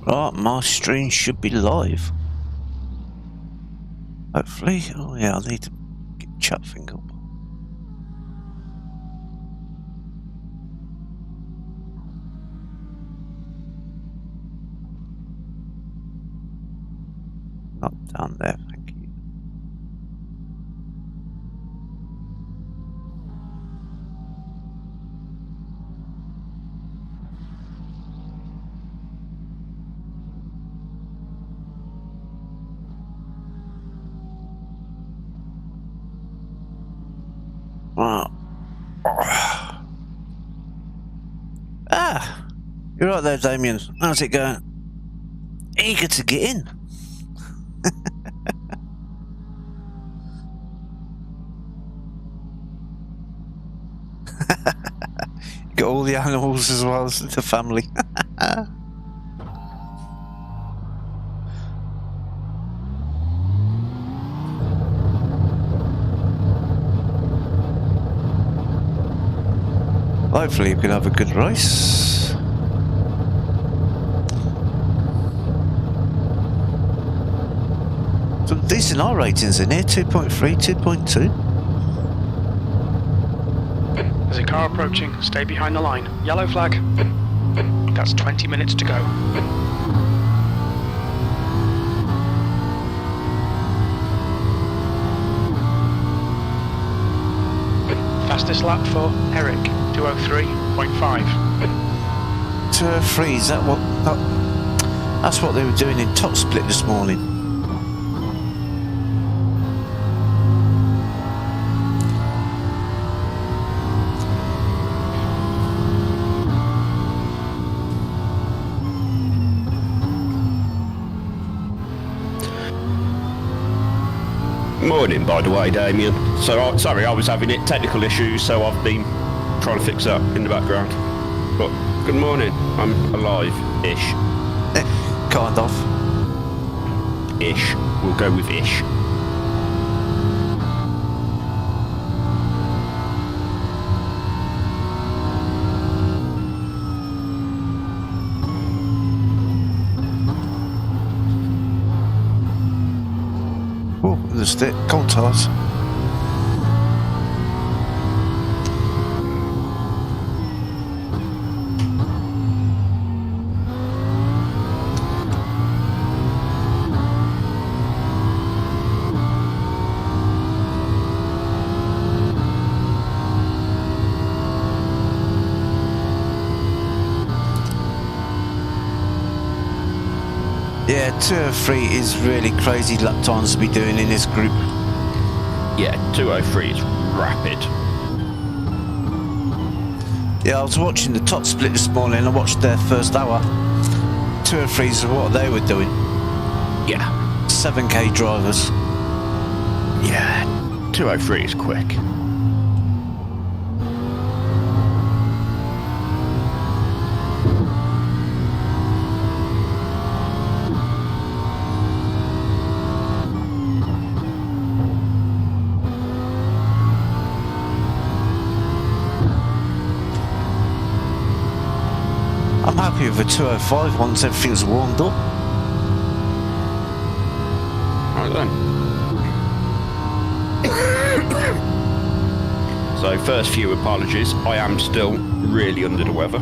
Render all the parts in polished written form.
Right, my stream should be live. Hopefully. Oh yeah, I need to get the chat thing up. Not down there, thank you. Wow. Ah, you're right there, Damien. How's it going? Eager to get in. Got all the animals as well as the family. Hopefully you can have a good race. Some decent R ratings in here, 2.3, 2.2. There's a car approaching, stay behind the line. Yellow flag. That's 20 minutes to go. Fastest lap for Eric, 2:03.5. 2:03, is that what? That's what they were doing in top split this morning. Morning, by the way, Damien. So, sorry, I was having technical issues, so I've been trying to fix that in the background. But good morning. I'm alive-ish. Kind of. Ish. We'll go with ish. Stick, cold tires. Yeah, 2:03 is really crazy lap times to be doing in this group. Yeah, 2:03 is rapid. Yeah, I was watching the top split this morning. I watched their first hour. 2:03 is what they were doing. Yeah. 7k drivers. Yeah, 2:03 is quick. I'm happy with a 2:05 once everything's warmed up. Right then. So first few apologies, I am still really under the weather.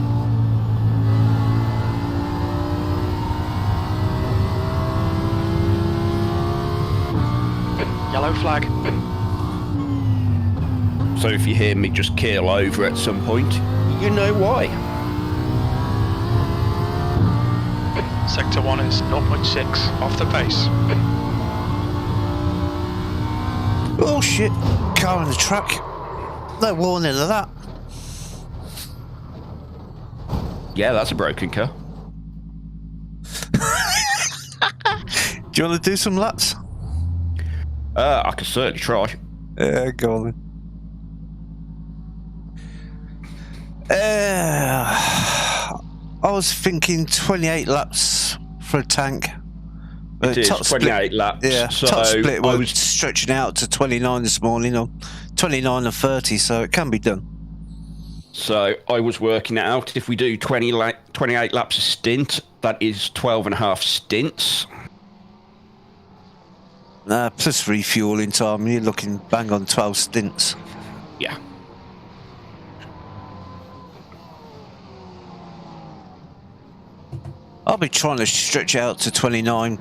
Yellow flag. So if you hear me just keel over at some point, you know why. Sector 1 is 0.6 off the pace. Oh shit, car on the track. No warning of that. Yeah, that's a broken car. Do you want to do some laps? I could certainly try. Yeah, go on then. I was thinking 28 laps for a tank. It is 28 laps. Yeah, so top split I was was stretching out to 29 this morning, or 29 and 30, so it can be done. So I was working it out. If we do 28 laps a stint, that is 12.5 stints. Plus refueling time, you're looking bang on 12 stints. Yeah. I'll be trying to stretch out to 29.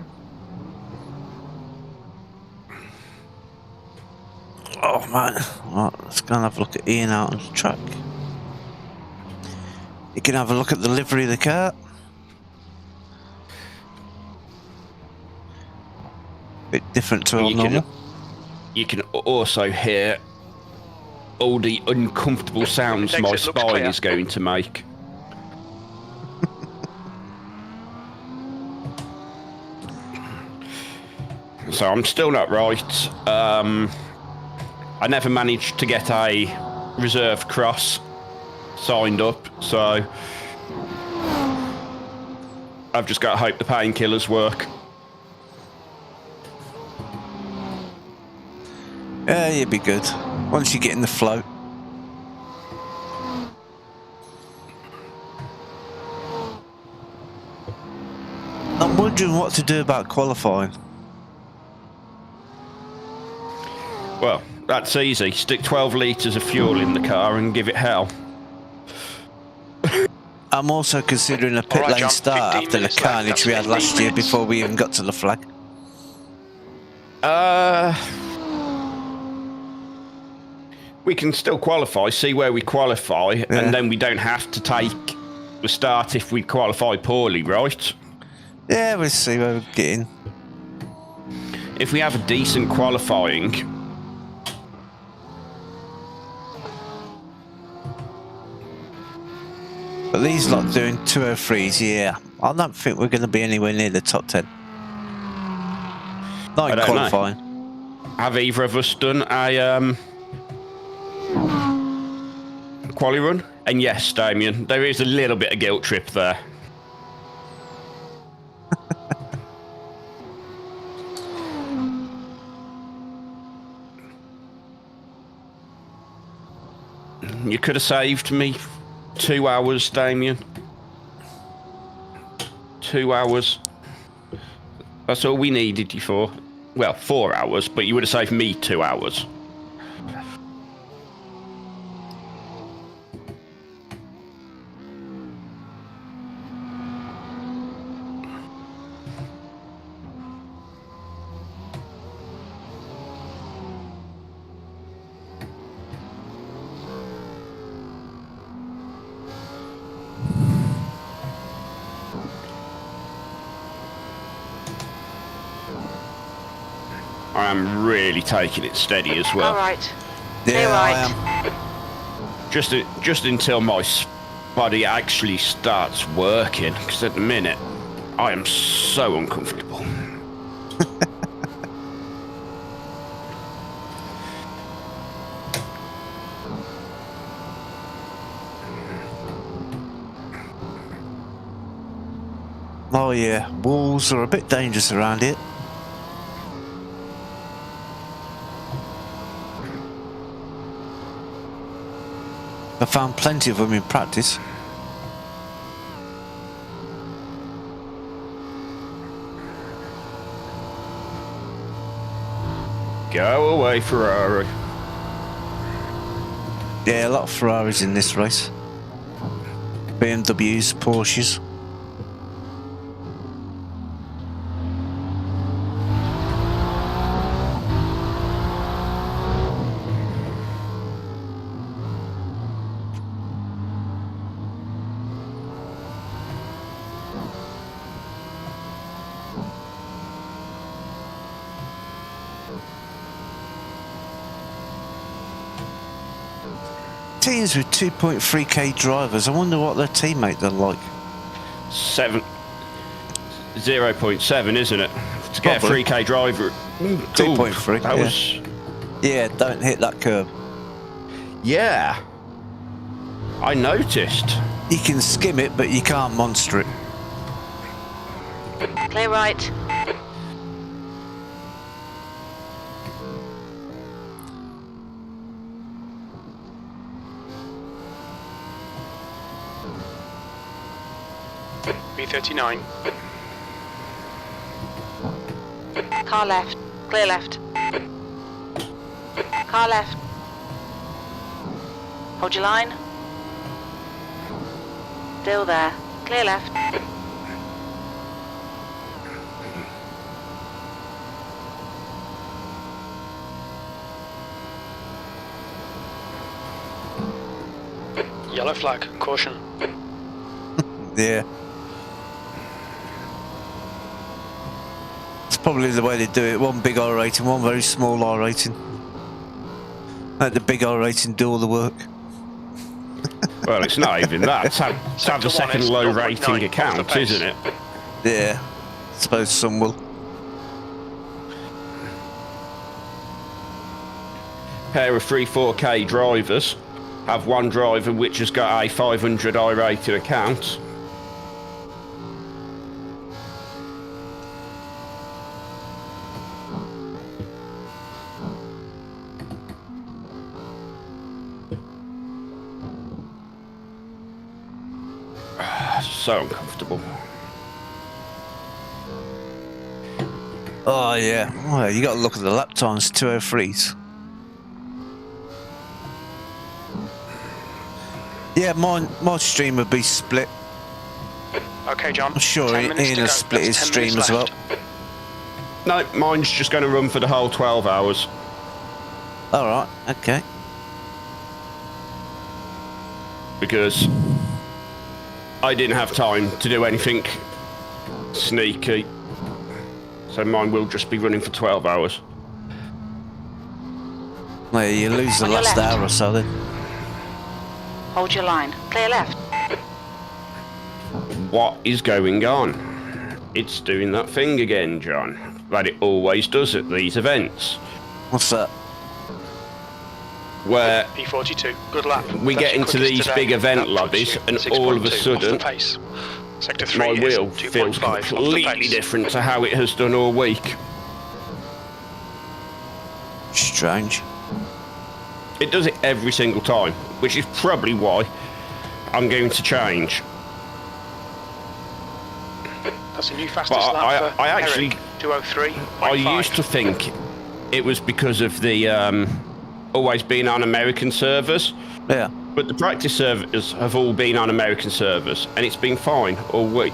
Oh man, right, let's go and have a look at Ian out on the track. You can have a look at the livery of the car. Bit different to our normal. You can also hear all the uncomfortable sounds Exit my looks spine clear. is going to make. So I'm still not right. I never managed to get a reserve cross signed up, so I've just got to hope the painkillers work. Yeah, you'll be good once you get in the flow. I'm wondering what to do about qualifying. Well, that's easy. Stick 12 litres of fuel in the car and give it hell. I'm also considering a pit Alright, lane John, start 15 after the minutes left, carnage that's we had 15 last year minutes. before we even got to the flag. We can still qualify, see where we qualify, Yeah. and then we don't have to take the start if we qualify poorly, right? Yeah, we'll see where we get in. If we have a decent qualifying, But these lot doing 203s, yeah. I don't think we're going to be anywhere near the top 10. Not I in don't know. qualifying. have either of us done a quali run? And yes, Damien, there is a little bit of guilt trip there. You could have saved me 2 hours, Damien. 2 hours. That's all we needed you for. Well, 4 hours, but you would have saved me 2 hours. I am really taking it steady as well. All right. Yeah, right. I am. Just until my body actually starts working, because at the minute, I am so uncomfortable. Oh yeah, walls are a bit dangerous around here. I found plenty of them in practice. Go away, Ferrari. Yeah, a lot of Ferraris in this race. BMWs, Porsches. Teams with 2.3k drivers, I wonder what their teammates are like. 0.7, isn't it? To get Probably. a 3k driver. 2.3, That yeah. was. Yeah, don't hit that curb. Yeah. I noticed. You can skim it, but you can't monster it. Clear right. B39. Car left. Clear left. Car left. Hold your line. Still there. Clear left. Yellow flag, caution. Yeah. It's probably the way they do it. One big R rating, one very small R rating. Let the big R rating do all the work. Well, it's not even that. It's have the second low rating account, isn't it? Yeah. I suppose some will. Pair of 3-4K drivers have one driver which has got a 500 I rated account. So uncomfortable. Oh yeah. Well, you got to look at the lap times. 203s. Yeah, my stream would be split. Okay, John. I'm sure 10 minutes Ian to has go. split his That's 10 stream minutes as well. left. No, mine's just going to run for the whole 12 hours. Alright, okay. Because I didn't have time to do anything sneaky. So mine will just be running for 12 hours. Well, you lose the On your last left. hour or so then. Hold your line. Clear left. What is going on? It's doing that thing again, John, that it always does at these events. What's that? Where B42, good lap. we That's get your into quickest these today. big event That puts lobbies you and 6.2 all of a off the sudden pace. Sector 3 my is wheel 2.5 feels off the completely pace. different to how it has done all week. Strange. It does it every single time, which is probably why I'm going to change. That's a new fastest But lap for I actually, Eric, 203.5. I used to think it was because of the always being on American servers, Yeah. but the practice servers have all been on American servers, and it's been fine all week.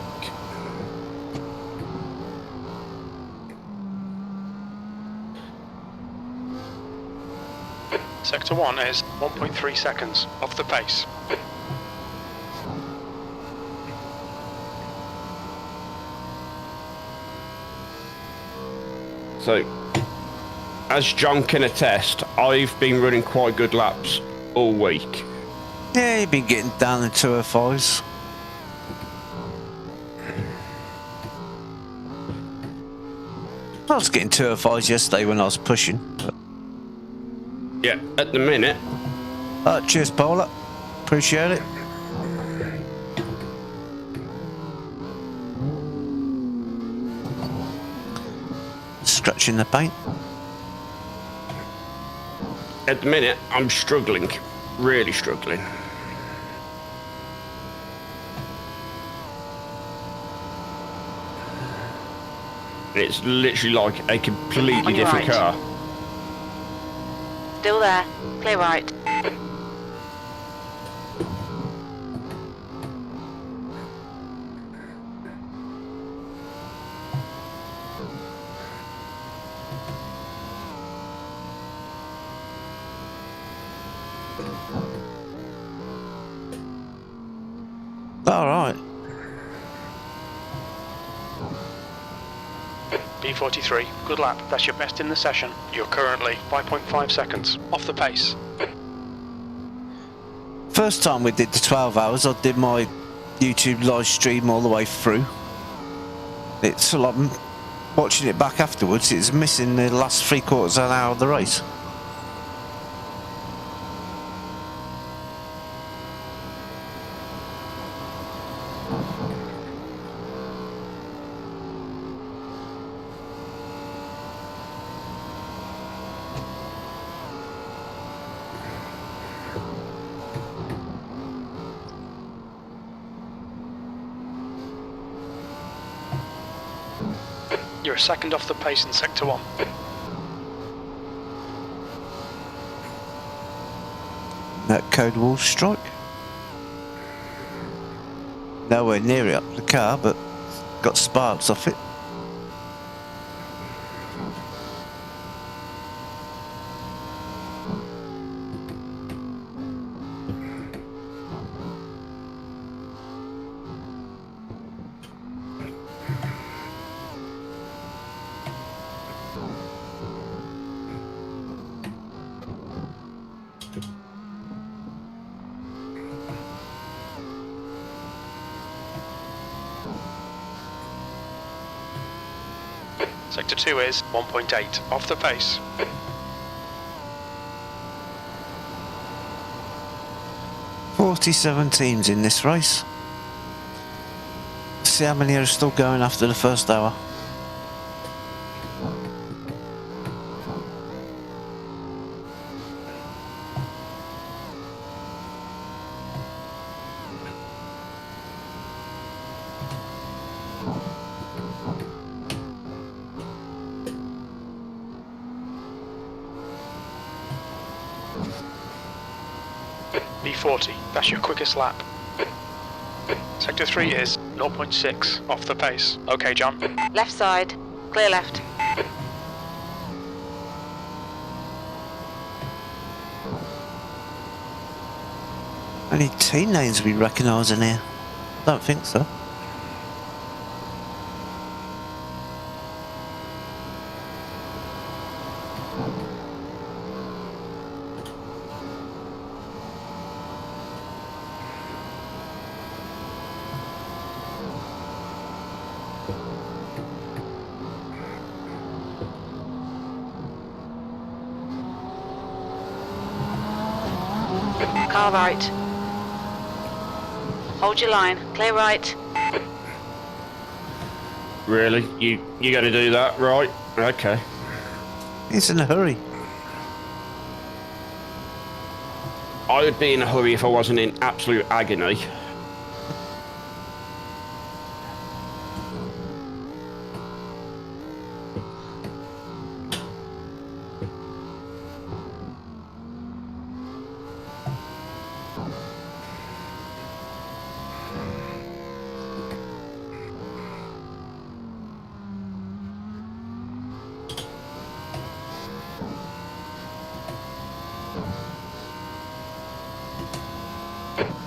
Sector 1 is 1.3 seconds off the pace. So, as John can attest, I've been running quite good laps all week. Yeah, you've been getting down in 205s. I was getting 205s yesterday when I was pushing. But... Yeah, at the minute, cheers, Paula. Appreciate it. Scratching the paint. at the minute, I'm struggling, really struggling. It's literally like a completely On your different right. car. Still there. Clear right. All right. B43, good lap. That's your best in the session. You're currently 5.5 seconds off the pace. First time we did the 12 hours, I did my YouTube live stream all the way through. It's like watching it back afterwards, it's missing the last 3/4 of an hour of the race. You're a second off the pace in Sector 1. That code wall strike. Nowhere near it up the car, but got sparks off it. Sector 2 is 1.8 off the pace. "47 teams in this race. See how many are still going after the first hour. B40, that's your quickest lap. Sector 3 is 0.6 off the pace. Okay, John. Left side. Clear left. Any team names we recognise in here? Don't think so. Car right. Hold your line. Clear right. Really? You gonna do that, right? Okay. He's in a hurry. I would be in a hurry if I wasn't in absolute agony.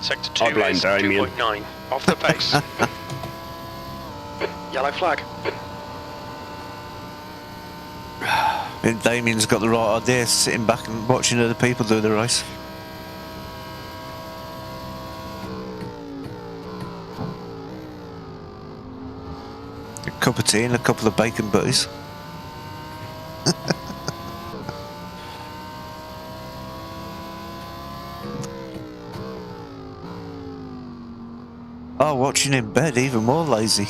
Sector 2 I blame is Damien. 2.9 off the pace. Yellow flag. And Damien's got the right idea, sitting back and watching other people do the race. A cup of tea and a couple of bacon butties. Oh, watching in bed, even more lazy.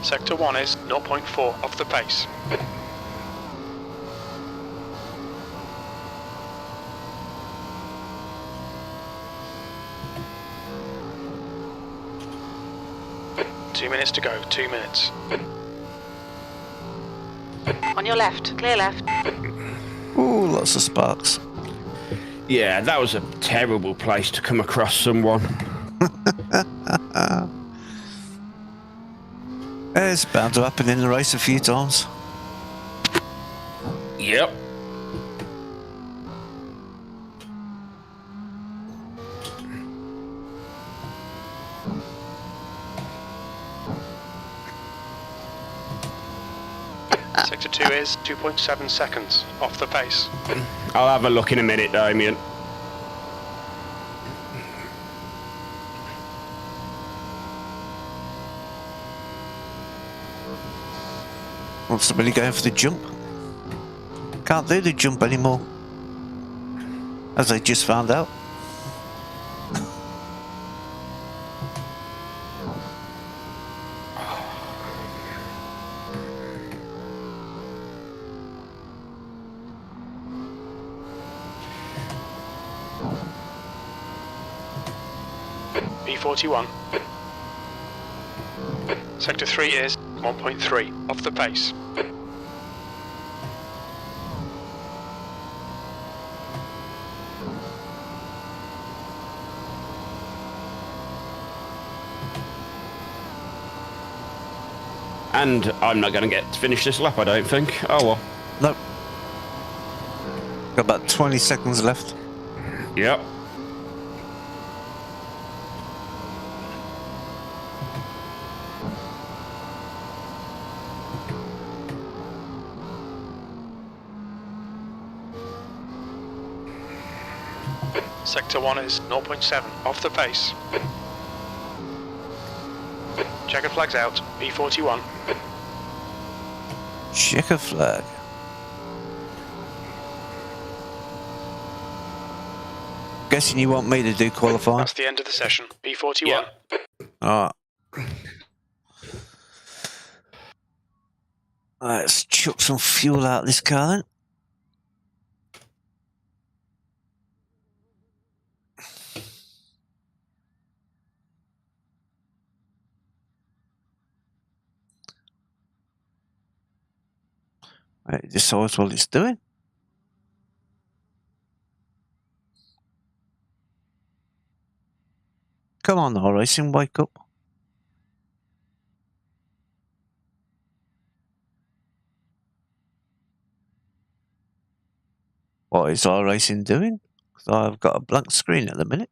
Sector 1 is 0.4 off the pace. Two minutes to go, 2 minutes. On your left. Clear left. Ooh, lots of sparks. Yeah, that was a terrible place to come across someone. It's bound to happen in the race a few times. Yep. Sector 2 is 2.7 seconds off the pace. I'll have a look in a minute, Damien. Want somebody going for the jump? Can't do the jump anymore, as I just found out. B41. Sector 3 is 1.3 off the pace. And I'm not going to get to finish this lap, I don't think. Oh well. Nope. Got about 20 seconds left. Yep. Sector 1 is 0.7 off the pace. Checkered flag's out. B41. Checker flag. Guessing you want me to do qualifying? That's the end of the session. B41. Yeah. Alright. Let's chuck some fuel out this car then. It decides what it's doing. Come on, iRacing, wake up. What is iRacing doing? Because I've got a blank screen at the minute.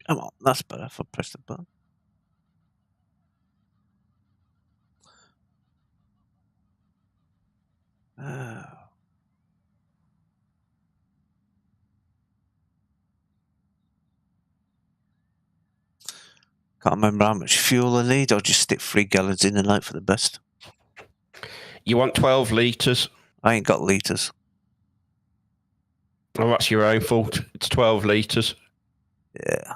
Come on, that's better if I press the button. Oh. Can't remember how much fuel I need. I'll just stick 3 gallons in and hope for the best. You want 12 litres? I ain't got litres. Oh, that's your own fault. It's 12 litres. Yeah.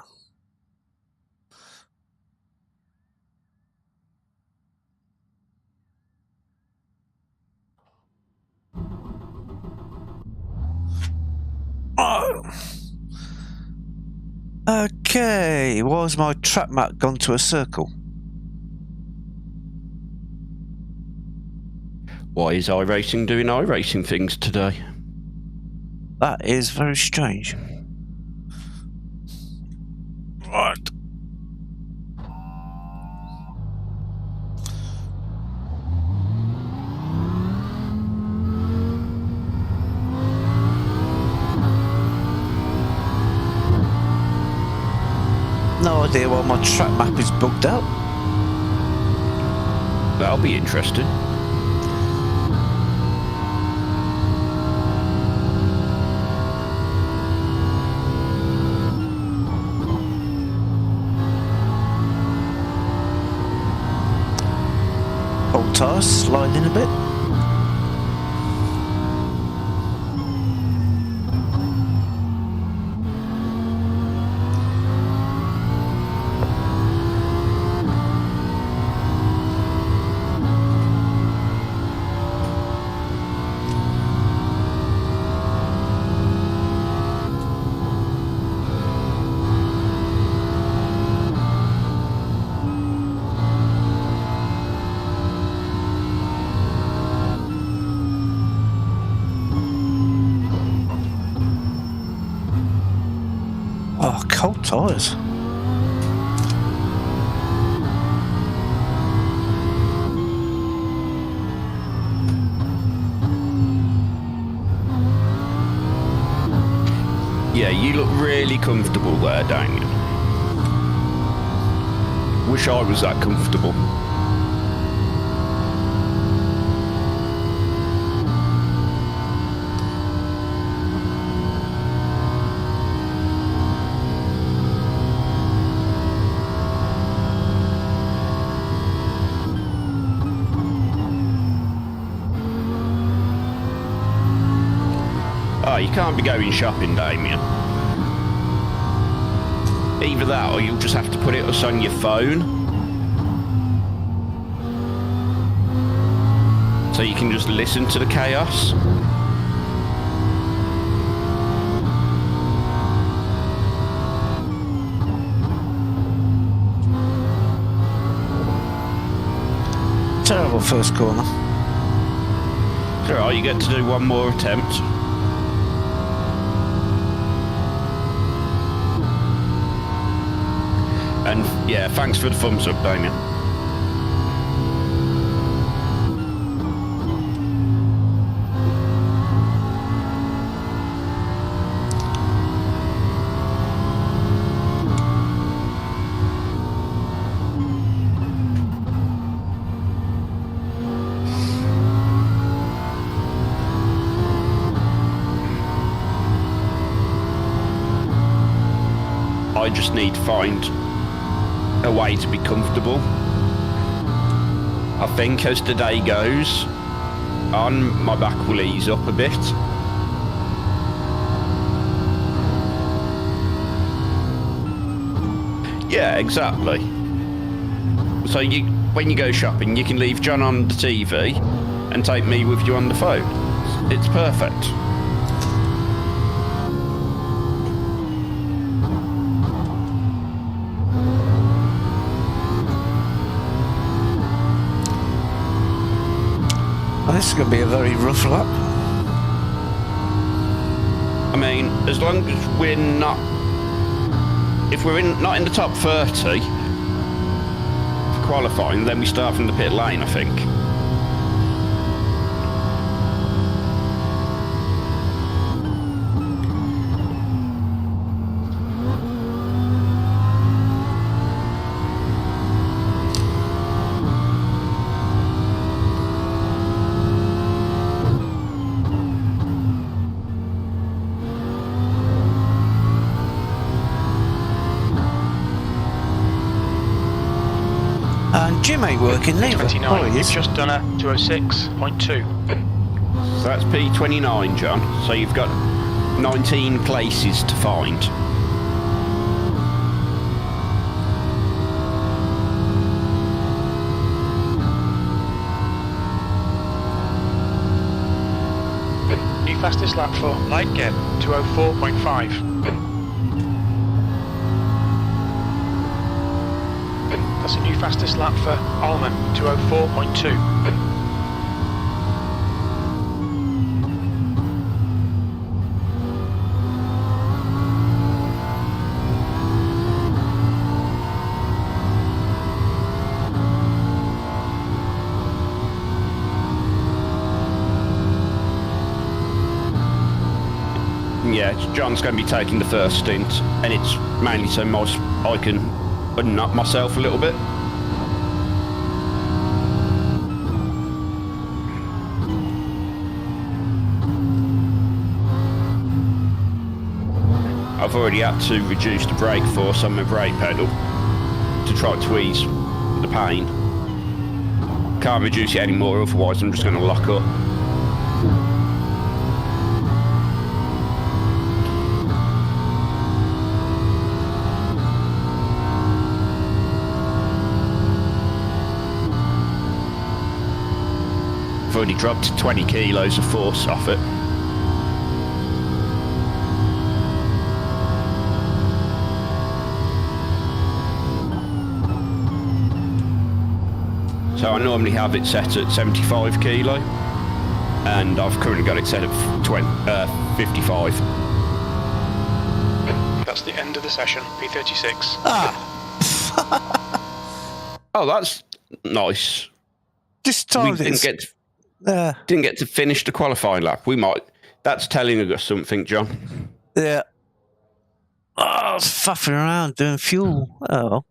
Oh. Okay, why has my track map gone to a circle? Why is iRacing doing iRacing things today? That is very strange. Right. No idea why my track map is bugged out. That'll be interesting. Old Tyres sliding a bit. Oh, cold tyres. Yeah, you look really comfortable there, Damien. Wish I was that comfortable. Oh, you can't be going shopping, Damien. Either that or you'll just have to put it us on your phone. So you can just listen to the chaos. Terrible first corner. It's alright, you get to do one more attempt. And yeah, thanks for the thumbs up, Damien. I just need to find a way to be comfortable. I think as the day goes on, my back will ease up a bit. Yeah, exactly. So when you go shopping, you can leave John on the TV and take me with you on the phone. It's perfect. This is going to be a very rough lap. I mean, as long as we're not... If we're not in the top 30 for qualifying, then we start from the pit lane, I think. And Jim ain't working neither. 29, Oh, he you've is. just done a 206.2. So that's P29, John. So you've got 19 places to find. New fastest lap for Light Geb, 204.5. That's a new fastest lap for Allman, 204.2. Yeah, John's going to be taking the first stint, and it's mainly so I can unnut myself a little bit. I've already had to reduce the brake force on my brake pedal to try to ease the pain. Can't reduce it anymore, otherwise I'm just going to lock up. I've already dropped 20 kilos of force off it. So I normally have it set at 75 kilo, and I've currently got it set at 55. That's the end of the session, P36. Oh, that's nice. Just time We didn't get to finish the qualifying lap. We might. That's telling us something, John. Yeah. Oh, I was faffing around doing fuel. Oh.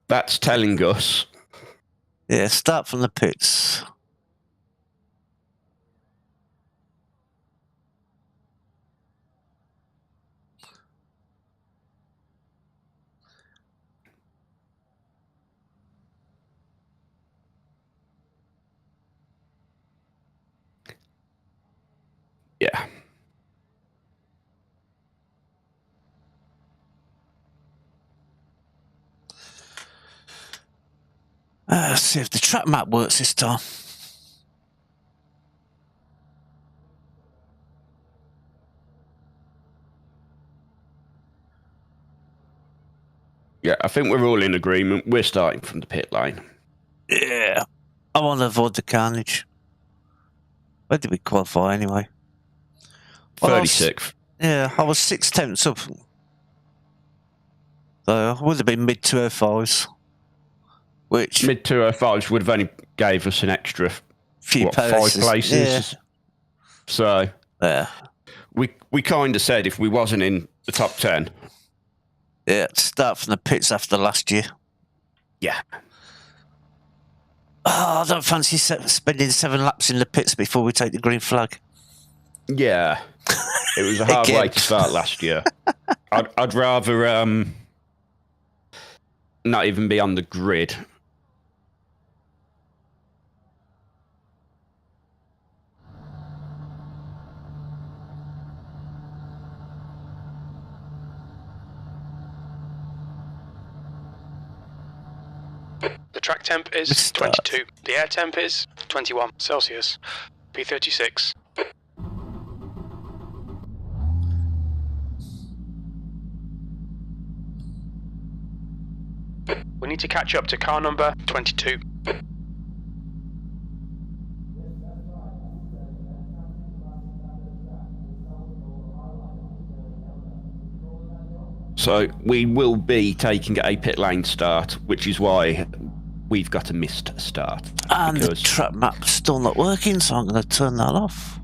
That's telling us. Yeah, start from the pits. Yeah. Let's see if the track map works this time. Yeah, I think we're all in agreement. We're starting from the pit lane. Yeah. I want to avoid the carnage. Where did we qualify anyway? 36th. Yeah, I was 6/10 up. So I would have been mid 205s. Which Mid 205s would have only gave us an extra few places. 5 places. Yeah. So Yeah. we kind of said if we wasn't in the top 10. Yeah, start from the pits after last year. Yeah. Oh, I don't fancy spending 7 laps in the pits before we take the green flag. Yeah. It was a hard way to start last year. I'd rather not even be on the grid. The track temp is 22. The air temp is 21 Celsius. P36. We need to catch up to car number 22. So we will be taking a pit lane start, which is why we've got a missed start. And the track map's still not working, so I'm going to turn that off.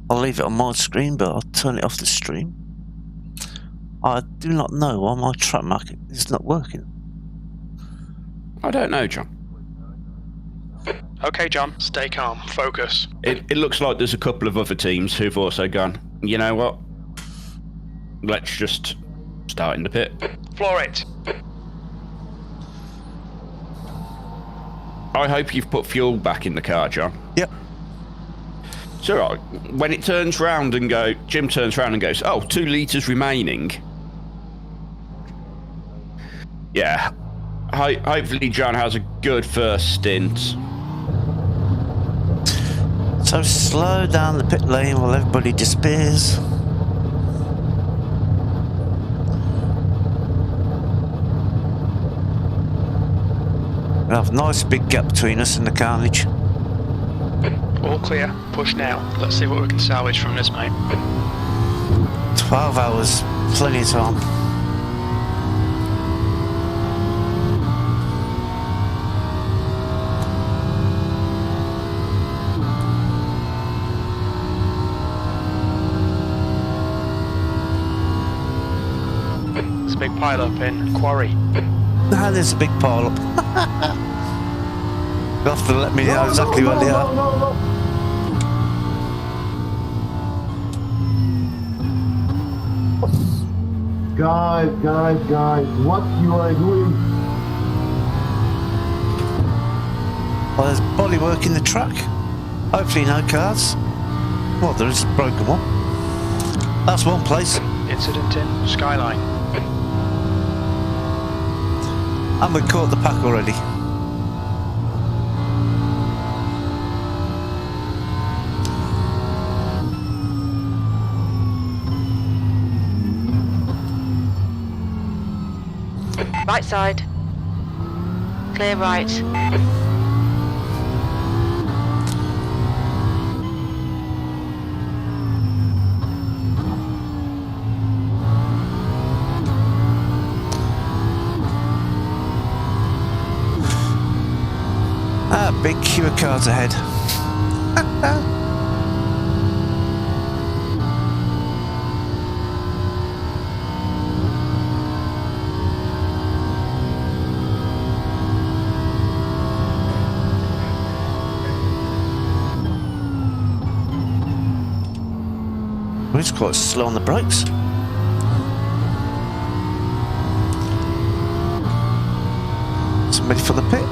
I'll leave it on my screen, but I'll turn it off the stream. I do not know why my track map is not working. I don't know, John. Okay, John, stay calm, focus. It looks like there's a couple of other teams who've also gone, you know what? Let's just start in the pit. Floor it. I hope you've put fuel back in the car, John. Yep. It's all right. When it turns round and Jim turns round and goes, oh, 2 litres remaining. Yeah. Hopefully John has a good first stint. So slow down the pit lane while everybody disappears. We'll have a nice big gap between us and the carnage. All clear. Push now. Let's see what we can salvage from this, mate. 12 hours. Plenty of time. There's a big pile up in Quarry. Ah, there's a big pile up. You'll have to let me know exactly where they are. Guys, what you are doing? Well, there's bodywork in the track. Hopefully no cars. Well, there is a broken one. That's one place. Incident in Skyline. And we caught the pack already. Right side. Clear right. Ah, big queue of cars ahead. We're just quite slow on the brakes. Somebody for the pit.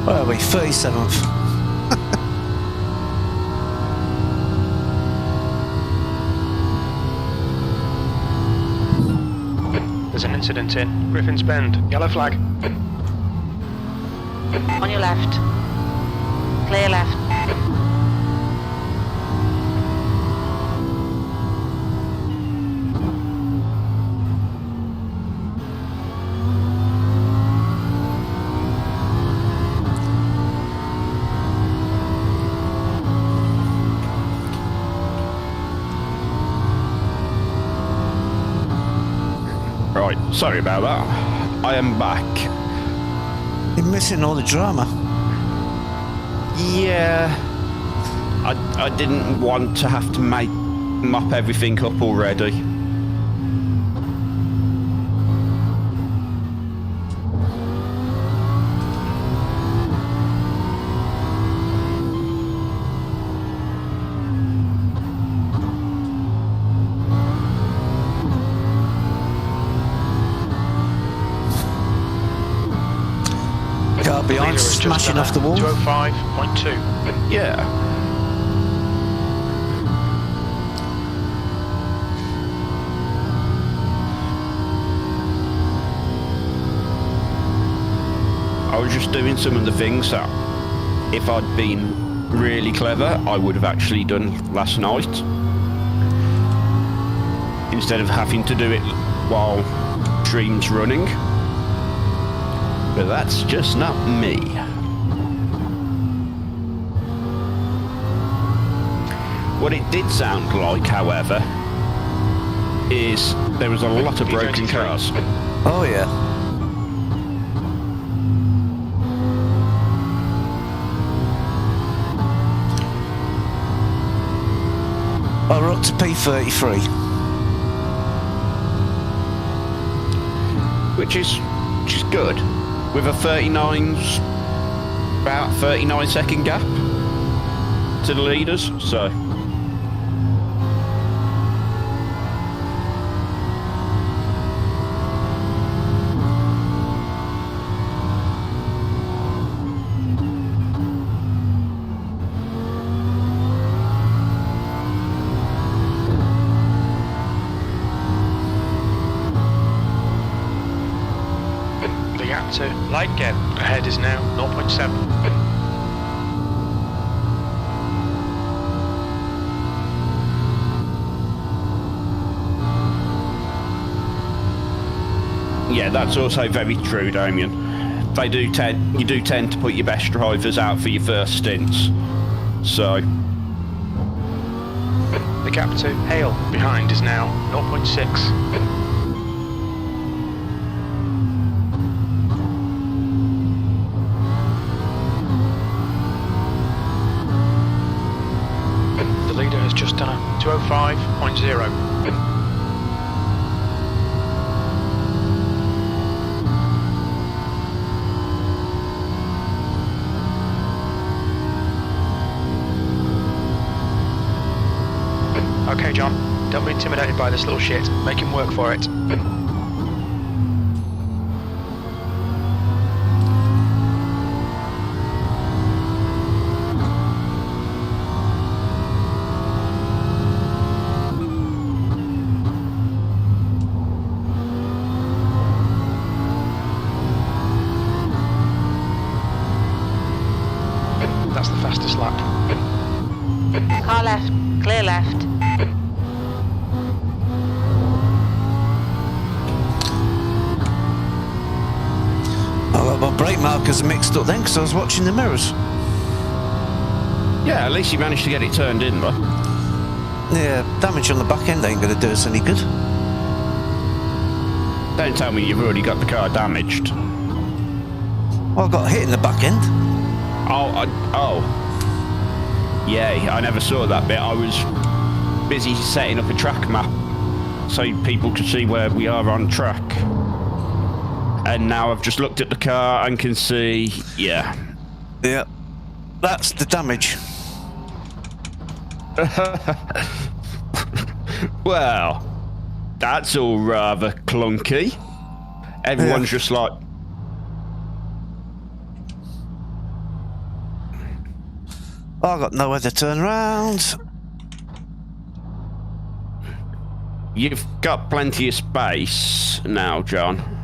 Where are we? 37th. There's an incident in Griffin's Bend. Yellow flag. On your left. Clear left. Right, sorry about that. I am back. You're missing all the drama. Yeah, I didn't want to have to mop everything up already. Car behind, smashing off the wall. 205.2. Yeah. I was just doing some of the things that, if I'd been really clever, I would have actually done last night. Instead of having to do it while stream's running. But that's just not me. What it did sound like, however, is there was a lot of broken cars. Oh yeah. Oh, we're up to P33. Which is good. With a about 39-second gap to the leaders, so. To light gap ahead is now 0.7. Yeah, that's also very true, Damien. You do tend to put your best drivers out for your first stints. So the gap to Hale behind is now 0.6. Just done a 205.0. Okay, John, don't be intimidated by this little shit. Make him work for it. That's the fastest lap. Car left. Clear left. Oh, my brake markers are mixed up then because I was watching the mirrors. yeah, at least you managed to get it turned in, though. Yeah, damage on the back end ain't going to do us any good. Don't tell me you've already got the car damaged. Well, I got hit in the back end. Oh. Yay, I never saw that bit. I was busy setting up a track map so people could see where we are on track. And now I've just looked at the car and can see, yeah. Yep. That's the damage. Well, that's all rather clunky. Everyone's just like... I got nowhere to turn around. You've got plenty of space now, John.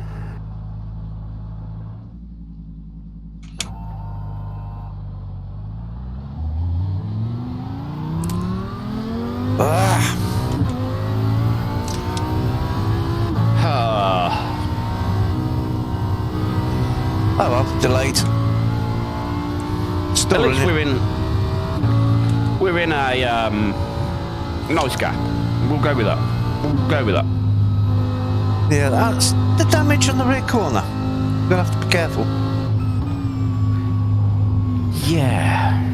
Oh well, delayed. Still At least running. we're in a nice gap. We'll go with that. We'll go with that. Yeah, that's the damage on the rear corner. You're gonna have to be careful. Yeah.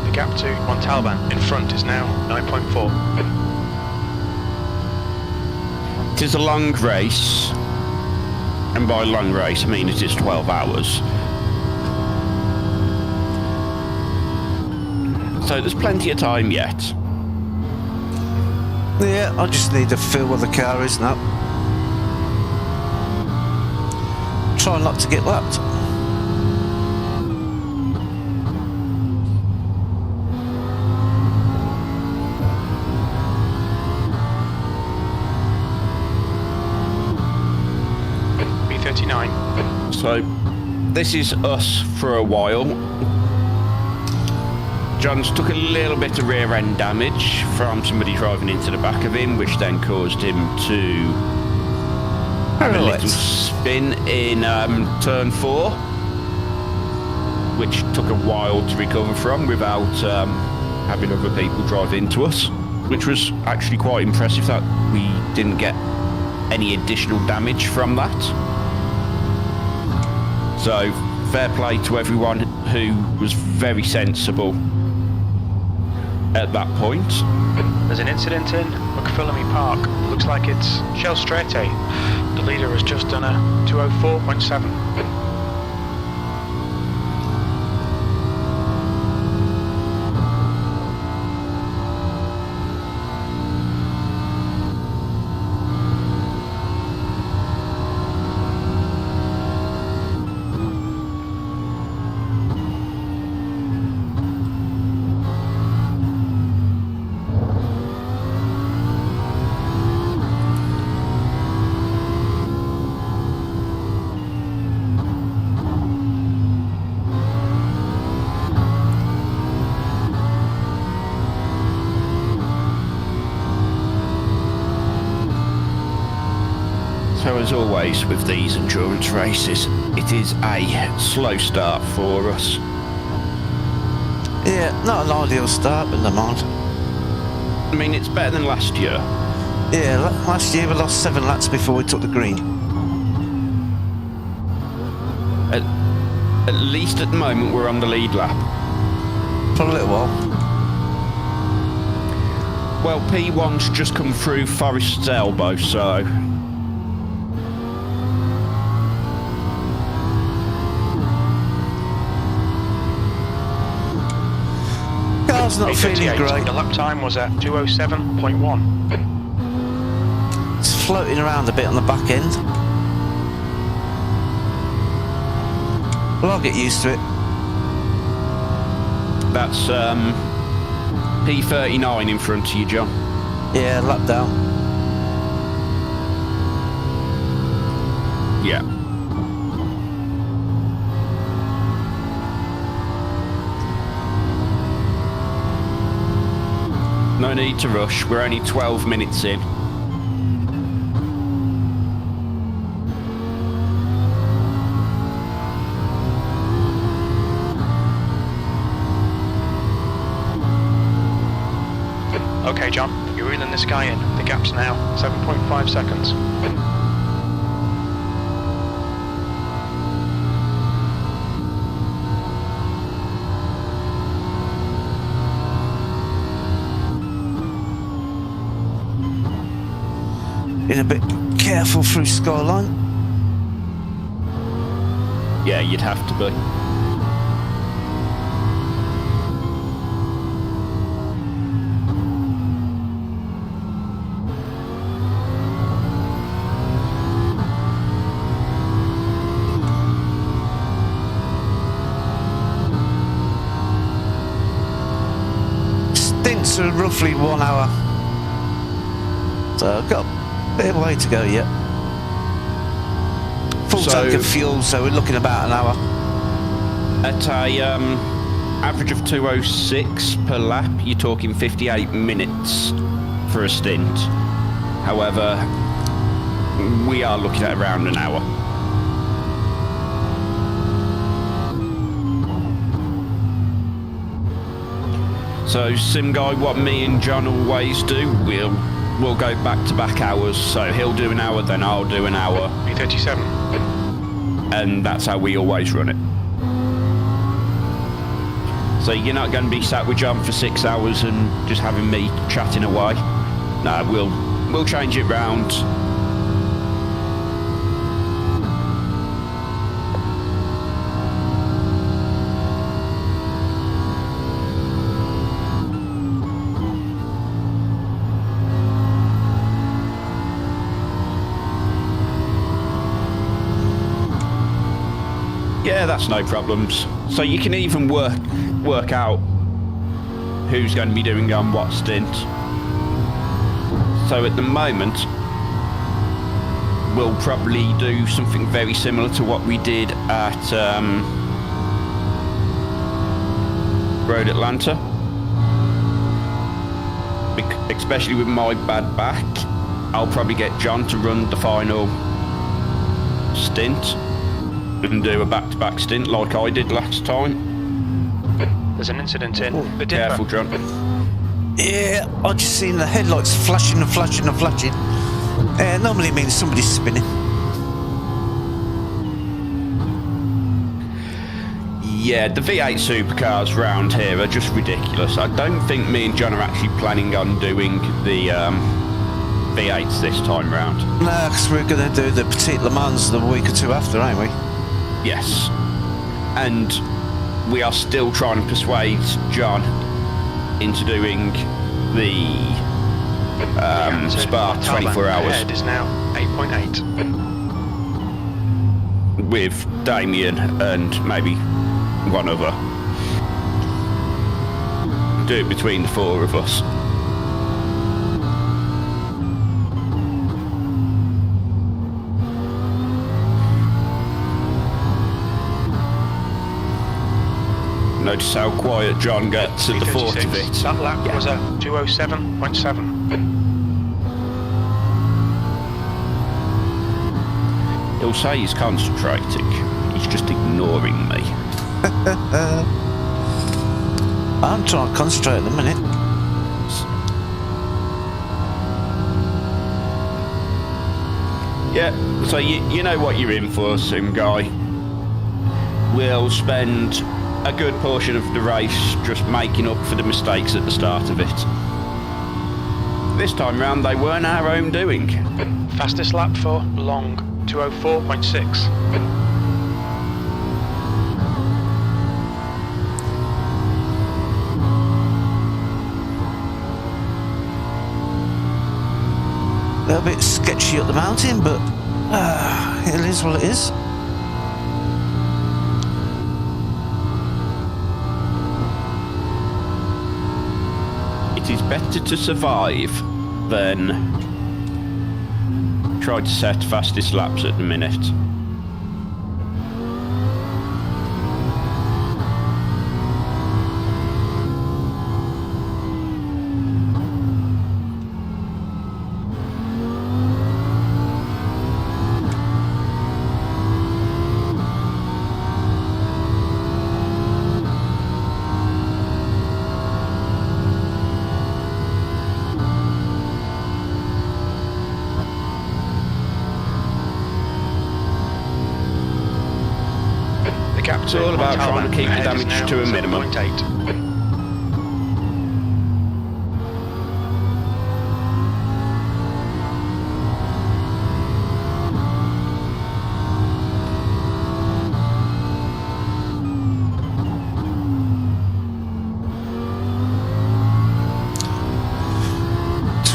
The gap to Montalban in front is now 9.4. It is a long race, and by long race I mean it is 12 hours. So there's plenty of time yet. Yeah, I just need to feel where the car is now. Try not to get lapped. B39. So this is us for a while. John's took a little bit of rear end damage from somebody driving into the back of him, which then caused him to have a little spin in turn 4, which took a while to recover from without having other people drive into us, which was actually quite impressive that we didn't get any additional damage from that. So fair play to everyone who was very sensible at that point. There's an incident in McPhillamy Park. Looks like it's Shell Straight. The leader has just done a 204.7. So as always with these endurance races, it is a slow start for us. Yeah, not an ideal start, but never mind. I mean, it's better than last year. Yeah, last year we lost 7 laps before we took the green. At least at the moment we're on the lead lap. For a little while. Well, P1's just come through Forest's elbow, so... Car's not feeling great. The lap time was at 207.1. It's floating around a bit on the back end. Well, I'll get used to it. That's P39 in front of you, John. Yeah, lap down. Yeah. no need to rush. We're only 12 minutes in. Okay, John, you're reeling this guy in. The gap's now 7.5 seconds. Being a bit careful through Skyline. Yeah, you'd have to be. Stints are roughly 1 hour. So I've got a bit of way to go yet. Full tank of fuel, so we're looking about an hour. At a average of 206 per lap, you're talking 58 minutes for a stint. However, we are looking at around an hour. So, Sim Guy, what me and John always do, we'll go back-to-back hours. So he'll do an hour, then I'll do an hour. B37. And that's how we always run it. So you're not going to be sat with John for 6 hours and just having me chatting away. No, we'll change it round. Yeah, that's no problems. So you can even work out who's going to be doing on what stint. So at the moment, we'll probably do something very similar to what we did at Road Atlanta. Especially with my bad back, I'll probably get John to run the final stint and do a back-to-back stint like I did last time. There's an incident in the dipper. Careful, John. Yeah, I just seen the headlights flashing and flashing and flashing. Normally it means somebody's spinning. Yeah, the V8 supercars round here are just ridiculous. I don't think me and John are actually planning on doing the V8s this time round. No, because we're going to do the Petite Le Mans the week or two after, ain't we? Yes. And we are still trying to persuade John into doing the Spa 24 hours. Head is now 8.8. With Damien and maybe one other. Do it between the four of us. Notice how quiet John gets at the thought of it. That lap was a 207.7. He'll say he's concentrating. He's just ignoring me. I'm trying to concentrate at the minute. Yeah, so you know what you're in for, Sim Guy. We'll spend a good portion of the race just making up for the mistakes at the start of it. This time round, they weren't our own doing. Fastest lap for Long, 204.6. A little bit sketchy up the mountain, but it is what it is. It is better to survive than try to set fastest laps at the minute. It's all about trying to keep the damage to a minimum. 7.8.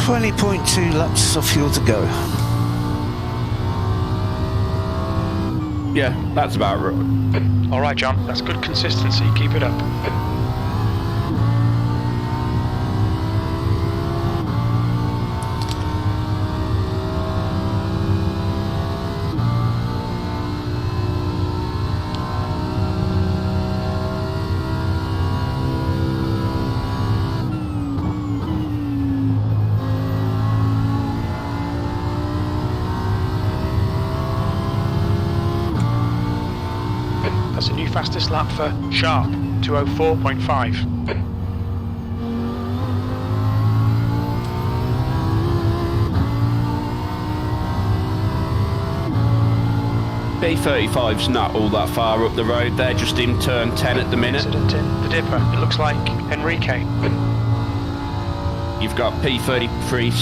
20.2 laps of fuel to go. Yeah, that's about right. All right, John. That's good consistency. Keep it up. That's a new fastest lap for Sharp, 2:04.5. B35's not all that far up the road, they're just in turn 10 at the minute. Incident in the Dipper. It looks like Enrique. You've got P33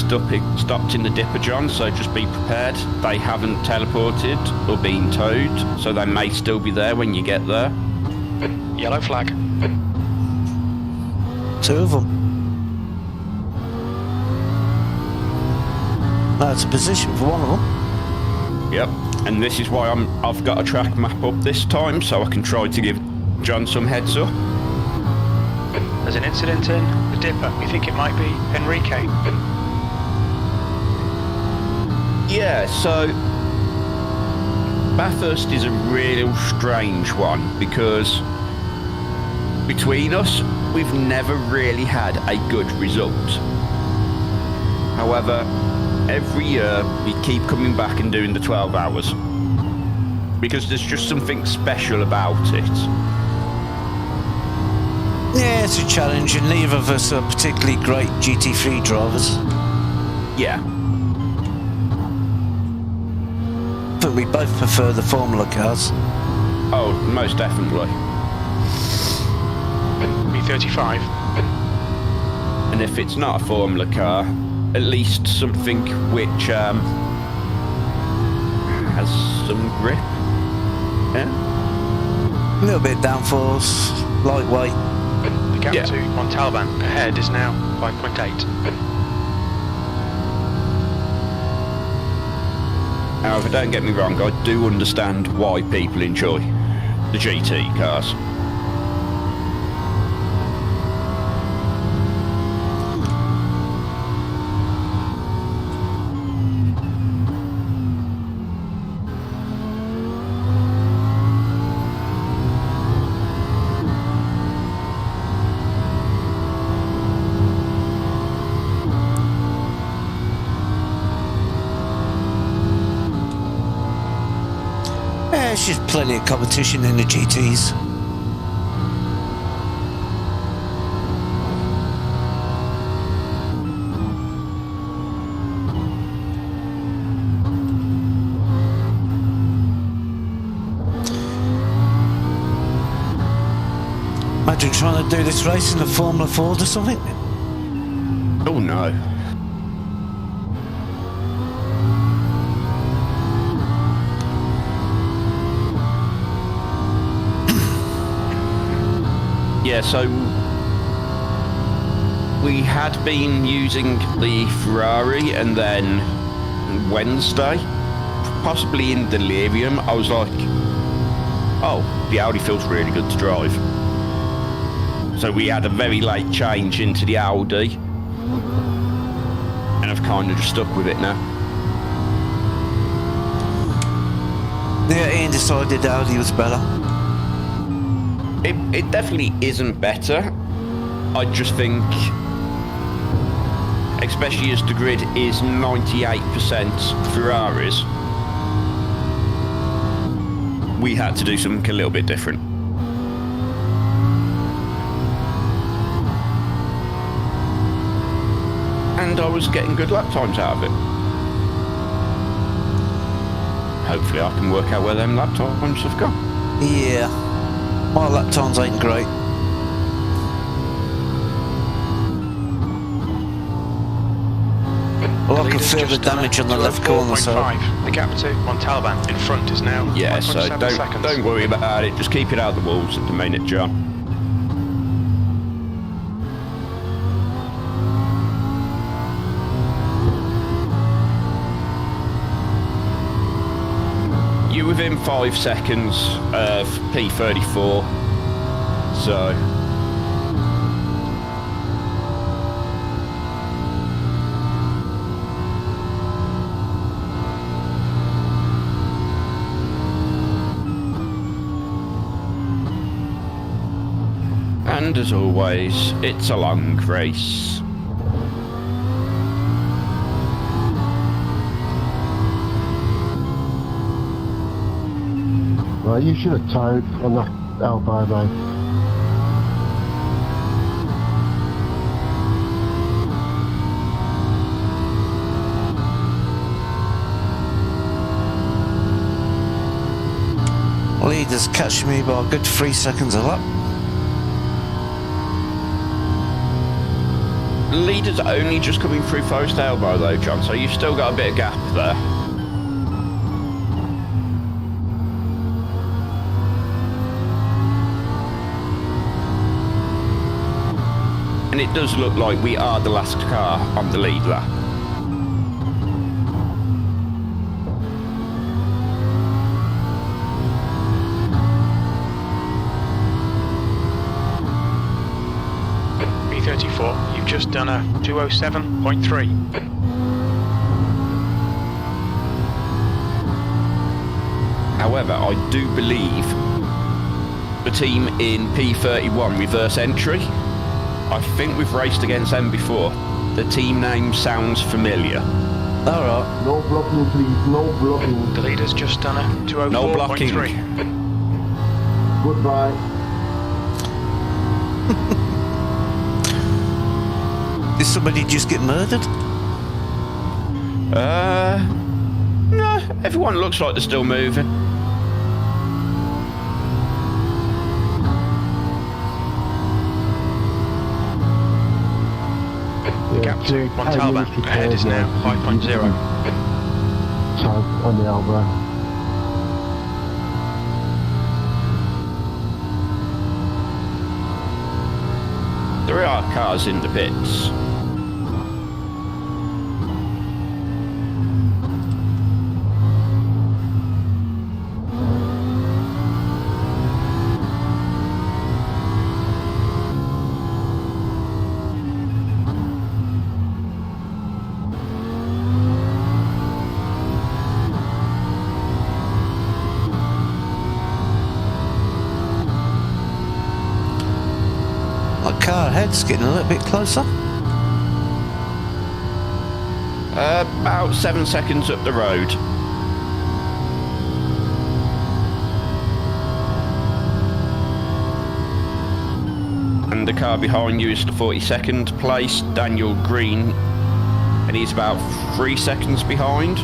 stopped in the Dipper, John, so just be prepared. They haven't teleported or been towed, so they may still be there when you get there. Yellow flag. 2 of them. That's a position for one of them. Yep, and this is why I've got a track map up this time, so I can try to give John some heads up. There's an incident in the Dipper. We think it might be Enrique. Yeah, so Bathurst is a real strange one because between us, we've never really had a good result. However, every year we keep coming back and doing the 12 hours because there's just something special about it. Yeah, it's a challenge, and neither of us are particularly great GT3 drivers. Yeah. But we both prefer the Formula cars. Oh, most definitely. B35. And if it's not a Formula car, at least something which has some grip. Yeah. A little bit downforce, lightweight. The gap to Montalban ahead is now 5.8. However, don't get me wrong, I do understand why people enjoy the GT cars. There's just plenty of competition in the GTs. Imagine trying to do this race in a Formula Ford or something. Oh no. Yeah, so we had been using the Ferrari, and then Wednesday, possibly in delirium, I was like, oh, the Audi feels really good to drive. So we had a very late change into the Audi, and I've kind of just stuck with it now. Yeah, Ian decided Audi was better. It definitely isn't better. I just think, especially as the grid is 98% Ferraris, we had to do something a little bit different. And I was getting good lap times out of it. Hopefully I can work out where them lap times have gone. Yeah. My lap times ain't great. Well, I can feel the damage on the left corner, so... The gap to Montalban in front is now Yeah, so 5.7 seconds. don't worry about it. Just keep it out of the walls at the minute, John. You're within 5 seconds of P34, so... And as always, it's a long race. Well, you should have towed on that elbow, mate. Leader's catching me by a good 3 seconds a lap. Leader's only just coming through post elbow though, John, so you've still got a bit of gap there. And it does look like we are the last car on the lead lap. P34, you've just done a 207.3. However, I do believe the team in P31 reverse entry, I think we've raced against them before. The team name sounds familiar. Alright. No blocking, please. No blocking. The leader's just done a 204.3. No blocking. Goodbye. Did somebody just get murdered? No, everyone looks like they're still moving. The gap to Montalban ahead is now 5.0. Tug on the elbow. There are cars in the pits. That car ahead's getting a little bit closer. About 7 seconds up the road. And the car behind you is the 42nd place, Daniel Green, and he's about 3 seconds behind.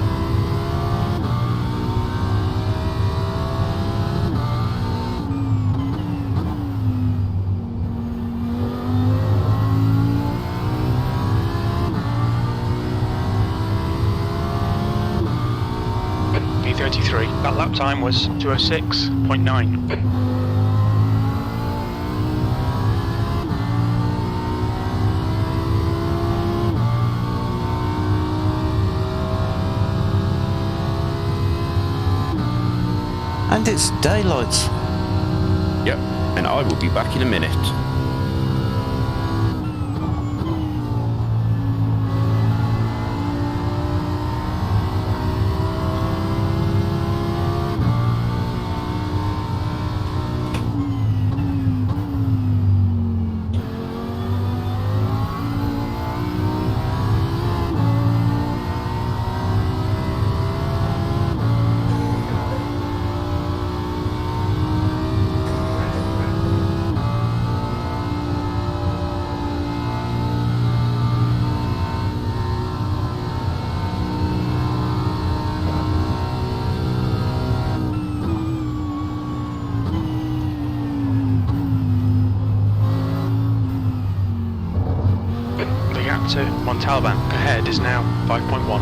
P33, that lap time was 206.9. And it's daylight. Yep, and I will be back in a minute. to Montalban. Ahead is now 5.1.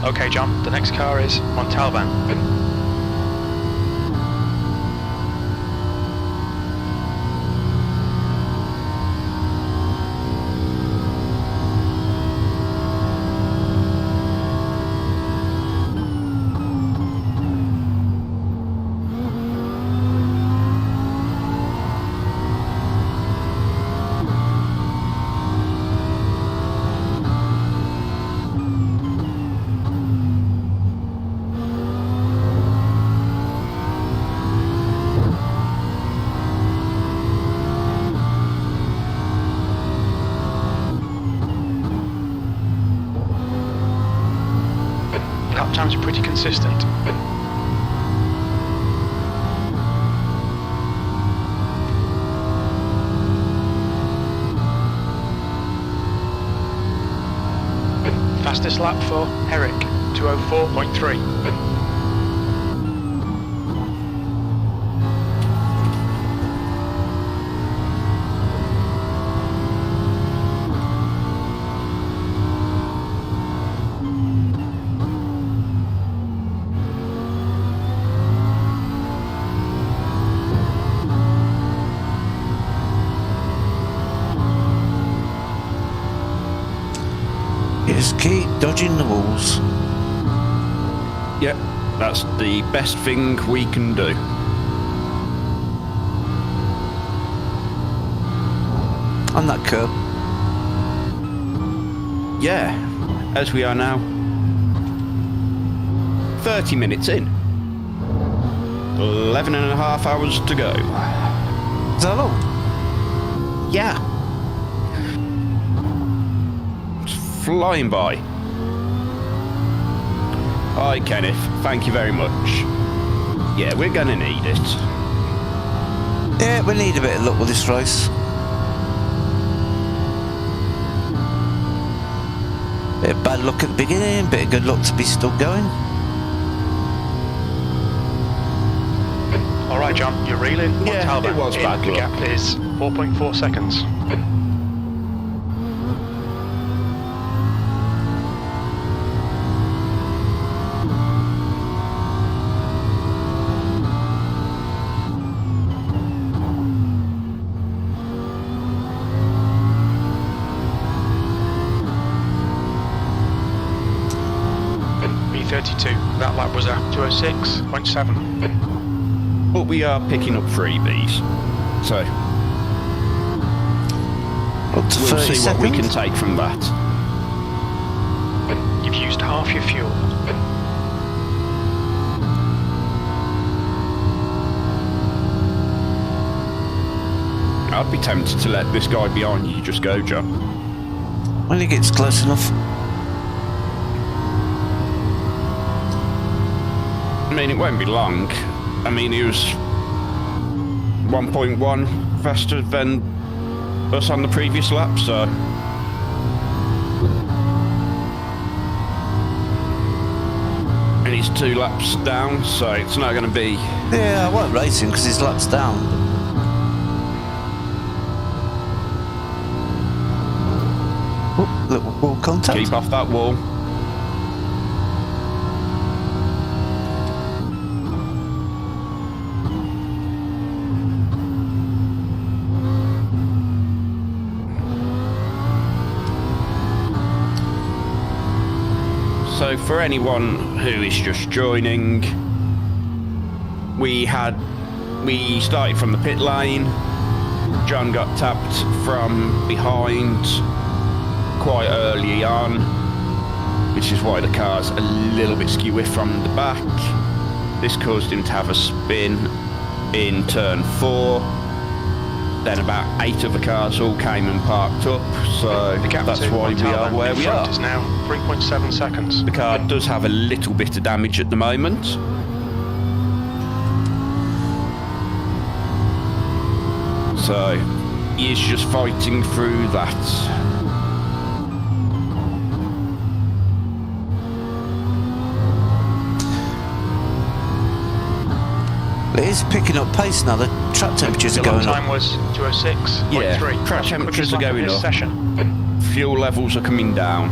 Okay, John, the next car is Montalban. Lap times are pretty consistent. Fastest lap for Eric, 2:04.3. Just keep dodging the walls. Yep, that's the best thing we can do. On that curb. Yeah, as we are now 30 minutes in. 11 and a half hours to go. Is that all? Yeah. It's flying by. Hi, Kenneth. Thank you very much. Yeah, we're going to need it. Yeah, we need a bit of luck with this race. Bit of bad luck at the beginning, bit of good luck to be still going. Alright, John, you're reeling. Yeah, Montalban. it was bad The luck. gap is 4.4 seconds. B32, that lap was at 2:06.7. But we are picking up freebies. So, Up to we'll 30 see what we can seconds. take from that. You've used half your fuel. I'd be tempted to let this guy behind you just go, John. When he gets close enough. I mean, it won't be long. I mean, he was 1.1 faster than us on the previous lap, so... And he's 2 laps down, so it's not going to be... Yeah, I won't race him because his lap's down. Oh, little wall contact. Keep off that wall. So for anyone who is just joining, we started from the pit lane. John got tapped from behind quite early on, which is why the car's a little bit skewy from the back. This caused him to have a spin in turn 4. Then about 8 of the cars all came and parked up, so The gap that's to why we are Montalban where in we front are. is now 3.7 seconds. The car does have a little bit of damage at the moment. So, he is just fighting through that. It is picking up pace now. The track temperatures are Your long going up. time was 206.3. Yeah, track That's the temperatures quickest are lap of going this up. Session. Fuel levels are coming down.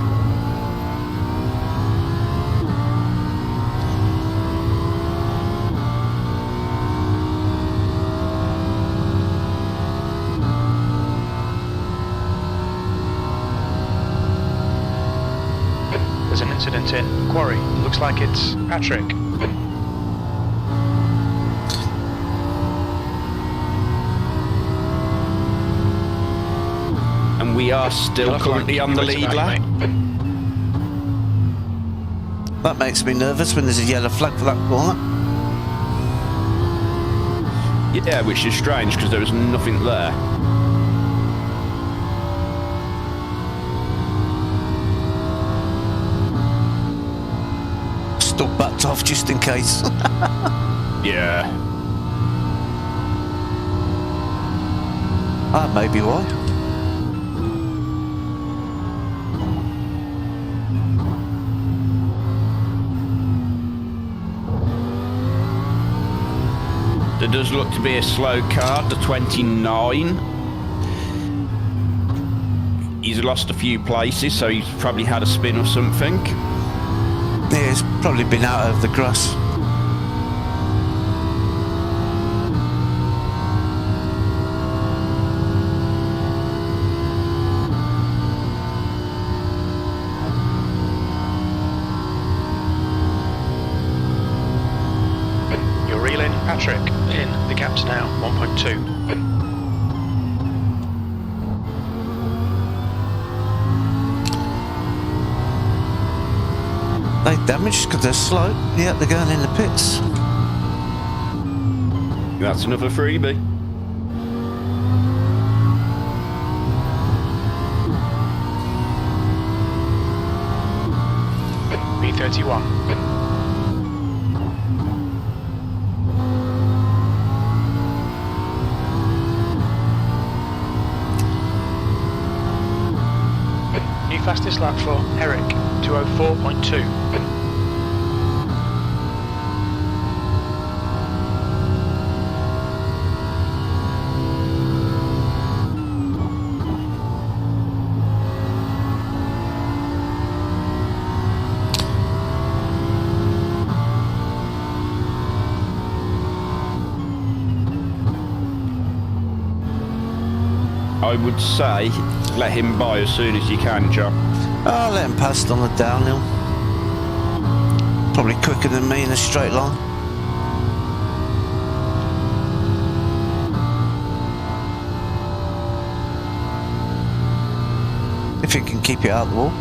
There's an incident in Quarry. Looks like it's Patrick. And we are still currently on the lead lap. That makes me nervous when there's a yellow flag for that corner. Yeah, which is strange because there was nothing there. Still backed off just in case. Yeah. That may be why. There does look to be a slow car, the 29. He's lost a few places, so he's probably had a spin or something. Yeah, it's probably been out of the grass. You're reeling Patrick in. The gap's now 1.2. They damaged because they're slow. Yeah, they're going in the pits. That's another freebie. B31. New fastest lap for Eric, 204.2. I would say let him by as soon as you can, John. I'll let him past on the downhill. Probably quicker than me in a straight line. If he can keep it out of the wall.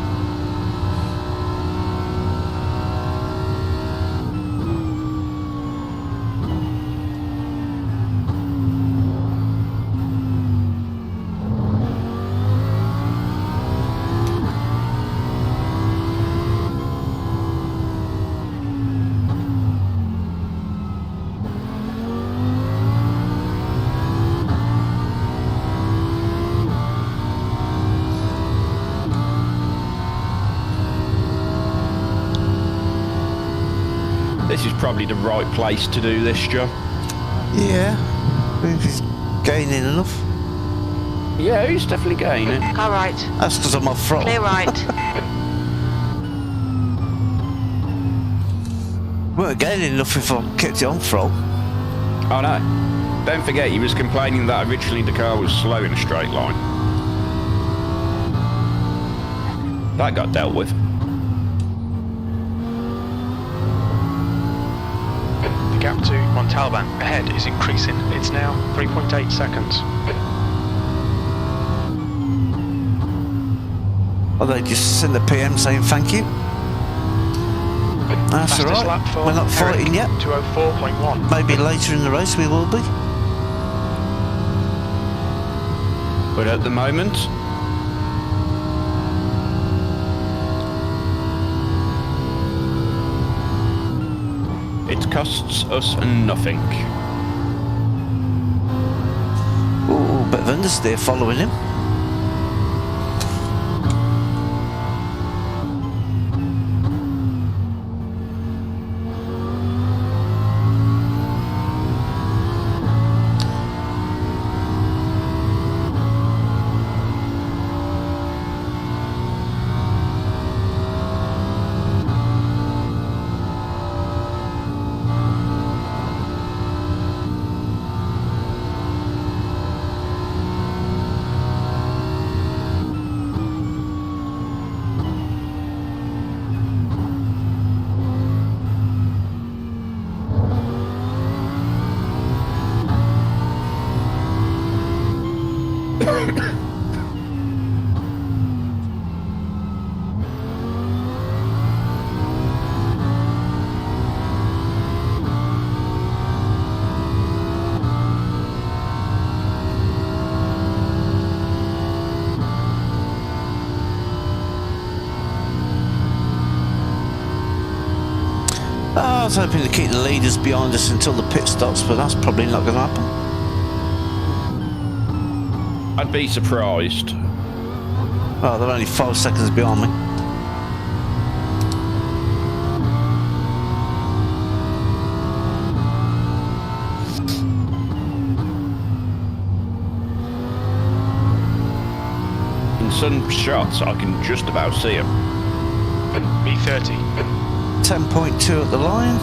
This is probably the right place to do this, Joe. Yeah, if he's gaining enough. Yeah, he's definitely gaining. Car right. That's because I'm off throttle. Clear right. Weren't gaining enough if I kept it on throttle. Oh no. Don't forget, he was complaining that originally the car was slow in a straight line. That got dealt with. The gap to Montalban ahead is increasing. It's now 3.8 seconds. Or they just send the PM saying thank you. That's Fastest alright. lap for We're not fighting Eric, yet. 204.1. Maybe later in the race we will be. But at the moment, it costs us nothing. Ooh, bit of understeer following him. I was hoping to keep the leaders behind us until the pit stops, but that's probably not going to happen. I'd be surprised. Well, they're only 5 seconds behind me. In some shots, I can just about see him. B30. 10.2 at the line.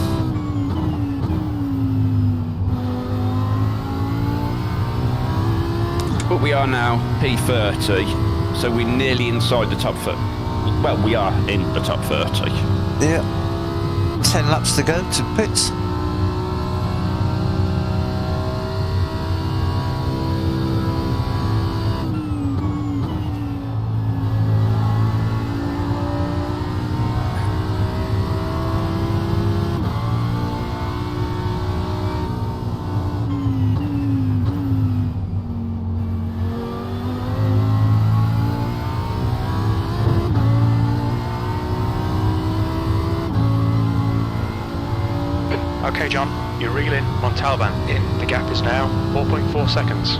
But we are now P30, so we're nearly inside the top 30. Well, we are in the top 30. Yeah. 10 laps to go to pits. Okay, John, you're reeling on Talban in. The gap is now 4.4 seconds.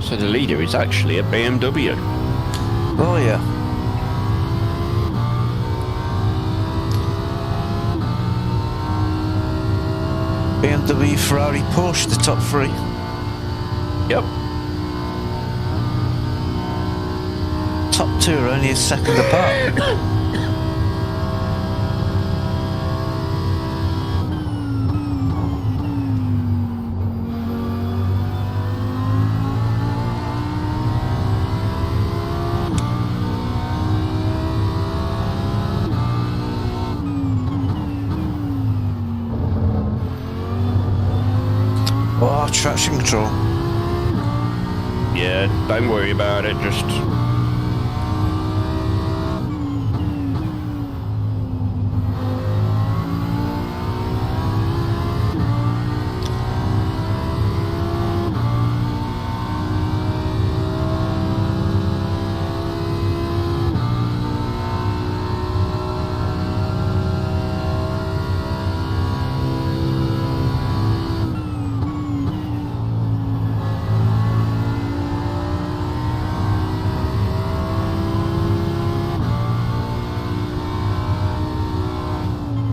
So the leader is actually a BMW. Oh yeah. BMW, Ferrari, Porsche, the top 3. Yep. Top 2 are only a second apart. Oh, traction control. Yeah, don't worry about it, just...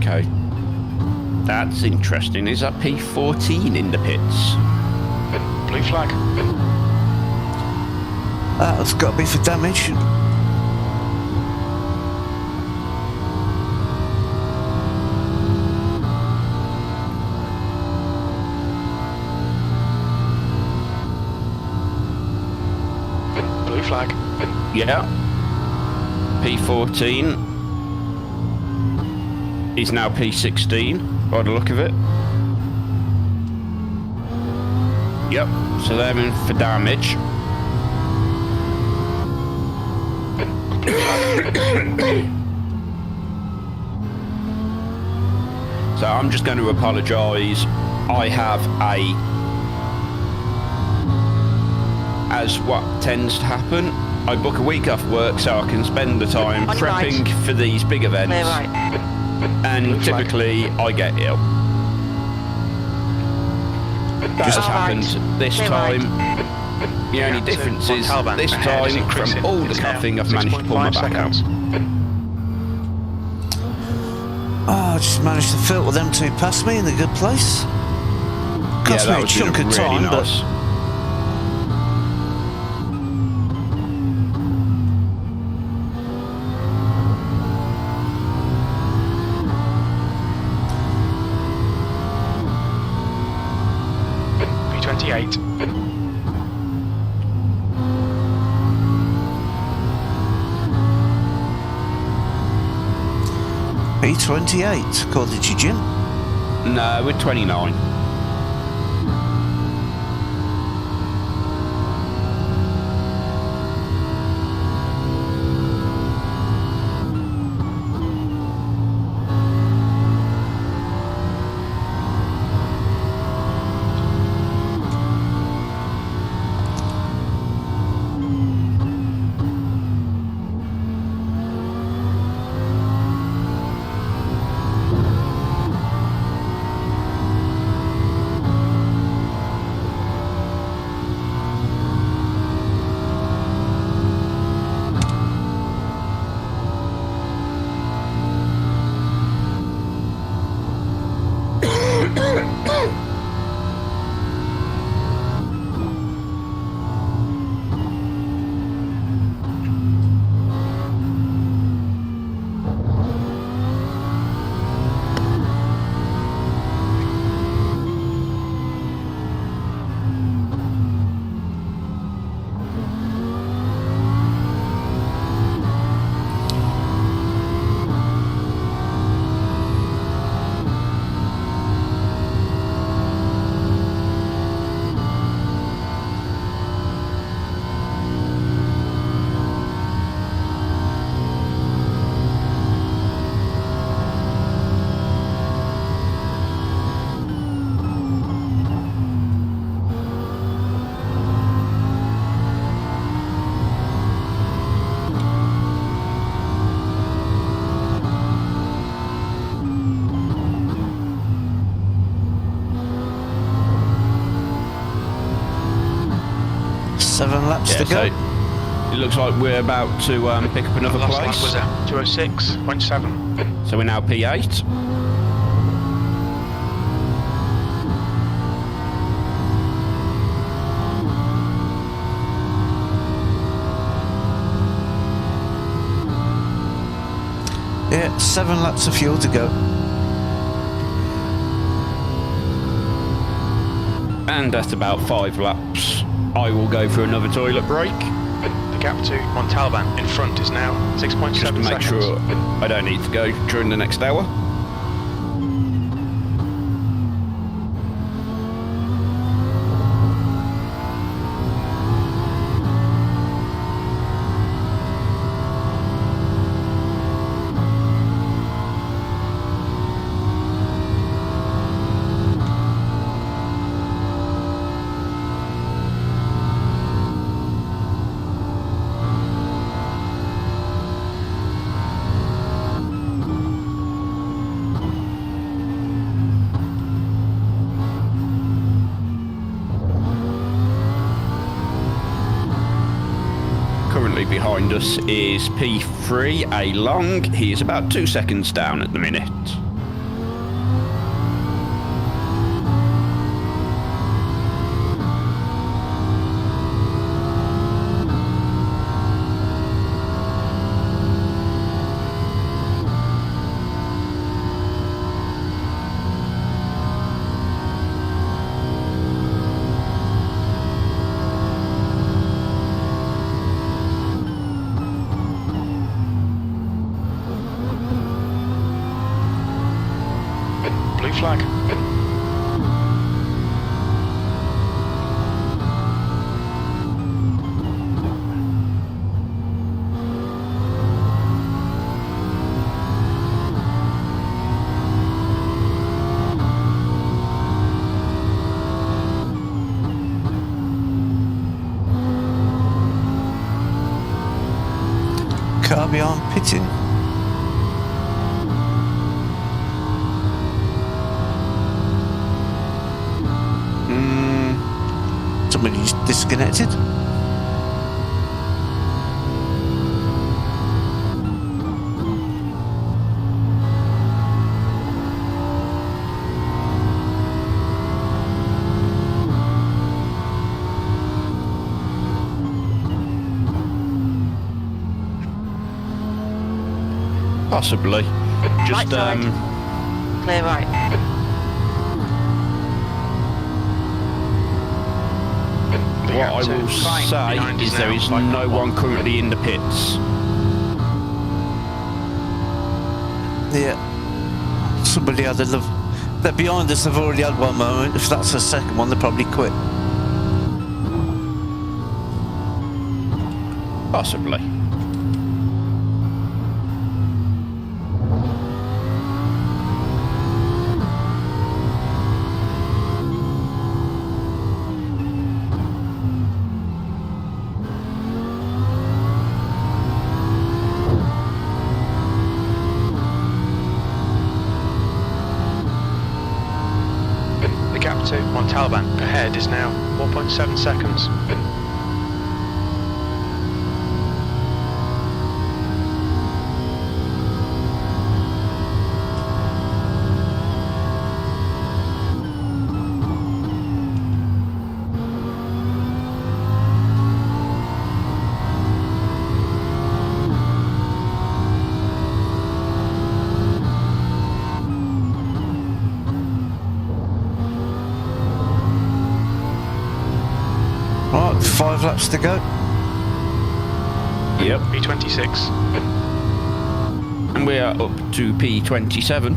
Okay. That's interesting. Is that P14 in the pits? Blue flag. That's got to be for damage. Blue flag. Yeah. P14 is now P16 by the look of it. Yep, so they're in for damage. So I'm just going to apologise. I have as what tends to happen, I book a week off work so I can spend the time On your prepping right. for these big events. Clear right. And typically I get ill. That has All right. happened this Clear time. right. The only difference is Montalban this ahead is time, increasing. from all the It's now coughing, I've managed to pull my 6.5 back out. seconds. Oh, I just managed to filter them 2 past me in a good place. Cost me a was chunk of really time, nice. P28, according to Jim. No, we're 29. Seven laps to go. So it looks like we're about to pick up another Last lap place. was at 206.7. So we're now P8. Yeah, 7 laps of fuel to go. And at about 5 laps, I will go for another toilet break. The gap to Montalban in front is now 6.7 Just to make seconds. sure I don't need to go during the next hour. Currently behind us is P3, A Long. He is about 2 seconds down at the minute. Blue flag. Car behind pitting. Somebody's disconnected. Possibly. Just Right side. Clear right. The what gap I to will Klein behind say is there now is 5.1. no one currently in the pits. Yeah. somebody had a love. They're behind us, they've already had one moment. If that's the second one, they'll probably quit. Possibly. The gap to Montalban ahead is now 4.7 seconds. Right, 5 laps to go. Yep. P26. And we are up to P27.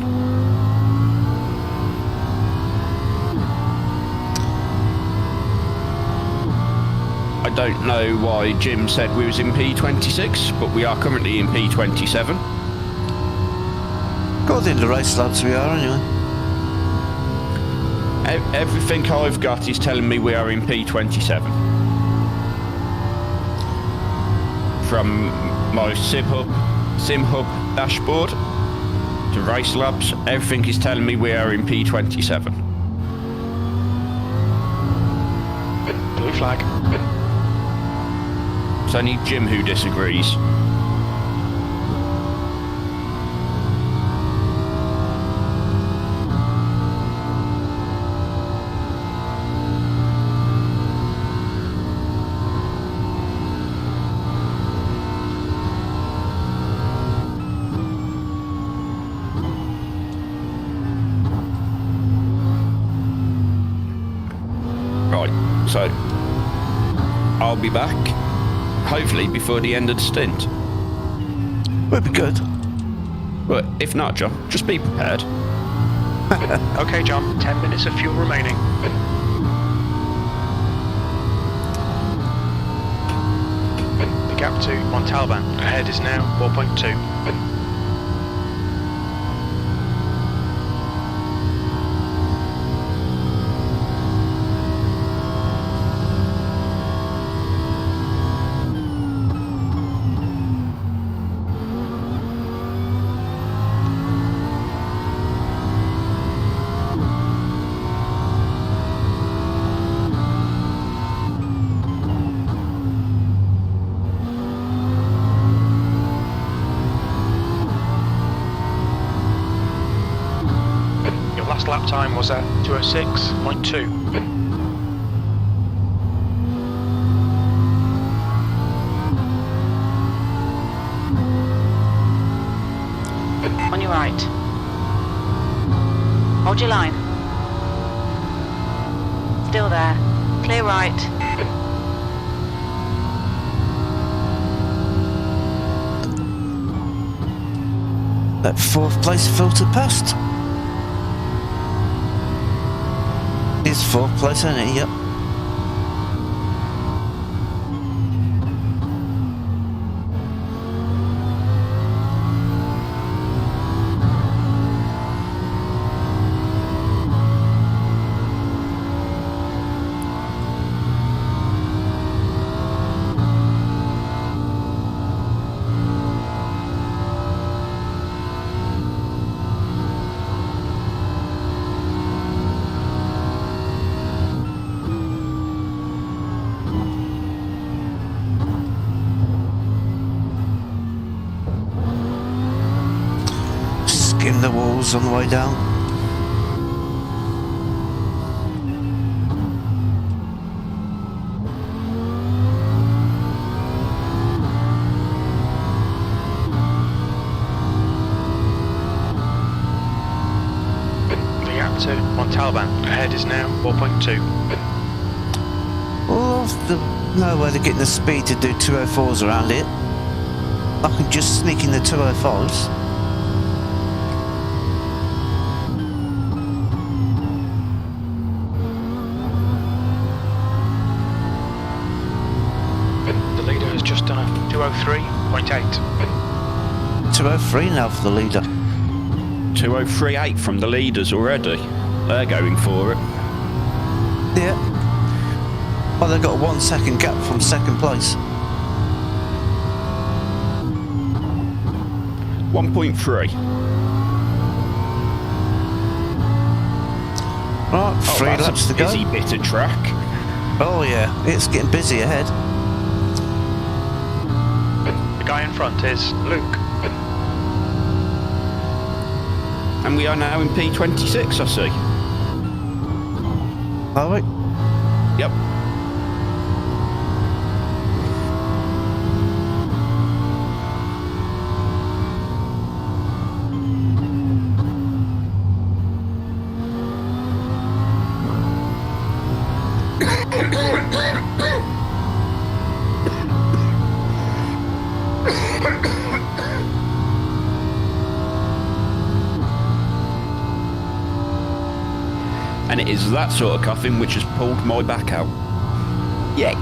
I don't know why Jim said we was in P26, but we are currently in P27. According to the race lads, we are anyway. Everything I've got is telling me we are in P27. From my SimHub dashboard to Race Labs, everything is telling me we are in P27. Blue flag. It's only Jim who disagrees. Right, so I'll be back, hopefully before the end of the stint. We'll be good. But if not, John, just be prepared. Okay, John, 10 minutes of fuel remaining. The gap to Montalban ahead is now 4.2. Last lap time was at 2:06.2. On your right. Hold your line. Still there. Clear right. That 4th place filtered past. It's 4th place, isn't it? Yep. Skim the walls on the way down. The gap to Montalban ahead is now 4.2. Well, I've no way they're getting the speed to do 204s around it. I can just sneak in the 205s. 203.8. 203 now for the leader. 203.8 from the leaders already. They're going for it. Yeah. Well, they've got a 1 second gap from second place. 1.3. Right, 3 laps to go. Busy bit of track. Oh yeah, it's getting busy ahead. The guy in front is Luke. And we are now in P26, I see. Are we? Yep. And it is that sort of coughing which has pulled my back out. Yay!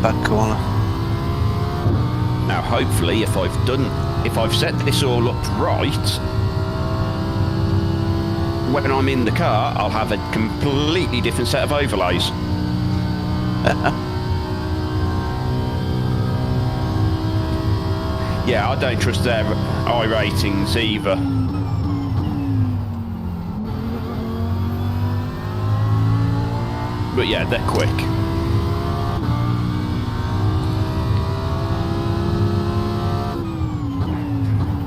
Back corner. Now hopefully if I've set this all up right, when I'm in the car I'll have a completely different set of overlays. Yeah, I don't trust their iRatings either. But yeah, they're quick.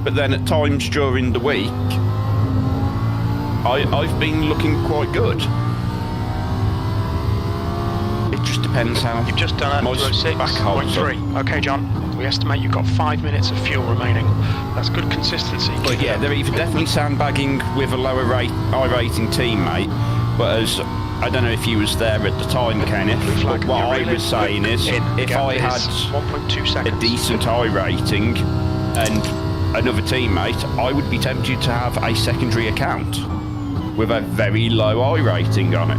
But then at times during the week, I've been looking quite good. It just depends how You've just done a 206.3. Okay, John. We estimate you've got 5 minutes of fuel remaining. That's good consistency. But yeah, they're either definitely sandbagging with a lower iRating teammate, but as I don't know if you was there at the time, Kenneth, but what I was saying is if I had 1.2 a seconds. decent iRating and another teammate, I would be tempted to have a secondary account with a very low iRating on it.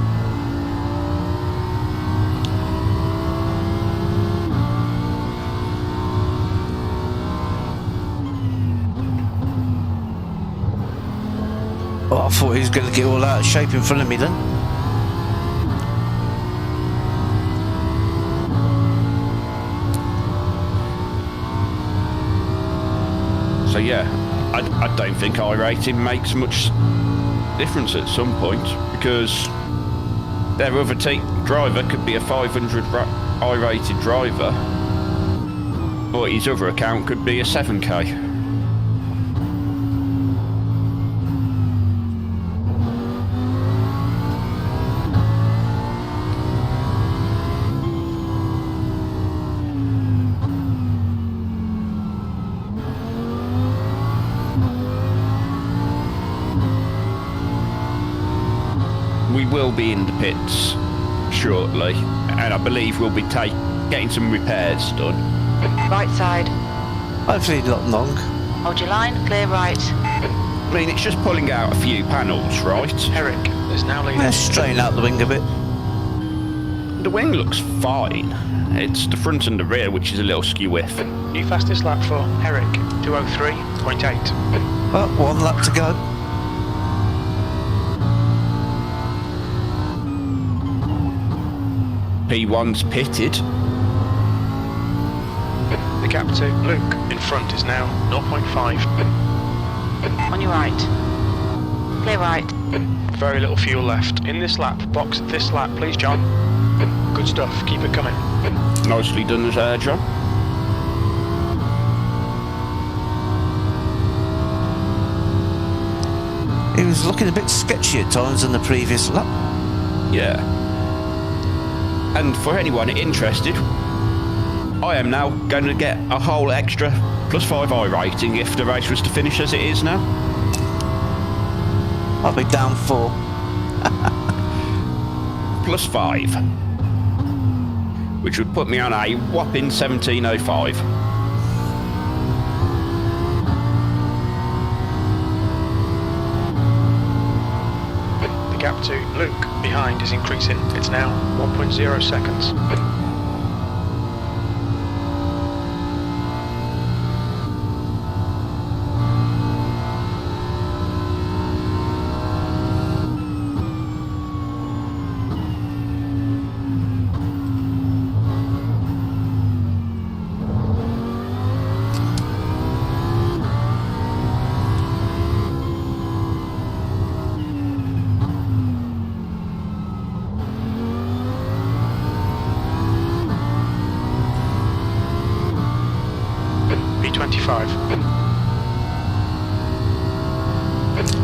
Oh, I thought he was going to get all out of shape in front of me then. So yeah, I don't think iRating makes much difference at some point, because their other driver could be a 500 iRated driver, but his other account could be a 7k. We will be in the pits shortly, and I believe we'll be getting some repairs done. Right side. Hopefully not long. Hold your line, clear right. I mean, it's just pulling out a few panels, right? Eric is now leading. Let's straighten out the wing a bit. The wing looks fine. It's the front and the rear which is a little skew-whiff. New fastest lap for Eric, 203.8. Well, 1 lap to go. P1's pitted. The gap to Luke in front is now 0.5. On your right. Clear right. Very little fuel left. In this lap, box this lap, please, John. Good stuff, keep it coming. Nicely done there, John. He was looking a bit sketchy at times in the previous lap. Yeah. And for anyone interested, I am now going to get a whole extra +5 iRating if the race was to finish as it is now. I'll be down 4. +5. Which would put me on a whopping 1705. The gap to Luke behind is increasing. It's now 1.0 seconds.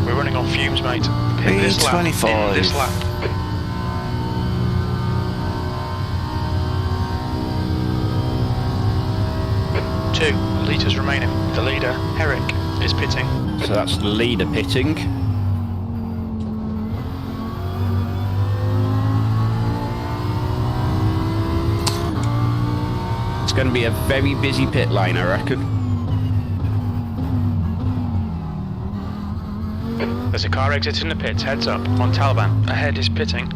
We're running on fumes, mate. In this lap. In this lap. Two litres remaining. The leader, Eric, is pitting. So that's the leader pitting. It's going to be a very busy pit lane, I reckon. There's a car exiting the pits, heads up, on Taliban. Ahead is pitting.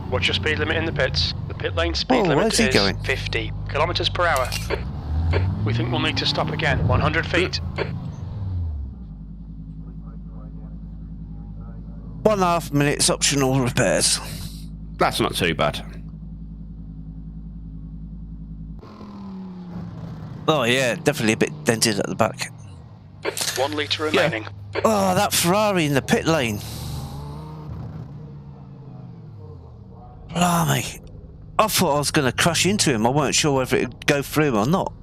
What's your speed limit in the pits? The pit lane speed limit is going? 50 kilometers per hour. We think we'll need to stop again, 100 feet. 1.5 minutes optional repairs. That's not too bad. Oh yeah, definitely a bit dented at the back. 1 litre remaining. Oh, that Ferrari in the pit lane. Blimey. I thought I was going to crash into him. I weren't sure whether it would go through or not.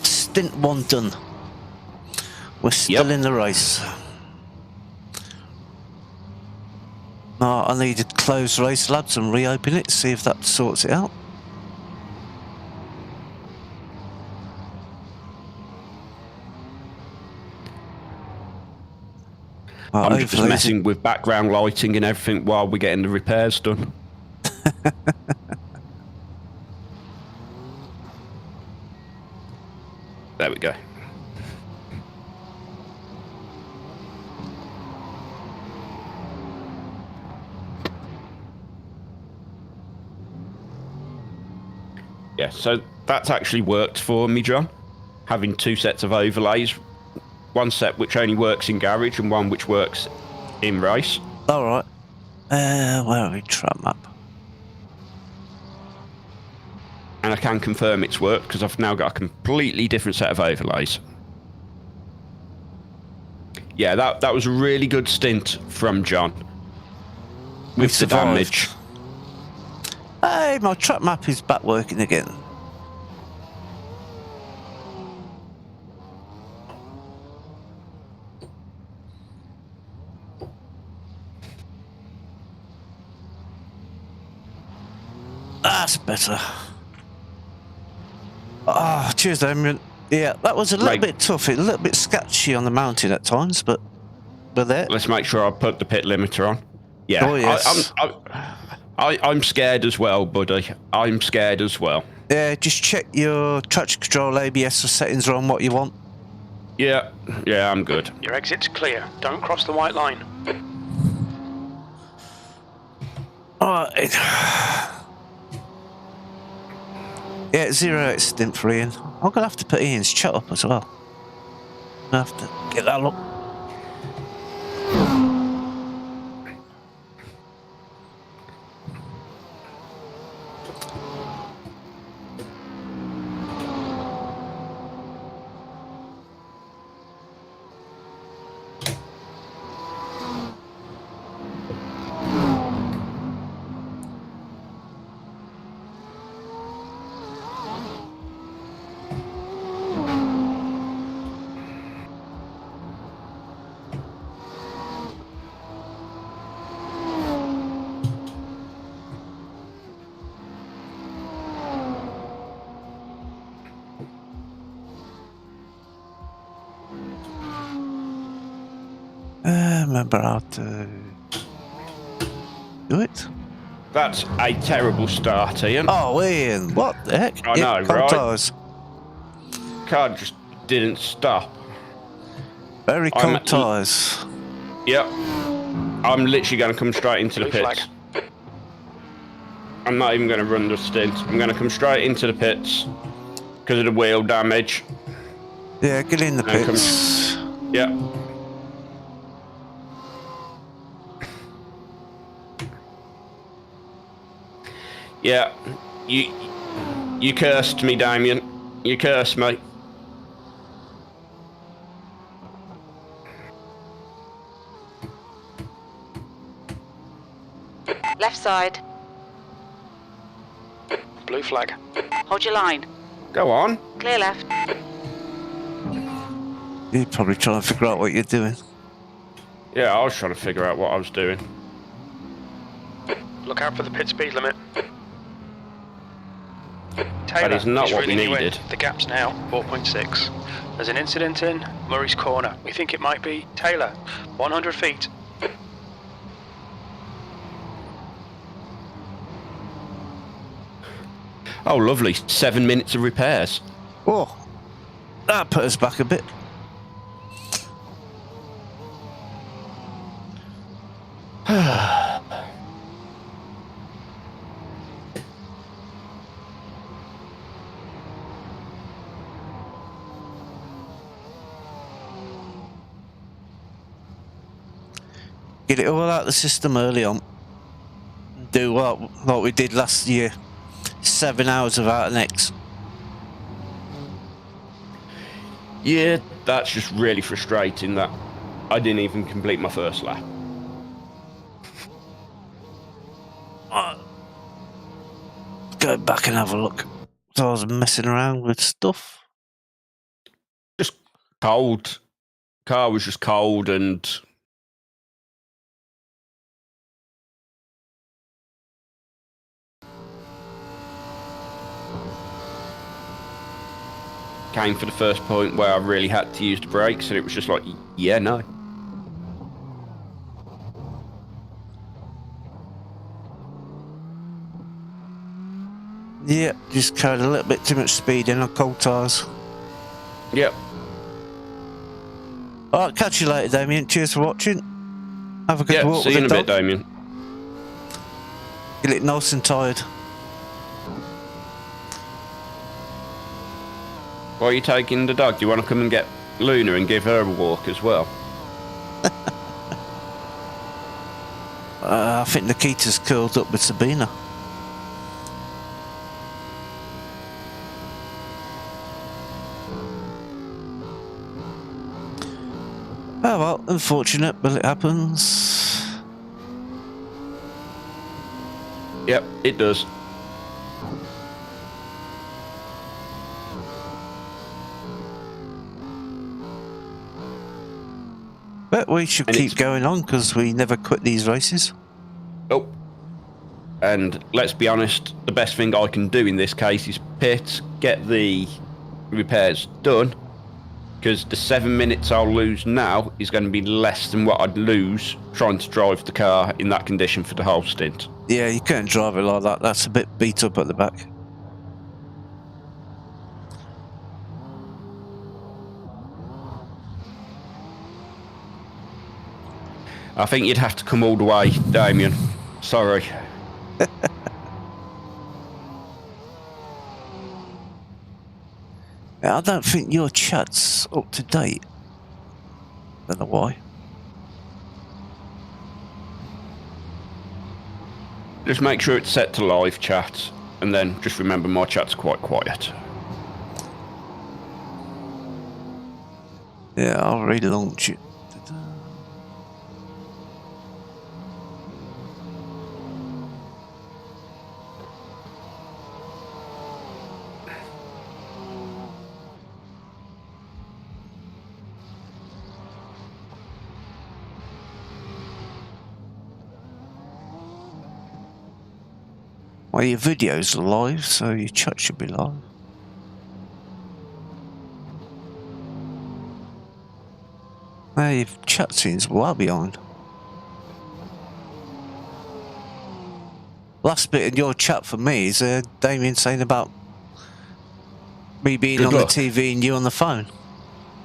Stint 1 done. We're still in the race. I need to close Race Labs and reopen it, see if that sorts it out. I'm just messing with background lighting and everything while we're getting the repairs done. There we go. Yeah, so that's actually worked for me, John. Having 2 sets of overlays. 1 set which only works in garage and 1 which works in race. Alright. Where are we? Track map. And I can confirm it's worked because I've now got a completely different set of overlays. Yeah, that was a really good stint from John. With the damage. Hey, my track map is back working again. That's better. Ah, cheers, Damien. Yeah, that was a little bit tough. A little bit sketchy on the mountain at times, but there. Let's make sure I put the pit limiter on. Yeah, oh, yes. I'm scared as well, buddy. I'm scared as well. Yeah, just check your traction control ABS settings are on what you want. Yeah, I'm good. Your exit's clear. Don't cross the white line. Alright. Yeah, 0 stint for Ian. I'm going to have to put Ian's chat up as well. I have to get that up. remember how to do it. That's a terrible start, Ian. Oh, Ian, what the heck? I know, cold right? Tyres. Car just didn't stop. Very cold tyres. Yep. I'm literally going to come straight into the Blue pits. I'm not even going to run the stint. I'm going to come straight into the pits because of the wheel damage. Yeah, get in the And pits. Yep. Yeah. You cursed me, Damien. You cursed me. Left side. Blue flag. Hold your line. Go on. Clear left. You're probably trying to figure out what you're doing. Yeah, I was trying to figure out what I was doing. Look out for the pit speed limit. That is not he's what we reeling you in. needed. The gap's now 4.6. There's an incident in Murray's Corner. We think it might be Taylor. 100 feet. Oh, lovely. 7 minutes of repairs. Oh, that put us back a bit. Get it all out of the system early on. Do what we did last year. 7 hours without an X. Yeah, that's just really frustrating that I didn't even complete my first lap. Go back and have a look. So I was messing around with stuff. Just cold. Car was just cold and came for the first point where I really had to use the brakes and it was just like, yeah, no. Yeah, just carried a little bit too much speed in on cold tyres. Yep. Alright, catch you later, Damien. Cheers for watching. Have a good Yeah, walk see with you in a the bit, dog. Damien. You look nice and tired. Why are you taking the dog? Do you want to come and get Luna and give her a walk as well? I think Nikita's curled up with Sabina. Oh well, unfortunate, but it happens. Yep, it does. But we should And keep going on because we never quit these races. Oh. And let's be honest, the best thing I can do in this case is pit, get the repairs done, because the 7 minutes I'll lose now is going to be less than what I'd lose trying to drive the car in that condition for the whole stint. Yeah, you can't drive it like that. That's a bit beat up at the back. I think you'd have to come all the way, Damien. Sorry. I don't think your chat's up to date. Don't know why. Just make sure it's set to live chat, and then just remember my chat's quite quiet. Yeah, I'll relaunch it. Well, your video's live, so your chat should be live. Hey, chat seems well behind. Last bit in your chat for me is Damien saying about me being Good on luck. the TV and you on the phone.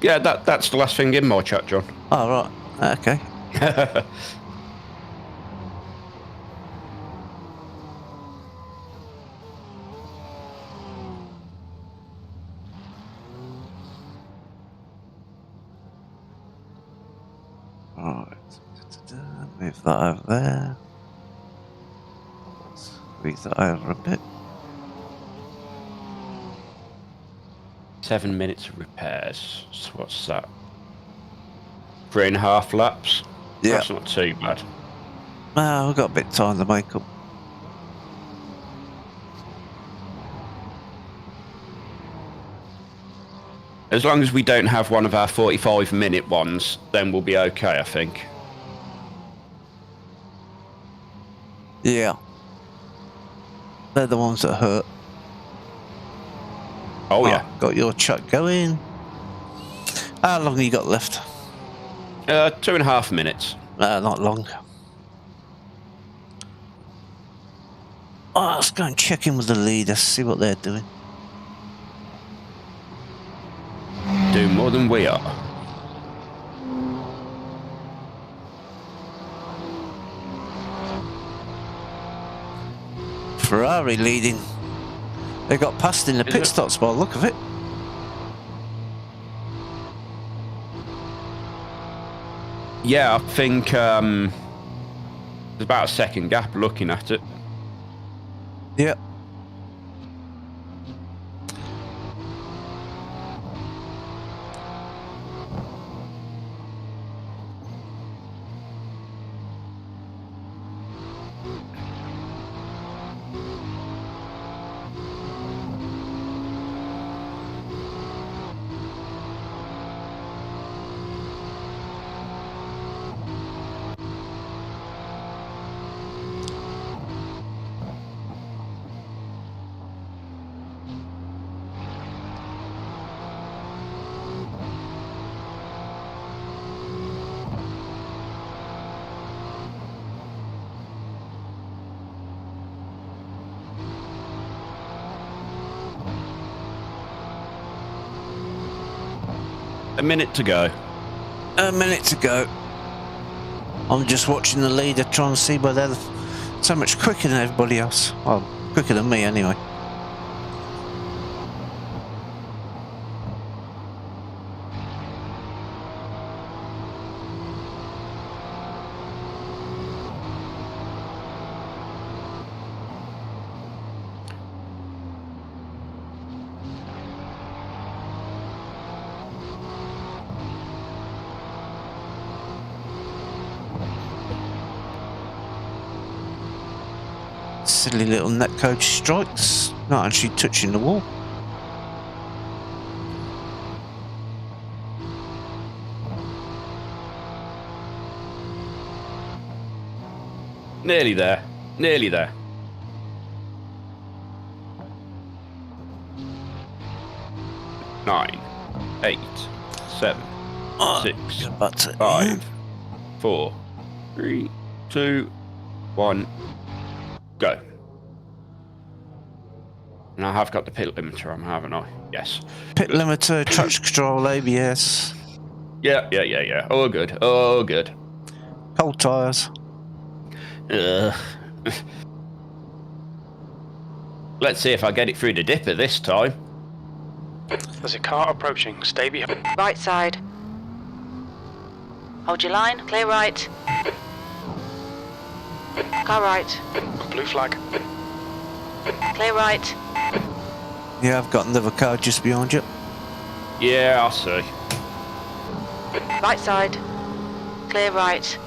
Yeah, that's the last thing in my chat, John. Oh, right. Okay. Right. Move that over there. Squeeze that over a bit. 7 minutes of repairs. So what's that? 3.5 laps? Yeah. That's not too bad. Well, we've got a bit of time to make up. As long as we don't have one of our 45-minute ones, then we'll be okay, I think. Yeah. They're the ones that hurt. Oh, yeah. Got your chat going. How long have you got left? 2.5 minutes. Not long. Oh, let's go and check in with the leaders, see what they're doing. Do more than we are. Ferrari leading. They got passed in the pit stops by the look of it. Yeah, I think there's about a second gap looking at it. Yep. A minute to go. A minute to go. I'm just watching the leader trying to see where they're so much quicker than everybody else. Well, quicker than me anyway. Silly little netcode strikes, not actually touching the wall. Nearly there. Nearly there. Nine, 8, 7, 6, But 5, 4, 3, 2, 1, go. And I have got the pit limiter on, haven't I? Yes. pit limiter, traction control, ABS, Yeah. All good. All good. cold tyres. Let's see if I get it through the dipper this time. There's a car approaching. Stay behind. Right side. Hold your line. Clear right. Car right. Blue flag. Clear right. Yeah, I've got another car just behind you. Yeah, I see. Right side. Clear right.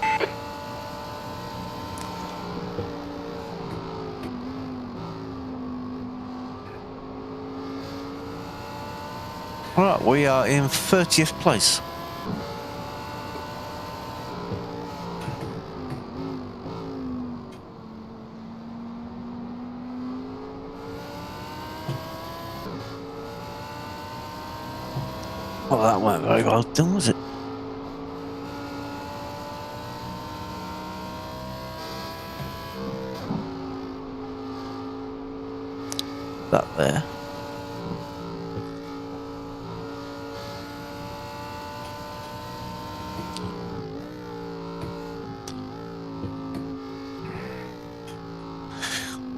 Right, we are in 30th place. Well, that weren't very well done, was it?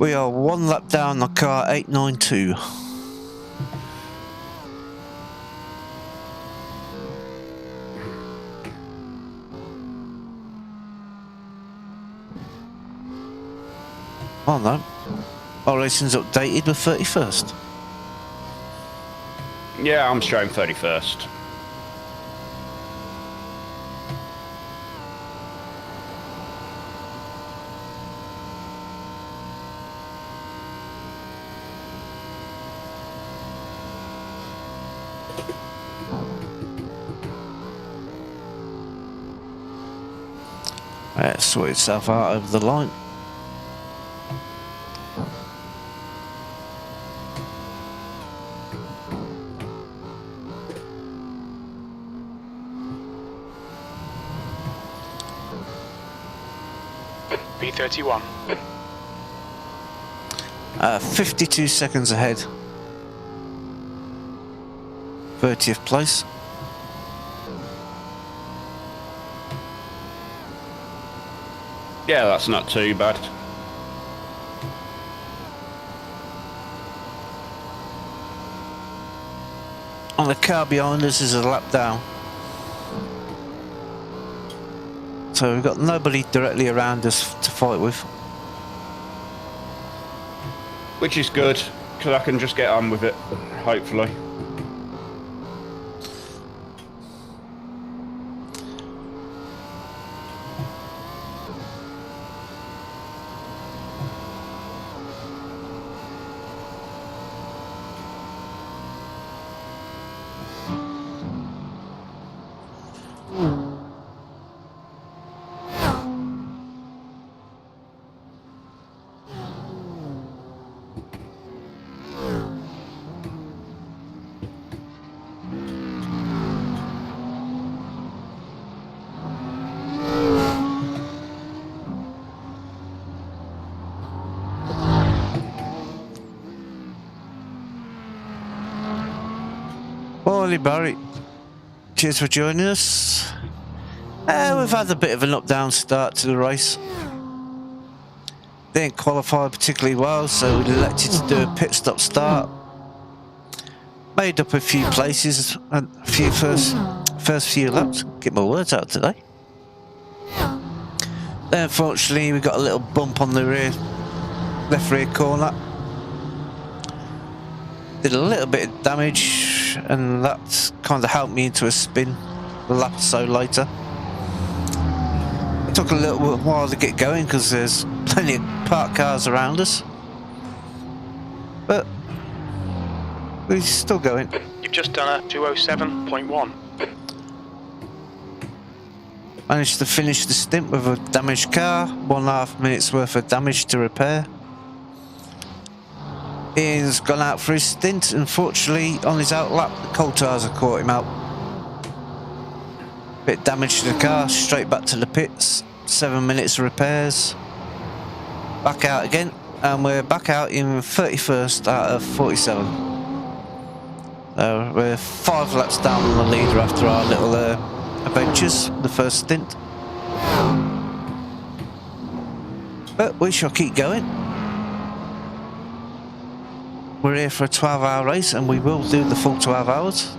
We are 1 lap down on car 892. Oh no, iRacing's updated with 31st. Yeah, I'm showing 31st. Let's sort itself out over the line. B31. 52 seconds ahead. 30th place. Yeah, that's not too bad. On the car behind us is a lap down. So we've got nobody directly around us to fight with. Which is good, because I can just get on with it, hopefully. Morning, Barry. Cheers for joining us. We've had a bit of an up-down start to the race. Didn't qualify particularly well, so we elected to do a pit stop start. Made up a few places and a few first few laps. Get my words out today. Then unfortunately we got a little bump on the left rear corner. Did a little bit of damage, and that kind of helped me into a spin a lap or so later. It took a little while to get going because there's plenty of parked cars around us, but we're still going. You've just done a 207.1. Managed to finish the stint with a damaged car, 1.5 minutes worth of damage to repair. Ian's gone out for his stint. Unfortunately, on his out lap, the cold tyres have caught him out. Bit damage to the car, straight back to the pits. 7 minutes of repairs. Back out again, and we're back out in 31st out of 47. We're 5 laps down on the leader after our little adventures, the first stint. But we shall keep going. We're here for a 12-hour race, and we will do the full 12 hours.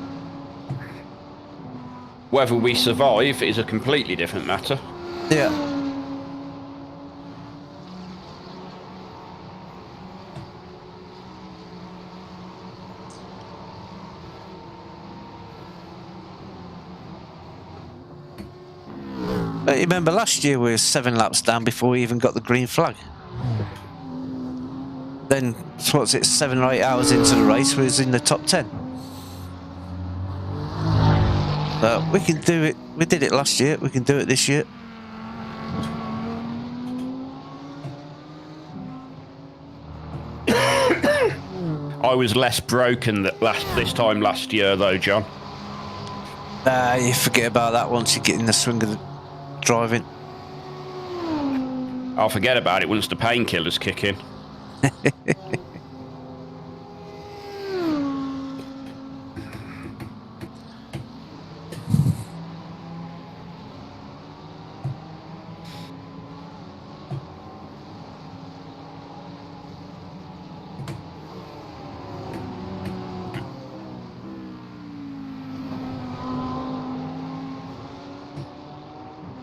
Whether we survive is a completely different matter. Yeah. But you remember last year we were 7 laps down before we even got the green flag. Then, what's it, 7 or 8 hours into the race, we was in the top 10. But we can do it. We did it last year. We can do it this year. I was less broken this time last year, though, John. You forget about that once you get in the swing of the driving. I'll forget about it once the painkillers kick in.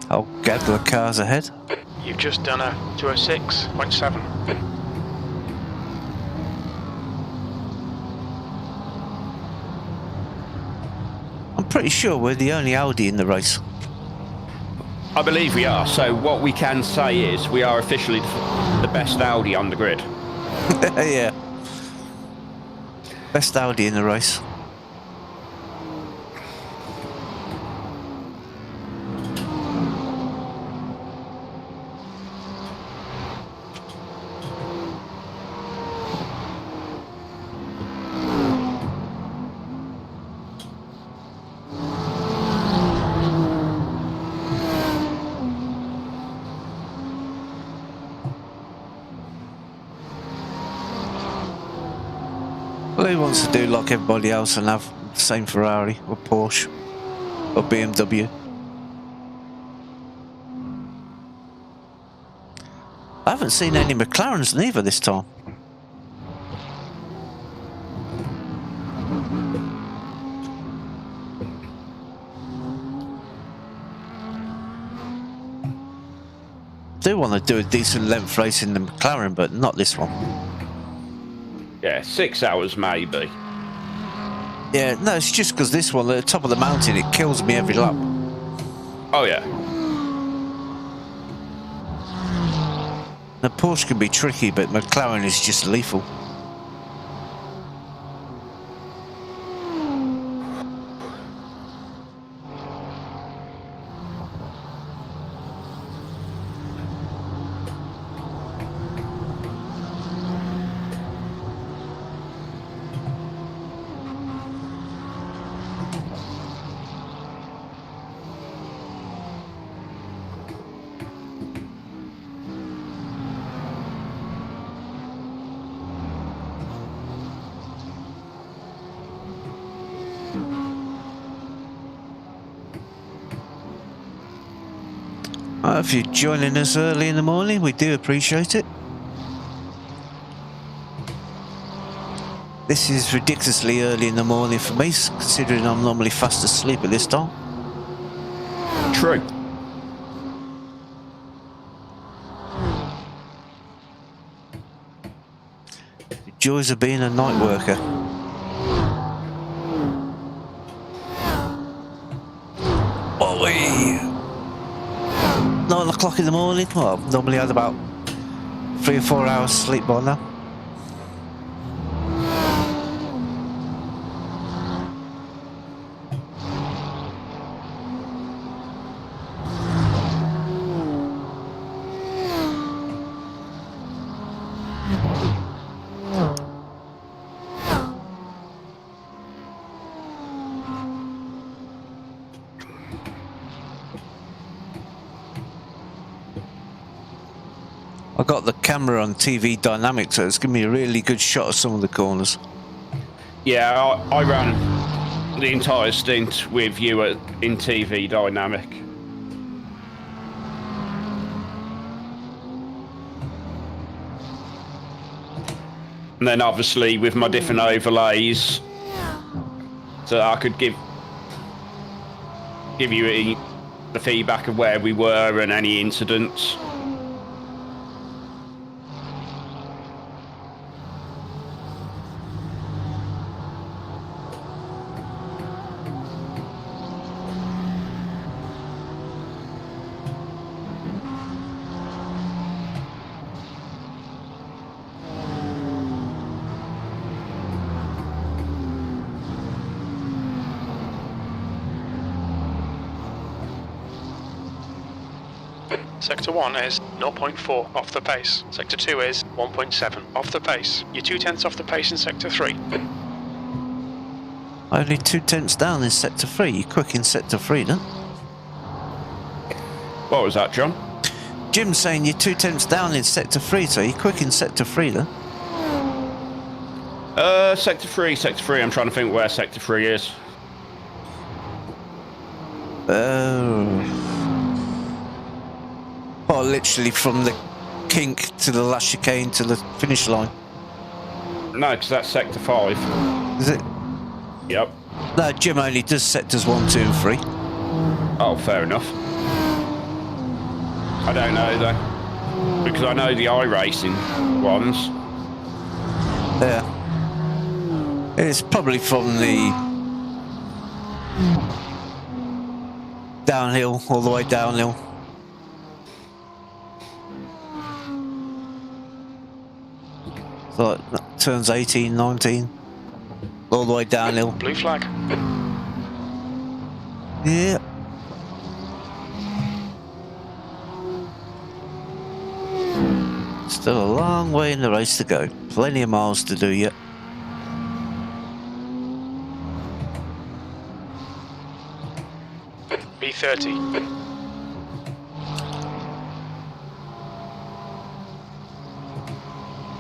I'll get the cars ahead. You've just done a 206.7. I'm pretty sure we're the only Audi in the race. I believe we are. So what we can say is we are officially the best Audi on the grid. Yeah. Best Audi in the race. Well, who wants to do like everybody else and have the same Ferrari or Porsche or BMW? I haven't seen any McLarens neither this time. I do want to do a decent length race in the McLaren, but not this one. Yeah, 6 hours maybe. Yeah, no, it's just because this one, at the top of the mountain, it kills me every lap. Oh yeah. The Porsche can be tricky, but McLaren is just lethal. If you're joining us early in the morning, we do appreciate it. This is ridiculously early in the morning for me, considering I'm normally fast asleep at this time. True. The joys of being a night worker. Oi! 9 o'clock in the morning. Well, I've normally had about 3 or 4 hours sleep by now. I got the camera on TV dynamic, so it's giving me a really good shot of some of the corners. Yeah, I ran the entire stint with you in TV dynamic. And then obviously with my different overlays, so I could give you the feedback of where we were and any incidents. Sector 1 is 0.4 off the pace. Sector 2 is 1.7 off the pace. You're 2/10 off the pace in Sector 3. Only 2/10 down in Sector 3. You're quick in Sector 3, then? What was that, John? Jim's saying you're 2/10 down in Sector 3, so you're quick in Sector 3, then? Sector 3. I'm trying to think where Sector 3 is. Oh, literally from the kink to the last chicane to the finish line. No, because that's Sector 5. Is it? Yep. No, Jim only does Sectors 1, 2 and 3. Oh, fair enough. I don't know though, because I know the iRacing ones. Yeah. It's probably from the downhill, all the way downhill. So it turns 18, 19, all the way downhill. Blue flag. Yeah. Still a long way in the race to go. Plenty of miles to do yet. B30.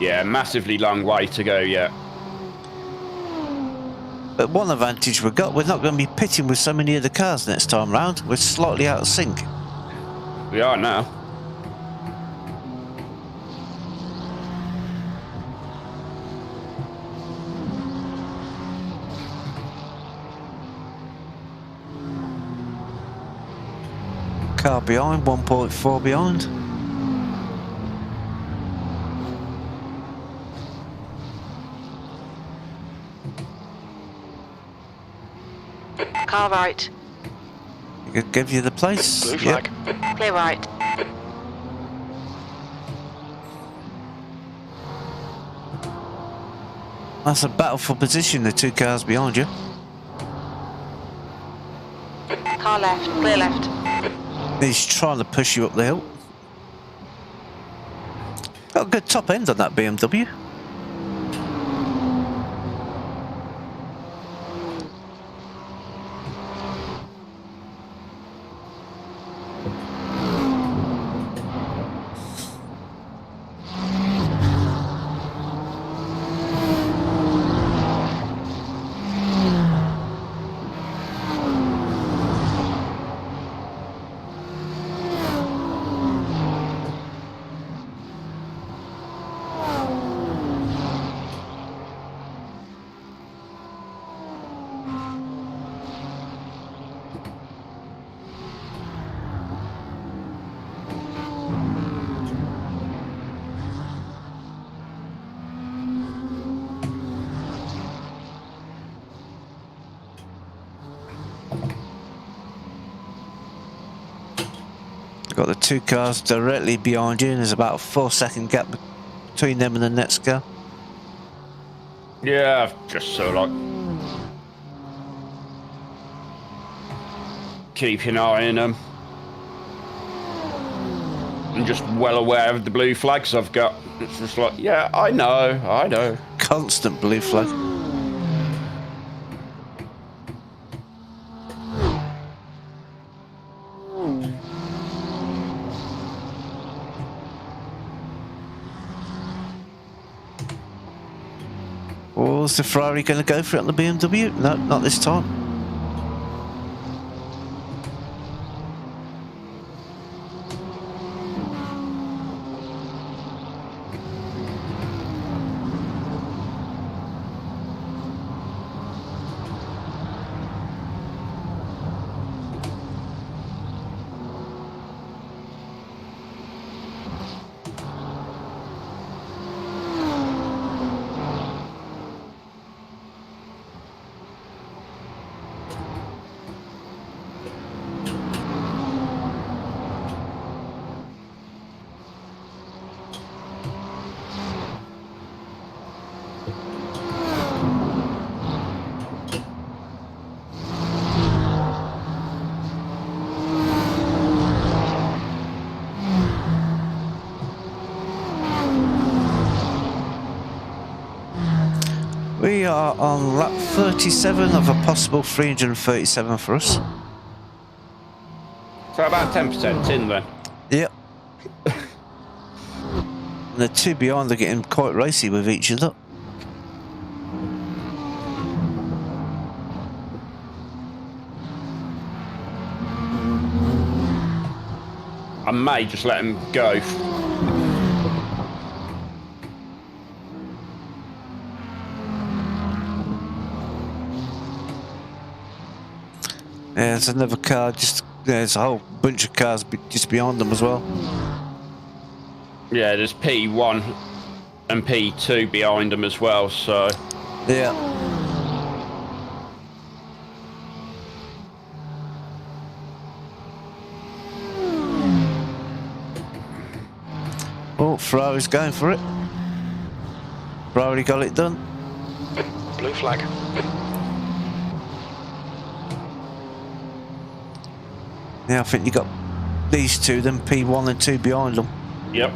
Yeah, massively long way to go yet. But one advantage we've got, we're not going to be pitting with so many other cars next time round. We're slightly out of sync. We are now. Car behind, 1.4 behind. Car right. It could give you the place. Blue flag. Clear right. That's a battle for position, the two cars behind you. Car left. Clear left. He's trying to push you up the hill. Got a good top end on that BMW. Got the two cars directly behind you, and there's about a 4-second gap between them and the next car. Yeah, just so like keep an eye on them. I'm just well aware of the blue flags I've got. It's just like, yeah, I know. Constant blue flag. Oh, is the Ferrari going to go for it on the BMW? No, not this time. We are on lap 37 of a possible 337 for us. So about 10% in then. Yep. And the two behind are getting quite racy with each other. I may just let him go. Yeah, there's another car just there's a whole bunch of cars just behind them as well. Yeah, there's P1 and P2 behind them as well, so... Yeah. Oh, Ferrari's going for it. Ferrari got it done. Blue flag. Yeah, I think you got these two, then P1 and 2 behind them. Yep.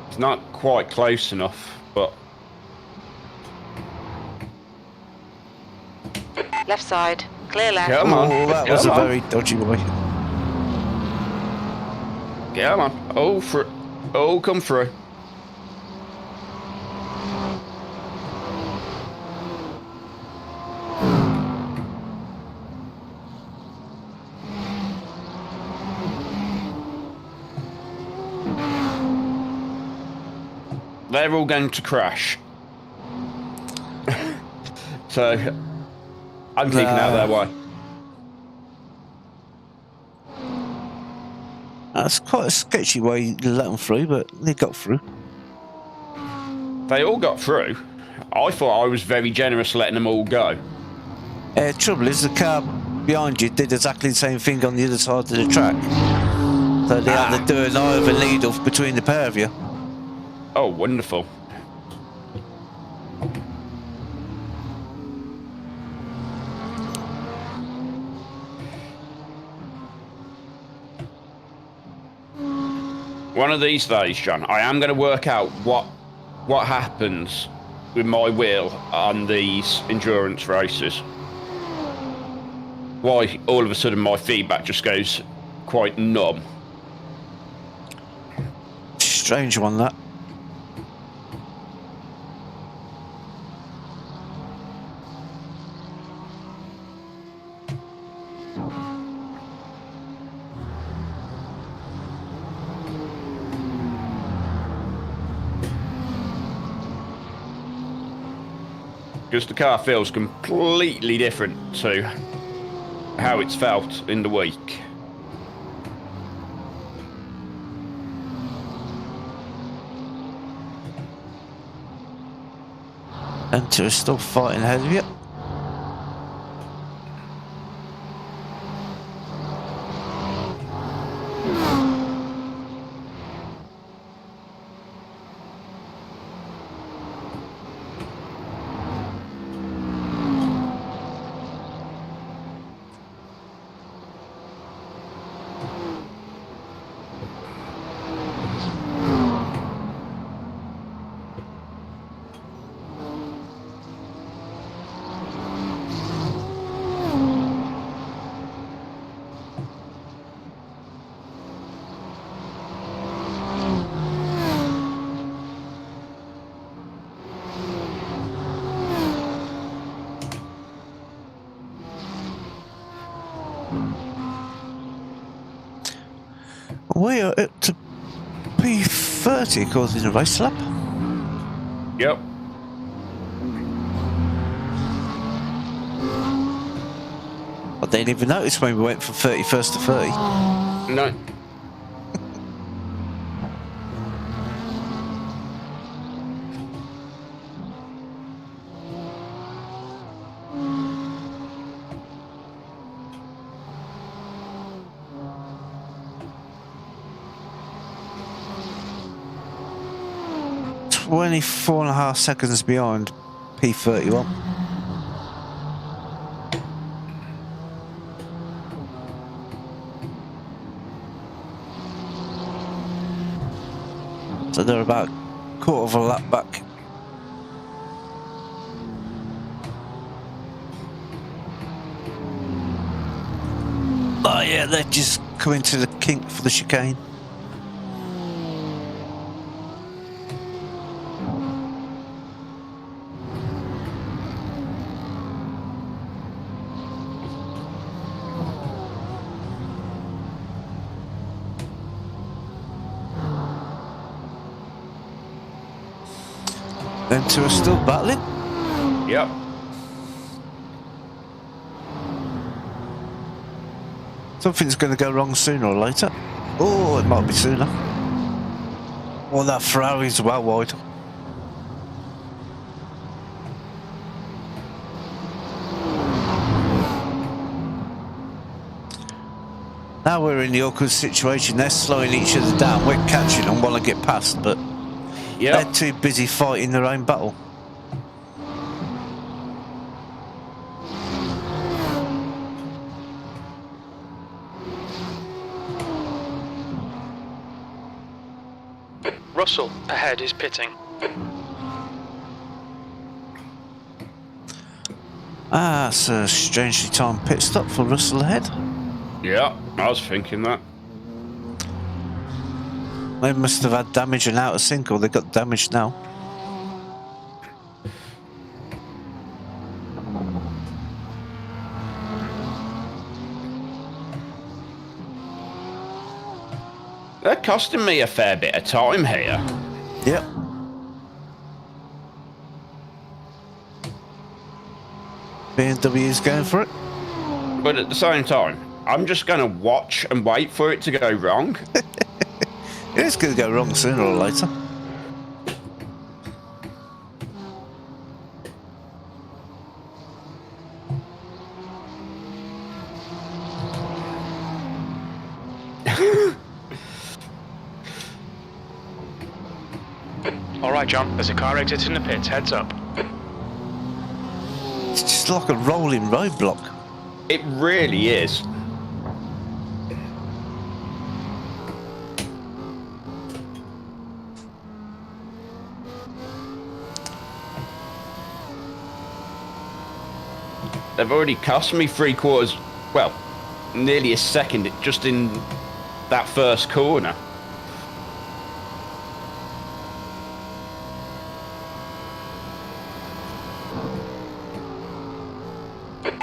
It's not quite close enough, but... Left side. Clear left. Come on. Oh, that was a very dodgy way. Come on. Oh, oh, come through. They're all going to crash. So, I'm keeping out of their way. That's quite a sketchy way you let them through, but they got through. They all got through. I thought I was very generous letting them all go. Trouble is, the car behind you did exactly the same thing on the other side of the track. So they had to do an eye of a needle between the pair of you. Oh, wonderful. One of these days, John, I am going to work out what happens with my wheel on these endurance races. Why all of a sudden my feedback just goes quite numb. Strange one, that. Because the car feels completely different to how it's felt in the week. And two are still fighting ahead of you. We are up to P30 according to race lap. Yep. I didn't even notice when we went from 31st to 30. No. Twenty-four and a half seconds behind P31. So they're about a quarter of a lap back. Oh yeah, they're just coming to the kink for the chicane. Them two are still battling. Yep. Something's going to go wrong sooner or later. Oh, it might be sooner. Well, that Ferrari's well wide. Now we're in the awkward situation. They're slowing each other down. We're catching them while I get past, but they're too busy fighting their own battle. Russell ahead is pitting. Ah, it's a strangely timed pit stop for Russell ahead. Yeah, I was thinking that. They must have had damage and out of sync, or they got damaged now. They're costing me a fair bit of time here. Yep. BMW's going for it. But at the same time, I'm just going to watch and wait for it to go wrong. It's going to go wrong sooner or later. Alright, John, there's a car exiting the pits, heads up. It's just like a rolling roadblock. It really is. They've already cost me 3/4, well, nearly a second just in that first corner.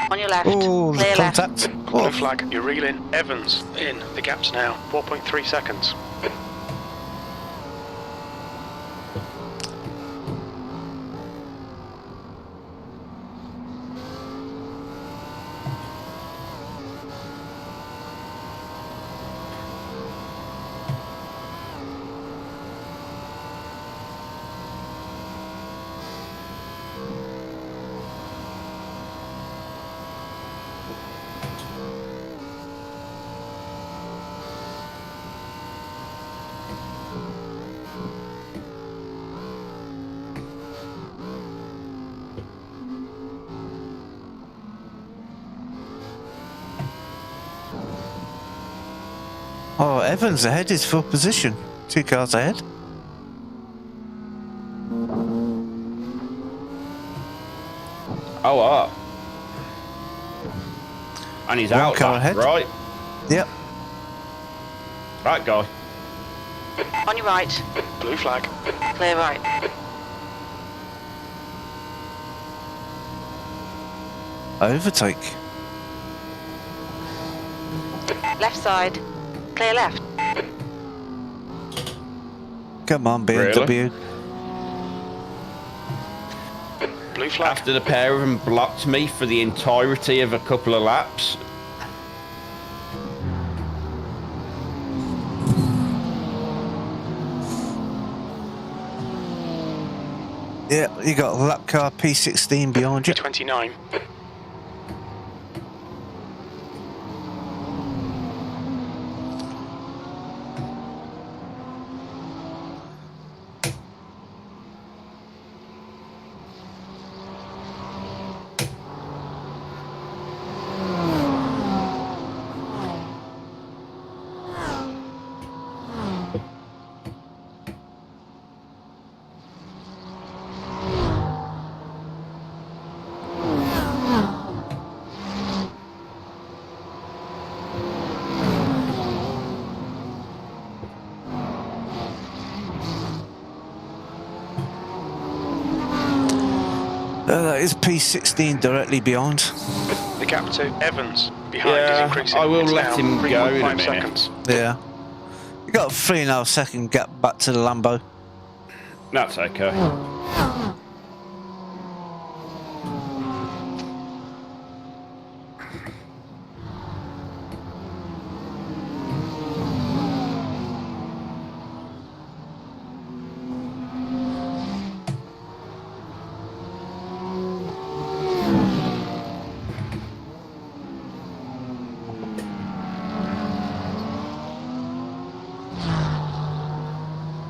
On your left. Oh, Clear left. contact. Blue Oh, flag, you're reeling. Evans in. The gap's now 4.3 seconds. oh, Evans ahead is full position. 2 cars ahead. Oh, up. And he's One out car back, ahead. right? Yep. Right, guy. On your right. Blue flag. Clear right. Overtake. Left side. Clear left. Come on, BMW. Blue flag. After the pair of them blocked me for the entirety of a couple of laps. Yeah, you got a lap car P16 behind you. 29. That is P16 directly behind. The gap to Evans behind Yeah, is increasing. I will It's let now him go in a 3.5 minute. seconds. Yeah. You got a 3.5 second gap back to the Lambo. That's okay.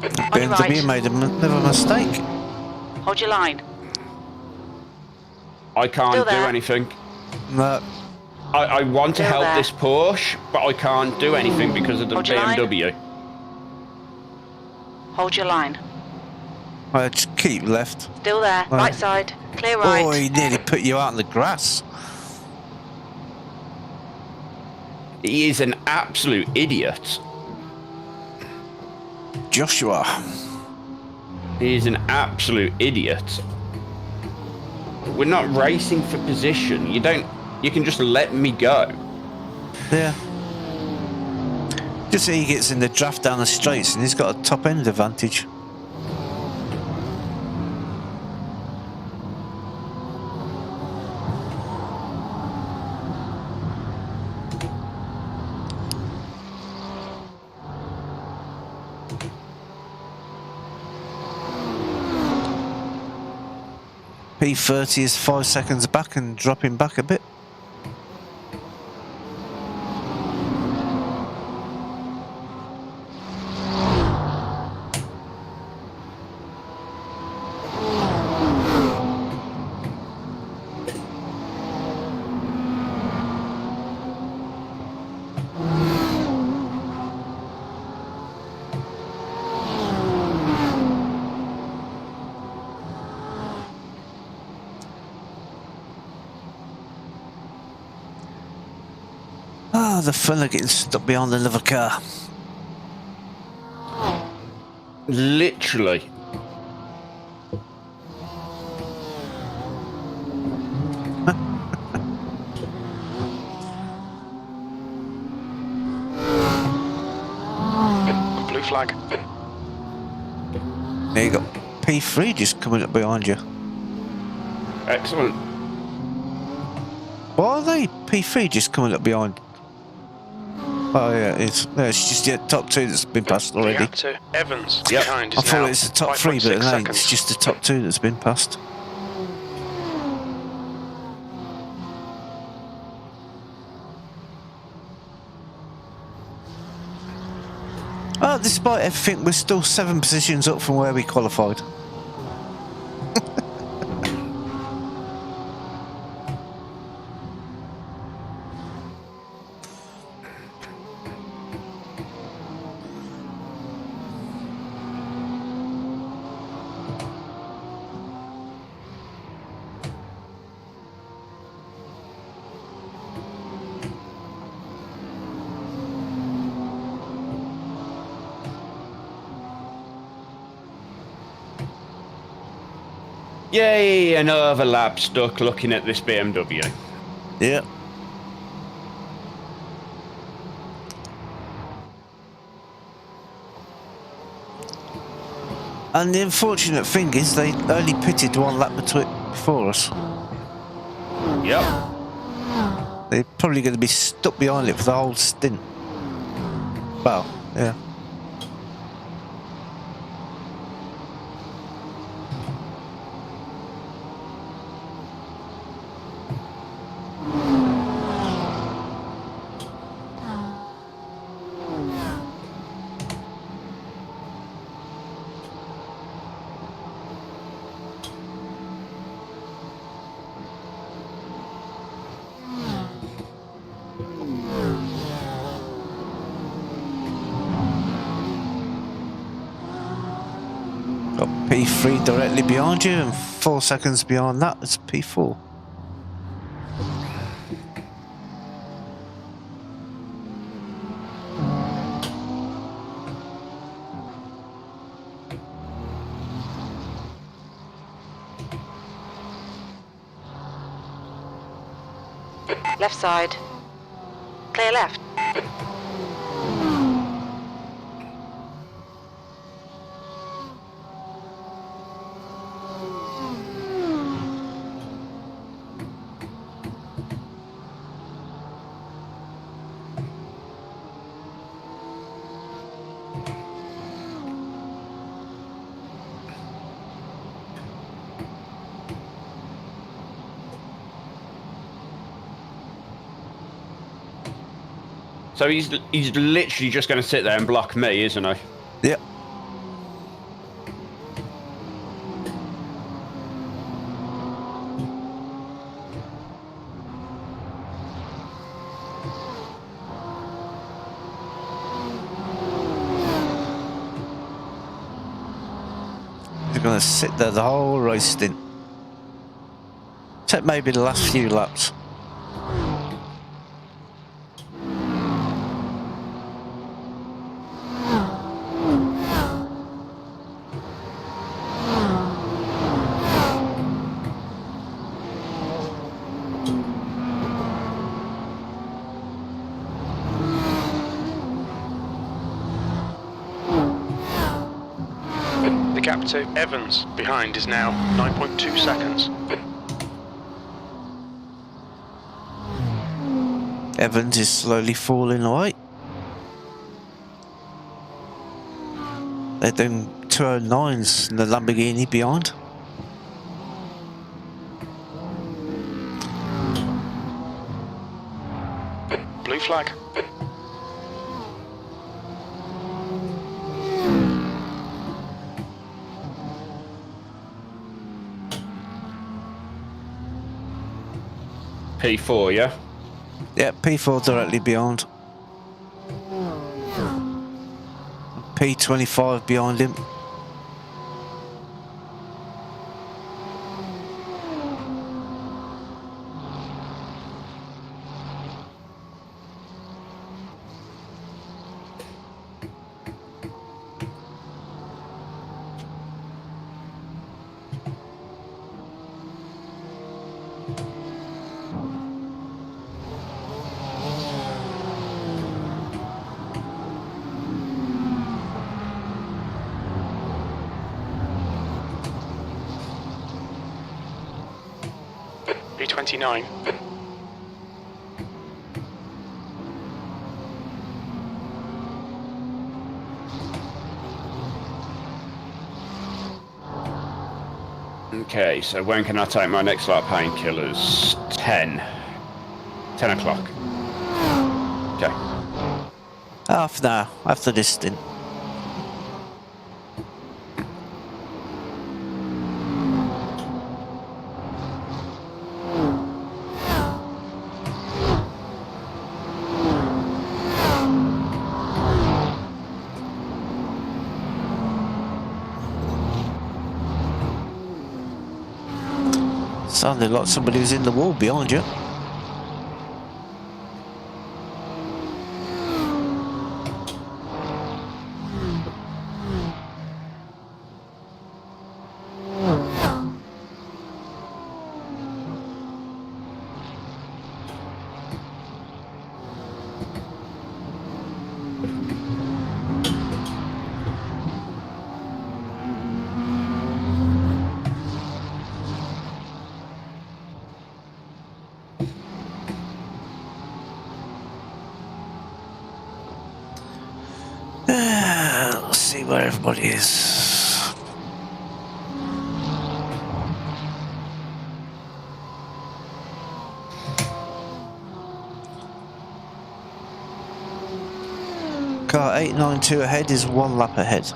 On your BMW right. made a mistake. Hold your line. I can't Still do there. anything. No. I want to Still help there. this Porsche, but I can't do anything because of the Hold your line. BMW. Hold your line. I just keep left. Still there. Right. Right side. Clear right. Oh, he nearly put you out in the grass. He is an absolute idiot. Joshua. He is an absolute idiot. We're not racing for position. You can just let me go. Yeah. Just so he gets in the draft down the straights and he's got a top end advantage. P30 is 5 seconds back and dropping back a bit. Ah, the fella getting stuck behind another car. Literally. Blue flag. There you go. P3 just coming up behind you. Excellent. Why are they? P3 just coming up behind. Oh yeah, it's just the top two that's been passed already. Gap to Evans Yep. behind I is thought now it's the top three, 5.6 but it ain't. seconds. It's just the top two that's been passed. Oh, despite everything, we're still 7 positions up from where we qualified. Yay, another lap stuck looking at this BMW. Yeah. And the unfortunate thing is they only pitted 1 lap before us. Yep. They're probably going to be stuck behind it for the whole stint. Well, yeah. Got P3 directly behind you, and 4 seconds behind that is P4. Left side. Clear left. So he's literally just going to sit there and block me, isn't he? Yep. They're going to sit there the whole race stint. Except maybe the last few laps. The gap to Evans behind is now 9.2 seconds. Evans is slowly falling away. They're doing 209s in the Lamborghini behind. Blue flag. P4, yeah? Yeah, P4 directly behind. P25 behind him. P29. Okay, so when can I take my next lot of painkillers? 10. 10 o'clock. Okay. Half an hour after this stint. Sounded like somebody was in the wall behind you. Let's see where everybody is. Car 892 ahead is 1 lap ahead.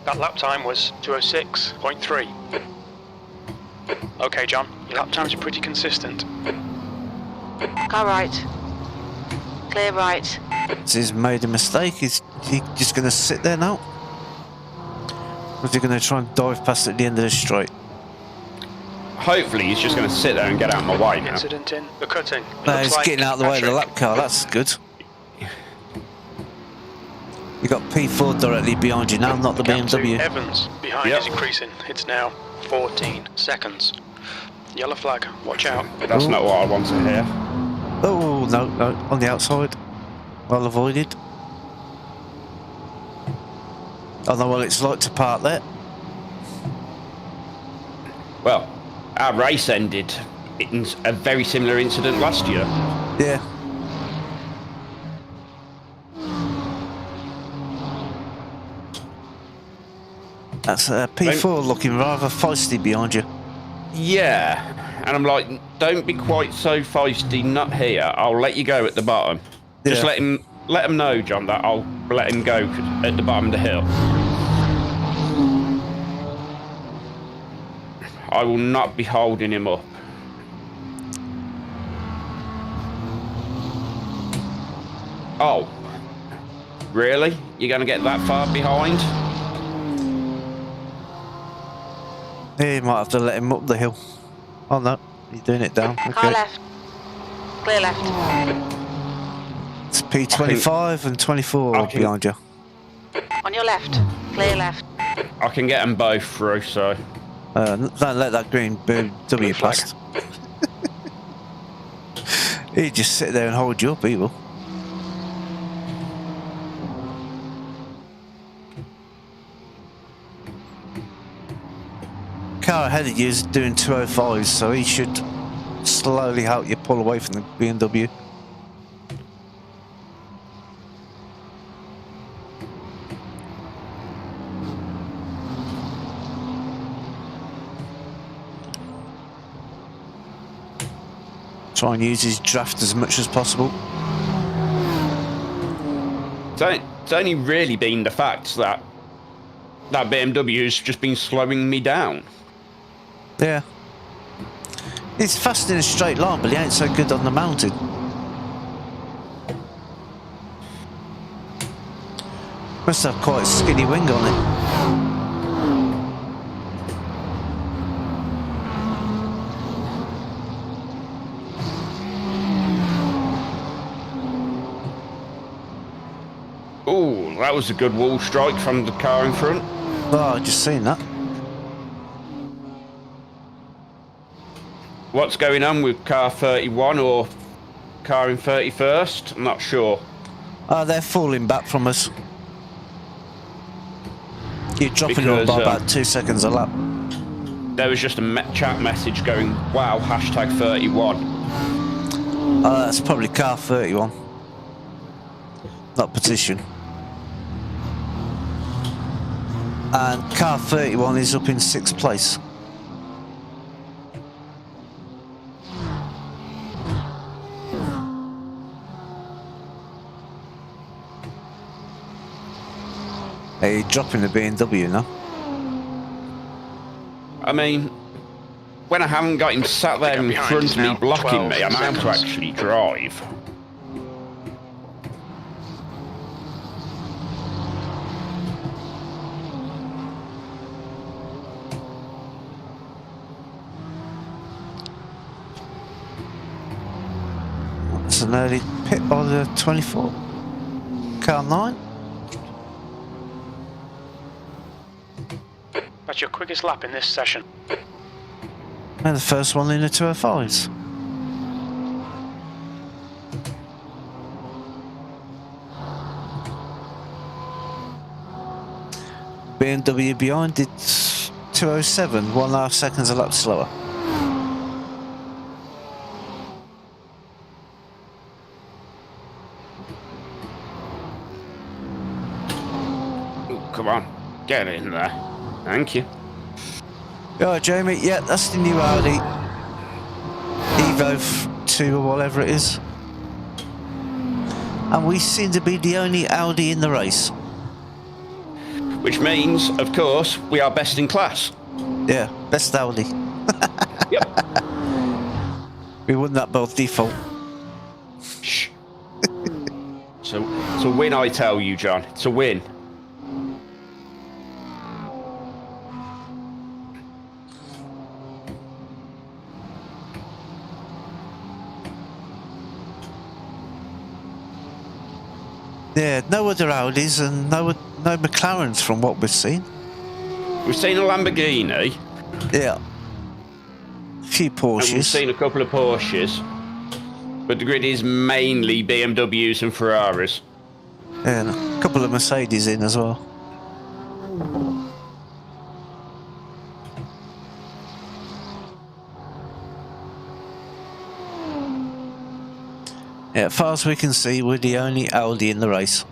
That lap time was 2:06.3. Okay, John, your lap times are pretty consistent. Car right. Clear right. He's made a mistake. Is he just going to sit there now? Or is he going to try and dive past at the end of the straight? Hopefully he's just going to sit there and get out of my way now. Incident in the cutting. No, Looks he's like getting out of the way of the Patrick. lap car. That's good. You got P4 directly behind you now, not the Gap to BMW. Evans behind Yep. is increasing. It's now 14 seconds. Yellow flag, watch out. That's not what I want to hear. Oh, no, no, on the outside. Well avoided. I know what it's like to park there. Well, our race ended in a very similar incident last year. Yeah. That's P4 looking rather feisty behind you. Yeah, And I'm like, don't be quite so feisty, not here. I'll let you go at the bottom. Just let him know, John, that I'll let him go at the bottom of the hill. I will not be holding him up. Oh, really? You're going to get that far behind? Yeah, you might have to let him up the hill. Oh no, he's doing it down. Okay. Car left. Clear left. It's P25 and 24 behind you. On your left. Clear left. I can get them both through, so... Don't let that green BMW past. He'd just sit there and hold you up, he will. Car ahead of you is doing 205s, so he should slowly help you pull away from the BMW. Try and use his draft as much as possible. It's only really been the fact that BMW has just been slowing me down. Yeah. He's fast in a straight line, but he ain't so good on the mountain. Must have quite a skinny wing on it. Oh, that was a good wall strike from the car in front. Oh, I just seen that. What's going on with car 31 or car in 31st? I'm not sure. They're falling back from us. You're dropping them by about 2 seconds a lap. There was just a chat message going, wow, hashtag 31. That's probably car 31. Not position. And car 31 is up in 6th place. Hey, dropping the BMW now. I mean, when I haven't got him sat there in front of me blocking me, I'm able to actually drive. It's an early pit by the 24. Car 9. That's your quickest lap in this session. And the first one in the 205s. BMW behind did 207, 1.5 seconds a lap slower. Ooh, come on, get in there. Thank you. Yeah, Jamie, yeah, that's the new Audi Evo 2 or whatever it is. And we seem to be the only Audi in the race. Which means, of course, we are best in class. Yeah, best Audi. Yep. We won that by default. Shh. So, it's a win, I tell you, John. It's a win. Yeah, no other Audis and no McLarens from what we've seen. We've seen a Lamborghini. Yeah. A few Porsches. And we've seen a couple of Porsches. But the grid is mainly BMWs and Ferraris. Yeah, and a couple of Mercedes in as well. Yeah, as far as we can see, we're the only Audi in the race.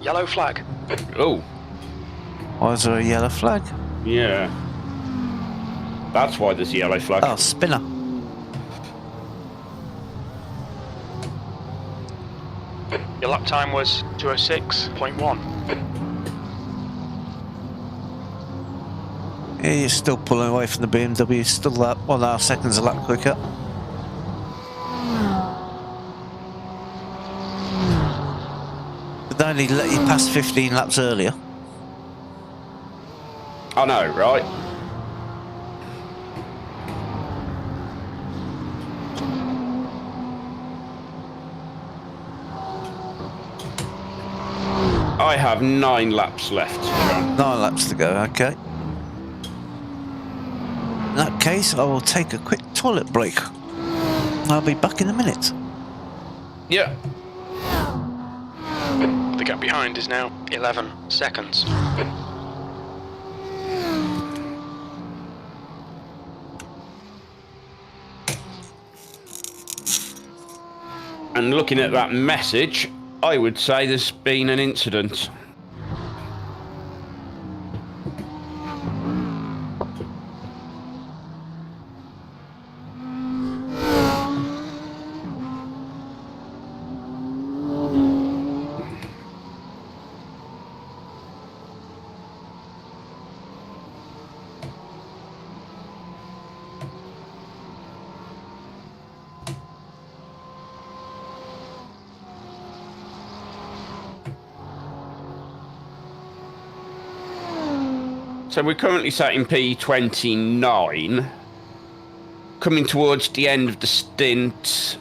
Yellow flag. Oh, Why is there a yellow flag? yeah. That's why there's a yellow flag. Oh, spinner. Your lap time was 2:06.1. Yeah, you're still pulling away from the BMW. Still that 1.5 seconds a lap quicker. But they only let you pass 15 laps earlier. I know, right? I have 9 laps left. 9 laps to go, okay. In that case, I will take a quick toilet break. I'll be back in a minute. Yeah. The gap behind is now 11 seconds. And looking at that message, I would say there's been an incident. So we're currently sat in P29, coming towards the end of the stint.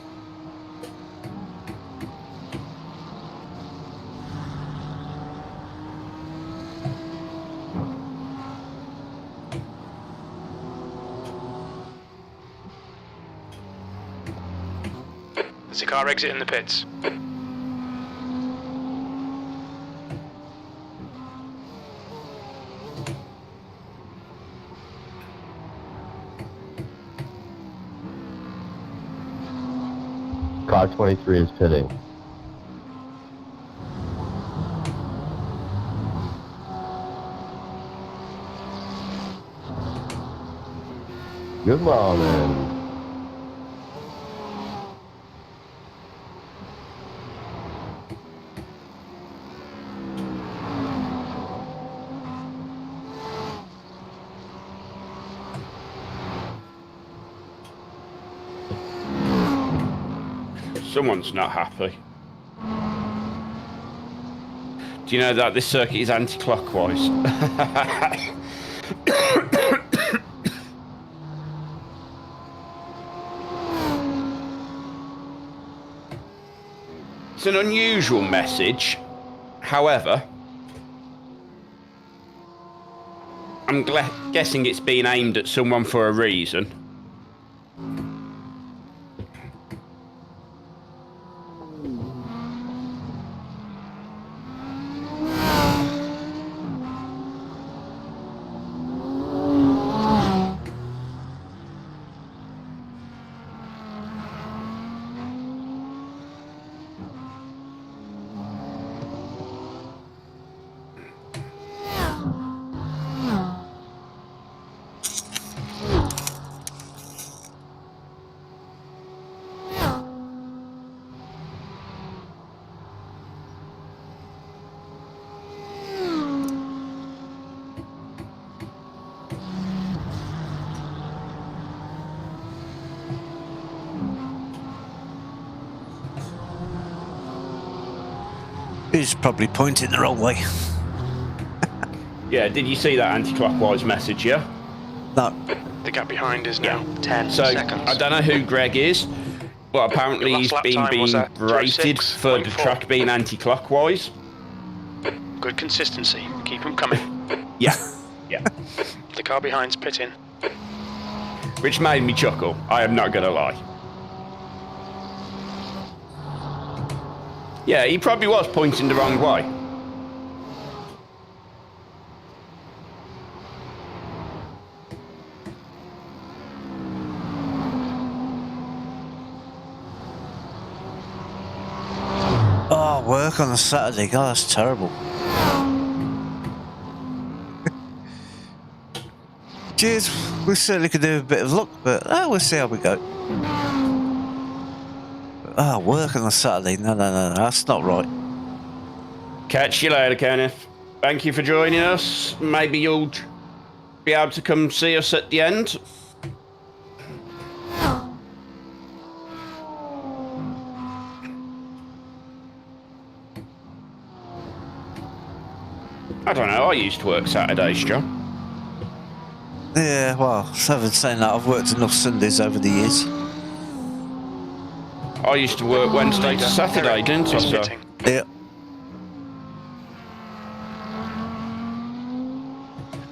There's a car exiting the pits. Car 23 is pitting. Good morning. Someone's not happy. Do you know that this circuit is anti-clockwise? It's an unusual message. However, I'm guessing it's being aimed at someone for a reason. He's probably pointing the wrong way. Yeah, did you see that anti-clockwise message, yeah? No. The gap behind is now 10 So, seconds. I don't know who Greg is, but apparently Your he's last lap been time was being at rated for the 2:06.4. track being anti-clockwise. Good consistency. Keep them coming. Yeah, yeah. The car behind's pitting. Which made me chuckle, I am not gonna lie. Yeah, he probably was pointing the wrong way. Oh, Oh, work on a Saturday. God, that's terrible. Cheers. We certainly could do a bit of luck, but we'll see how we go. Oh, work on a Saturday. No, that's not right. Catch you later, Kenneth. Thank you for joining us. Maybe you'll be able to come see us at the end. I don't know, I used to work Saturdays, John. Yeah, well, having said that, I've worked enough Sundays over the years. I used to work Wednesday to Saturday, didn't I, sir? Yeah.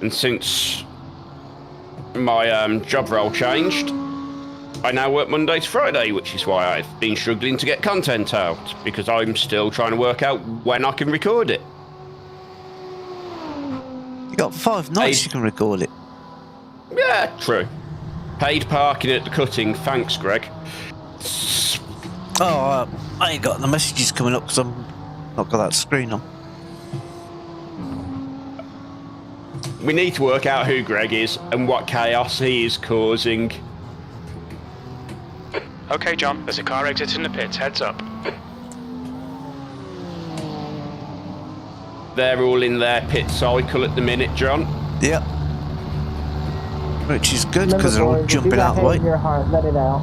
And since my job role changed, I now work Monday to Friday, which is why I've been struggling to get content out, because I'm still trying to work out when I can record it. You got 5 nights you can record it. Yeah, true. Paid parking at the cutting, thanks, Greg. Oh, I ain't got the messages coming up because I'm not got that screen on. We need to work out who Greg is and what chaos he is causing. Okay, John, there's a car exiting the pits, heads up. They're all in their pit cycle at the minute, John. Yep. Which is good because they're all jumping out the way. Your heart, let it out.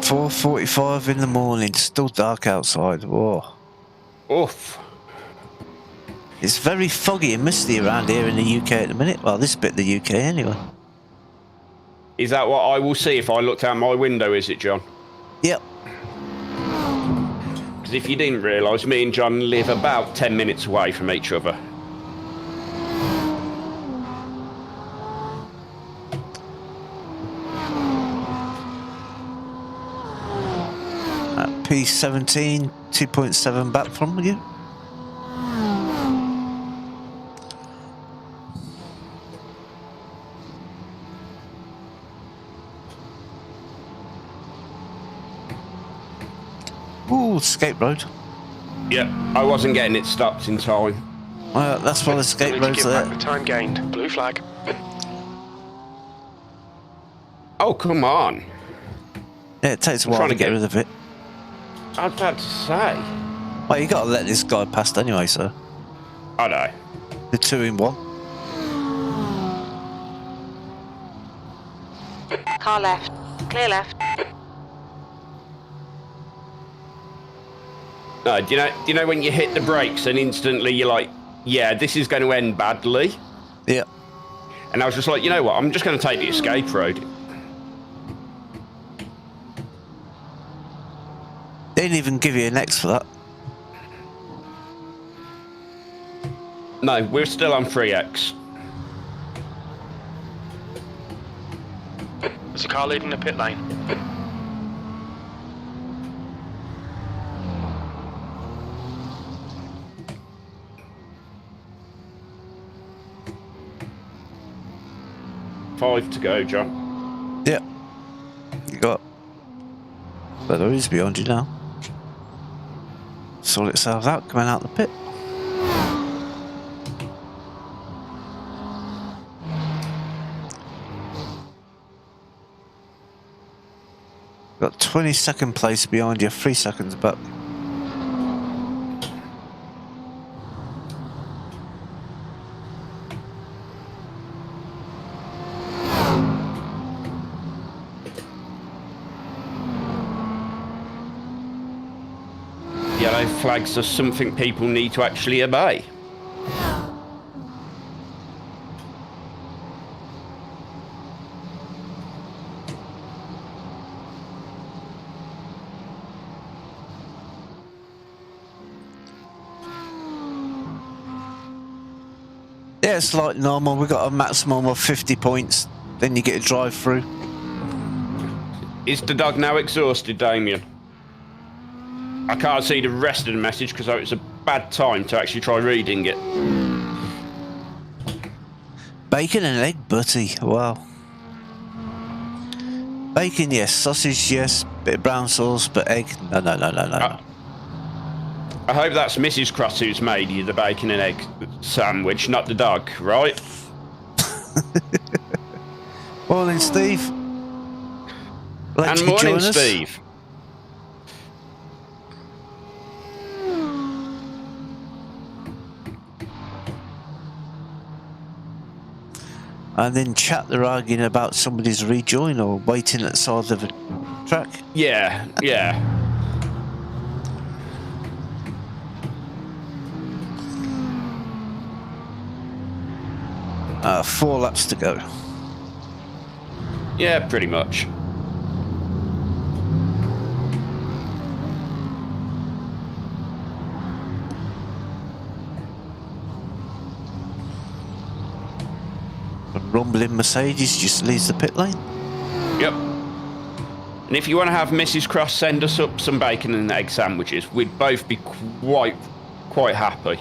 $4:45 in the morning, still dark outside. Whoa. Oof. It's very foggy and misty around here in the UK at the minute. Well, this bit of the UK anyway. Is that what I will see if I looked out my window, is it, John? Yep. Because if you didn't realise, me and John live about 10 minutes away from each other. At P17, 2.7 back from you. Ooh, escape road. Yeah, I wasn't getting it stopped in time. Well, that's why the escape Need to road's give back there. the time gained. Blue flag. Oh, come on. Yeah, it takes a while to get rid of it. I was about to say. Well, you gotta let this guy past anyway, so. I know. The 2 in 1. Car left. Clear left. No, do you know when you hit the brakes and instantly you're like, yeah, this is going to end badly? Yeah. And I was just like, you know what, I'm just going to take the escape road. They didn't even give you an X for that. No, we're still on 3X. There's a car leaving the pit lane. Five to go, John. Yeah. You got. But there is behind you now. Sort itself out coming out the pit. Got 22nd place behind you, 3 seconds back. Yellow flags are something people need to actually obey. Yeah, it's like normal. We've got a maximum of 50 points. Then you get a drive through. Is the dog now exhausted, Damien? I can't see the rest of the message because it's a bad time to actually try reading it. Bacon and egg butty. Wow. Bacon, yes. Sausage, yes. Bit of brown sauce, but egg, no. I hope that's Mrs. Cross who's made you the bacon and egg sandwich, not the dog, right? Morning, Steve. And morning, Steve. And then chat, they're arguing about somebody's rejoin or waiting at the side of the track. Yeah. 4 laps to go. Yeah, pretty much. A rumbling Mercedes just leaves the pit lane. Yep. And if you want to have Mrs. Cross send us up some bacon and egg sandwiches, we'd both be quite happy.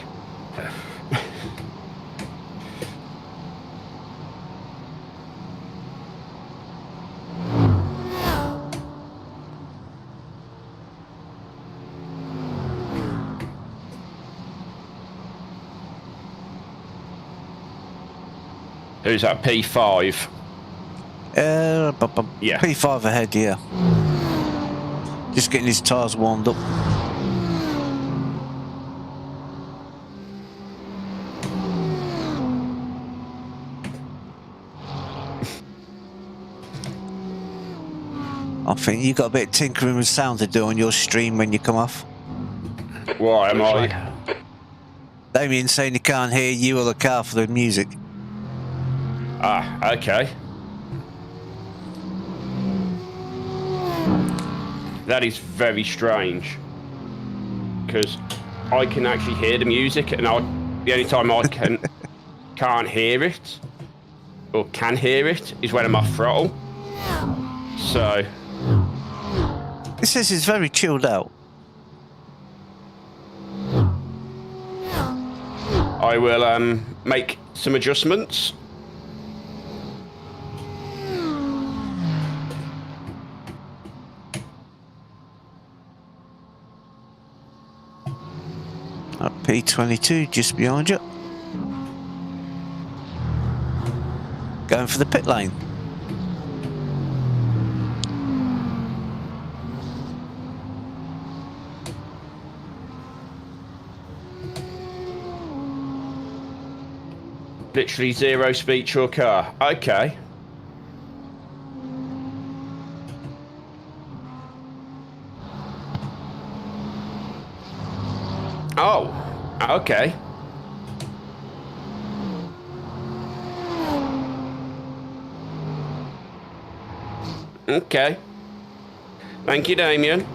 Who's that, P5? Yeah. P5 ahead, yeah. Just getting his tyres warmed up. I think you got a bit of tinkering with sound to do on your stream when you come off. Why am I? Damien saying he can't hear you or the car for the music. Ah, okay. That is very strange. Because I can actually hear the music, and the only time I can't hear it, or can hear it, is when I'm off throttle. So... It says it's very chilled out. I will make some adjustments. P22 just behind you. Going for the pit lane. Literally zero speed to your car. Okay. Oh, okay. Okay. Thank you, Damien.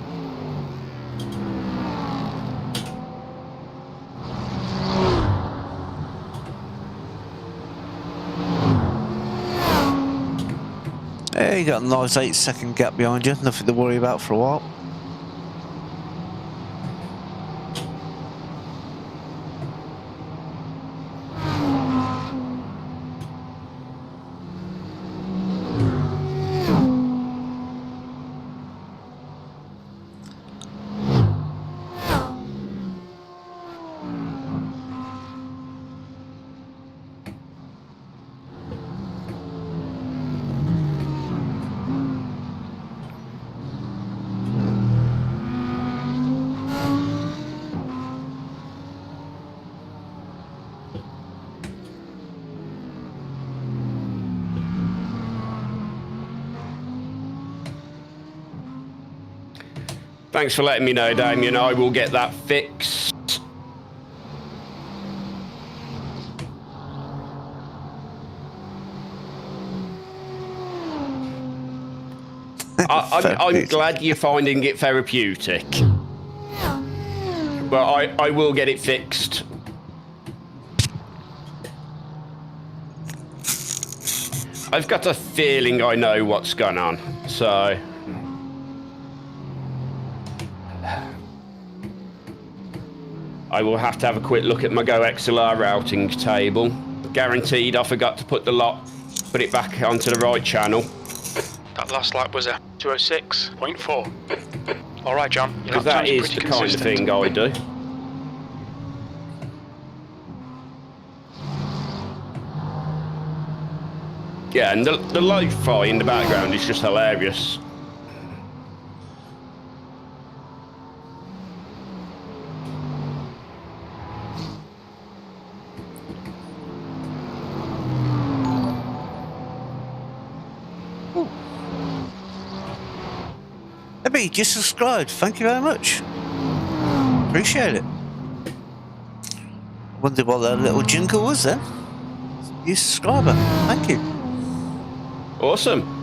Yeah, you got a nice 8-second gap behind you. Nothing to worry about for a while. Thanks for letting me know, Damien. I will get that fixed. I'm glad you're finding it therapeutic. But I will get it fixed. I've got a feeling I know what's gone on, so... I will have to have a quick look at my Go XLR routing table. Guaranteed I forgot to put it back onto the right channel. That last lap was a 206.4. All right, John. Your Because lap that time's is pretty the kind of consistent. thing I do. Yeah, and the lo-fi in the background is just hilarious. Maybe you just subscribed. Thank you very much. Appreciate it. Wonder what that little jingle was then. You subscriber. Thank you. Awesome.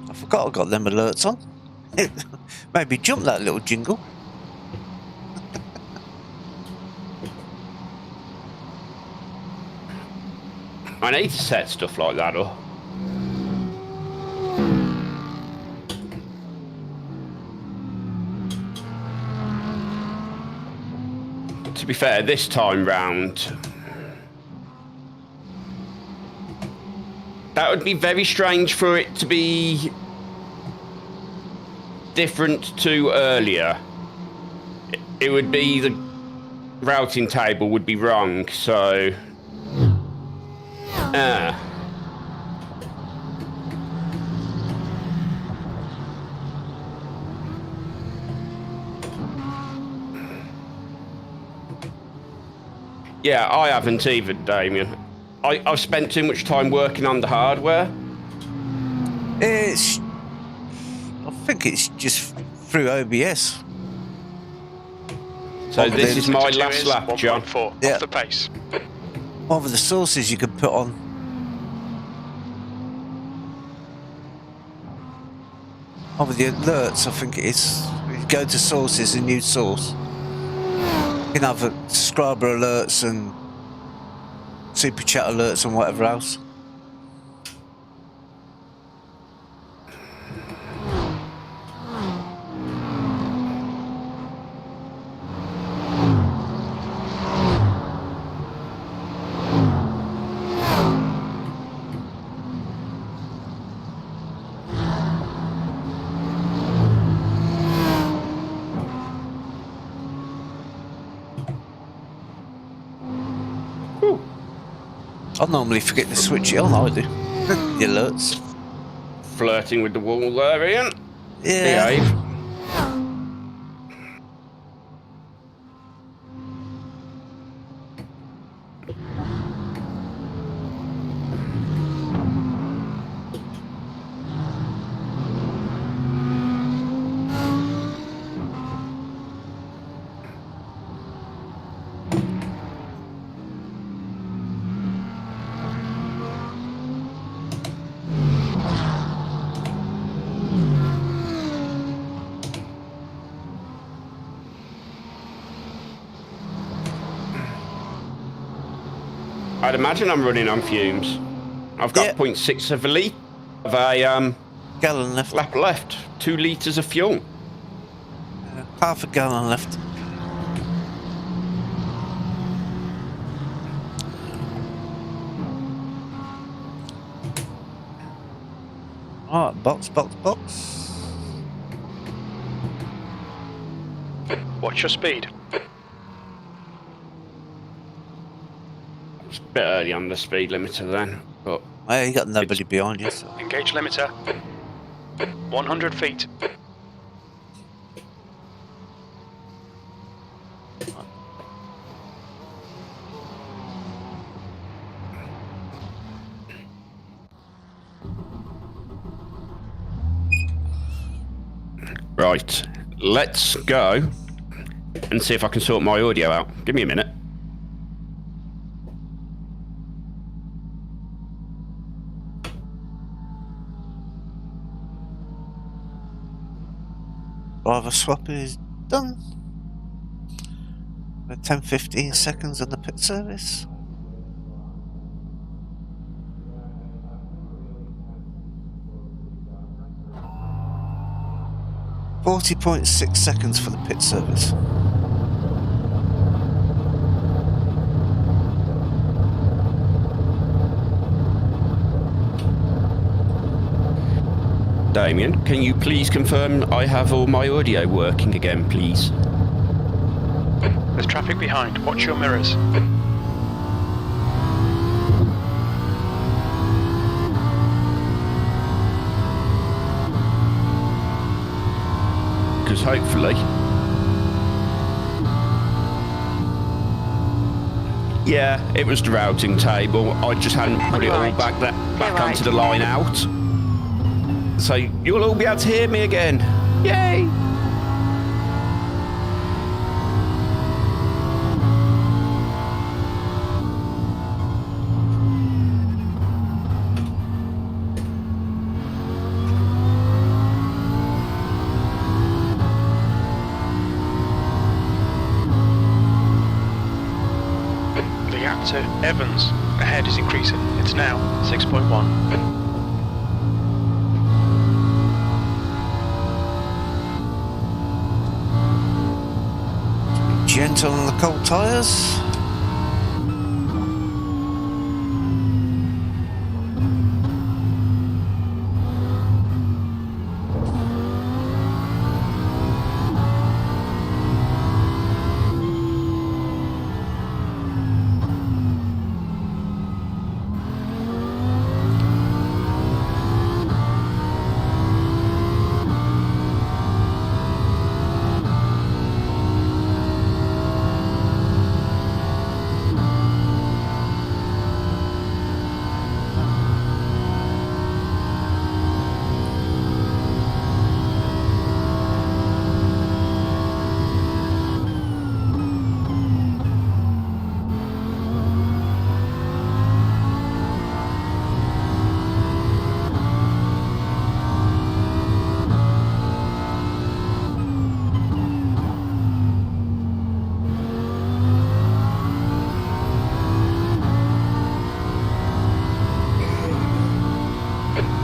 I forgot I got them alerts on. Maybe jump that little jingle. I need to set stuff like that up. To be fair, this time round, that would be very strange for it to be different to earlier. It would be the routing table would be wrong, so yeah, I haven't either, Damien. I've spent too much time working on the hardware. I think it's just through OBS. So this is my Sector 2 last lap, John. 1.4 Yeah. off the pace. One of the sources you can put on. One of the alerts, I think it is. You go to sources, a new source. You can have subscriber alerts and super chat alerts and whatever else. I normally forget to switch it on, I do. The alerts. Flirting with the wall there, Ian. Yeah. Behave. I'd imagine I'm running on fumes. I've got 0.6 of a litre of a Gallon left. lap left. 2 litres of fuel. Half a gallon left. Alright, box. What's your speed? It's a bit early on the speed limiter then, but Well, you got nobody behind you. So. Engage limiter. 100 feet. right, let's go and see if I can sort my audio out. Give me a minute. Driver swap is done. 10-15 seconds on the pit service. 40.6 seconds for the pit service. Damien, can you please confirm I have all my audio working again, please? There's traffic behind. Watch your mirrors. Because hopefully... Yeah, it was the routing table. I just hadn't put it all back onto the line out. So you'll all be able to hear me again. Yay! The gap to Evans ahead is increasing. It's now 6.1. Gentle on the cold tyres.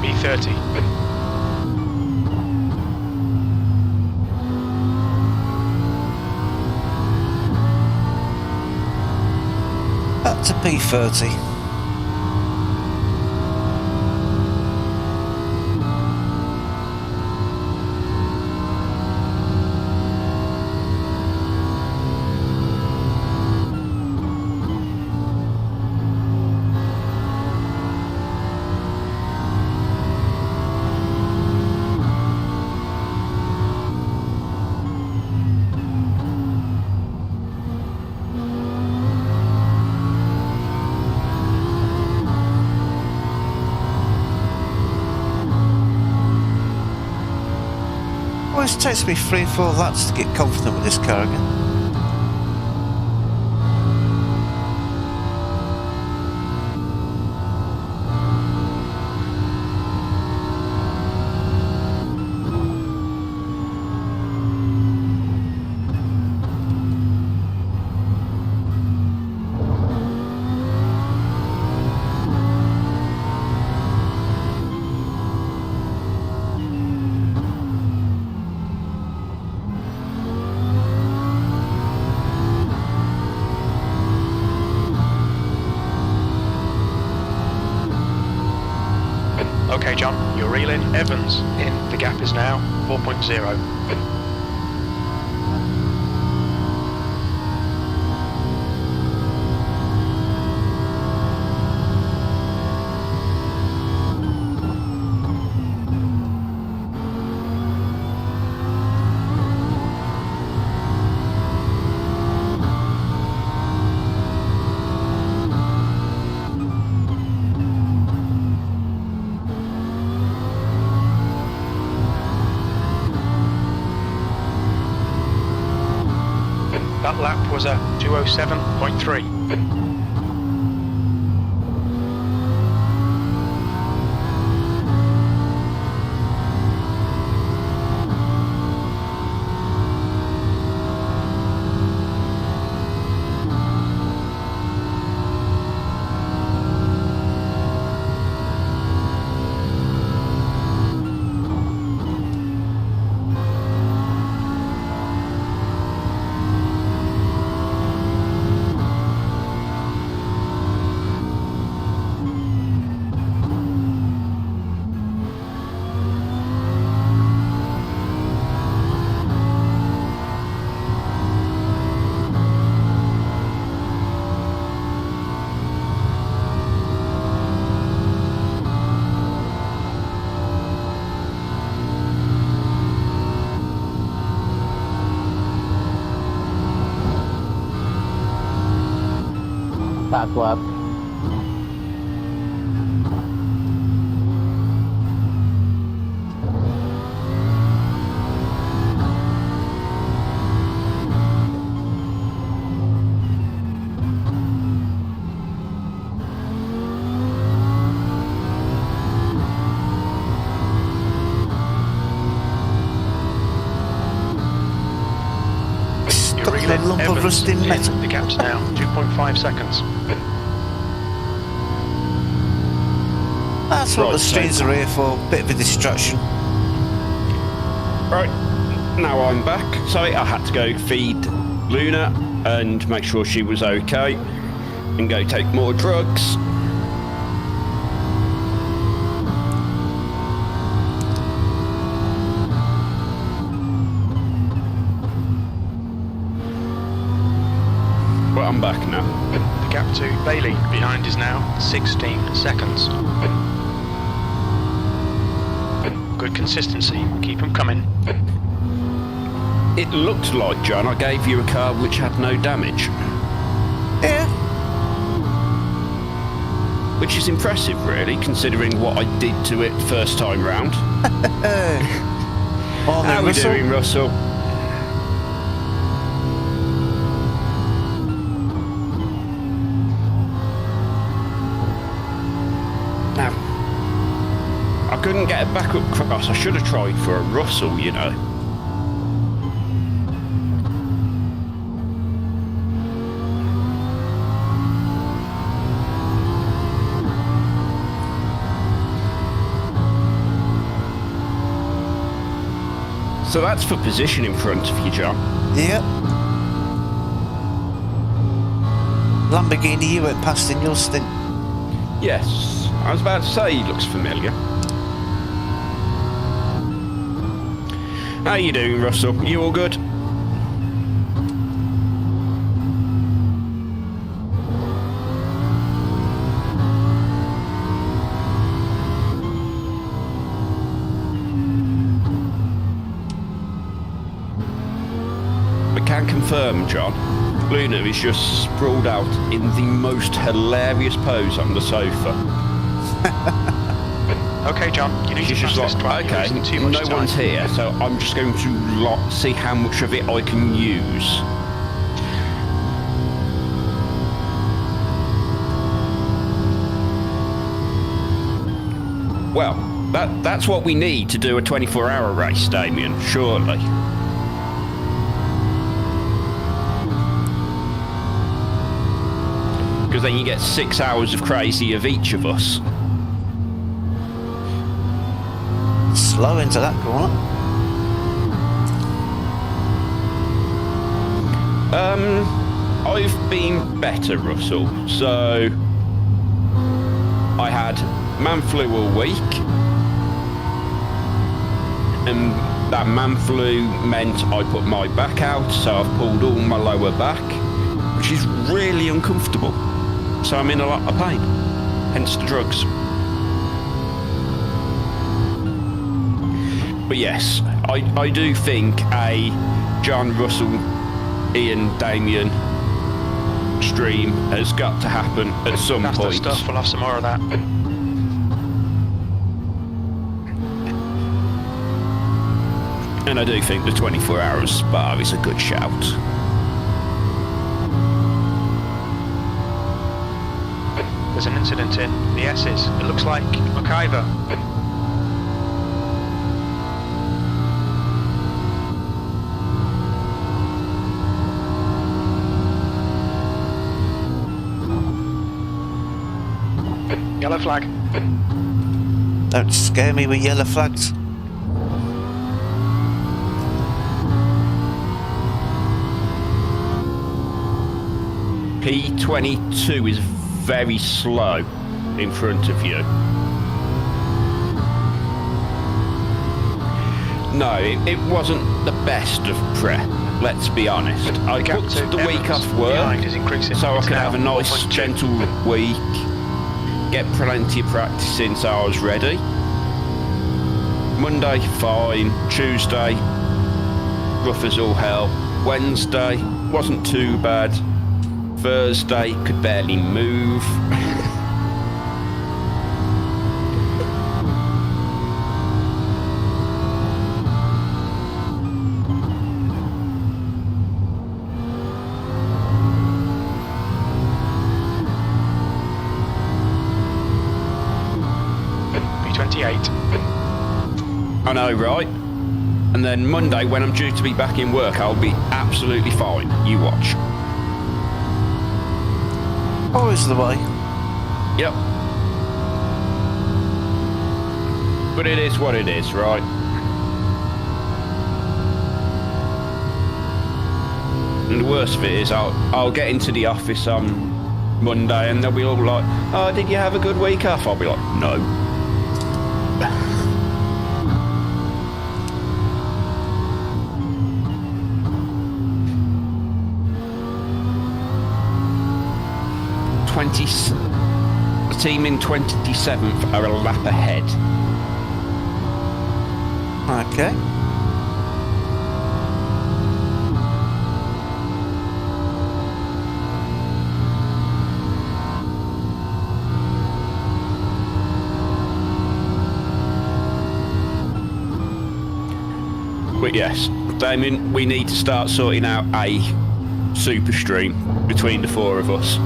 B30. Up to P30. Always takes me 3-4 laps to get confident with this car again. Okay, John, you're reeling. Evans in. The gap is now 4.0. That lap was a 207.3. Pass left. Stuck in a lump of rusting metal. The gap's now 2.5 seconds. That's what Right, the streets so- are here for, bit of a distraction. Right, now I'm back. Sorry, I had to go feed Luna and make sure she was okay and go take more drugs. But I'm back now. The gap to Bailey behind is now 16 seconds. Good consistency. Keep them coming. It looked like, John, I gave you a car which had no damage, Yeah. which is impressive, really, considering what I did to it first time round. Morning, How are we Russell. doing, Russell? Now, I couldn't get a backup cross. I should have tried for a Russell, you know. So that's for position in front of you, John. Yep. Lamborghini you went past in your stint. Yes, I was about to say he looks familiar. How you doing, Russell? You all good? I can confirm, John, Luna is just sprawled out in the most hilarious pose on the sofa. Okay, John, you need to She's just pass this like, 12. okay, You're losing too much no time. one's here, so I'm just going to see how much of it I can use. Well, that's what we need to do a 24-hour race, Damien, surely. Because then you get 6 hours of crazy of each of us. Slow into that corner. I've been better, Russell. So I had man flu all week, and that man flu meant I put my back out, so I've pulled all my lower back, which is really uncomfortable. So I'm in a lot of pain, hence the drugs. But yes, I do think a John, Russell, Ian, Damien stream has got to happen at some That's the point. stuff. We'll have some more of that. And I do think the 24-hour spa is a good shout. There's an incident in the S's. It looks like McIver. Yellow flag. Don't scare me with yellow flags. P22 is very slow in front of you. No, it wasn't the best of prep, let's be honest. I Gap booked to the week Evans off work behind is increasing. so I It's could now have a nice 4.2. gentle week, get plenty of practice in so I was ready. Monday, fine. Tuesday, rough as all hell. Wednesday, wasn't too bad. Thursday, could barely move. B28. I know, right? And then Monday, when I'm due to be back in work, I'll be absolutely fine. You watch. Always the way. Yep. But it is what it is, right? And the worst of it is I'll get into the office on Monday and they'll be all like, oh, did you have a good week off? I'll be like, no. 20, the team in 27th are a lap ahead. Okay. But yes, Damien, we need to start sorting out a super stream between the four of us.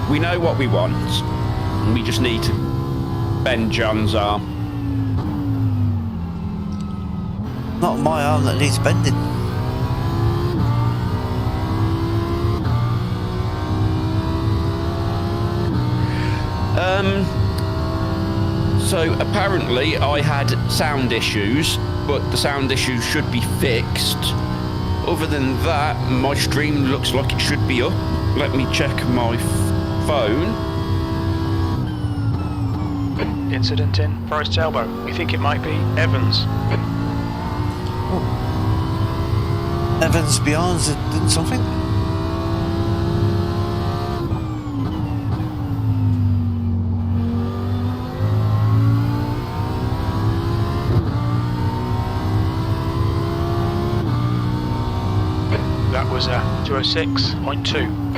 We know what we want, and we just need to bend John's arm. Not my arm that needs bending. So apparently I had sound issues, but the sound issues should be fixed. Other than that, my stream looks like it should be up. Let me check my phone. Incident in Forest Elbow. We think it might be Evans. Evans Beyond's done something? That was 206.2.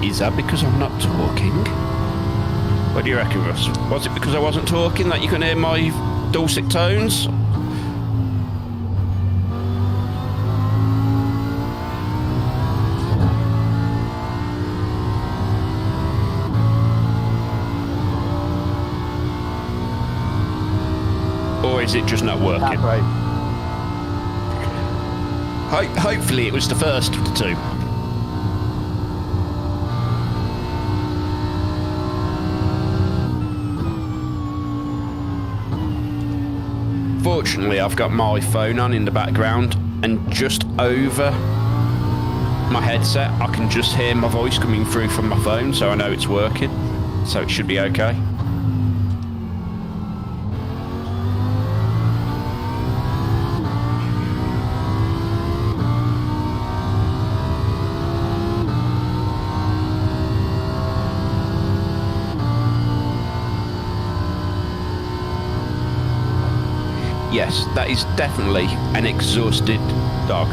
Is that because I'm not talking? What do you reckon, Russ? Was it because I wasn't talking that you can hear my dulcet tones? Or is it just not working? Right. Hopefully it was the first of the two. Fortunately, I've got my phone on in the background, and just over my headset, I can just hear my voice coming through from my phone, so I know it's working. So it should be okay. Yes, that is definitely an exhausted dog.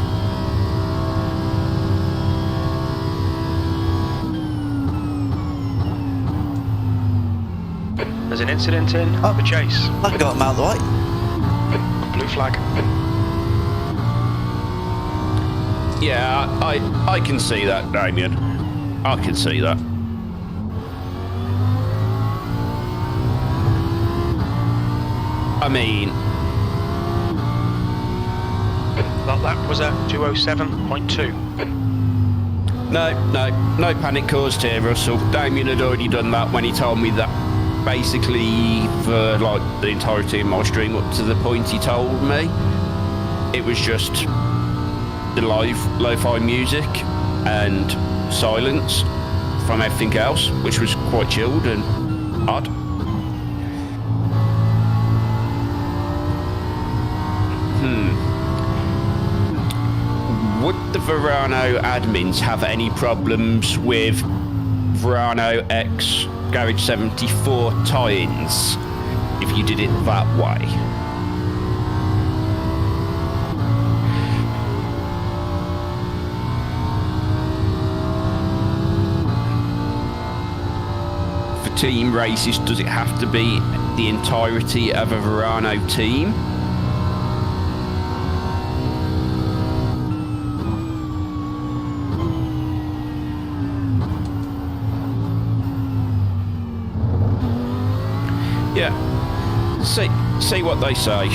There's an incident in the chase. I got him out of the way. Blue flag. Yeah, I can see that, Damien. I can see that. I mean, That was a 207.2. No panic caused here, Russell. Damien had already done that when he told me that basically for like the entirety of my stream up to the point he told me. It was just the lo-fi music and silence from everything else, which was quite chilled and odd. Would the Verano admins have any problems with Verano X Garage 74 tie-ins if you did it that way? For team races, does it have to be the entirety of a Verano team? Yeah, see what they say.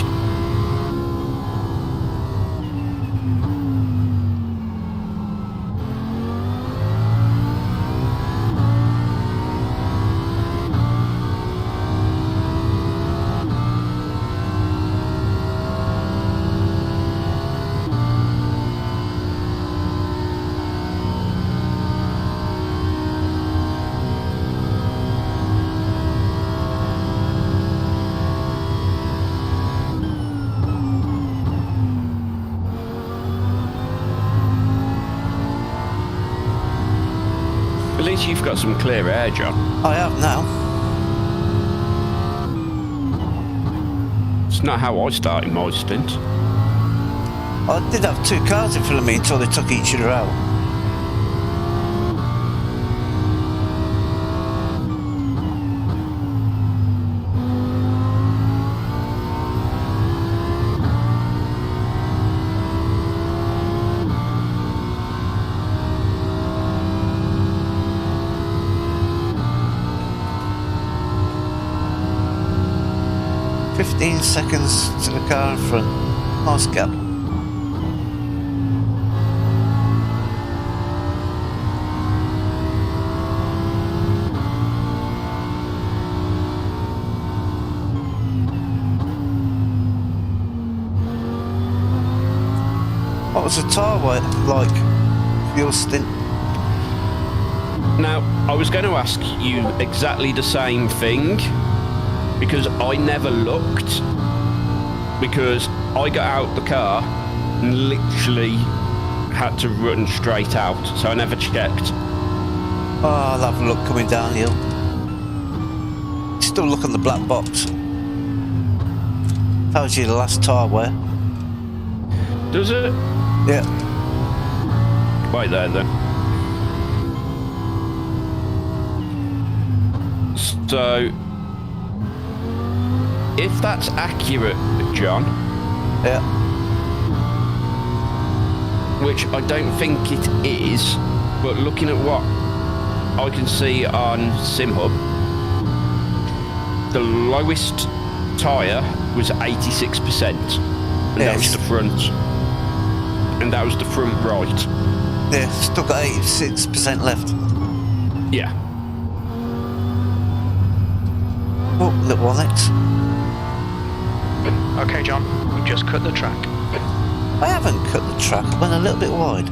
At least you've got some clear air, John. I have now. It's not how I started my stint. I did have 2 cars in front of me until they took each other out. Seconds to the car in front. Nice gap. What was the tyre weight like for your stint? Now, I was going to ask you exactly the same thing, because I never looked, because I got out the car and literally had to run straight out, so I never checked. Oh, I'll have a look coming downhill. Still look on the black box. Tells you the last tyre wear. Does it? Yeah. Right there then. So, if that's accurate, John, yeah, which I don't think it is, but looking at what I can see on SimHub, the lowest tyre was 86%, and that was the front, and that was the front right. Yeah, still got 86% left. Yeah. Oh, little Alex. Okay, John, you've just cut the track. I haven't cut the track, I went a little bit wide.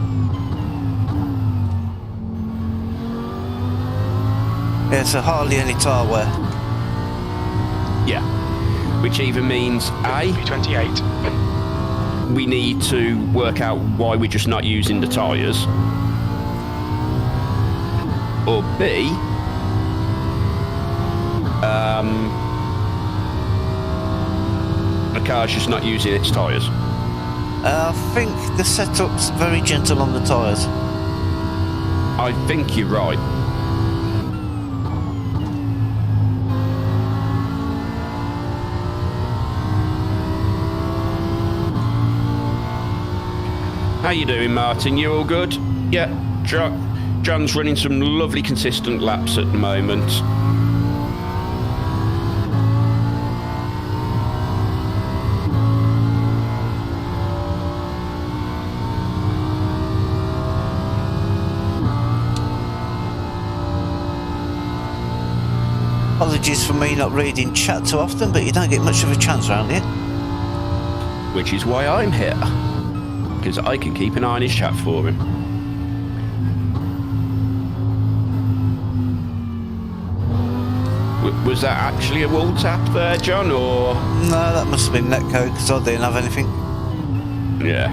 Yeah, so hardly any tyre wear. Yeah. Which either means A, B28. we need to work out why we're just not using the tyres, or B, the car's just not using its tyres. I think the setup's very gentle on the tyres. I think you're right. How you doing, Martin? You all good? Yeah, John's running some lovely consistent laps at the moment. Apologies for me not reading chat too often, but you don't get much of a chance around here. Which is why I'm here, because I can keep an eye on his chat for him. Was that actually a wall tap there, John, or...? No, that must have been netcode, because I didn't have anything. Yeah.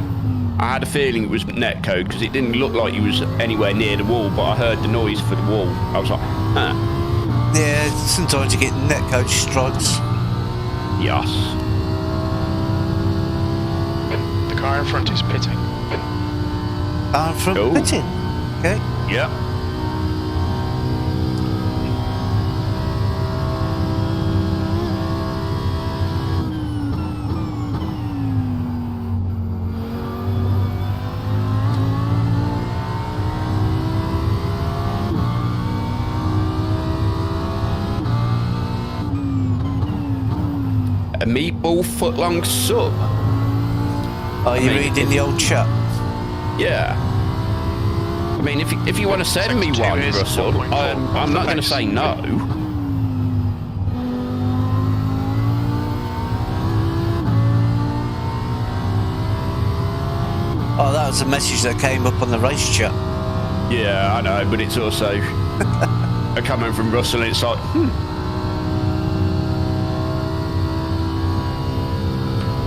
I had a feeling it was netcode because it didn't look like he was anywhere near the wall, but I heard the noise for the wall. I was like, huh. Yeah, sometimes you get netcode strikes. Yes. The car in front is pitting. From Oh. pitting. Okay. Yep. A meatball foot-long sub. Are you mean, reading the old chat? Yeah. I mean, if you want to send me Sector one, 2 is Russell, 1.4 I'm off the not going to base. say no. Oh, that was a message that came up on the race chat. Yeah, I know, but it's also a comment from Russell, and it's like,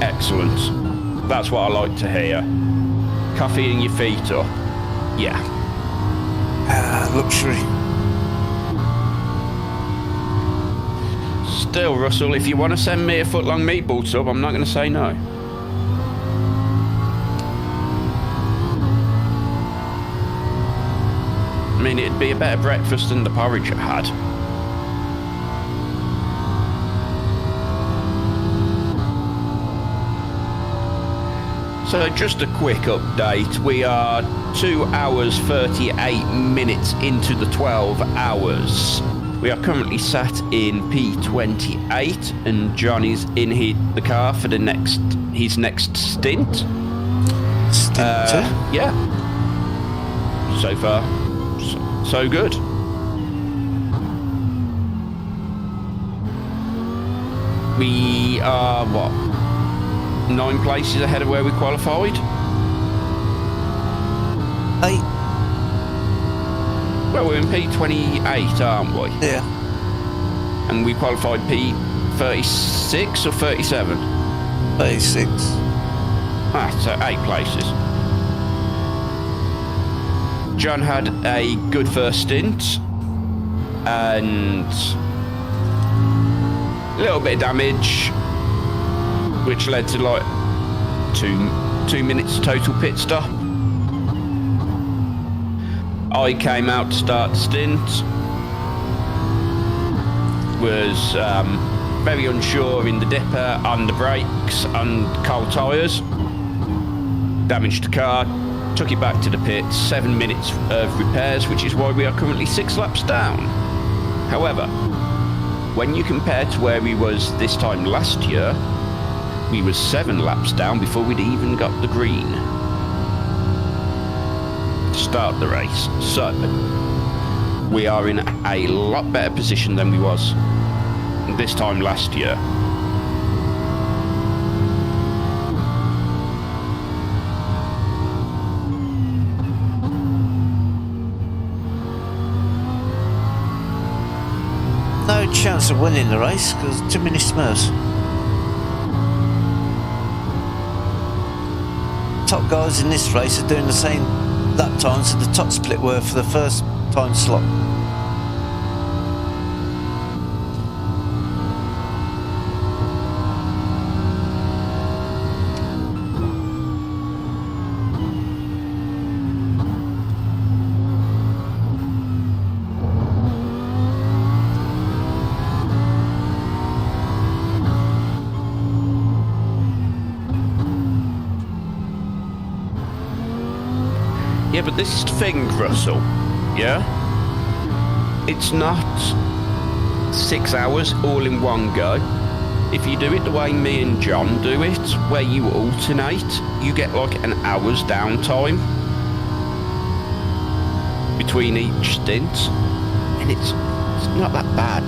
Excellent. That's what I like to hear. Coffee and your feet up. Yeah. Luxury. Still, Russell, if you want to send me a foot-long meatball sub, I'm not going to say no. I mean, it'd be a better breakfast than the porridge I had. So just a quick update. We are 2 hours 38 minutes into the 12 hours. We are currently sat in P28 and John is in the car for his next stint. Stint two? Yeah. So far, so good. We are, what, 9 places ahead of where we qualified? 8. Well, we're in P28, aren't we? Yeah. And we qualified P36 or 37? 36. Ah, so 8 places. John had a good first stint and a little bit of damage, which led to like 2 minutes total pit stop. I came out to start the stint, was very unsure in the dipper, on the brakes, on cold tyres, damaged the car, took it back to the pits, 7 minutes of repairs, which is why we are currently 6 laps down. However, when you compare to where we was this time last year, we was 7 laps down before we'd even got the green to start the race. So we are in a lot better position than we was this time last year. No chance of winning the race because too many Smurfs. Top guys in this race are doing the same lap times that the top split were for the first time slot. Yeah, but this is the thing, Russell, yeah? It's not 6 hours all in one go. If you do it the way me and John do it, where you alternate, you get like an hour's downtime between each stint, and it's not that bad.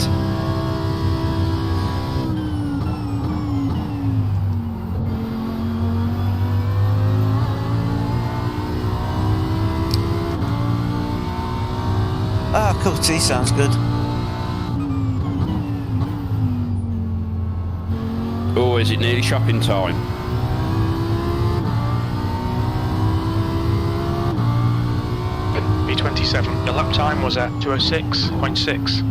Ah, cup of tea sounds good. Or is it nearly shopping time? 1:47. Your lap time was at 2:06.6.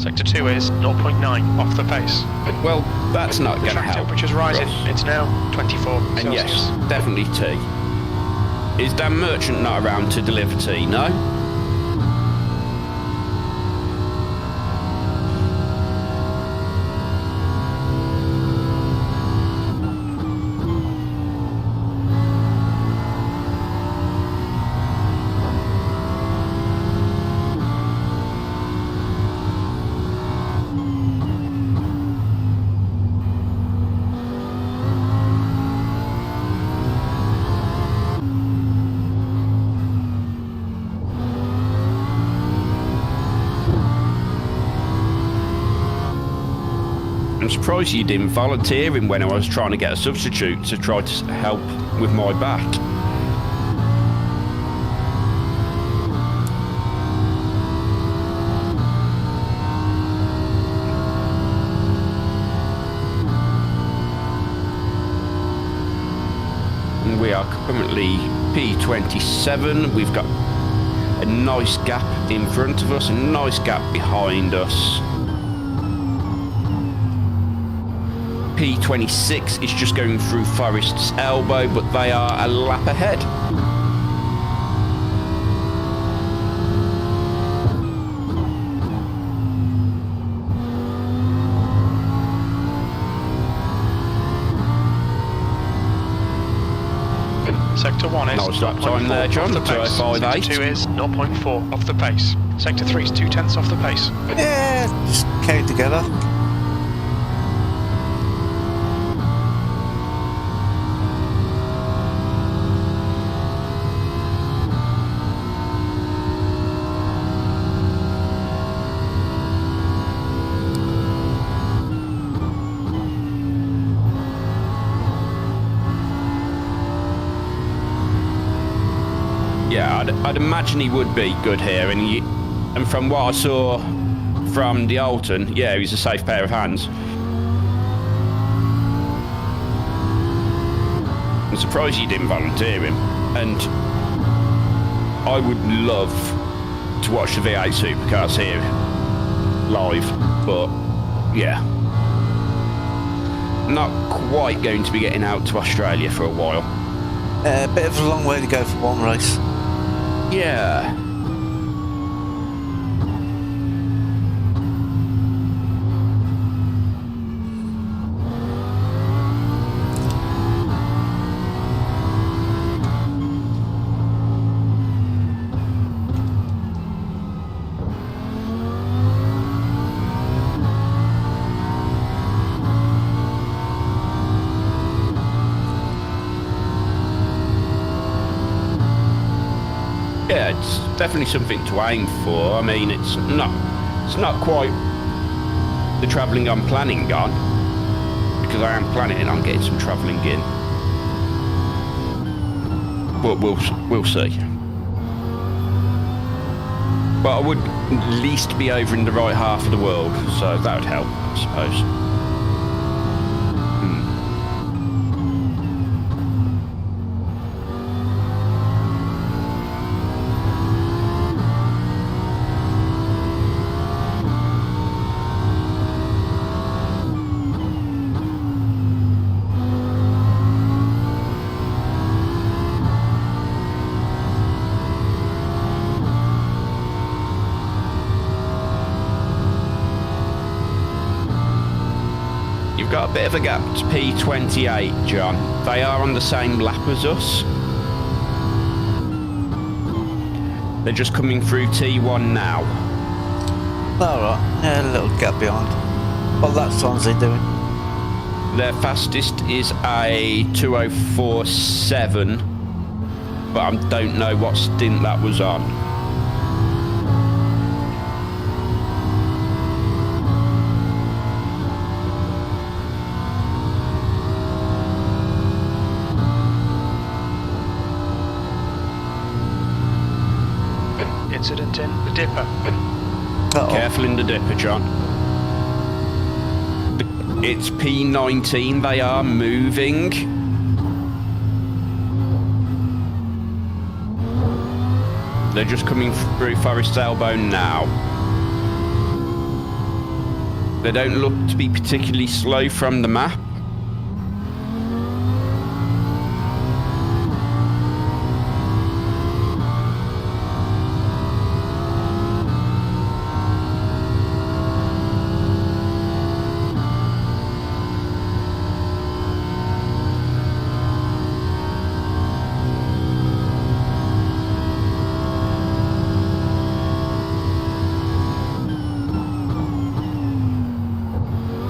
Sector 2 is 0.9 off the pace. Well, that's not The going to track help. temperature's rising. Ross. It's now 24 And Celsius. yes, definitely tea. Is Dan Merchant not around to deliver tea? No? I'm surprised you didn't volunteer him when I was trying to get a substitute to try to help with my back. And we are currently P27. We've got a nice gap in front of us, a nice gap behind us. P26 is just going through Forest's elbow, but they are a lap ahead. Sector 1 is Nice lap time there, John. off the pace. 2:05.8. Sector 2 is 0.4 off the pace. Sector 3 is 0.2 off the pace. Yeah, just carried together. Yeah, I'd imagine he would be good here, and from what I saw from the Alton, yeah, he's a safe pair of hands. I'm surprised you didn't volunteer him, and I would love to watch the V8 supercars here live, but yeah, not quite going to be getting out to Australia for a while. A bit of a long way to go for one race. Yeah. Yeah, it's definitely something to aim for. I mean, it's not quite the travelling I'm planning on, because I am planning on getting some travelling in. But we'll see. But I would at least be over in the right half of the world, so that would help, I suppose. You've got a bit of a gap to P28, John. They are on the same lap as us. They're just coming through T1 now. Alright, yeah, a little gap behind. What lap times are they doing? Their fastest is a 2:04.7, but I don't know what stint that was on. Incident in the dipper. Uh-oh. Careful in the dipper, John. It's P19, they are moving. They're just coming through Forest Elbow now. They don't look to be particularly slow from the map.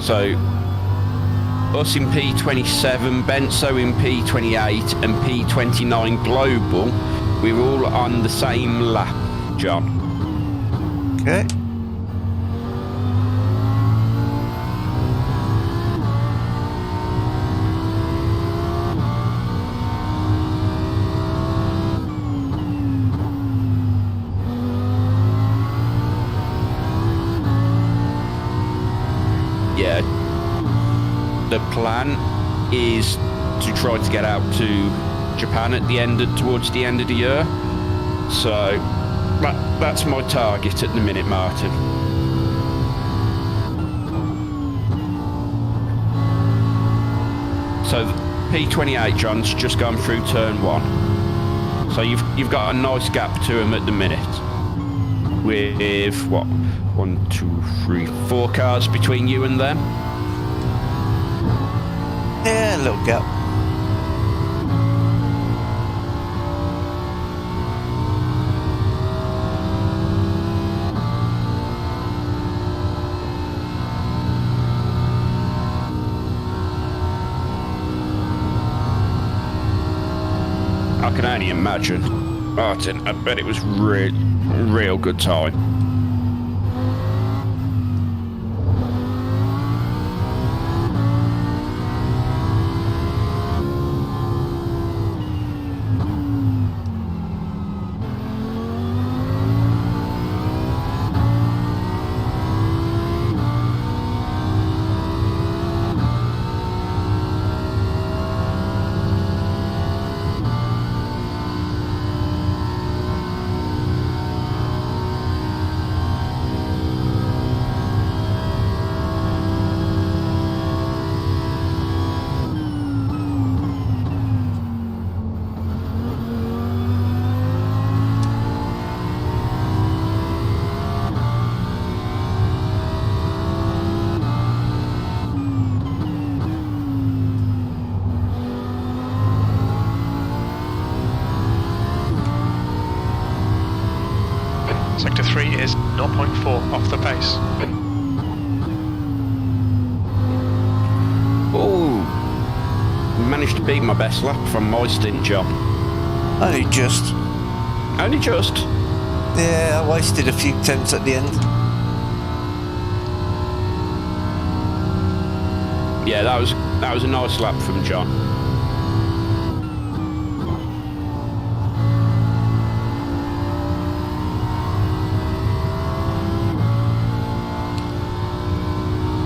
So, us in P27, Benso in P28 and P29 Global, we're all on the same lap, John. Okay. Yeah, the plan is to try to get out to Japan at the end towards the end of the year. So that's my target at the minute, Martin. So P28, John's just gone through turn 1. So you've got a nice gap to him at the minute. With what? 1, 2, 3, 4 cars between you and them? Yeah, a little gap. I can only imagine. Martin, I bet it was real good time. Sector 3 is 0.4 off the pace. Oh, managed to beat my best lap from my stint, John. Only just. Only just. Yeah, I wasted a few tenths at the end. Yeah, that was a nice lap from John.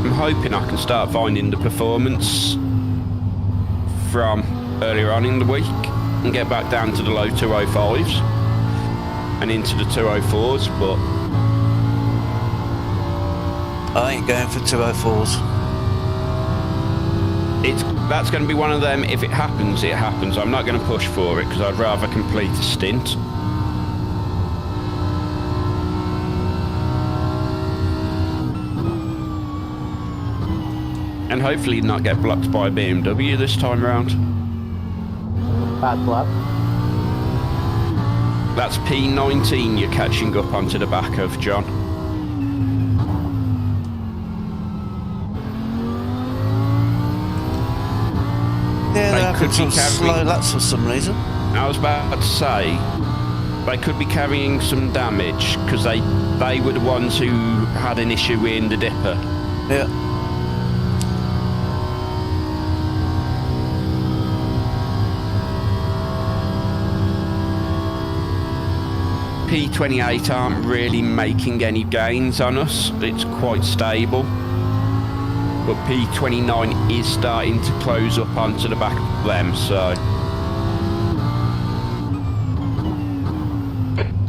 I'm hoping I can start finding the performance from earlier on in the week and get back down to the low 205s and into the 204s, but I ain't going for 204s. That's going to be one of them. If it happens, it happens. I'm not going to push for it because I'd rather complete a stint. And hopefully not get blocked by a BMW this time around. Bad block. That's P19 you're catching up onto the back of, John. Yeah, they're having some slow laps for some reason. I was about to say, they could be carrying some damage because they were the ones who had an issue in the dipper. Yeah. P28 aren't really making any gains on us. It's quite stable. But P29 is starting to close up onto the back of them, so...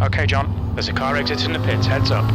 Okay, John. There's a car exiting the pits. Heads up.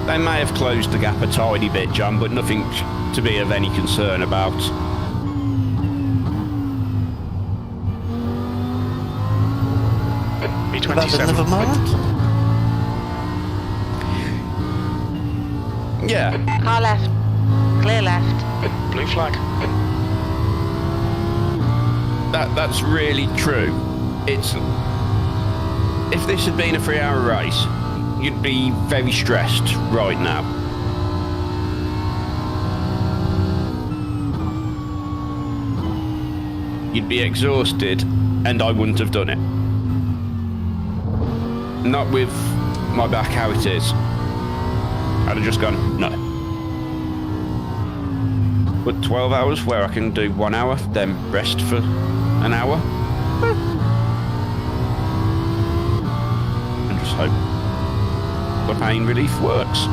They may have closed the gap a tiny bit, John, but nothing to be of any concern about. B27. Another moment. Yeah, Car left. Clear left. Blue flag. that's really true. It's if this had been a 3-hour race, you'd be very stressed right now. You'd be exhausted, and I wouldn't have done it. Not with my back how it is. I'd have just gone, no. But 12 hours where I can do 1 hour, then rest for an hour. And just hope the pain relief works.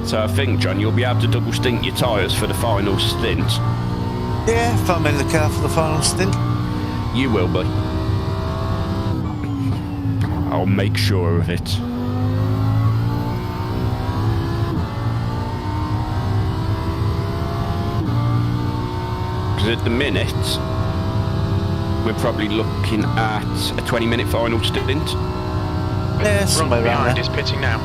So I think, John, you'll be able to double stint your tyres for the final stint. Yeah, if I'm in the car for the final stint. You will be. I'll make sure of it. Because at the minute, we're probably looking at a 20-minute final stint. Yeah, somewhere around behind there. is pitting now.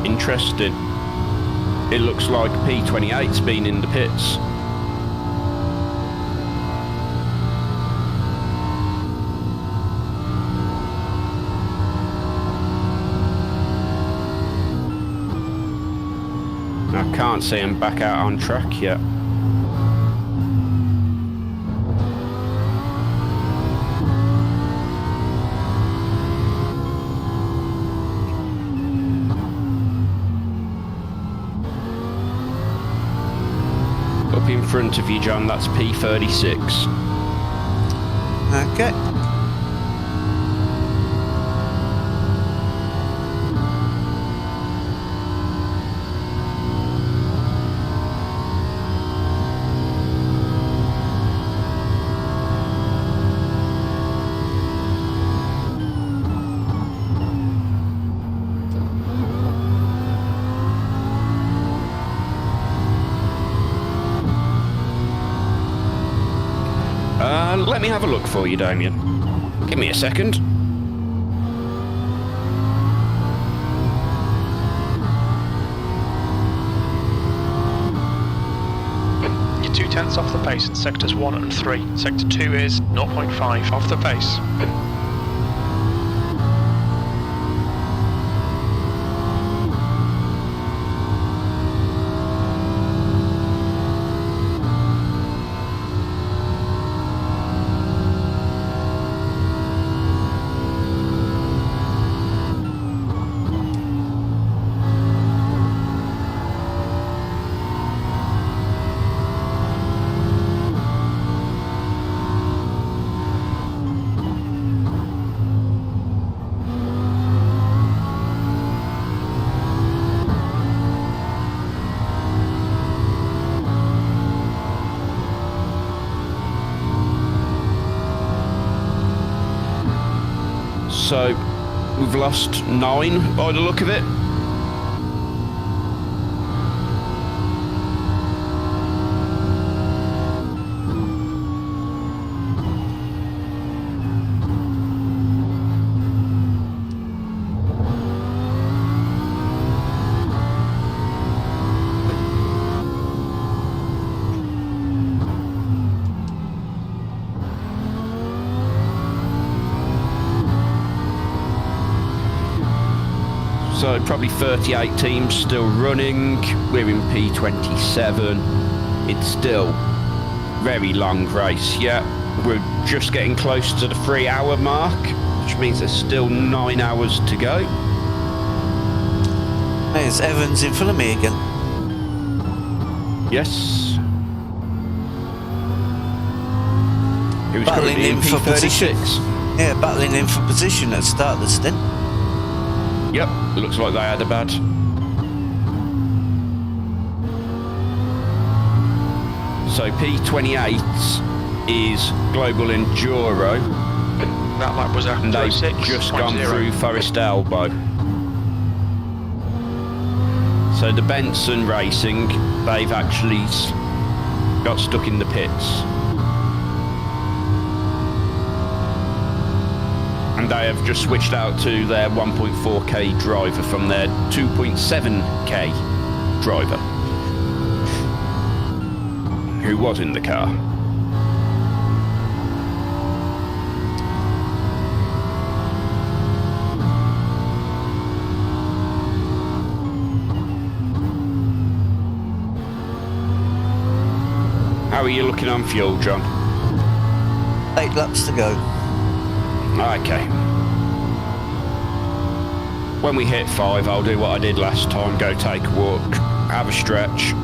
Interesting. It looks like P28's been in the pits. I can't see him back out on track yet. In front of you, John, that's P36. Okay. Let me have a look for you, Damien. Give me a second. You're 2/10 off the pace in sectors 1 and 3. Sector 2 is 0.5 off the pace. So we've lost 9 by the look of it. So probably 38 teams still running. We're in P27. It's still very long race. Yeah, we're just getting close to the 3-hour mark, which means there's still 9 hours to go. There's Evans in front of me again. Yes. Who's Battling currently in in for position. P36? Yeah, battling in for position at the start of the stint. Yep, looks like they had a bad. So P28 is Global Enduro, That lap was a and they've 06.0. just gone through Forest Elbow. So the Benson Racing, they've actually got stuck in the pits. And they have just switched out to their 1.4k driver from their 2.7k driver, who was in the car. How are you looking on fuel, John? 8 laps to go. Okay. When we hit 5, I'll do what I did last time, go take a walk, have a stretch.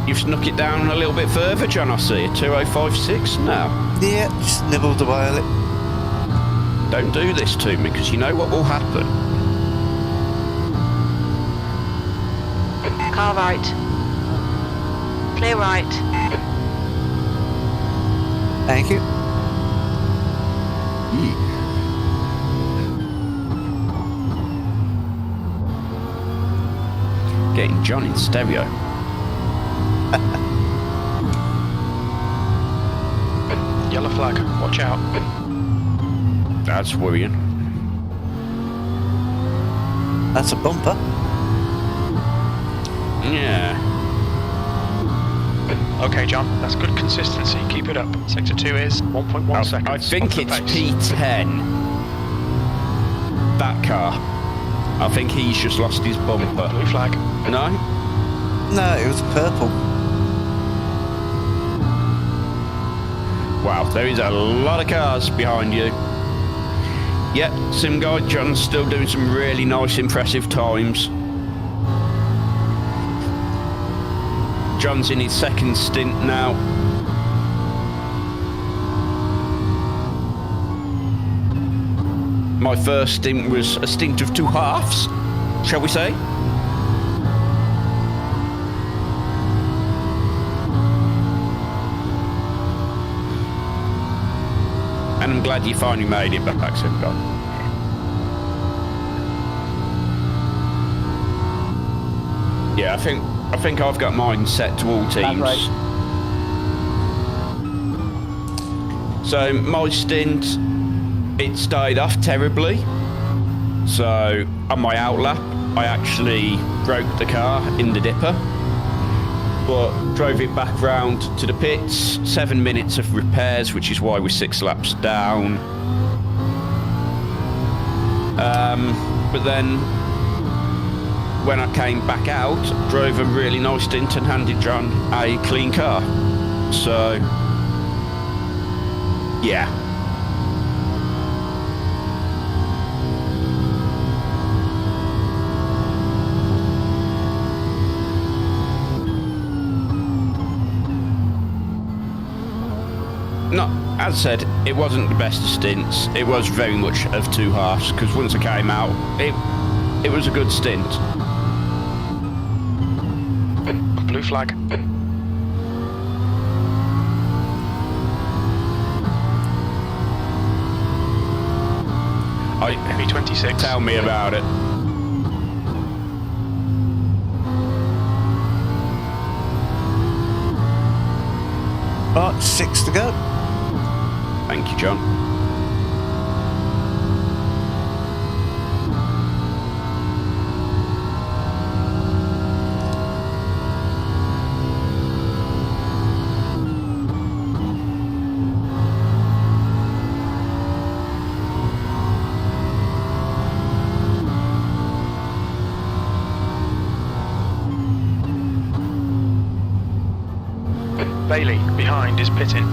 You've snuck it down a little bit further, John, I see. 2056 now. Yeah, just nibbled away at it. Don't do this to me, because you know what will happen. Car right. Clear right. Thank you. Getting John in stereo. Yellow flag, watch out. That's worrying. That's a bumper. Yeah. Okay, John, that's good consistency. Keep it up. Sector 2 is 1.1 seconds. I think off the it's pace. P10. That car. I think he's just lost his bumper. Blue flag. No? No, it was purple. Wow, there is a lot of cars behind you. Yep, Sim Guy John's still doing some really nice, impressive times. John's in his second stint now. My first stint was a stint of 2 halves, shall we say? And I'm glad you finally made it back, Sim Guy. Yeah, I think I've got mine set to all teams. Right. So my stint, it started off terribly. So on my outlap, I actually broke the car in the dipper, but drove it back round to the pits. 7 minutes of repairs, which is why we're 6 laps down. But then when I came back out, drove a really nice stint and handed John a clean car. So, yeah. not, as I said, it wasn't the best of stints. It was very much of 2 halves, because once I came out, it was a good stint. Blue flag. V26. Tell me about it. Right, 6 to go. Thank you, John. Bailey, behind, is pitting.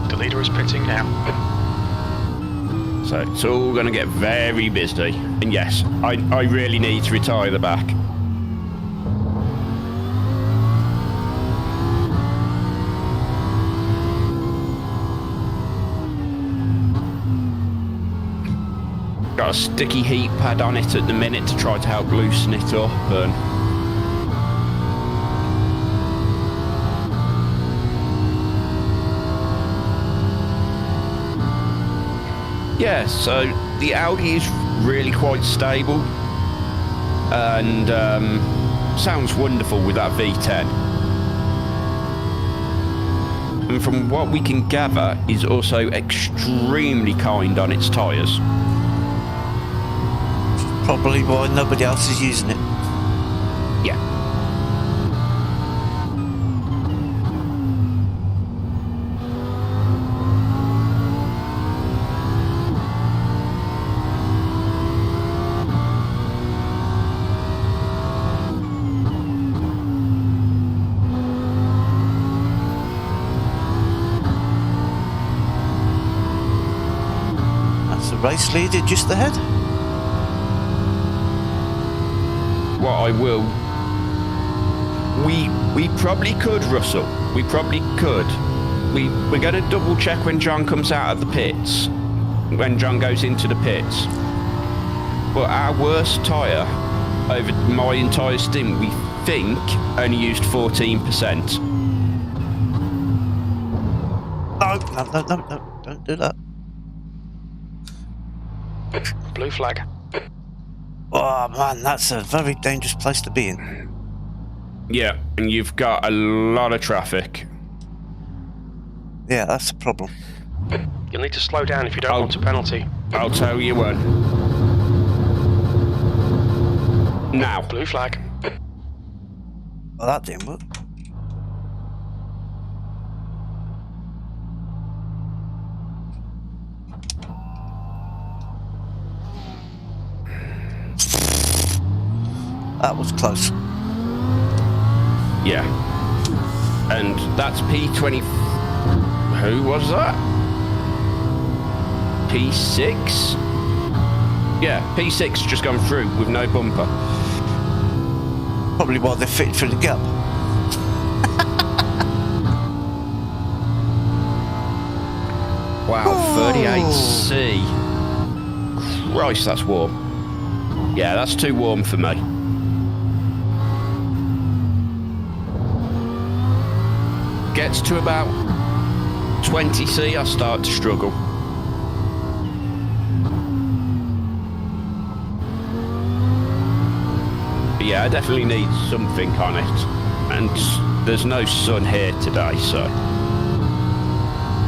The leader is pitting now. So it's all going to get very busy. And yes, I really need to retire the back. Got a sticky heat pad on it at the minute to try to help loosen it up, and yeah, so the Audi is really quite stable and sounds wonderful with that V10. And from what we can gather, is also extremely kind on its tyres. Probably why nobody else is using it. Yeah. That's the race leader just ahead. What I will, we probably could, Russell. We probably could. We're going to double check when John comes out of the pits, when John goes into the pits. But our worst tyre over my entire stint, we think, only used 14%. No, don't do that. Blue flag. Oh man, that's a very dangerous place to be in. Yeah, and you've got a lot of traffic. Yeah, that's the problem. You'll need to slow down if you don't want a penalty. I'll tell you when. Now. Blue flag. Well, that didn't work. That was close. Yeah. And that's P20... Who was that? P6? Yeah, P6 just gone through with no bumper. Probably why they fit through the gap. Wow, 38C. Christ, that's warm. Yeah, that's too warm for me. Gets to about 20C, I start to struggle. But yeah, I definitely need something on it. And there's no sun here today, so...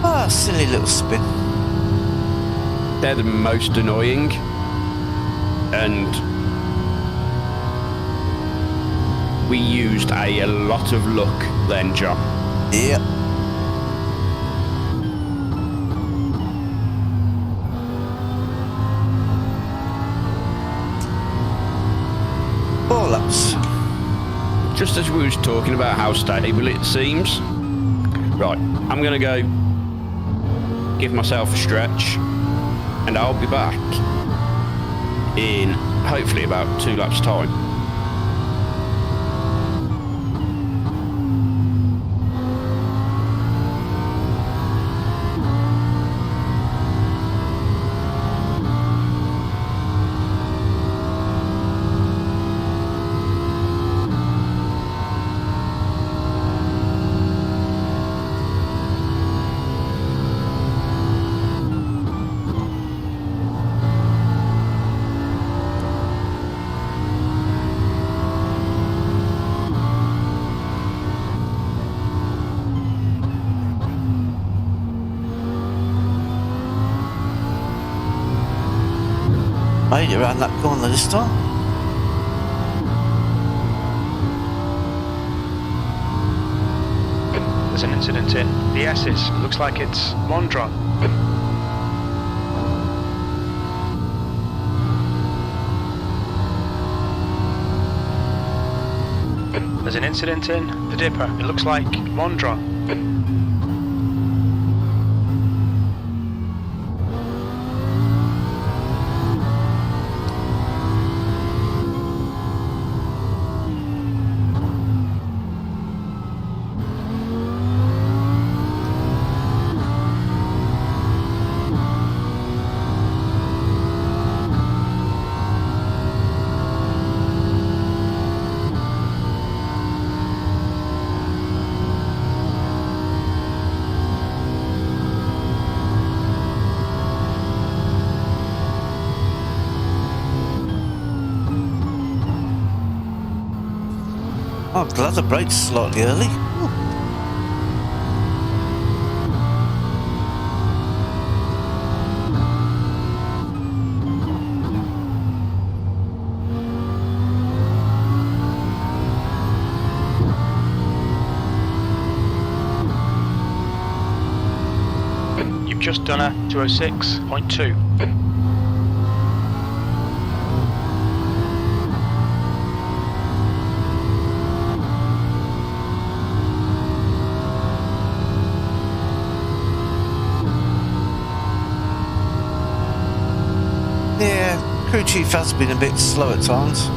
Ah, silly little spin. They're the most annoying. And... we used a lot of luck then, John. Yep. Four laps. just as we was talking about how stable it seems. Right, I'm gonna go give myself a stretch, and I'll be back in hopefully about 2 laps time. Made it around that corner this time. There's an incident in the S's. Looks like it's Mondron. There's an incident in the Dipper. It looks like Mondron. Oh, I'm glad the brake's slightly early. Ooh. You've just done a 206.2. Yeah, crew chief has been a bit slow at times.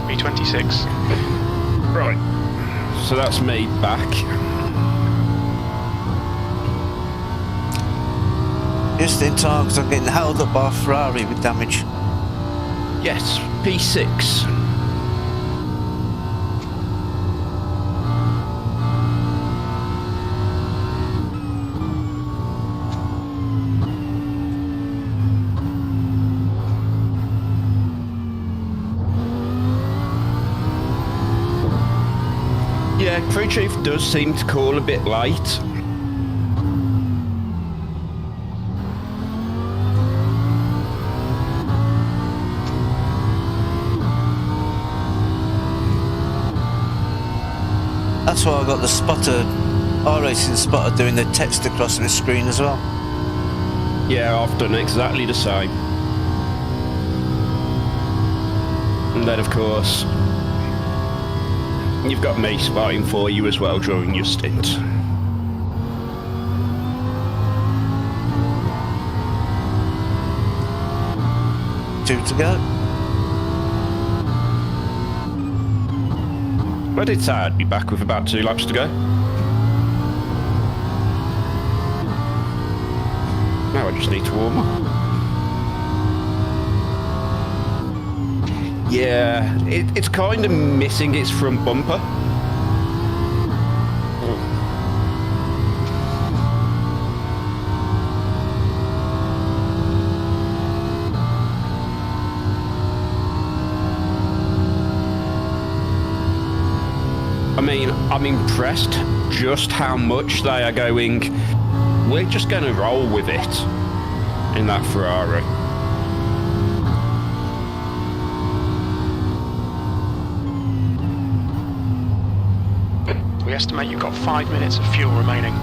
B26. Right. So that's me back. Just in time because I'm getting held up by a Ferrari with damage. Yes, P6. Yeah, crew chief does seem to call a bit late. That's why I got the spotter, iRacing spotter, doing the text across the screen as well. Yeah, I've done exactly the same. And then, of course, you've got me spotting for you as well during your stint. Two to go. I did say I'd be back with about 2 laps to go. Now I just need to warm up. Yeah, it's kind of missing its front bumper. I mean, I'm impressed just how much they are going, we're just going to roll with it in that Ferrari. We estimate you've got 5 minutes of fuel remaining.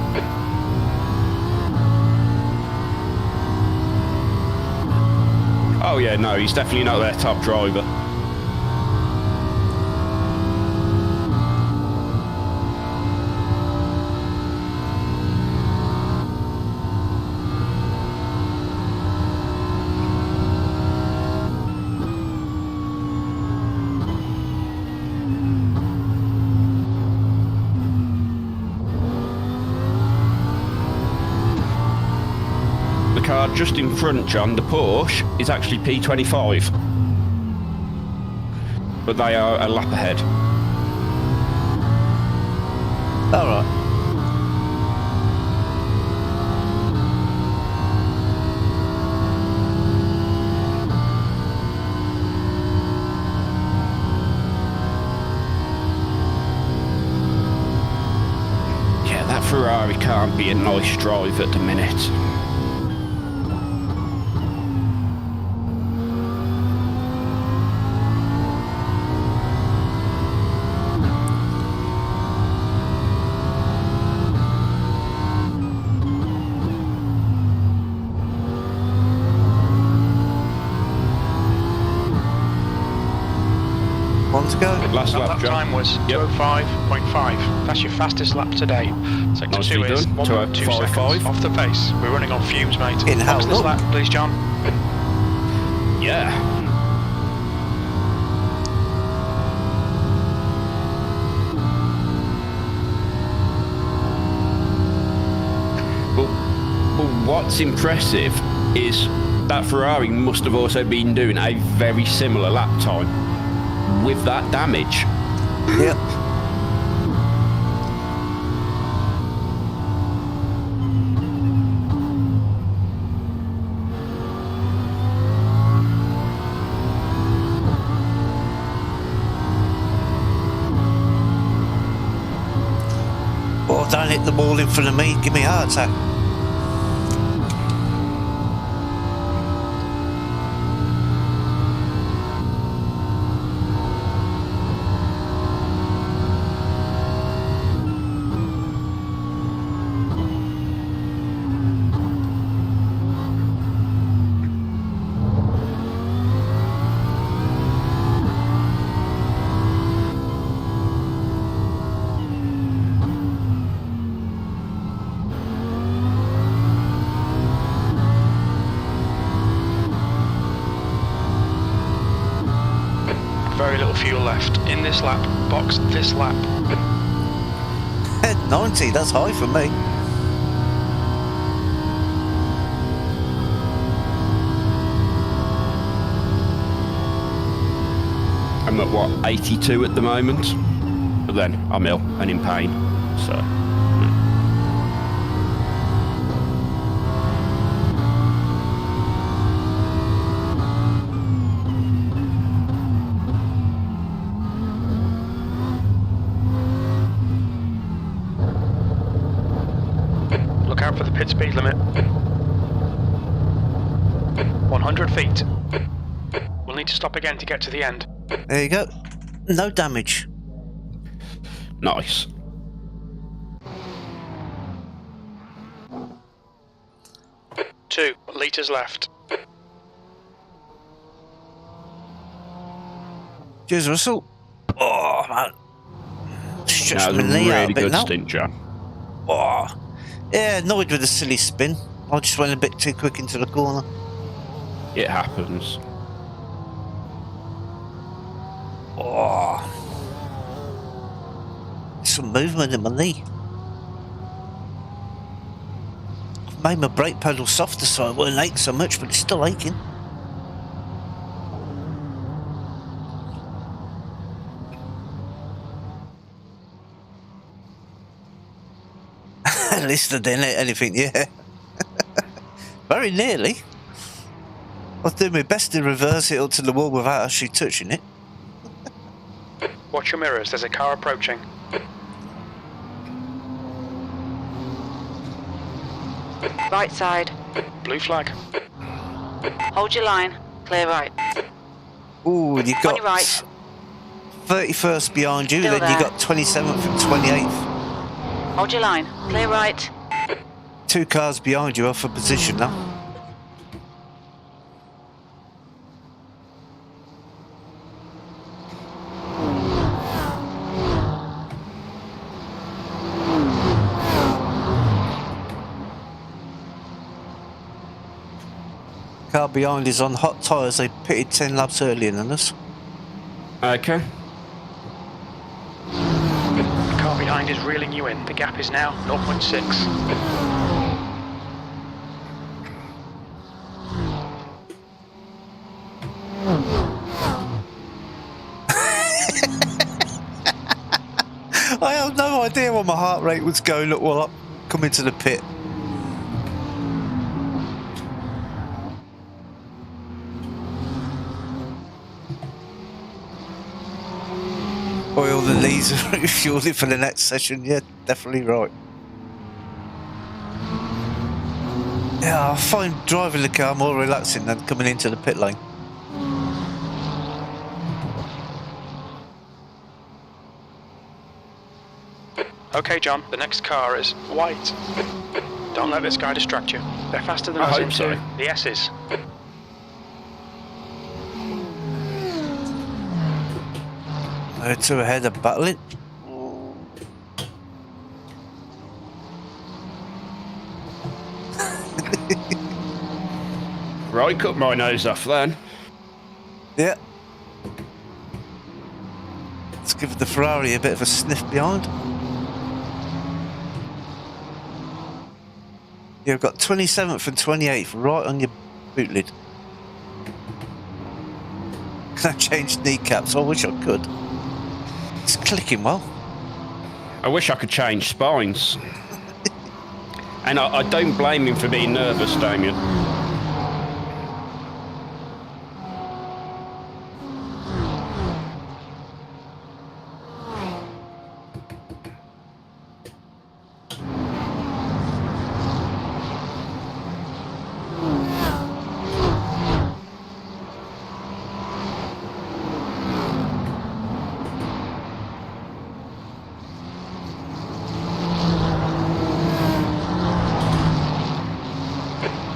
Oh yeah, no, he's definitely not their top driver. Car just in front, John, the Porsche, is actually P25. But they are a lap ahead. Alright. Yeah, that Ferrari can't be a nice drive at the minute. To go. Last lap, That John. time was 205.5. That's your fastest lap today. Sector Nicely 2 is done. 1.2 seconds 205. off the pace. We're running on fumes, mate. In how Fastest long? lap, please, John. Yeah. But what's impressive is that Ferrari must have also been doing a very similar lap time with that damage. Yep. Oh, don't hit the wall in front of me. Give me a heart attack. Very little fuel left. In this lap, box this lap. 90, that's high for me. I'm at what, 82 at the moment? But then I'm ill and in pain, so. Look out for the pit speed limit. 100 feet. We'll need to stop again to get to the end. There you go. No damage. Nice. Two litres left. Cheers, Russell. Oh, man. Stretched That my was a knee out a really bit good now. stint, John. Oh. Yeah, annoyed with the silly spin. I just went a bit too quick into the corner. It happens. Oh. Some movement in my knee. I've made my brake pedal softer so it won't ache so much, but it's still aching. At least I didn't hit anything, yeah. Very nearly. I was doing my best to reverse it up to the wall without actually touching it. Watch your mirrors, there's a car approaching. Right side. Blue flag. Hold your line. Clear right. Ooh, you On got your right. 31st behind you, Still then you there. got 27th and 28th. Hold your line. Clear right. 2 cars behind you off a position now. Car behind is on hot tyres. They pitted 10 laps earlier than us. Okay. The car behind is reeling you in. The gap is now 0.6. I have no idea what my heart rate was going up while I'm coming to the pit. Oil the knees and refuel it for the next session. Yeah, definitely right. Yeah, I find driving the car more relaxing than coming into the pit lane. Okay, John, the next car is white. Don't let this guy distract you. They're faster than I us hope into so. the S's. Two ahead of battling. Right, cut my nose off then. Yeah. Let's give the Ferrari a bit of a sniff behind. You've got 27th and 28th right on your boot lid. Can I change kneecaps? I wish I could. It's clicking well. I wish I could change spines. And I don't blame him for being nervous, Damien.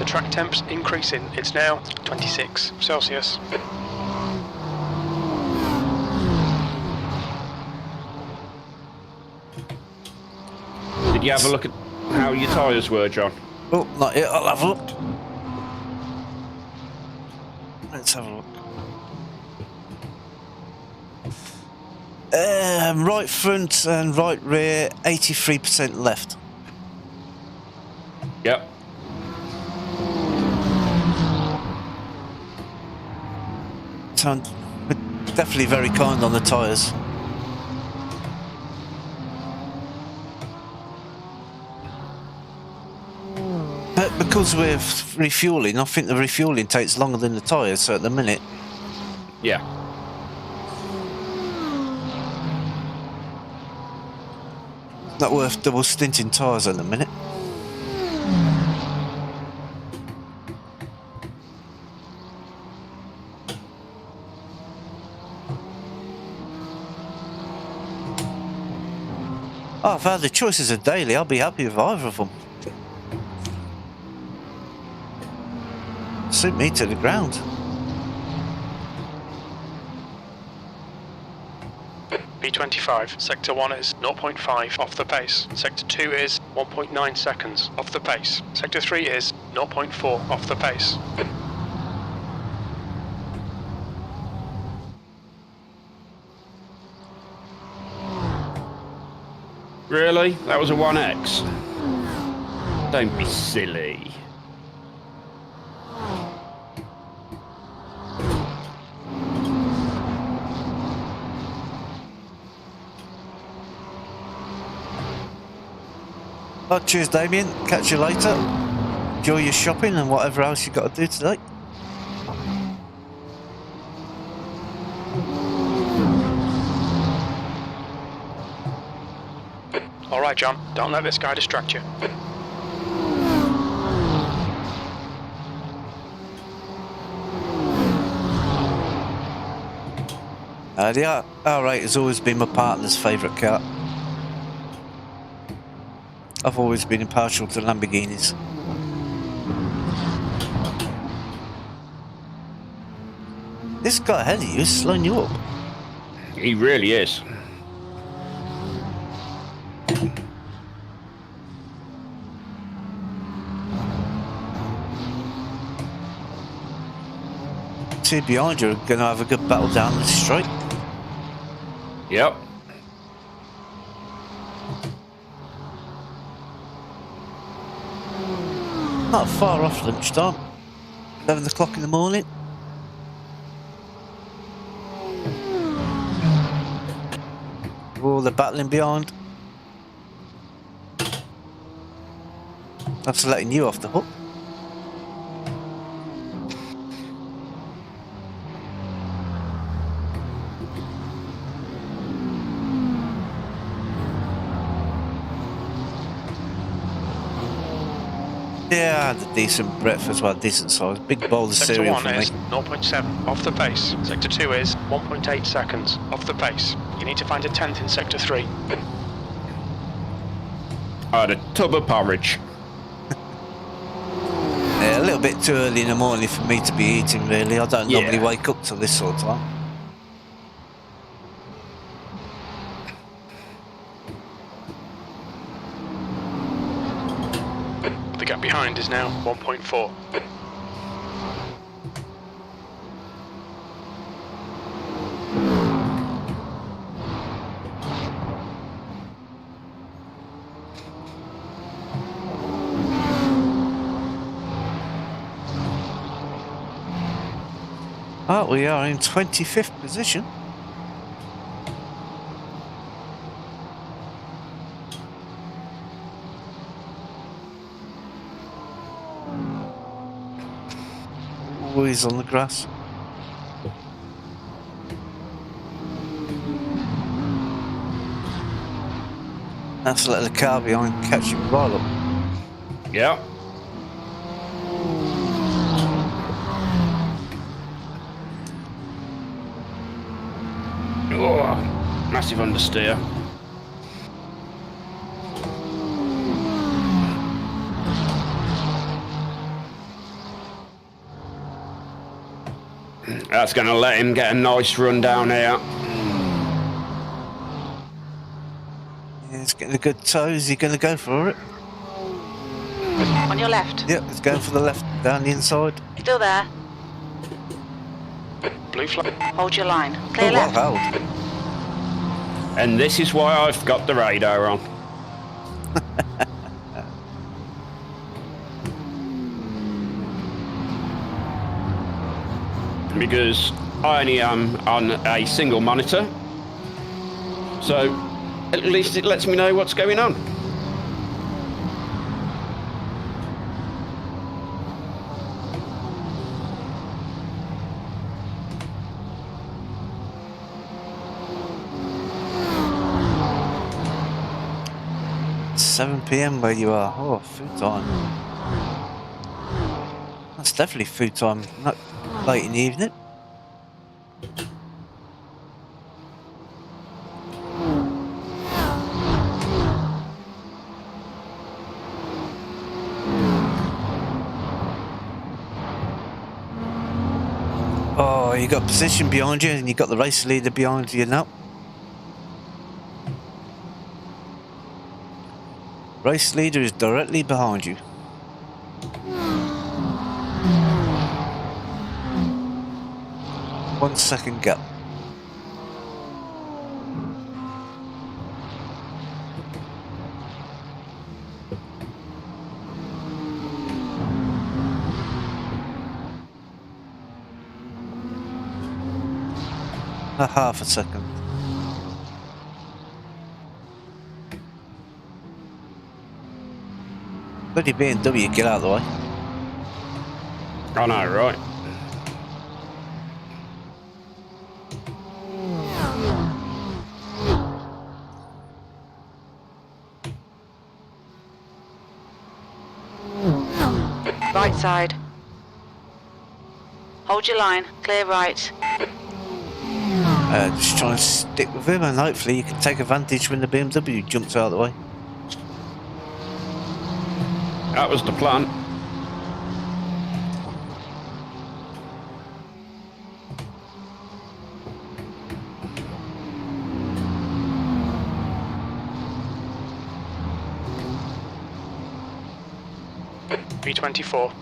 Track temps increasing. It's now 26 Celsius. Did you have a look at how your tyres were, John? Oh, not yet. I'll have a look. Let's have a look. Right front and right rear, 83% left. Yep. So definitely very kind on the tyres. But because we're refueling, I think the refueling takes longer than the tyres, so at the minute... Yeah. Not worth double stinting tyres at the minute. Oh, if I had the choices of daily, I'll be happy with either of them. Suit me to the ground. B25, Sector 1 is 0.5 off the pace. Sector 2 is 1.9 seconds off the pace. Sector 3 is 0.4 off the pace. Really? That was a 1X? Don't be silly. Oh, cheers, Damien. Catch you later. Enjoy your shopping and whatever else you've got to do today. All right, John, don't let this guy distract you. The R8 has always been my partner's favourite car. I've always been impartial to Lamborghinis. This guy ahead of you is slowing you up. He really is. Two behind you are going to have a good battle down the straight. Yep. Not far off lunchtime. 11 o'clock in the morning. All the battling behind. That's letting you off the hook. Yeah, I had a decent breadth as well, decent size. Big bowl of Sector cereal 1 for me. is 0.7 off the pace. Sector 2 is 1.8 seconds off the pace. You need to find a 10th in Sector 3. I had a tub of porridge. Yeah, a little bit too early in the morning for me to be eating, really. I don't normally wake up till this sort of time. The gap behind is now 1.4. Oh, we are in 25th position. Always on the grass. That's to let the car behind catch you right up. Yep. Oh, massive understeer. That's going to let him get a nice run down here. Yeah, it's getting a good toe. Is he going to go for it? On your left. Yep, it's going for the left, down the inside. Still there. Blue flag. Hold your line. Clear Oh, left. well held. And this is why I've got the radar on. Because I only am on a single monitor, so at least it lets me know what's going on. It's 7 PM where you are. Oh, food time. That's definitely food time, not late in the evening. Oh, you got position behind you and you got the race leader behind you now. Race leader is directly behind you. One second gap. A half a second. Bloody BMW, get out of the way. I know, right? Right side. Hold your line. Clear right. Just try and stick with him and hopefully you can take advantage when the BMW jumps out of the way. That was the plan. V24.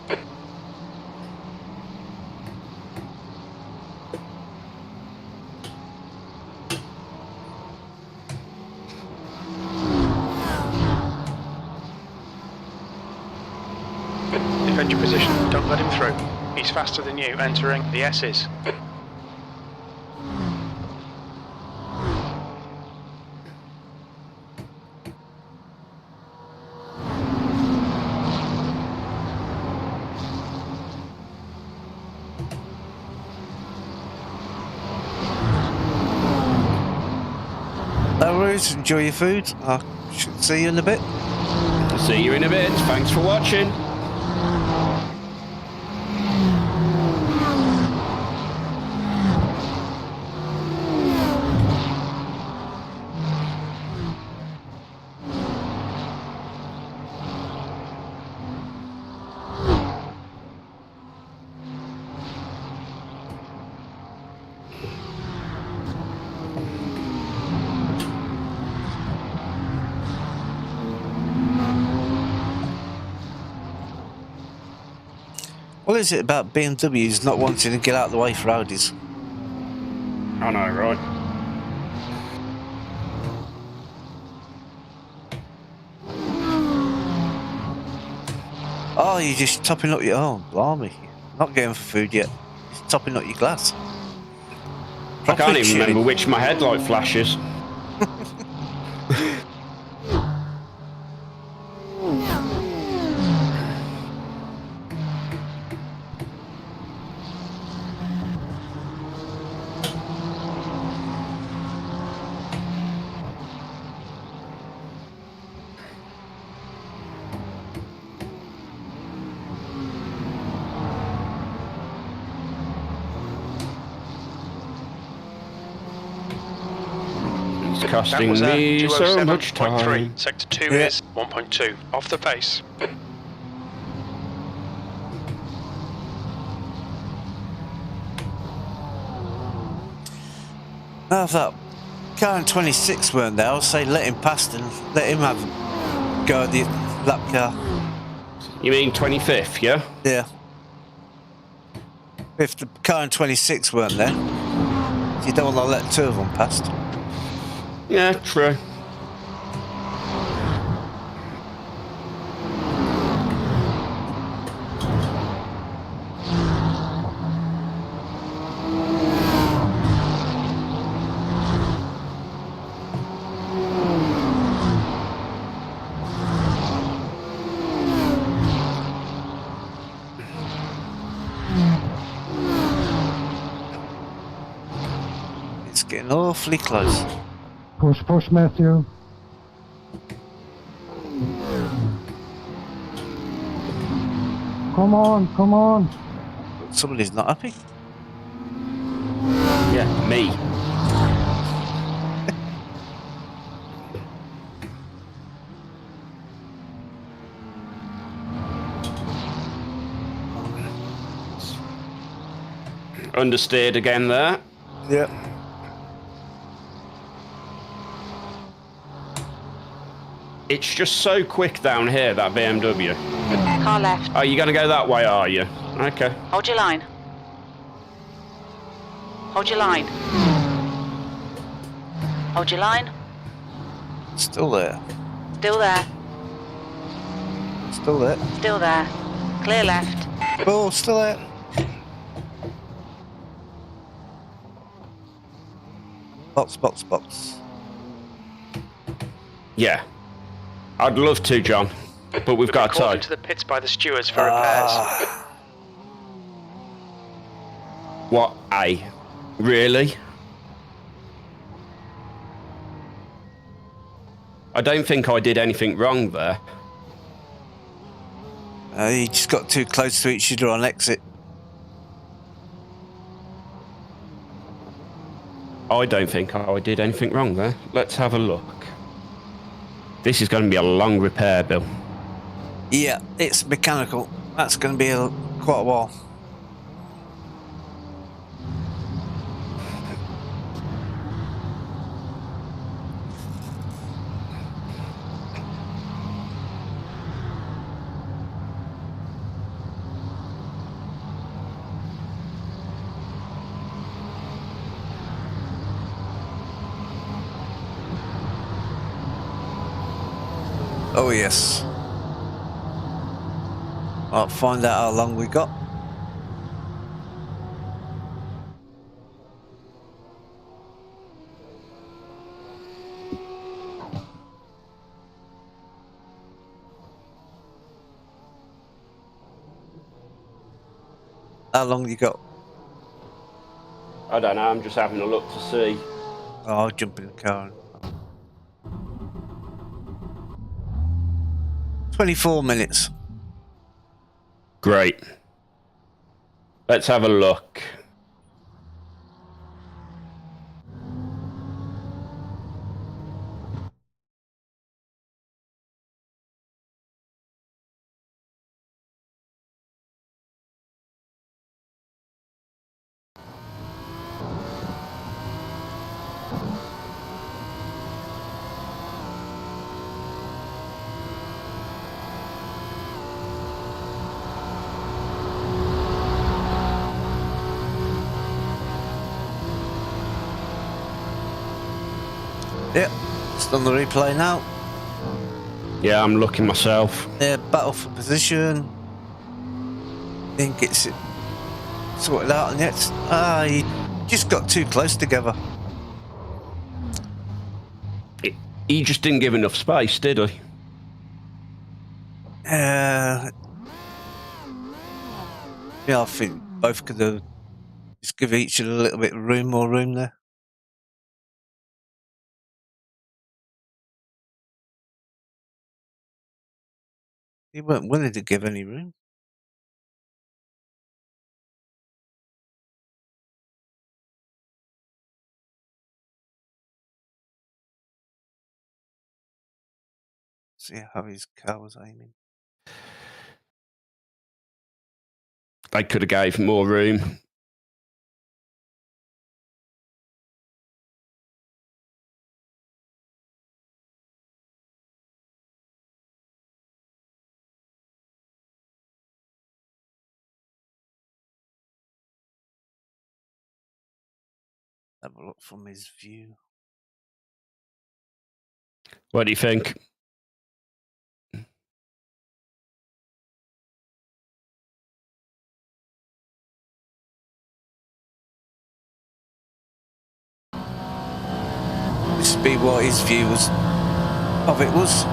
Defend your position, don't let him through. He's faster than you, entering the S's. No worries, enjoy your food. I should see you in a bit. See you in a bit. Thanks for watching. What is it about BMWs not wanting to get out of the way for Audis? I know, right? Oh, you're just topping up your own. Blimey. Not getting for food yet. Just topping up your glass. I can't even remember which my headlight flashes. Costing me so much time. Sector 2 is 1.2, off the pace. Now if that car in 26 weren't there, I'd say let him past and let him have a go at the lap car. You mean 25th, yeah? Yeah. If the car in 26 weren't there, you don't want to let two of them past. Yeah, true. It's getting awfully close. Push, Matthew. Come on. Somebody's not happy. Yeah, me. Understeered again there. Yep. It's just so quick down here, that BMW. Car left. Are you going to go that way, are you? Okay. Hold your line. Hold your line. Hold your line. Still there. Still there. Still there. Still there. Clear left. Oh, still there. Box. Yeah. I'd love to, John, but we've got a Called tie. into the pits by the stewards for repairs. What, A? Really? I don't think I did anything wrong there. You just got too close to each other on exit. I don't think I did anything wrong there. Let's have a look. This is going to be a long repair, Bill. Yeah, it's mechanical. That's going to be quite a while. Oh yes. I'll find out how long we got. How long you got? I don't know, I'm just having a look to see. Oh, I'll jump in the car. 24 minutes. Great. Let's have a look. Yep, it's on the replay now. Yeah, I'm looking myself. Yeah, battle for position. Think it's sorted out, and yet you just got too close together. He just didn't give enough space, did he? Yeah, I think both could have just give each other a little bit of room, more room there. He weren't willing to give any room. See how his car was aiming. They could have gave more room. Have a look from his view. What do you think? This would be what his view was of it was.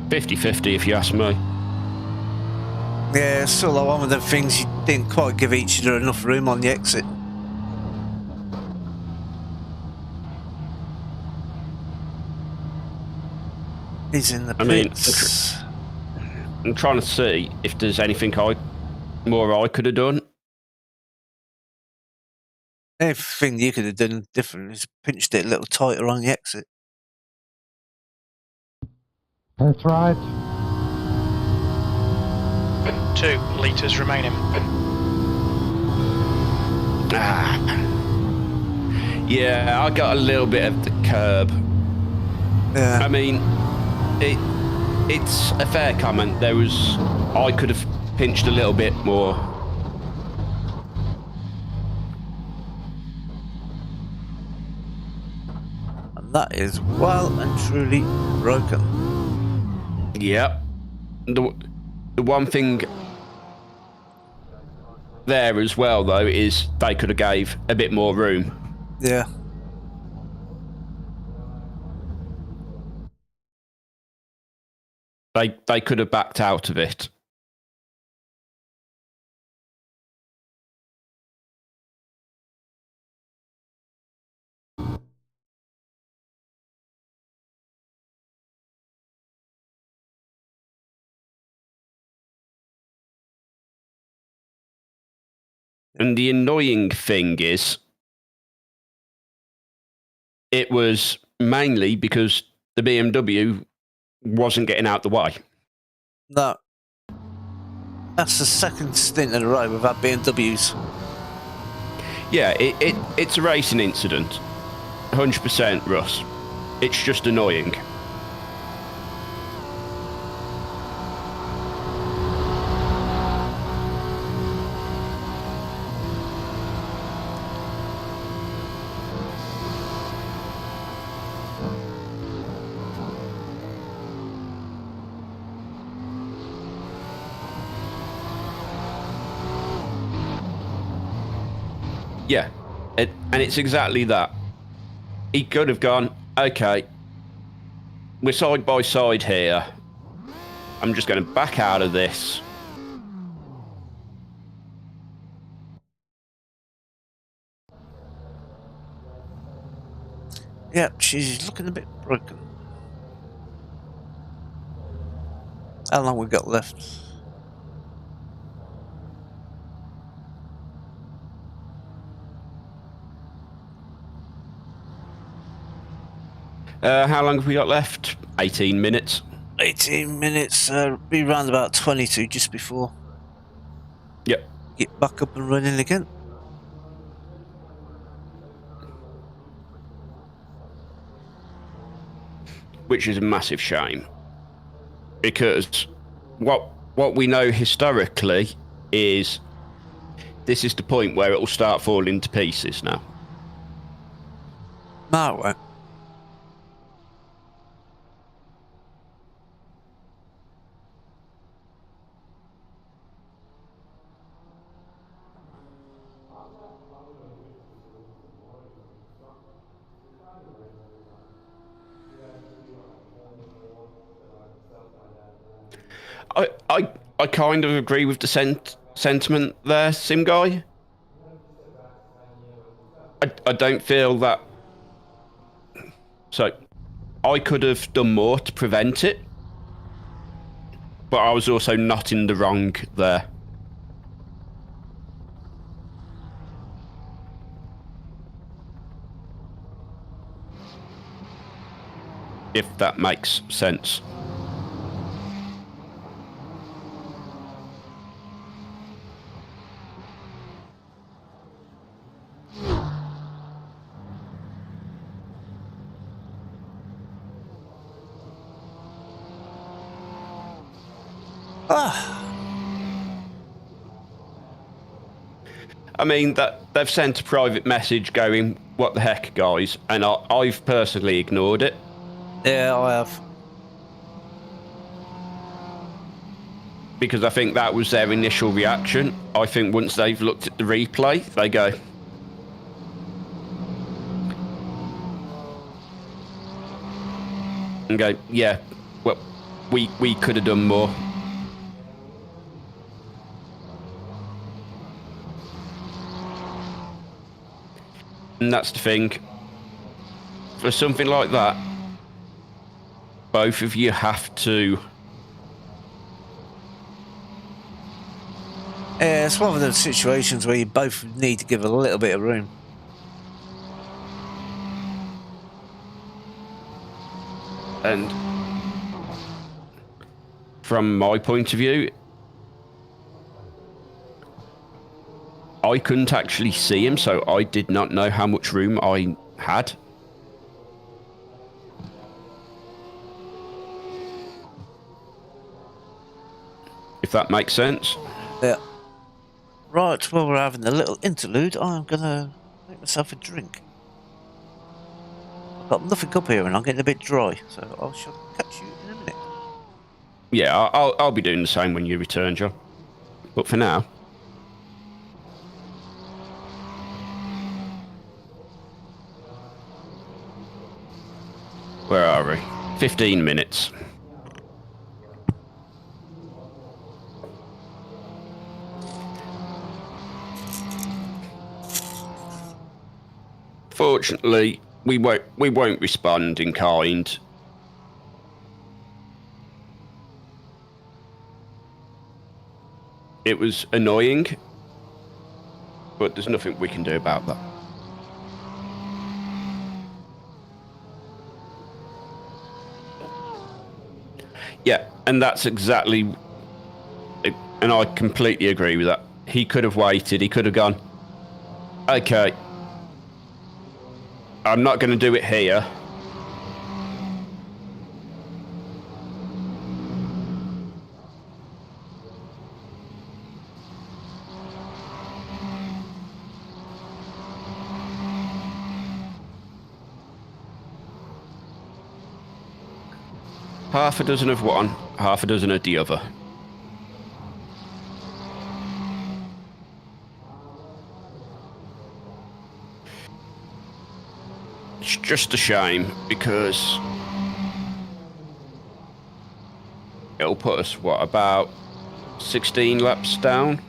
"50-50 if you ask me. Yeah, sort of like one of the things you didn't quite give each other enough room on the exit. He's in the pits. I'm trying to see if there's anything more I could have done. Everything you could have done different is pinched it a little tighter on the exit. That's right. 2 litres remaining. Yeah, I got a little bit of the curb. Yeah. I mean, it's a fair comment. I could have pinched a little bit more. And that is well and truly broken. Yep. The one thing there as well, though, is they could have gave a bit more room. Yeah. They could have backed out of it. And the annoying thing is, it was mainly because the BMW wasn't getting out the way. No. That's the second stint in a row we've had BMWs. Yeah, it's a racing incident. 100%, Russ. It's just annoying. Yeah, and it's exactly that. He could have gone, okay, we're side by side here. I'm just going to back out of this. Yep, she's looking a bit broken. How long we got left? How long have we got left? 18 minutes. 18 minutes, be round about 22 just before. Yep. Get back up and running again. Which is a massive shame. Because what we know historically is this is the point where it will start falling to pieces now. No, it won't. I kind of agree with the sentiment there, Sim Guy. I don't feel that... So, I could have done more to prevent it, but I was also not in the wrong there. If that makes sense. I mean, that they've sent a private message going, what the heck, guys? And I've personally ignored it. Yeah, I have. Because I think that was their initial reaction. I think once they've looked at the replay, they go... And go, yeah, well, we could have done more. And that's the thing. For something like that, both of you have to... Yeah, it's one of those situations where you both need to give a little bit of room. And from my point of view, I couldn't actually see him, so I did not know how much room I had. If that makes sense. Yeah. Right, while we're having a little interlude, I'm gonna make myself a drink. I've got nothing up here and I'm getting a bit dry, so I shall catch you in a minute. Yeah, I'll be doing the same when you return, John. But for now... Where are we? 15 minutes. Fortunately, we won't respond in kind. It was annoying, But there's nothing we can do about that. Yeah, and that's exactly... And I completely agree with that. He could have waited. He could have gone, okay, I'm not going to do it here. Half a dozen of one, half a dozen of the other. It's just a shame because it'll put us, what, about 16 laps down?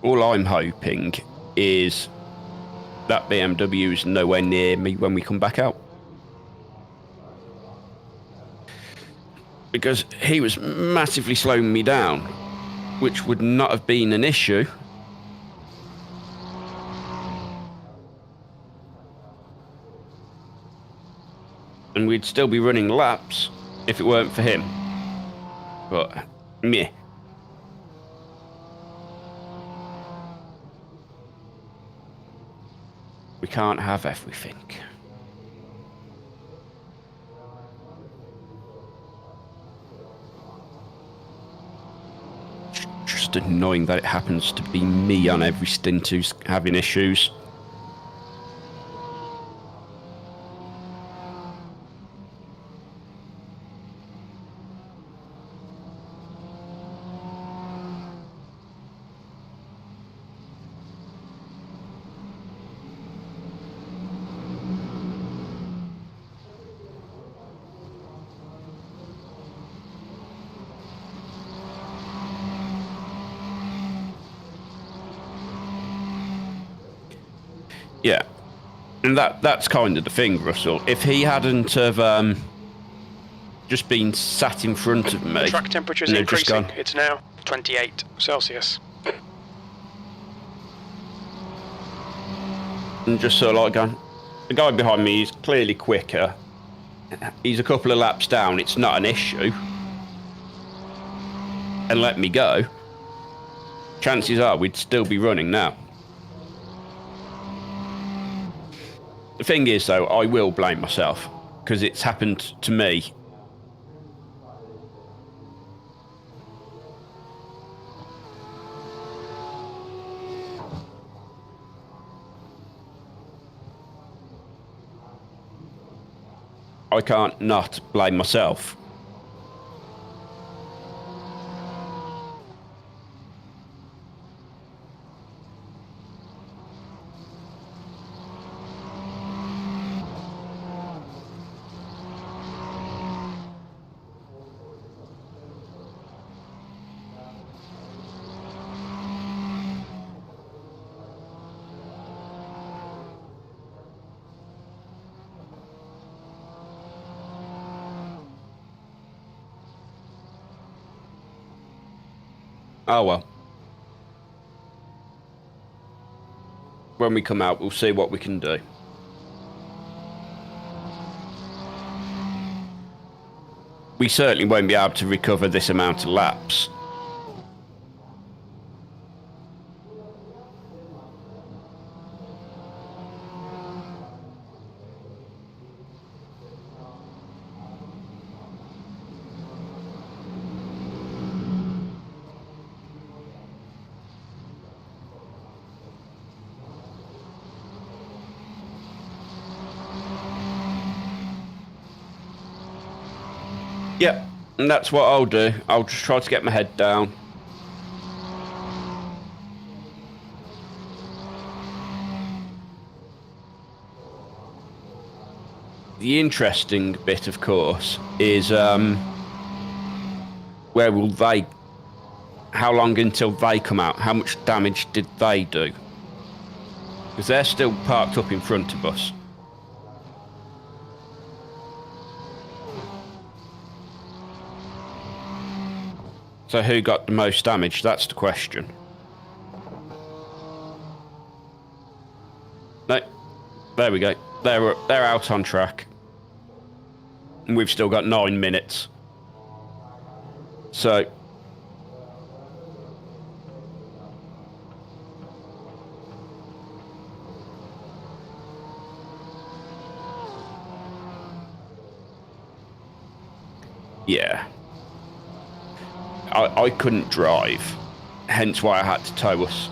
All I'm hoping is that BMW is nowhere near me when we come back out. Because he was massively slowing me down, which would not have been an issue. And we'd still be running laps if it weren't for him. But, meh. We can't have everything. Just annoying that it happens to be me on every stint who's having issues. Yeah, and that's kind of the thing, Russell. If he hadn't have just been sat in front of me... The track temperature is increasing. It's now 28 Celsius. And just sort of like going, the guy behind me is clearly quicker. He's a couple of laps down. It's not an issue. And let me go. Chances are we'd still be running now. The thing is, though, I will blame myself, because it's happened to me. I can't not blame myself. Oh well. When we come out, we'll see what we can do. We certainly won't be able to recover this amount of laps. Yep, and that's what I'll do. I'll just try to get my head down. the interesting bit, of course, is where will they... How long until they come out? How much damage did they do? Because they're still parked up in front of us. So who got the most damage? That's the question. No, there we go. They're out on track. And we've still got 9 minutes. So... yeah. I couldn't drive, hence why I had to tow us.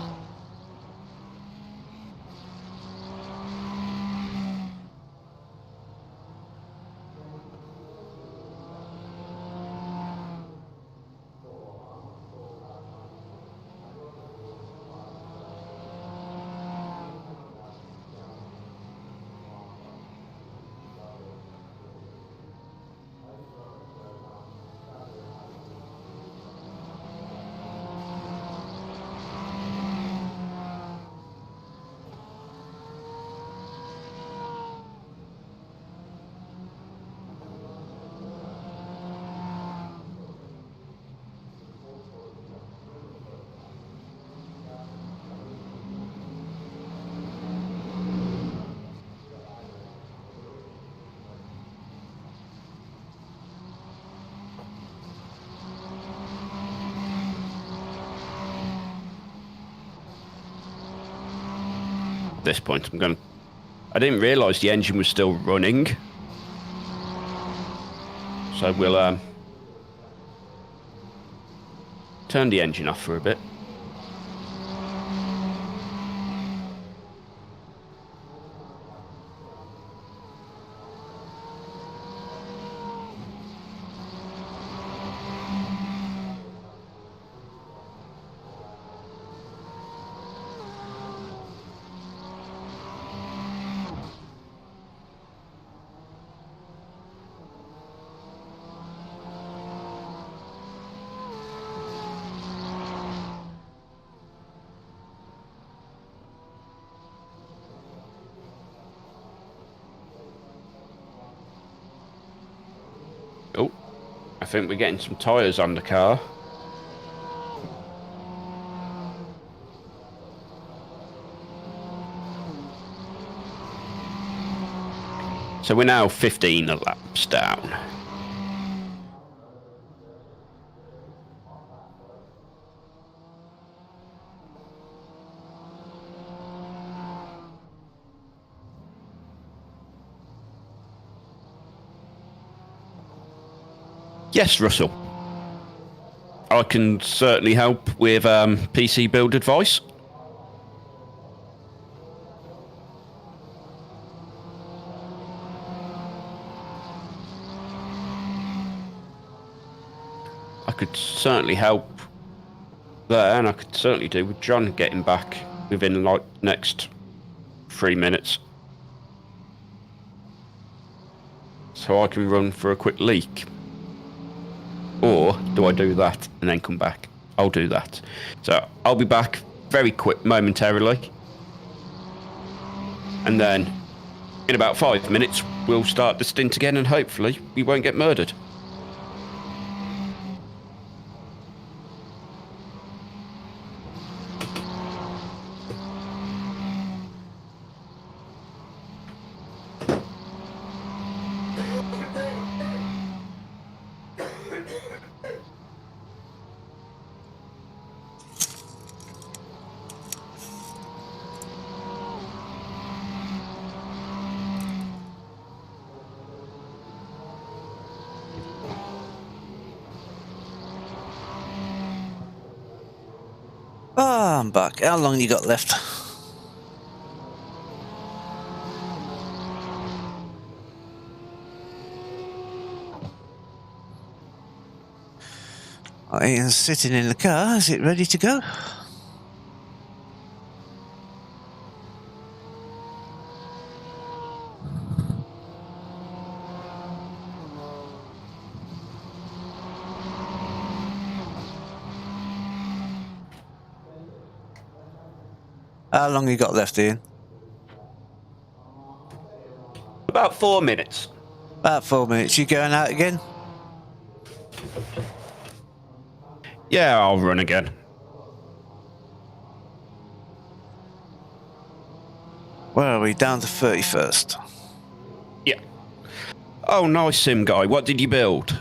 At this point, I didn't realise the engine was still running, so we'll turn the engine off for a bit. Oh, I think we're getting some tyres on the car. So we're now 15 laps down. Yes, Russell. I can certainly help with PC build advice. I could certainly help there, and I could certainly do with John getting back within like next 3 minutes. So I can run for a quick leak. Or do I do that and then come back? I'll do that. So I'll be back very quick, momentarily. And then in about 5 minutes, we'll start the stint again and hopefully we won't get murdered. Ah, I'm back. How long you got left? Ian's sitting in the car. Is it ready to go? How long you got left, Ian? About 4 minutes. About 4 minutes. You going out again? Yeah, I'll run again. Where are we? Down to 31st. Yeah. Oh, nice, Sim guy. What did you build?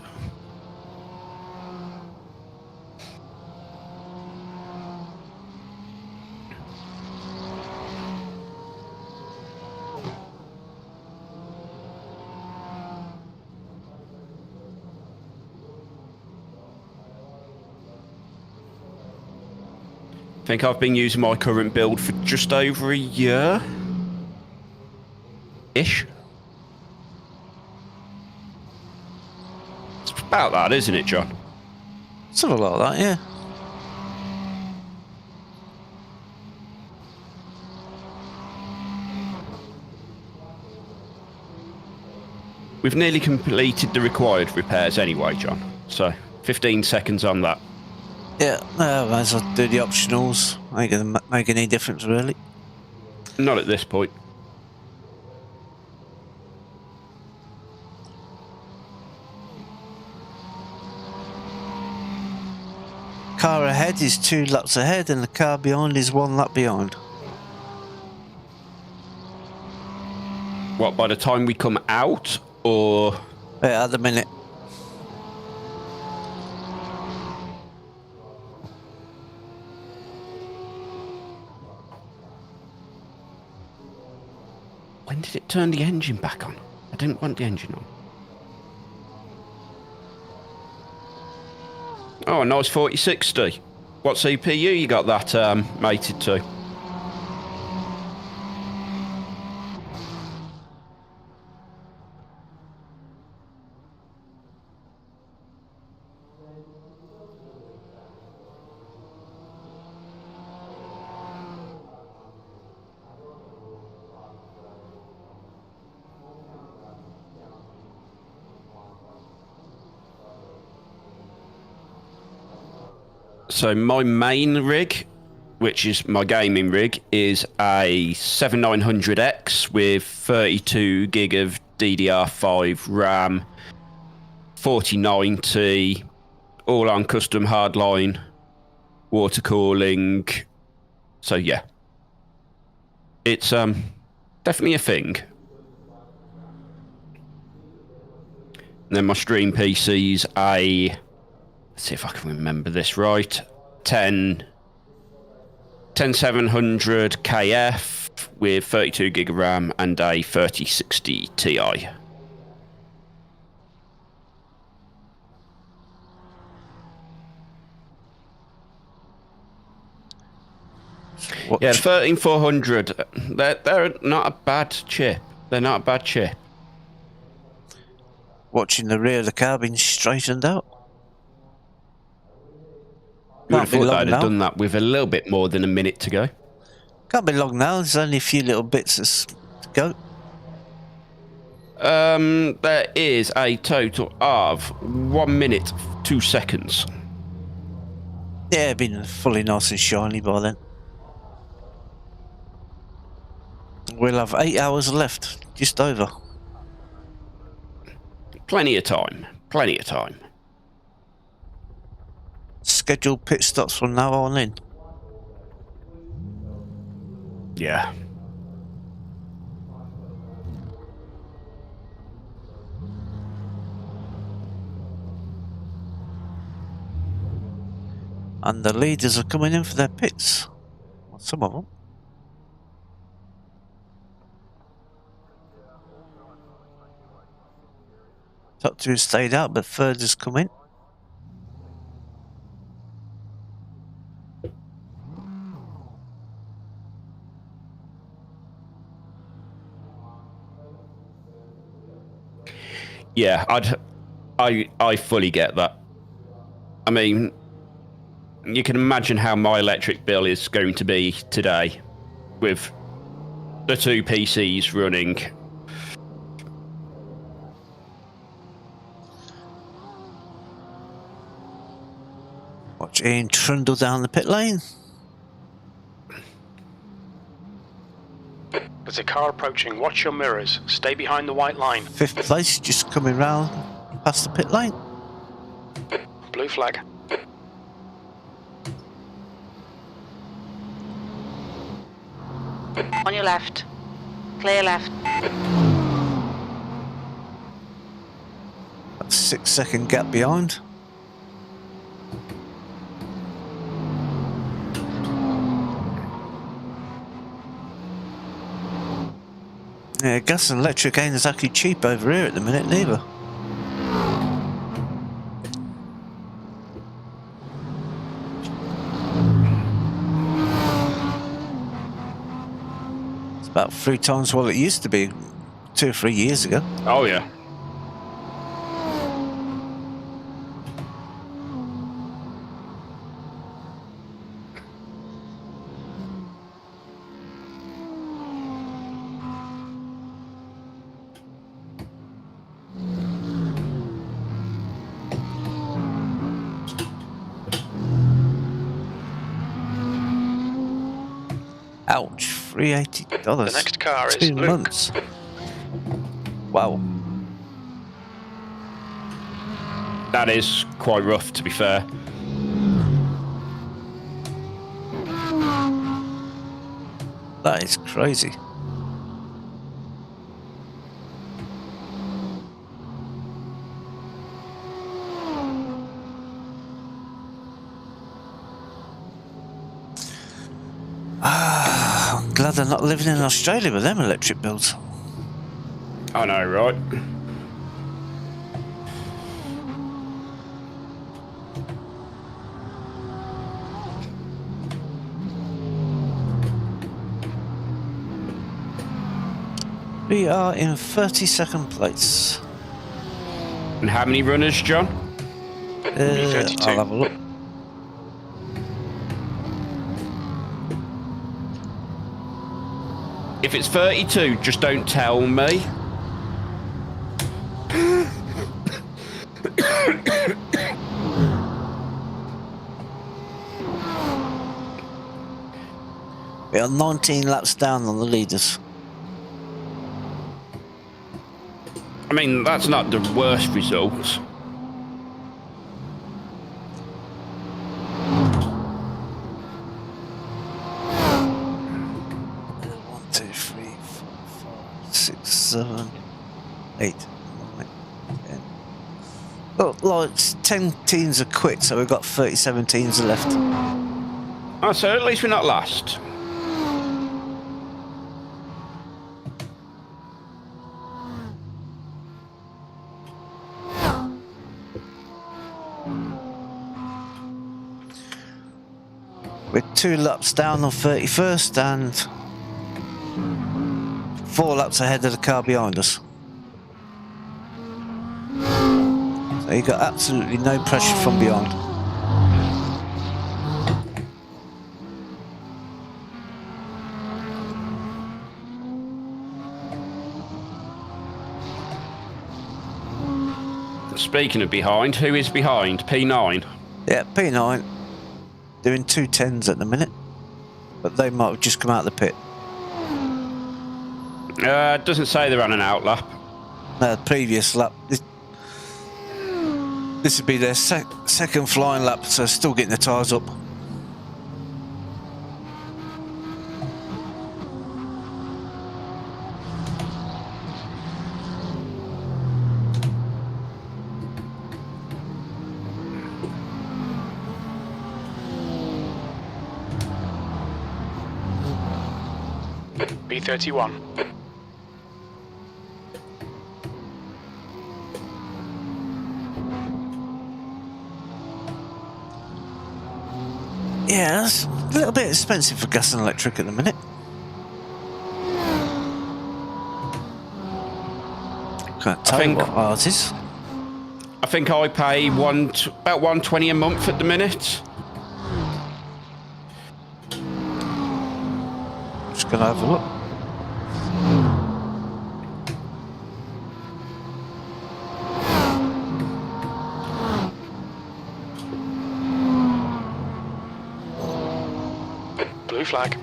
I think I've been using my current build for just over a year-ish. It's about that, isn't it, John? Something like that, yeah. We've nearly completed the required repairs anyway, John. So, 15 seconds on that. Yeah, I might as well do the optionals. Ain't gonna make any difference, really. Not at this point. Car ahead is 2 laps ahead, and the car behind is 1 lap behind. What, by the time we come out, or...? Yeah, at the minute. When did it turn the engine back on? I didn't want the engine on. Oh, a nice 4060. What CPU you got that mated to? So my main rig, which is my gaming rig, is a 7900X with 32 gig of DDR5 RAM, 4090, all on custom hardline, water cooling. So yeah, it's definitely a thing. And then my stream PC's a... Let's see if I can remember this right. 10700 KF with 32 gig of RAM and a 3060 Ti. Yeah, the 13400. They're not a bad chip. They're not a bad chip. Watching the rear of the car being straightened out. You would have thought they'd have done that with a little bit more than a minute to go. Can't be long now, there's only a few little bits to go. There is a total of 1 minute, 2 seconds. Yeah, it'd been fully nice and shiny by then. We'll have 8 hours left, just over. Plenty of time. Plenty of time. Scheduled pit stops from now on in. Yeah. And the leaders are coming in for their pits. Well, some of them. Top 2 stayed out, but third has come in. Yeah, I fully get that. I mean, you can imagine how my electric bill is going to be today with the 2 PCs running. Watch Ian trundle down the pit lane. There's a car approaching. Watch your mirrors. Stay behind the white line. 5th place, just coming round past the pit lane. Blue flag. On your left. Clear left. That's 6-second gap behind. Yeah, gas and electric ain't exactly cheap over here at the minute, neither. It's about 3 times what it used to be 2 or 3 years ago. Oh yeah. Ouch, $380. The next car is 2 Luke. months. Wow. That is quite rough, to be fair. That is crazy. I'm glad I'm not living in Australia with them electric bills. I know, right? We are in 32nd place. And how many runners, John? B32. I'll have a look. If it's 32, just don't tell me. We are 19 laps down on the leaders. I mean, that's not the worst result. One, two, three, four, five, 6, 7, 8, 9, 10. Oh, like 10 teams are quit, so we've got 37 teams left. Oh, so at least we're not last. We're 2 laps down on 31st and 4 laps ahead of the car behind us. So you got absolutely no pressure from behind. Speaking of behind, who is behind? P9? Yeah, P9 doing 2:10s at the minute, but they might have just come out of the pit. Doesn't say they're on an out lap. Previous lap. This would be their second flying lap, so still getting the tyres up. B31. Yeah, that's a little bit expensive for gas and electric at the minute. Can't tell you what ours is. I think I pay about $120 a month at the minute. Just gonna have a look. Blue flag.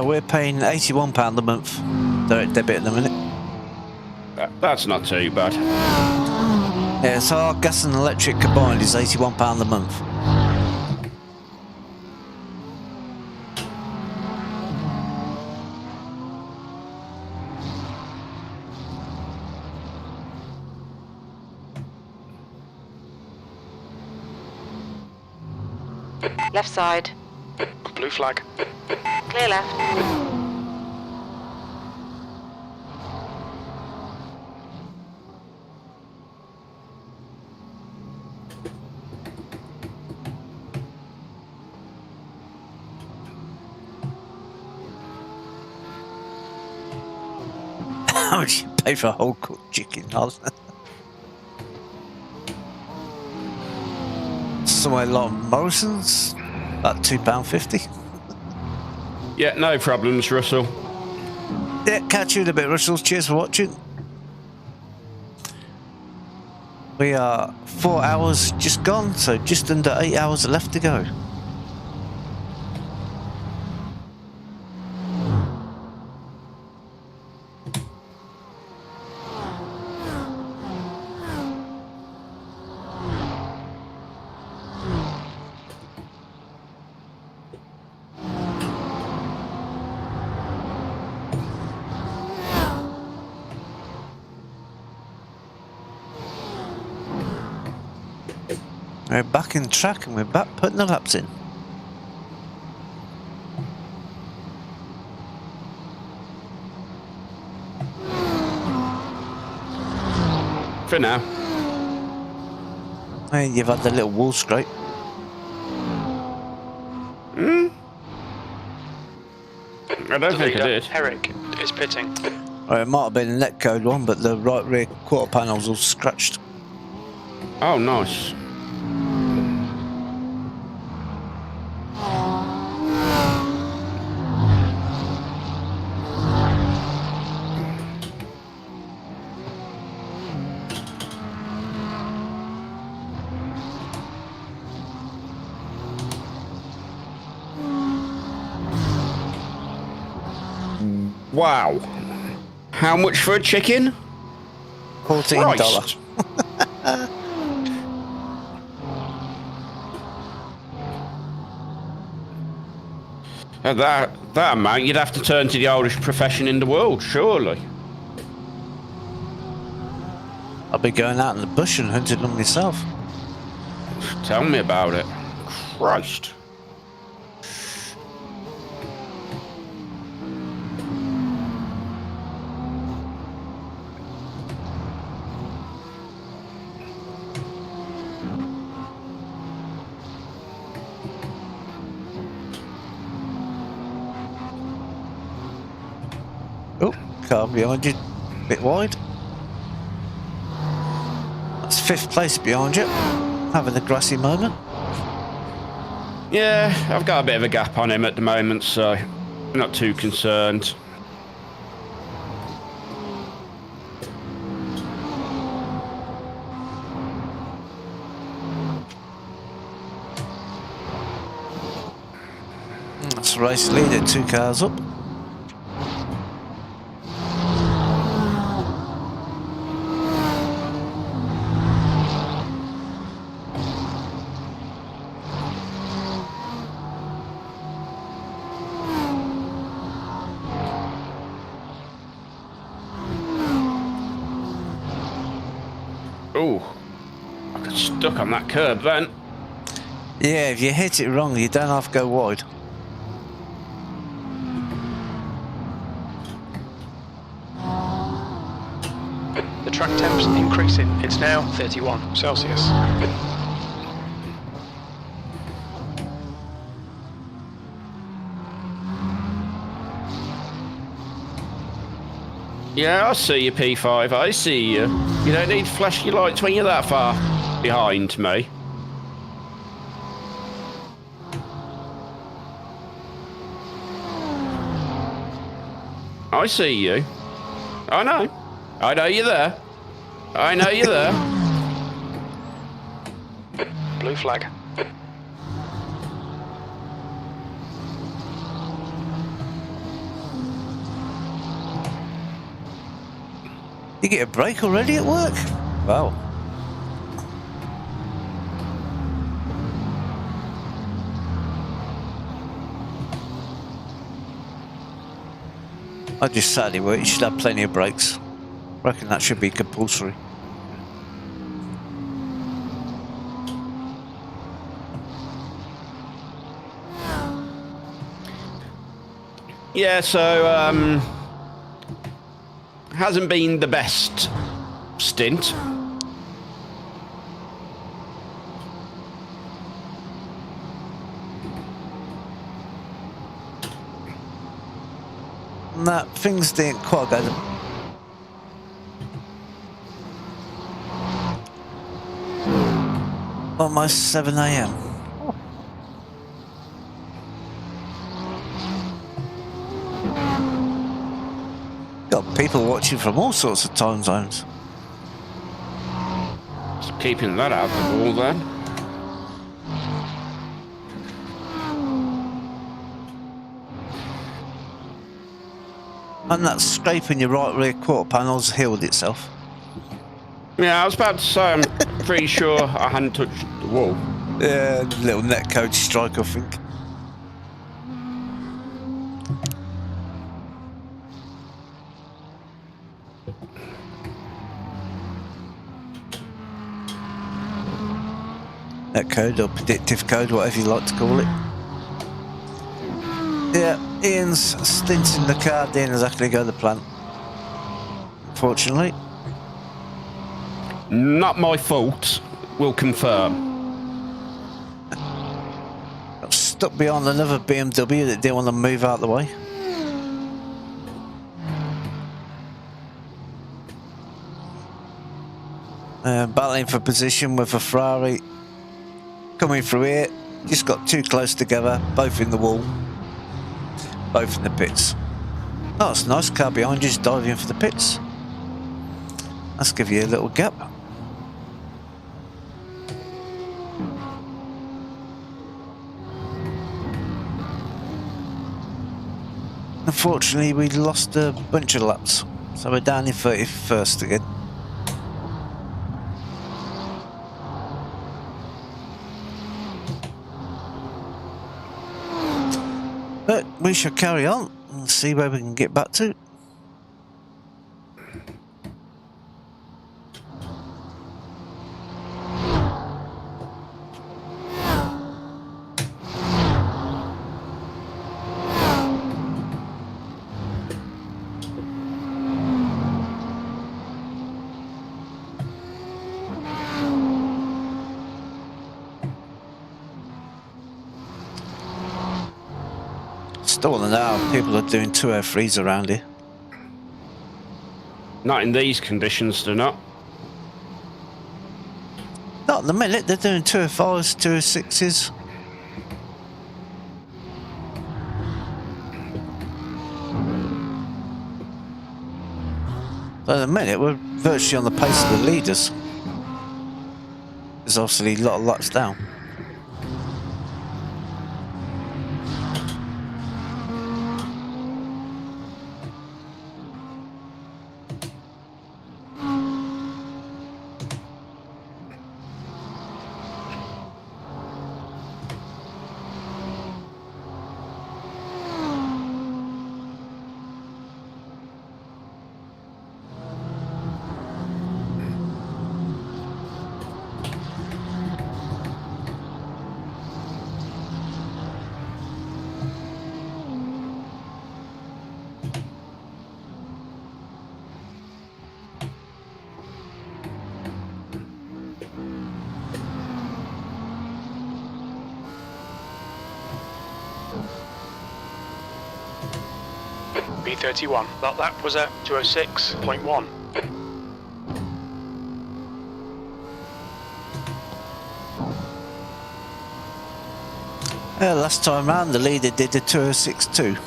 We're paying £81 a month direct debit at the minute. That's not too bad. Yeah, so our gas and electric combined is £81 a month. Left side. Blue flag. Clear left. How much you pay for a whole cooked chicken? Somewhere like Morrison's, about £2.50. Yeah, no problems, Russell. Yeah, catch you in a bit, Russell. Cheers for watching. We are 4 hours just gone, so just under 8 hours left to go. We're back in track and we're back putting the laps in. For now. Hey, you've had the little wall scrape. I don't think I did. Eric is pitting. It might have been a netcode one, but the right rear quarter panel's all scratched. Oh, nice. Wow. How much for a chicken? $14. Christ. At that amount, you'd have to turn to the oldest profession in the world, surely. I'll be going out in the bush and hunting them myself. Tell me about it. Christ. Oh, car behind you, a bit wide. That's 5th place behind you, having a grassy moment. Yeah, I've got a bit of a gap on him at the moment, so I'm not too concerned. That's race leader, 2 cars up. Oh, I got stuck on that curb then. Yeah, if you hit it wrong, you don't have to go wide. The track temp's increasing. It's now 31 Celsius. Yeah, I see you, P5. I see you. You don't need flashy lights when you're that far behind me. I see you. I know. I know you're there. I know you're there. Blue flag. You get a break already at work? Wow. I just Saturday work, you should have plenty of breaks. I reckon that should be compulsory. Yeah, so hasn't been the best stint. Nah, things didn't quite go. Almost 7 AM. Got people watching from all sorts of time zones. Just keeping that out of the ball then. And that scrape in your right rear quarter panel's healed itself. Yeah, I was about to say, I'm pretty sure I hadn't touched the wall. Yeah, little netcode strike, I think. Netcode or predictive code, whatever you like to call it. Yeah, Ian's stint in the car didn't exactly go to plan. Unfortunately. Not my fault, will confirm. Got stuck behind another BMW that didn't want to move out of the way. Battling for position with a Ferrari coming through here. Just got too close together, both in the wall, both in the pits. Oh, it's a nice car behind you, just diving for the pits. Let's give you a little gap. Unfortunately, we lost a bunch of laps, so we're down in 31st again. But we shall carry on and see where we can get back to. Still don't know how people are doing 203s around here. Not in these conditions, they're not. Not at the minute, they're doing 205s, 206s. But at the minute, we're virtually on the pace of the leaders. There's obviously a lot of laps down. B31. That lap was at 206.1. Last time round, the leader did a 206.2.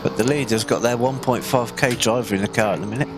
But the leader's got their 1.5k driver in the car at the minute.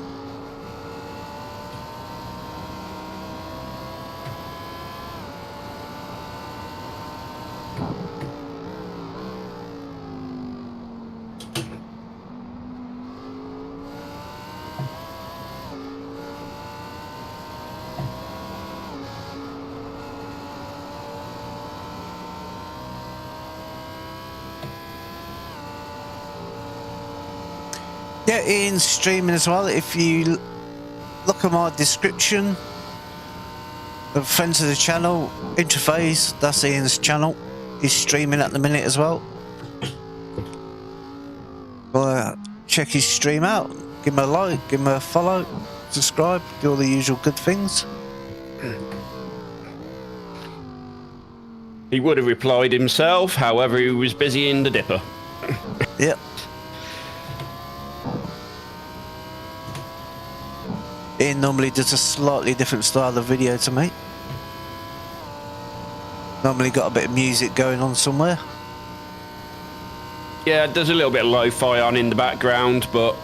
Yeah, Ian's streaming as well. If you look at my description, the friends of the channel, Intraphase, that's Ian's channel. He's streaming at the minute as well. Check his stream out. Give him a like, give him a follow, subscribe, do all the usual good things. He would have replied himself, however he was busy in the dipper. Yep. Ian normally does a slightly different style of video to me. Normally got a bit of music going on somewhere. Yeah, there's a little bit of lo-fi on in the background, but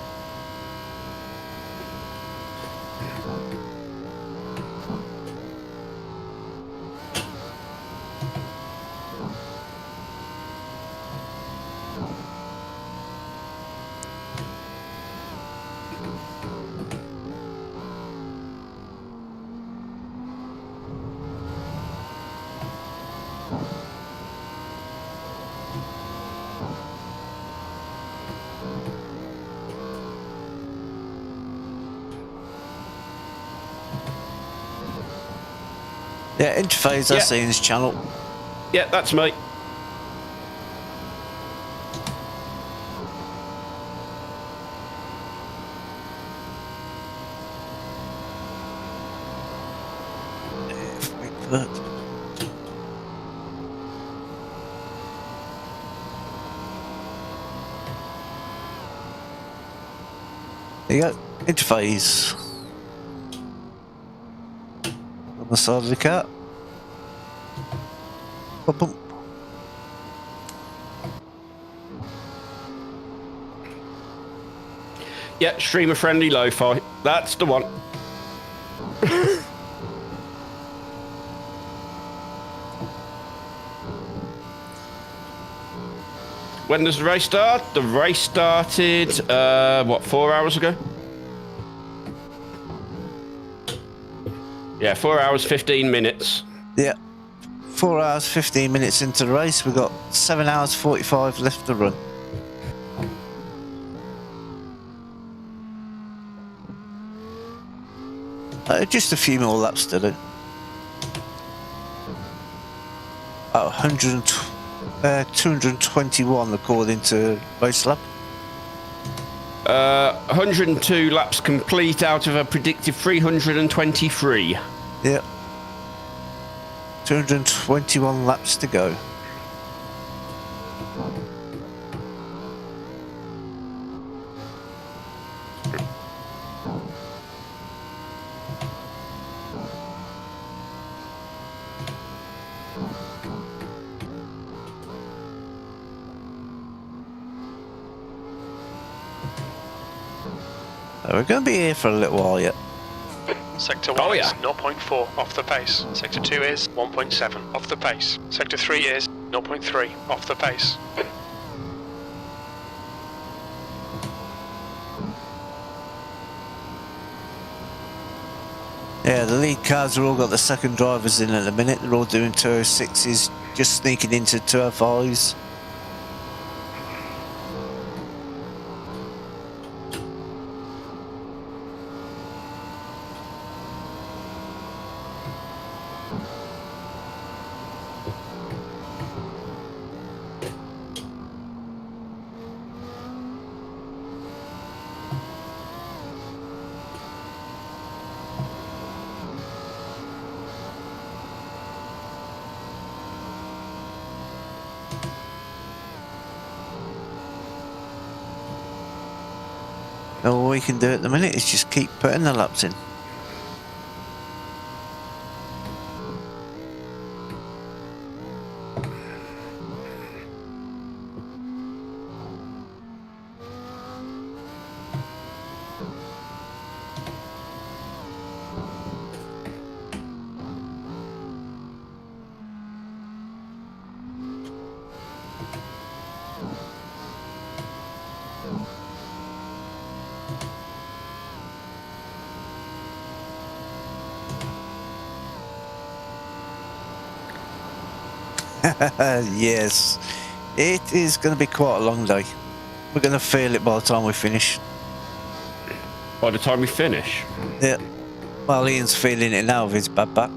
yeah, Intraphase, that's Ian's channel. yeah, that's me. There you go, Intraphase. On the side of the car. Bump, bump. Yeah, streamer friendly lo-fi. That's the one. When does the race start? The race started, what, 4 hours ago? Yeah, 4 hours, 15 minutes. Yeah. 4 hours, 15 minutes into the race. We've got 7 hours, 45 left to run. Just a few more laps to do. Oh, 221 according to Race Lab. 102 laps complete out of a predicted 323. Yeah. 221 laps to go. We're going to be here for a little while yet. Sector 1 is 0.4 off the pace. Sector 2 is 1.7 off the pace. Sector 3 is 0.3 off the pace. Yeah, the lead cars have all got the second drivers in at the minute. They're all doing 206s, just sneaking into 205s. All we can do at the minute is just keep putting the laps in. Yes, it is going to be quite a long day. We're going to feel it by the time we finish. by the time we finish. Yeah. Well, Ian's feeling it now with his bad back.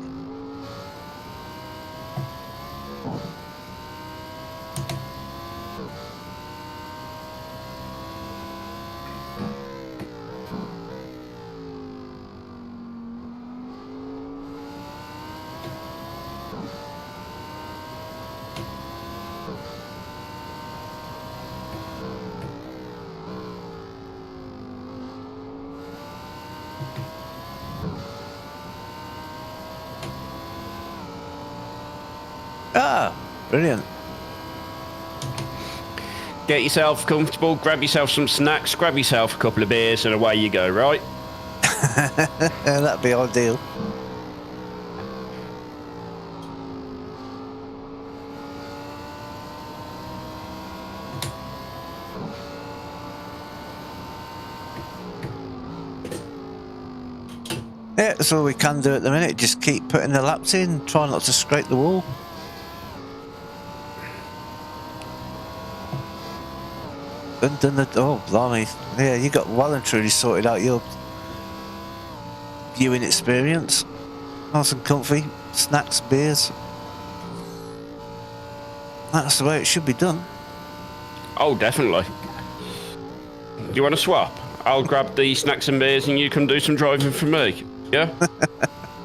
Ah, brilliant. Get yourself comfortable, grab yourself some snacks, grab yourself a couple of beers, and away you go, right? That'd be ideal. Yeah, that's all we can do at the minute. Just keep putting the laps in, try not to scrape the wall. Oh, blimey. Yeah, you got well and truly sorted out your viewing experience. Nice and comfy. Snacks, beers. That's the way it should be done. Oh, definitely. Do you want to swap? I'll grab the snacks and beers and you can do some driving for me. Yeah?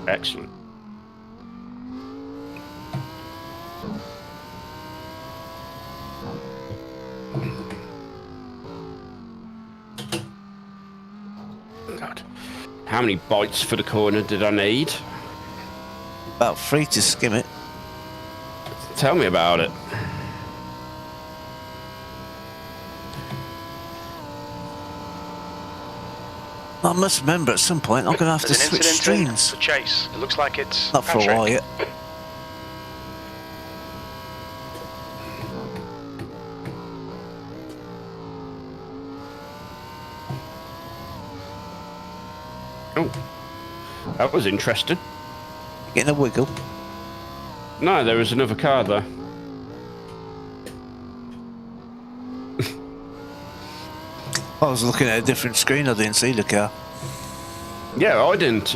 Excellent. God. How many bites for the corner did I need? About 3 to skim it. Tell me about it. I must remember at some point I'm going to have to There's an switch incident streams. in the chase. It looks like it's Not for a while yet. Oh, that was interesting. Getting a wiggle. No, there was another car there. I was looking at a different screen, I didn't see the car. Yeah, I didn't.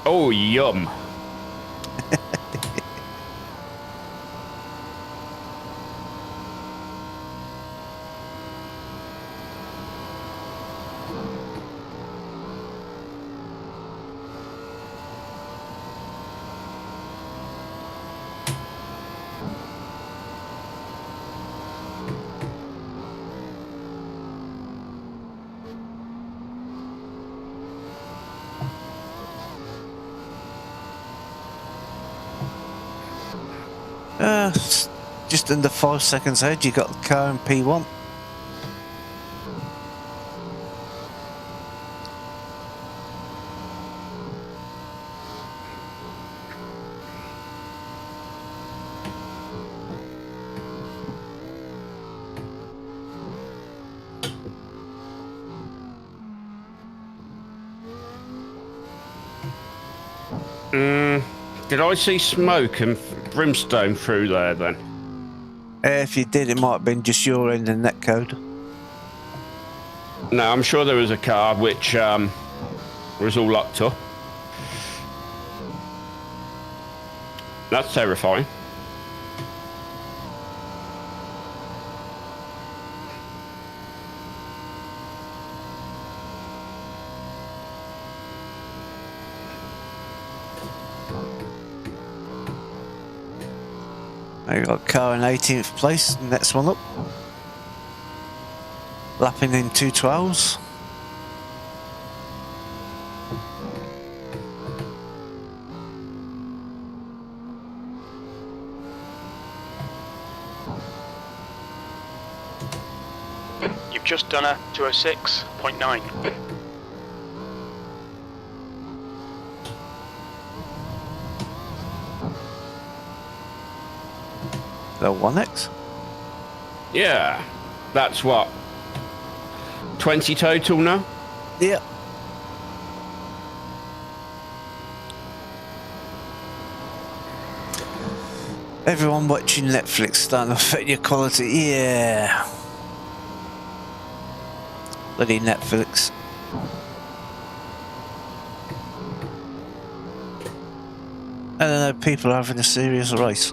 Oh, yum. Just under 5 seconds ahead, you got the car in P1. Did I see smoke and brimstone through there then? If you did, it might have been just your end and netcode. No, I'm sure there was a car which was all locked up. That's terrifying. You got a car in 18th place, next one up. Lapping in 212s. You've just done a 206.9. The 1X? Yeah, that's what, 20 total now? Yeah. Everyone watching Netflix starting to affect your quality. Yeah. Bloody Netflix. I don't know, people are having a serious race.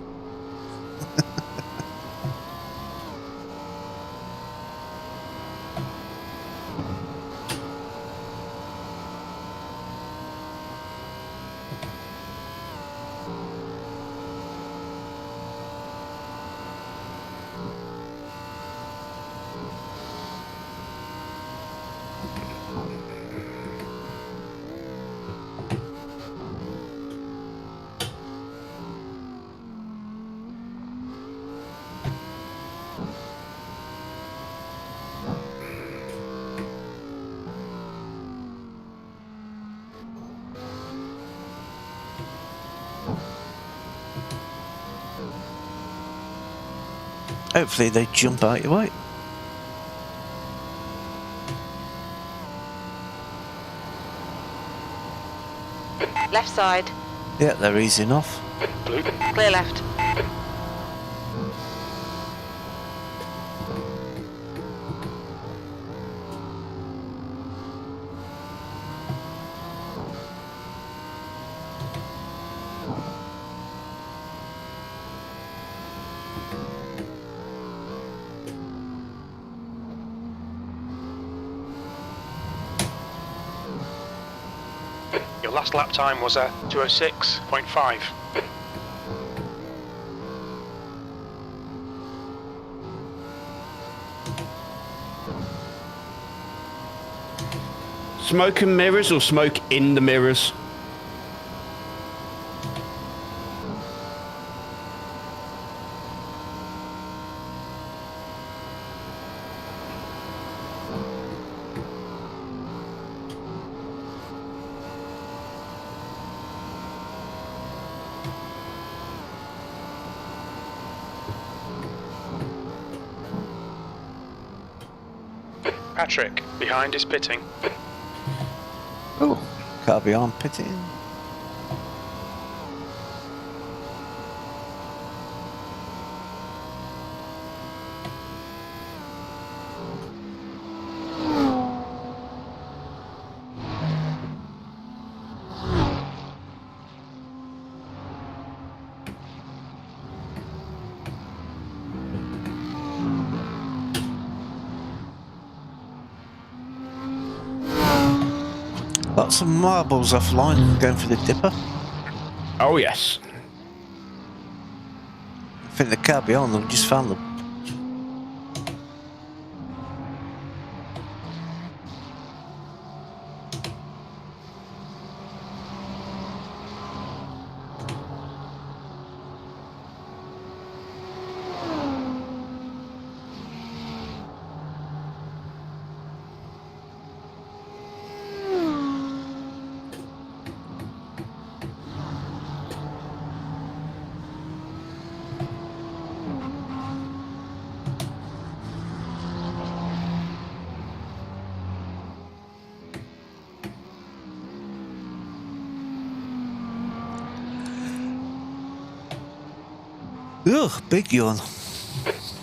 Hopefully they jump out your way. Left side. Yeah, they're easing off. Blue. Clear left. Your last lap time was a 2:06.5. Smoke and mirrors or smoke in the mirrors? Patrick, behind is pitting. Oh, car behind pitting. Lots of marbles offline going for the dipper. Oh yes. I think the car behind them just found them. Ugh, big yawn.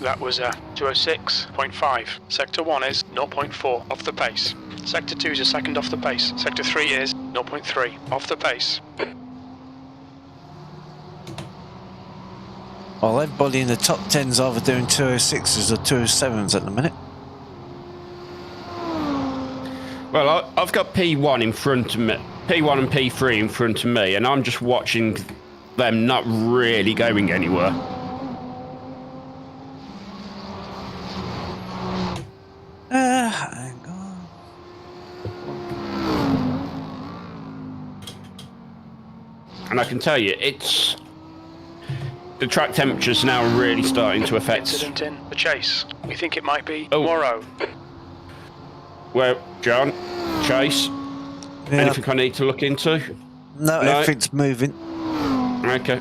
That was a 2:06.5. Sector 1 is 0.4 off the pace. Sector 2 is a second off the pace. Sector 3 is 0.3 off the pace. Well, everybody in the top 10's either doing 206s or 207s at the minute. Well, I've got P1 in front of me, P1 and P3 in front of me, and I'm just watching them not really going anywhere. Hang on. And I can tell you, it's the track temperature's now really starting to affect. Incident in the chase. We think it might be Oh. Morrow. Well, John, Chase, Yeah. anything I need to look into? No, No. everything's moving. Okay.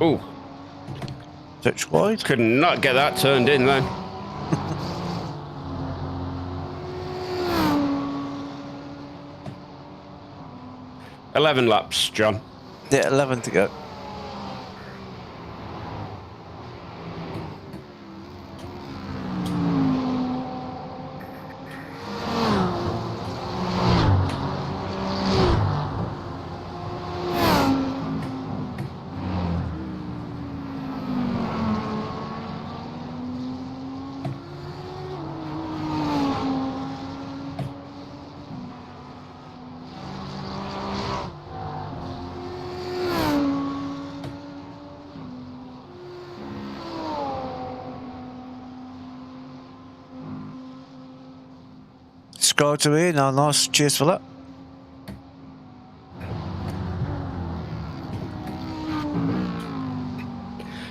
Oh, Touch wide. could not get that turned in then. $11 laps, John. Yeah, 11 to go. Subscribe to me, no, nice, cheers for that.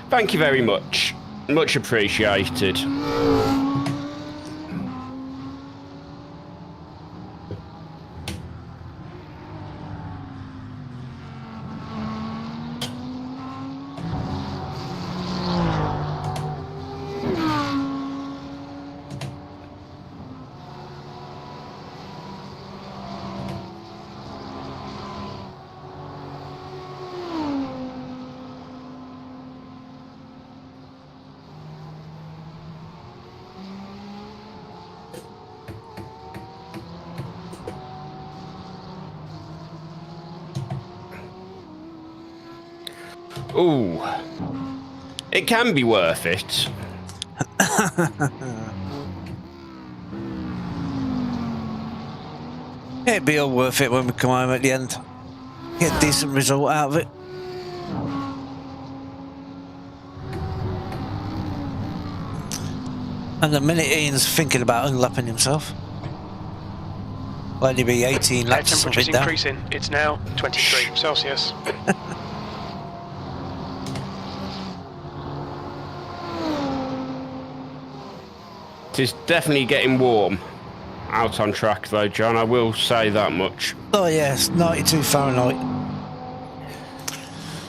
Thank you very much. Much appreciated. Ooh, it can be worth it. It'd be all worth it when we come home at the end. Get a decent result out of it. And the minute Ian's thinking about unlapping himself, will only be 18 Air laps or temperature's something down. increasing. It's now 23 Celsius. It is definitely getting warm out on track though, John, I will say that much. Oh yes, 92 Fahrenheit.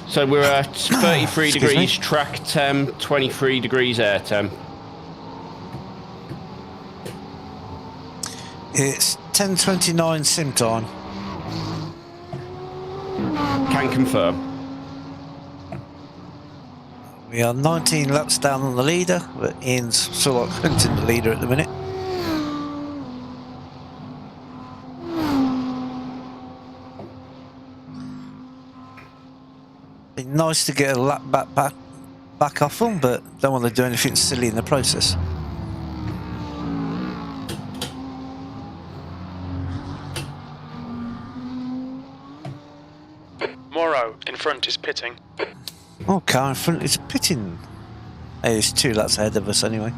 So we're at 33 Excuse degrees me? track temp, 23 degrees air temp. It's 10:29 sim time. Can confirm. We are 19 laps down on the leader, but Ian's sort of like hunting the leader at the minute. Be nice to get a lap back off them, but don't want to do anything silly in the process. Morrow in front is pitting. Oh, car in front is pitting. Hey, it's 2 laps ahead of us anyway.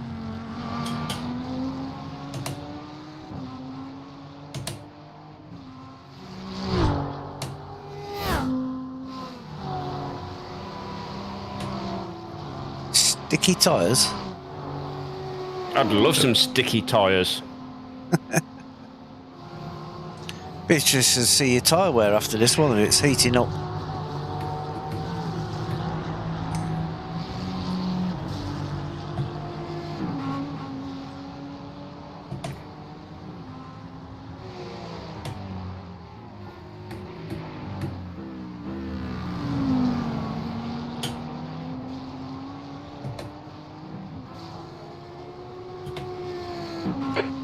Sticky tyres? I'd love some sticky tyres. Be interested to see your tyre wear after this one, if it's heating up.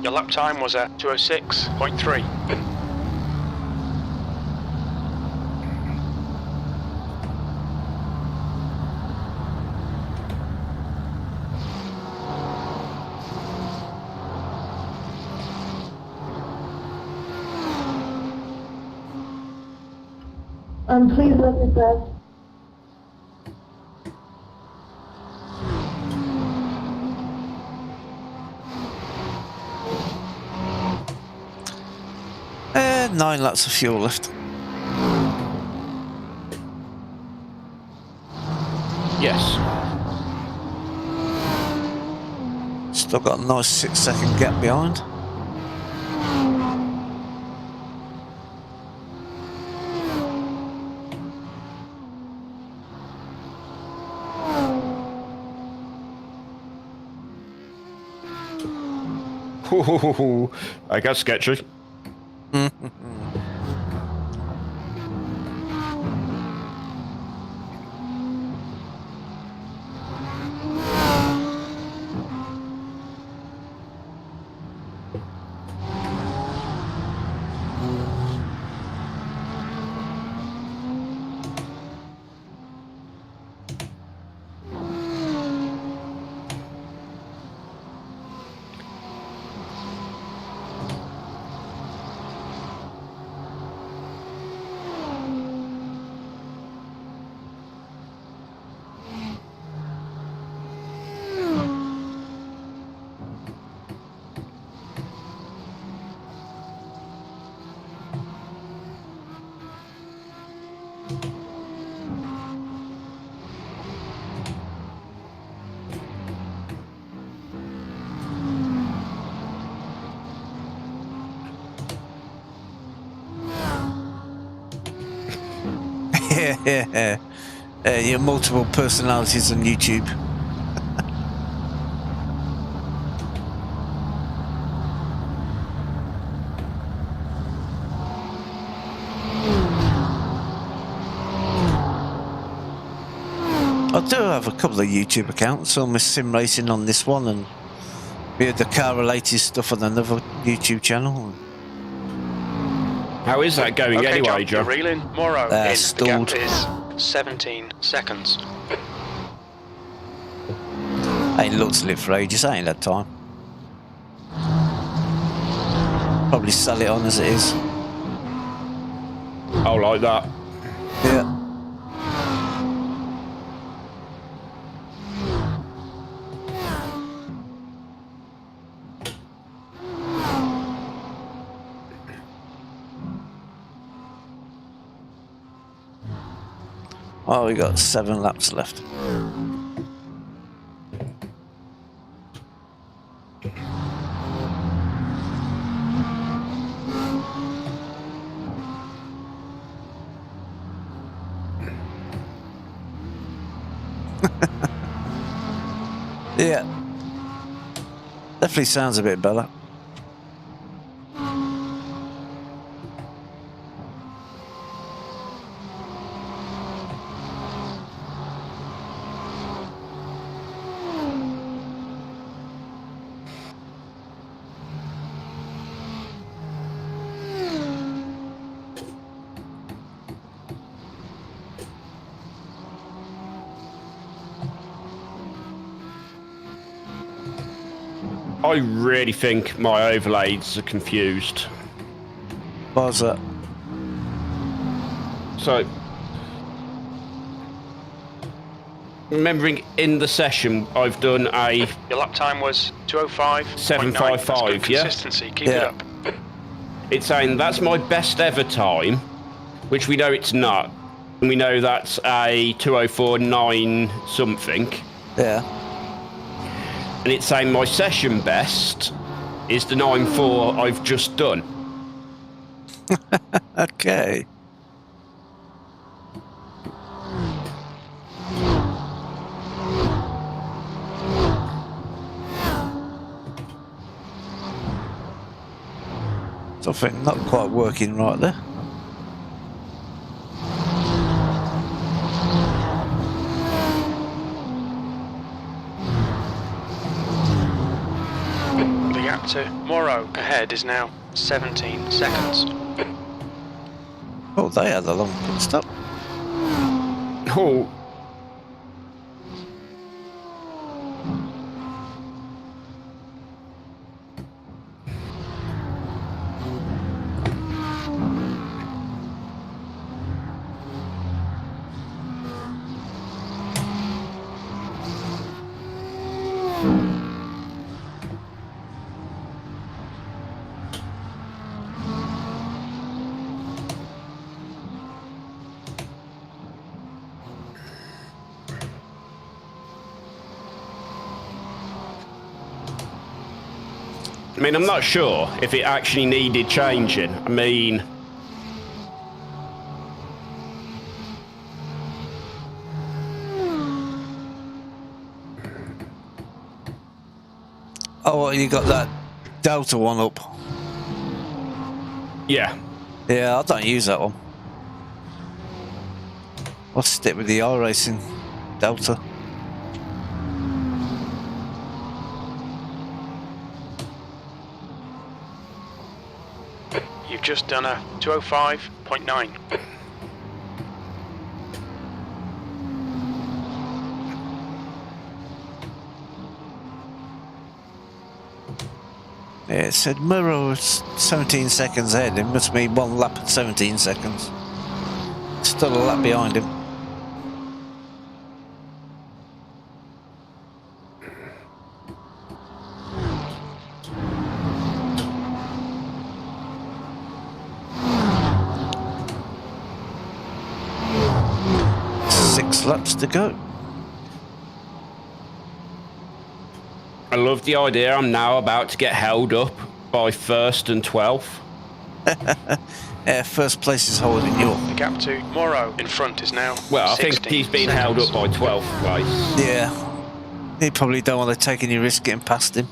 Your lap time was at 2:06.3. Please let me pass. And 9 laps of fuel left. Yes. Still got a nice 6-second gap behind. I got sketchy. Yeah. Your multiple personalities on YouTube. I do have a couple of YouTube accounts. I'm sim racing on this one, and we had the car related stuff on another YouTube channel. How is that going Okay, anyway, John? Joe? Reeling. Morrow. In. Stalled. The gap is 17 seconds. I ain't looked at it for ages. I ain't had time. Probably sell it on as it is. Oh, like that. Yeah. Oh, we got 7 laps left. Yeah. Definitely sounds a bit better. I really think my overlays are confused. Why's that? So, remembering in the session, I've done a Your lap time was 2:05. 7:55, yeah? Consistency. Keep it Yeah. up. It's saying that's my best ever time, which we know it's not. And we know that's a 2:04.9 something. Yeah. And it's saying my session best is the 9.4 I've just done. Okay. Something not quite working right there. The gap to Morrow ahead is now 17 seconds. Oh, they had a long pit stop. Oh, I mean, I'm not sure if it actually needed changing. I mean, oh, well, you got that Delta one up. Yeah. Yeah, I don't use that one. I'll stick with the iRacing Delta. You've just done a 205.9. Yeah, it said Murrow was 17 seconds ahead. It must be one lap at 17 seconds. Still a lap behind him. Laps to go. I love the idea. I'm now about to get held up by first and 12th. Yeah, first place is holding you up. The gap to Morrow in front is now. Well, I think he's been held up by 12th place. Yeah. He probably don't want to take any risk getting past him.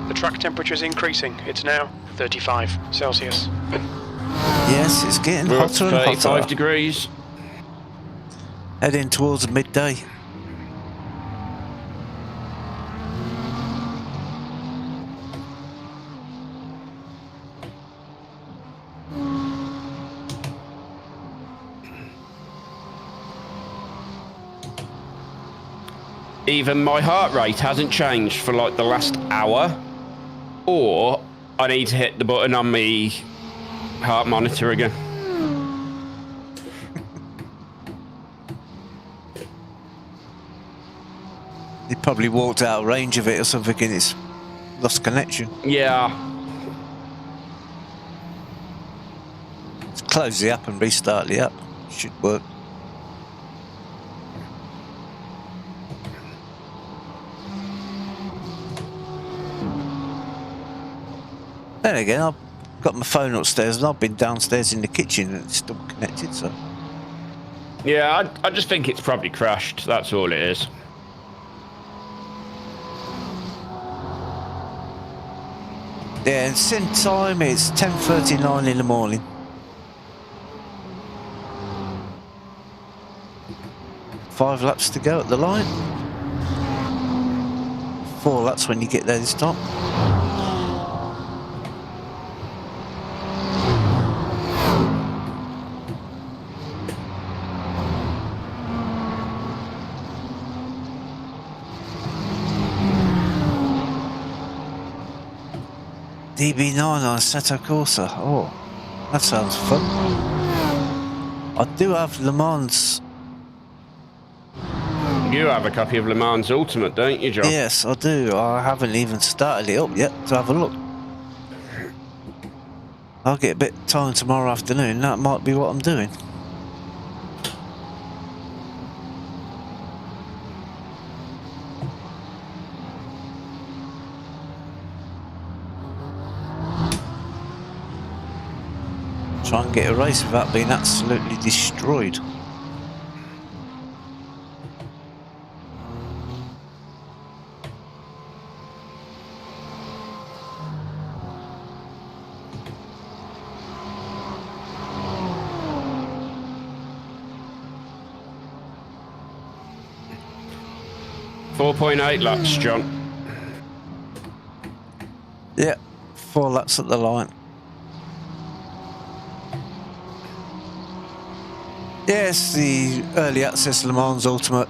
The track temperature is increasing. It's now 35 Celsius. Yes, it's getting We're hotter and up to 35 hotter. degrees. Heading towards midday. Even my heart rate hasn't changed for like the last hour, or I need to hit the button on my heart monitor again. He probably walked out of range of it or something and it's lost connection. Yeah. Let's close the app and restart the app. Should work. Then again, I've got my phone upstairs and I've been downstairs in the kitchen and it's still connected, so. Yeah, I just think it's probably crashed. That's all it is. Yeah, and sim time is 10:39 in the morning. Five laps to go at the line. 4 laps when you get there this time. DB9 on Assetto Corsa. Oh, that sounds fun. I do have Le Mans. You have a copy of Le Mans Ultimate, don't you, John? Yes, I do. I haven't even started it up yet to have a look. I'll get a bit of time tomorrow afternoon. That might be what I'm doing. Try and get a race without being absolutely destroyed. .8 laps, John. Yeah, 4 laps at the line. Yes, the early access Le Mans Ultimate.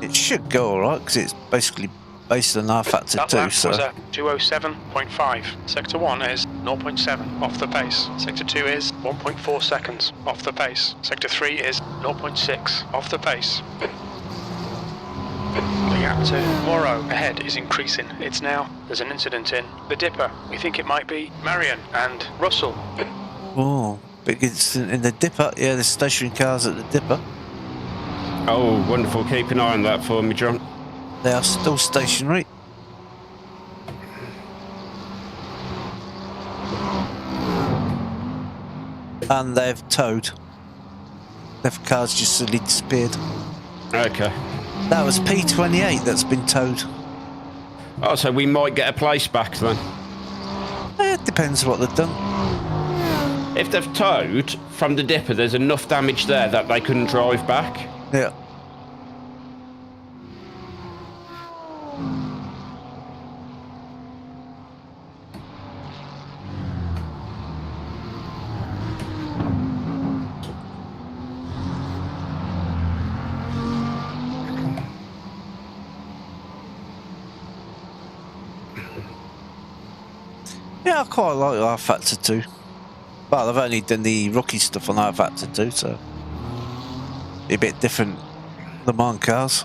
It should go alright because it's basically based on R factor 2. That So was a 207.5. Sector 1 is 0.7 off the pace. Sector 2 is 1.4 seconds off the pace. Sector 3 is 0.6 off the pace. The gap to Morrow ahead is increasing. It's now, there's an incident in the Dipper. We think it might be Marion and Russell. oh, big incident in the Dipper. Yeah, there's stationary cars at the Dipper. Oh, wonderful. Keep an eye on that for me, John. They are still stationary. And they've towed. Their car's just suddenly disappeared. Okay. That was P28 that's been towed. Oh, so we might get a place back then. It depends what they've done. If they've towed from the dipper, there's enough damage there that they couldn't drive back. Yeah. Yeah, I quite like iFactor 2. Well, I've only done the rookie stuff on iFactor 2, so be a bit different than mine cars.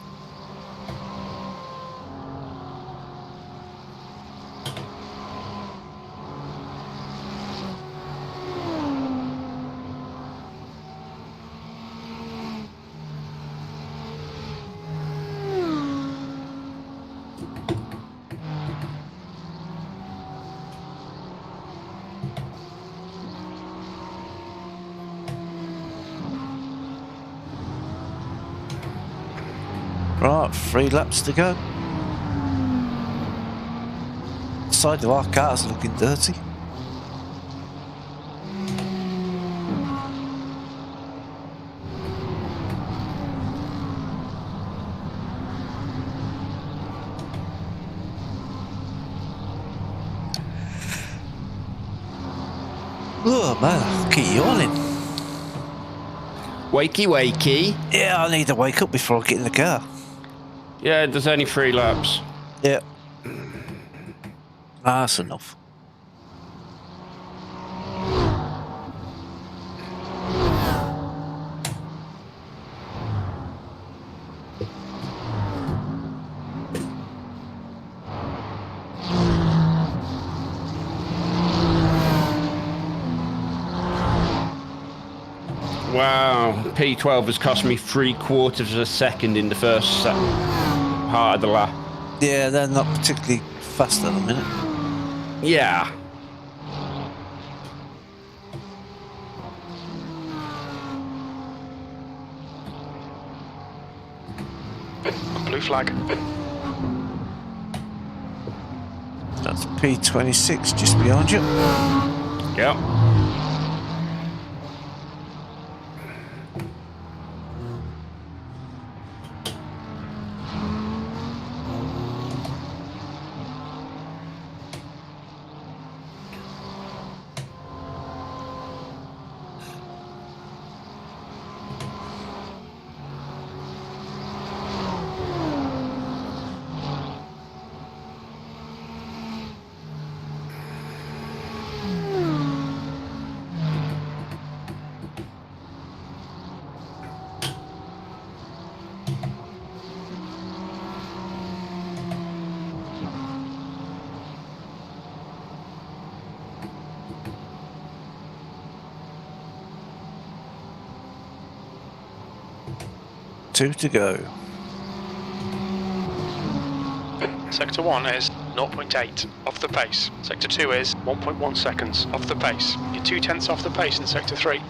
Right, 3 laps to go. The side of our car's looking dirty. Oh man, I keep yawning. Wakey, wakey. Yeah, I need to wake up before I get in the car. Yeah, there's only 3 laps. Yeah. That's enough. Wow, P12 has cost me 3/4 of a second in the first part of the lap. Yeah, they're not particularly fast at the minute. Yeah. Blue flag. That's P26 just behind you. Yep. Two to go. Sector 1 is 0.8 off the pace. Sector 2 is 1.1 seconds off the pace. You're 0.2 off the pace in Sector 3.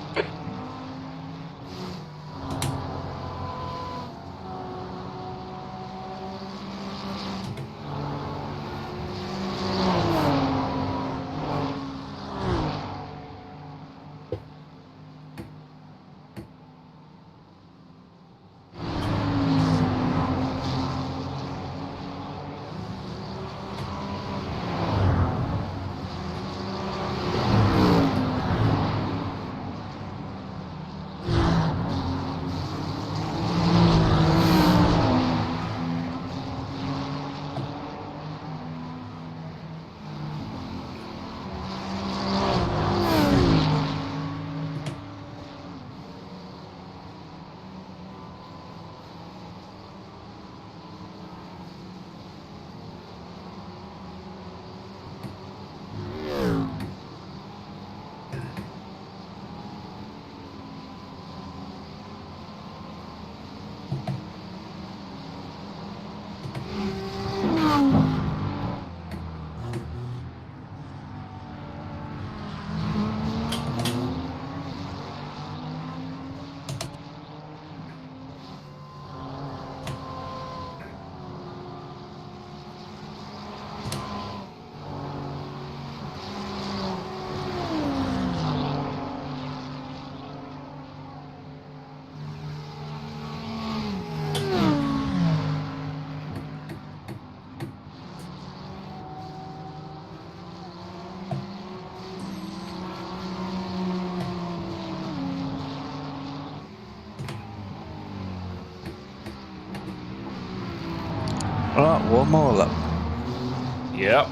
Right, one more lap. Yep.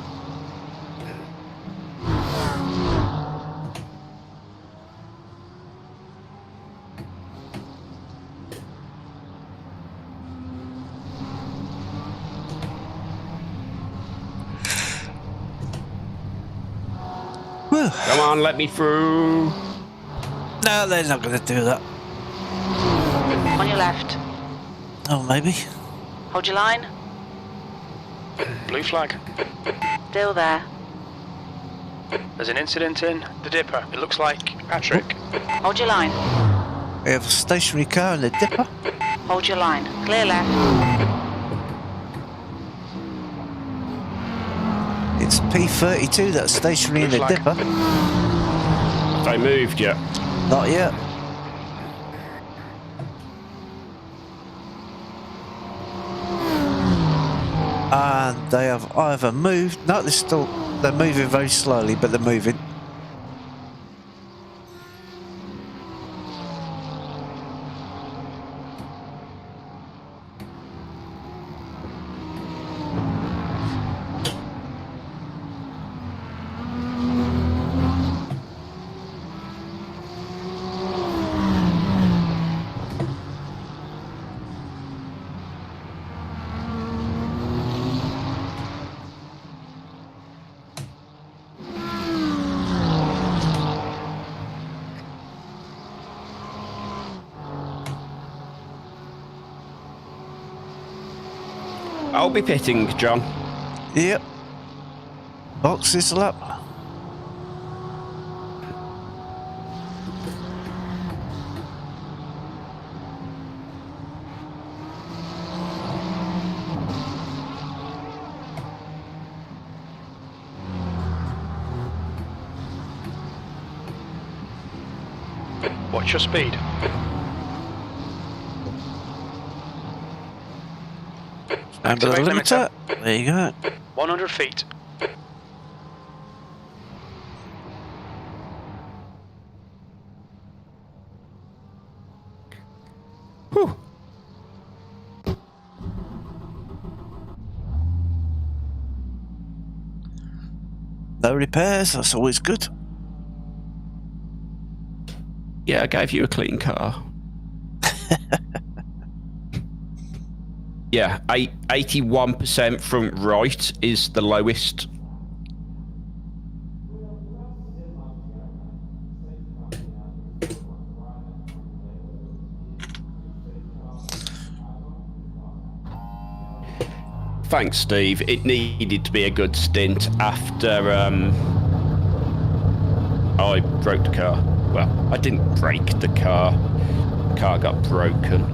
Whew. Come on, let me through. No, they're not going to do that. On your left. Oh, maybe. Hold your line. Blue flag. Still there. There's an incident in the dipper. It looks like Patrick. Hold your line. We have a stationary car in the dipper. Hold your line. Clear left. It's P32 that's stationary in the Flag. dipper. They moved yet. Not yet. And they have either moved. No, they're moving very slowly, but they're moving. I'll be pitting, John. Yep. Box this lap. Watch your speed. And the Activate limiter. There you go. 100 feet. Whew. No repairs, that's always good. Yeah, I gave you a clean car. Yeah, 81% front right is the lowest. Thanks, Steve. It needed to be a good stint after I broke the car. Well, I didn't break the car. The car got broken.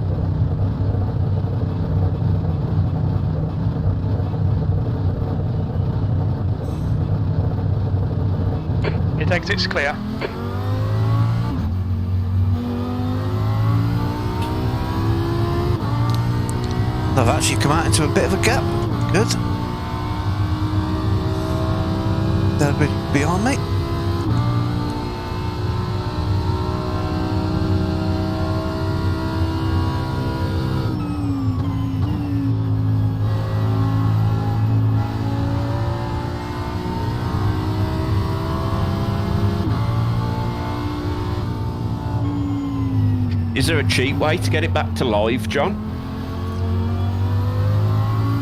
It exits clear. They've actually come out into a bit of a gap. Good. They'll be behind me. Is there a cheap way to get it back to live, John?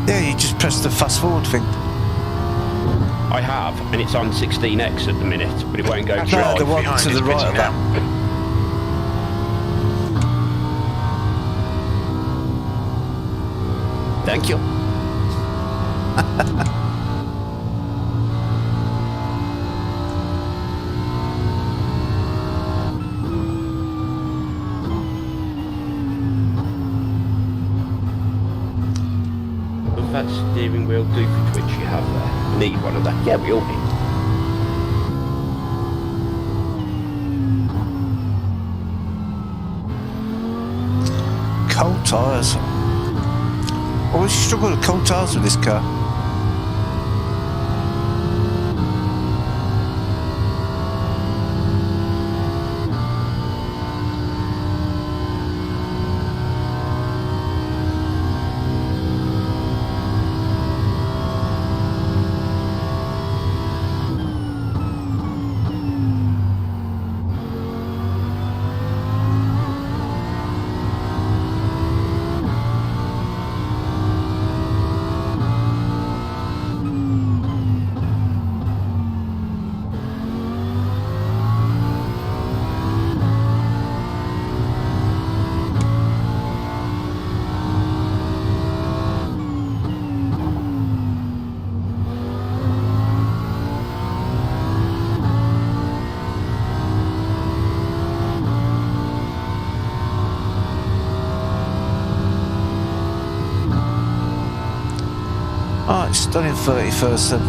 Yeah, you just press the fast forward thing. I have, and it's on 16x at the minute, but it won't go to No, live. the one Behind to is the right pitting of that. now. Thank you. Does that steering wheel doofy twitch you have there? Need one of that. Yeah, we all need. Cold tyres. Always struggle with cold tyres with this car. Oh, it's done in 31st then.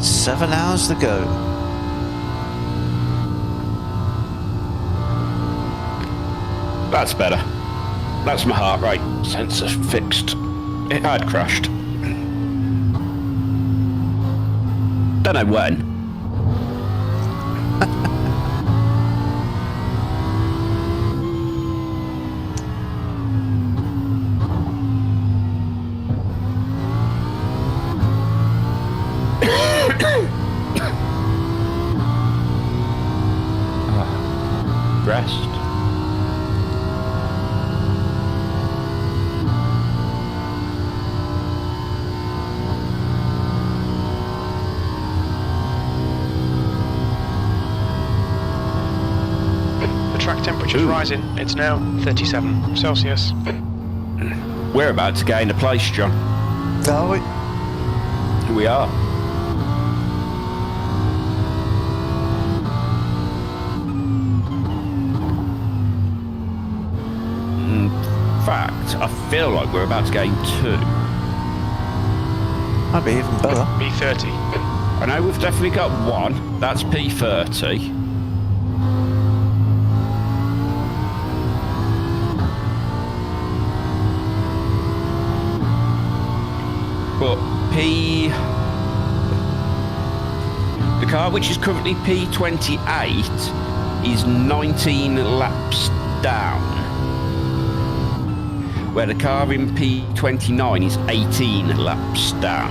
Seven hours to go. That's better. That's my heart rate sensor fixed. It had crashed. Don't know when. Rest. The track temperature's rising. It's now 37 Celsius. We're about to gain a place, John. Are we? Here we are. In fact, I feel like we're about to gain two. Might be even better. P30. I know we've definitely got one. That's P30. But the car which is currently P28 is 19 laps down, where the car in P29 is 18 laps down,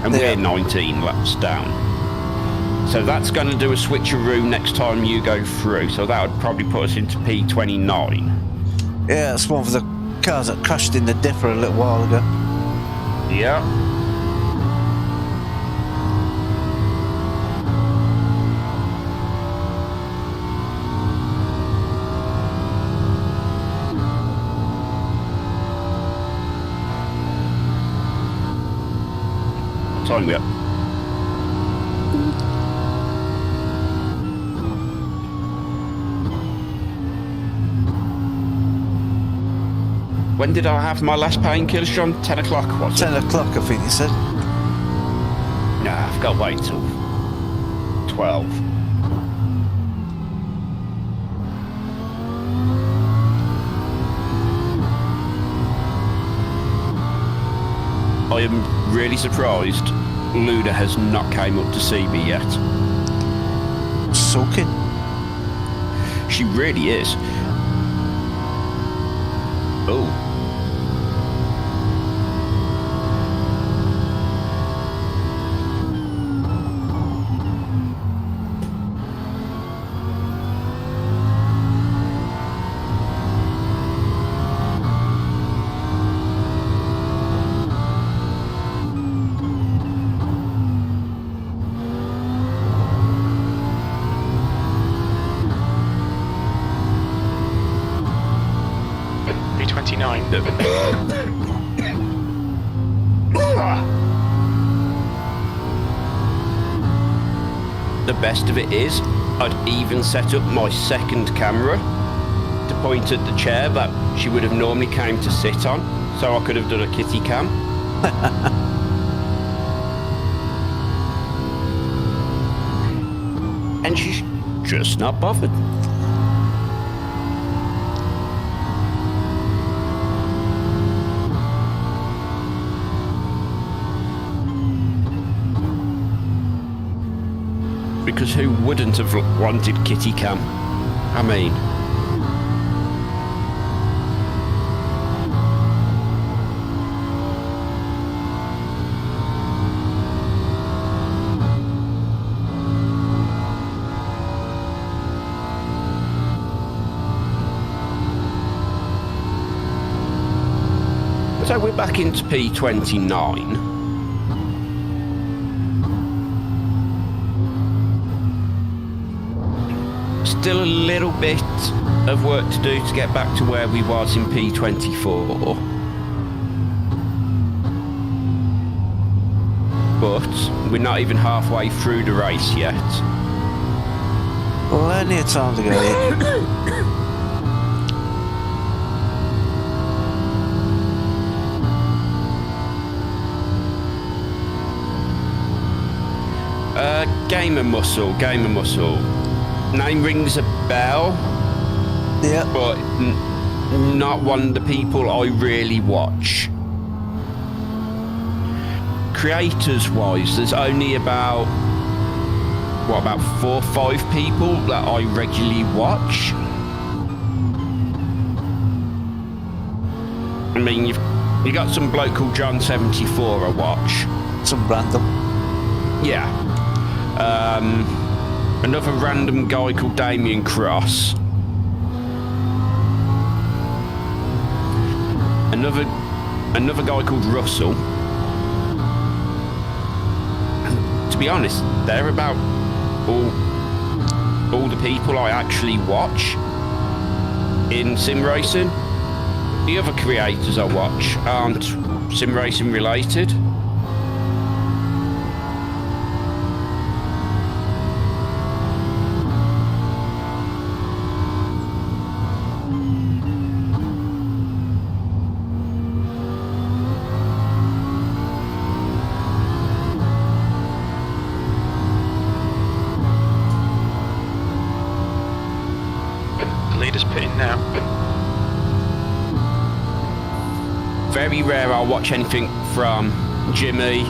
and we're 19 laps down. So that's going to do a switcheroo next time you go through, so that would probably put us into P29. Yeah, that's one of the cars that crashed in the dipper a little while ago. Yeah. Time we up. When did I have my last painkillers, John? 10 o'clock, was it? 10 o'clock, I think you said. Nah, I've got to wait till 12. I am really surprised Luna has not came up to see me yet. Sulking. She really is. Oh. The best of it is, I'd even set up my second camera to point at the chair that she would have normally came to sit on, so I could have done a kitty cam. And she's just not bothered. Because who wouldn't have wanted kitty cam? I mean... So we're back into P29. Still a little bit of work to do to get back to where we was in P24. But we're not even halfway through the race yet. Plenty of time to go yet. Gamer Muscle. Name rings a bell. Yeah. But not one of the people I really watch. Creators wise, there's only about 4 or 5 people that I regularly watch. I mean, you got some bloke called John74 I watch. Some random. Yeah. Another random guy called Damien Cross. Another guy called Russell. And to be honest, they're about all the people I actually watch in sim racing. The other creators I watch aren't sim racing related. Very rare I'll watch anything from Jimmy.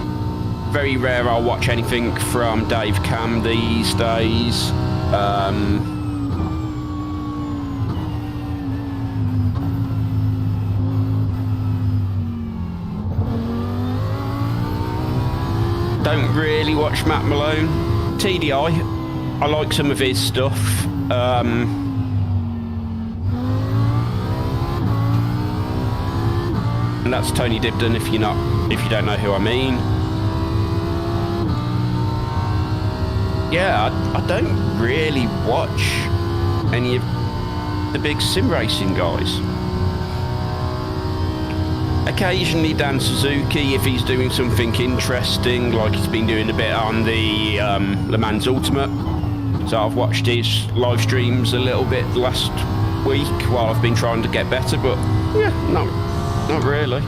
Very rare I'll watch anything from Dave Cam these days. Don't really watch Matt Malone. TDI, I like some of his stuff. And that's Tony Dibden if you don't know who I mean. Yeah, I don't really watch any of the big sim racing guys. Occasionally Dan Suzuki if he's doing something interesting, like he's been doing a bit on the Le Mans Ultimate. So I've watched his live streams a little bit last week while I've been trying to get better, but yeah, not really.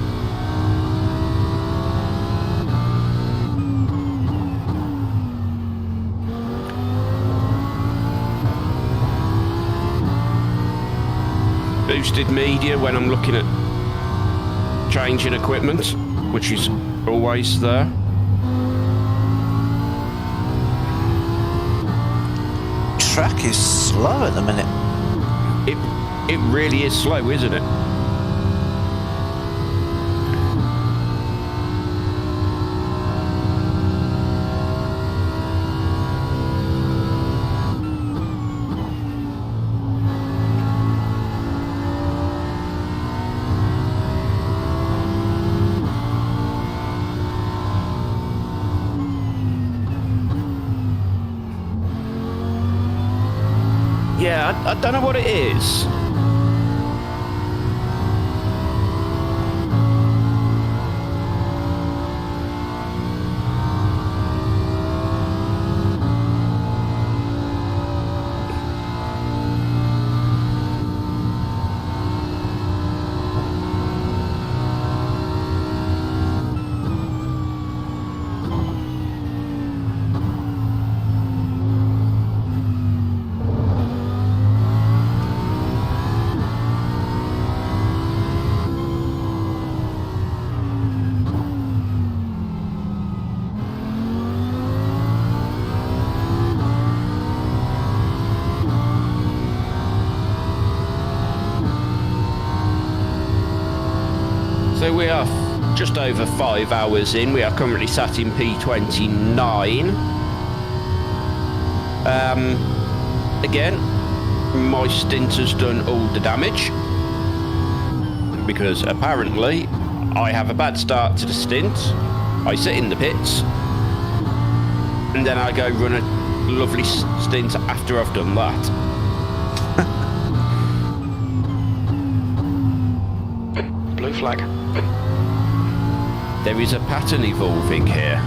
Boosted media when I'm looking at changing equipment, which is always there. Track is slow at the minute. It really is slow, isn't it? Yeah, I don't know what it is. So we are just over 5 hours in. We are currently sat in P29. Again, my stint has done all the damage because apparently I have a bad start to the stint. I sit in the pits and then I go run a lovely stint after I've done that. Blue flag. There is a pattern evolving here.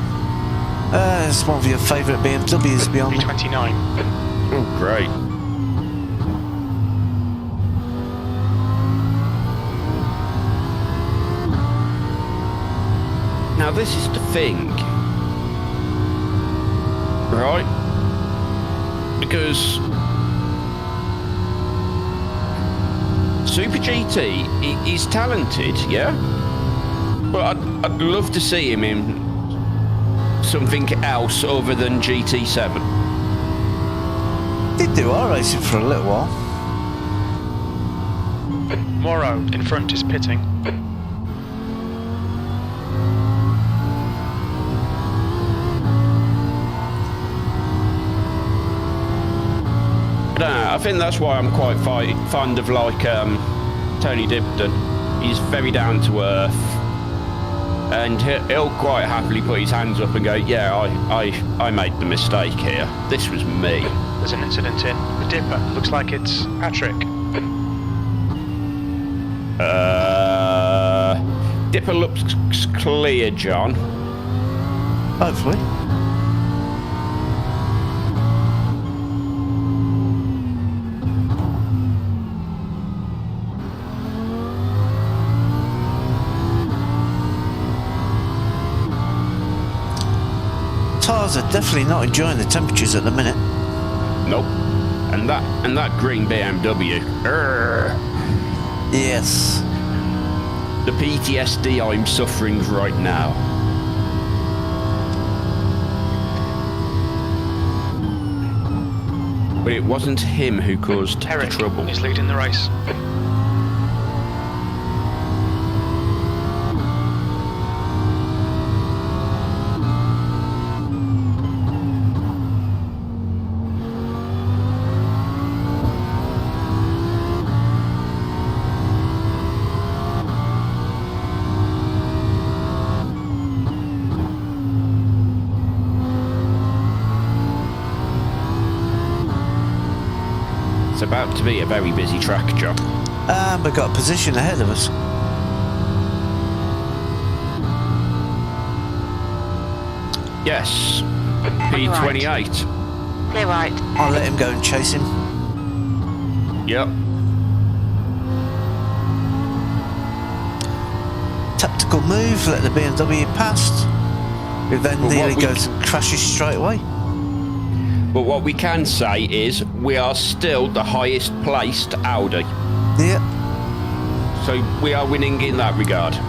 It's one of your favourite BMWs beyond me. P29. Oh, great. Now, this is the thing. Right? Because Super GT, he's talented, yeah? But I'd love to see him in something else other than GT7. Did do iRacing for a little while. Morrow in front is pitting. I think that's why I'm quite fond of Tony Dibden. He's very down to earth, and he'll quite happily put his hands up and go, "Yeah, I made the mistake here. This was me." There's an incident in the Dipper. Looks like it's Patrick. Dipper looks clear, John. Hopefully. Tyres are definitely not enjoying the temperatures at the minute. Nope. And that green BMW. Yes. The PTSD I'm suffering right now. But it wasn't him who caused Eric the trouble. is leading the race. It's about to be a very busy track, John. We've got a position ahead of us. Yes. P28. Clear right. I'll let him go and chase him. Yep. Tactical move, let the BMW past. Who then nearly goes and crashes straight away. But what we can say is we are still the highest placed Audi. Yeah. So we are winning in that regard.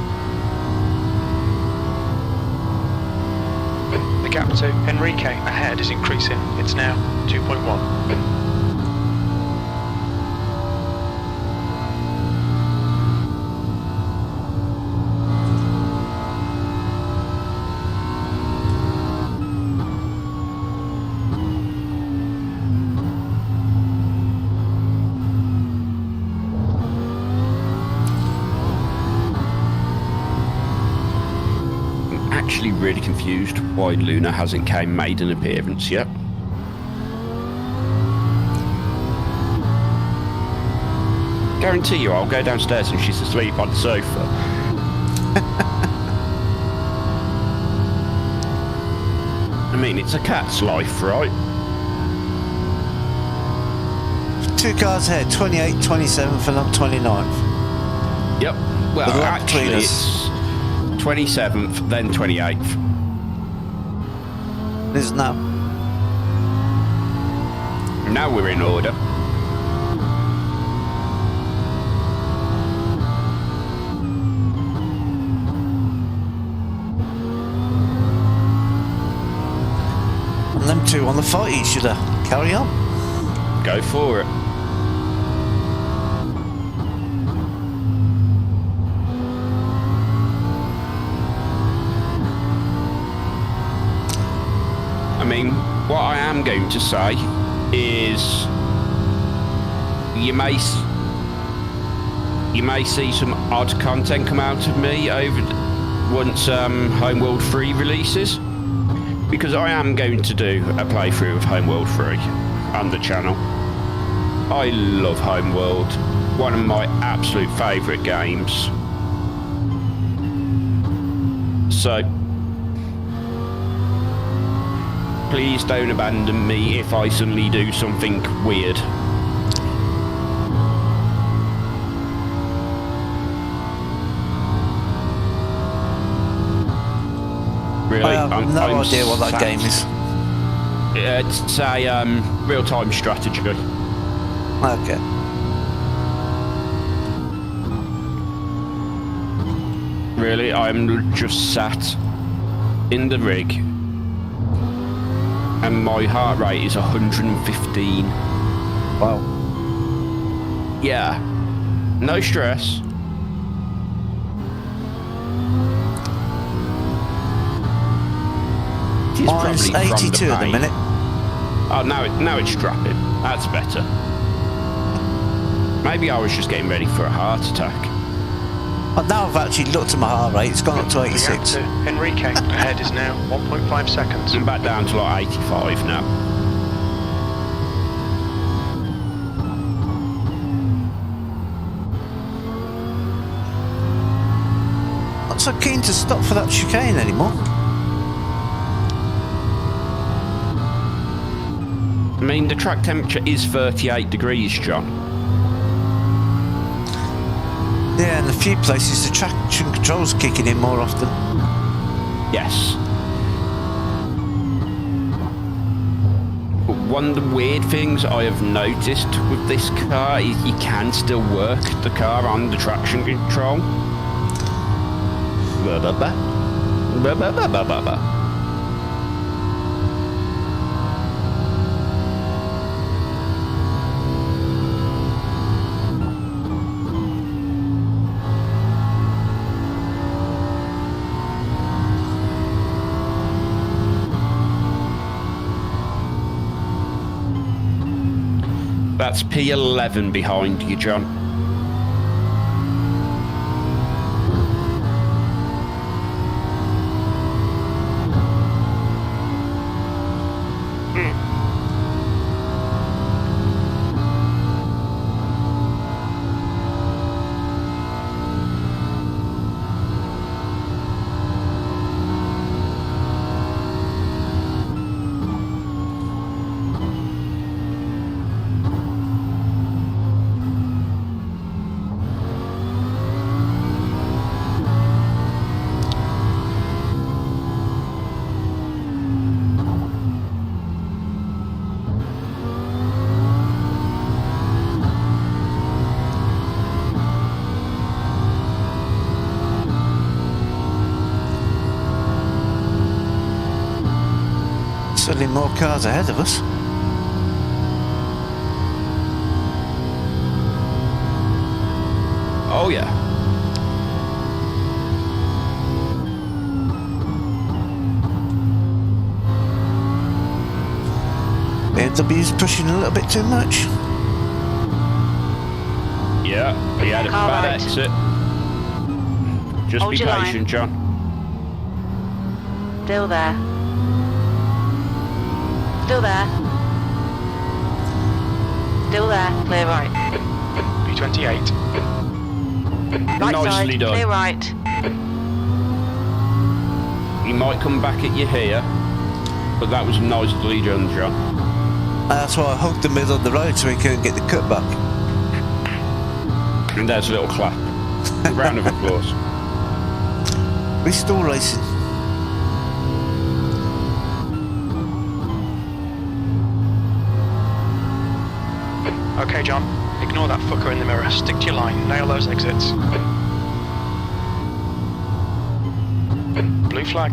The gap to Enrique ahead is increasing. It's now 2.1. Really confused why Luna hasn't made an appearance yet. guarantee you I'll go downstairs and she's asleep on the sofa. I mean, it's a cat's life, right? 2 cars ahead, 28th, 27th and I'm 29th. Yep. Well, With lap actually, cleaners. it's 27th, then 28th. Isn't that? Now we're in order. And them two on the fight each other. Carry on. Go for it. I mean, what I am going to say is you may see some odd content come out of me once Homeworld 3 releases, because I am going to do a playthrough of Homeworld 3 on the channel. I love Homeworld, one of my absolute favourite games. So please don't abandon me if I suddenly do something weird. Really, I have no idea what that game is. It's a real-time strategy. Okay. Really, I'm just sat in the rig and my heart rate is 115. Wow. Yeah, no stress. It is Mine's probably from 82 the at the pain. minute. Oh, now it's dropping. That's better. Maybe I was just getting ready for a heart attack. And now I've actually looked at my heart rate, it's gone up to React 86. to Enrique. Ahead is now 1.5 seconds. I'm back down to like 85 now. Not so keen to stop for that chicane anymore. I mean, the track temperature is 38 degrees, John. Yeah, in a few places the traction control's kicking in more often. Yes. But one of the weird things I have noticed with this car is you can still work the car on the traction control. Ba-ba-ba. Ba-ba-ba-ba-ba-ba. That's P11 behind you, John. Certainly more cars ahead of us. Oh, yeah. BMW's pushing a little bit too much. Yeah, he had a Car bad right. exit. Just Hold be your line. patient, John. Still there. Still there. Still there. Clear right. 28. Right Nicely side, done. clear right. He might come back at you here, but that was nicely done, John. That's why I hugged the middle of the road so he couldn't get the cut back. And there's a little clap. A round of applause. We're still racing. Okay, John. Ignore that fucker in the mirror. Stick to your line. Nail those exits. Blue flag.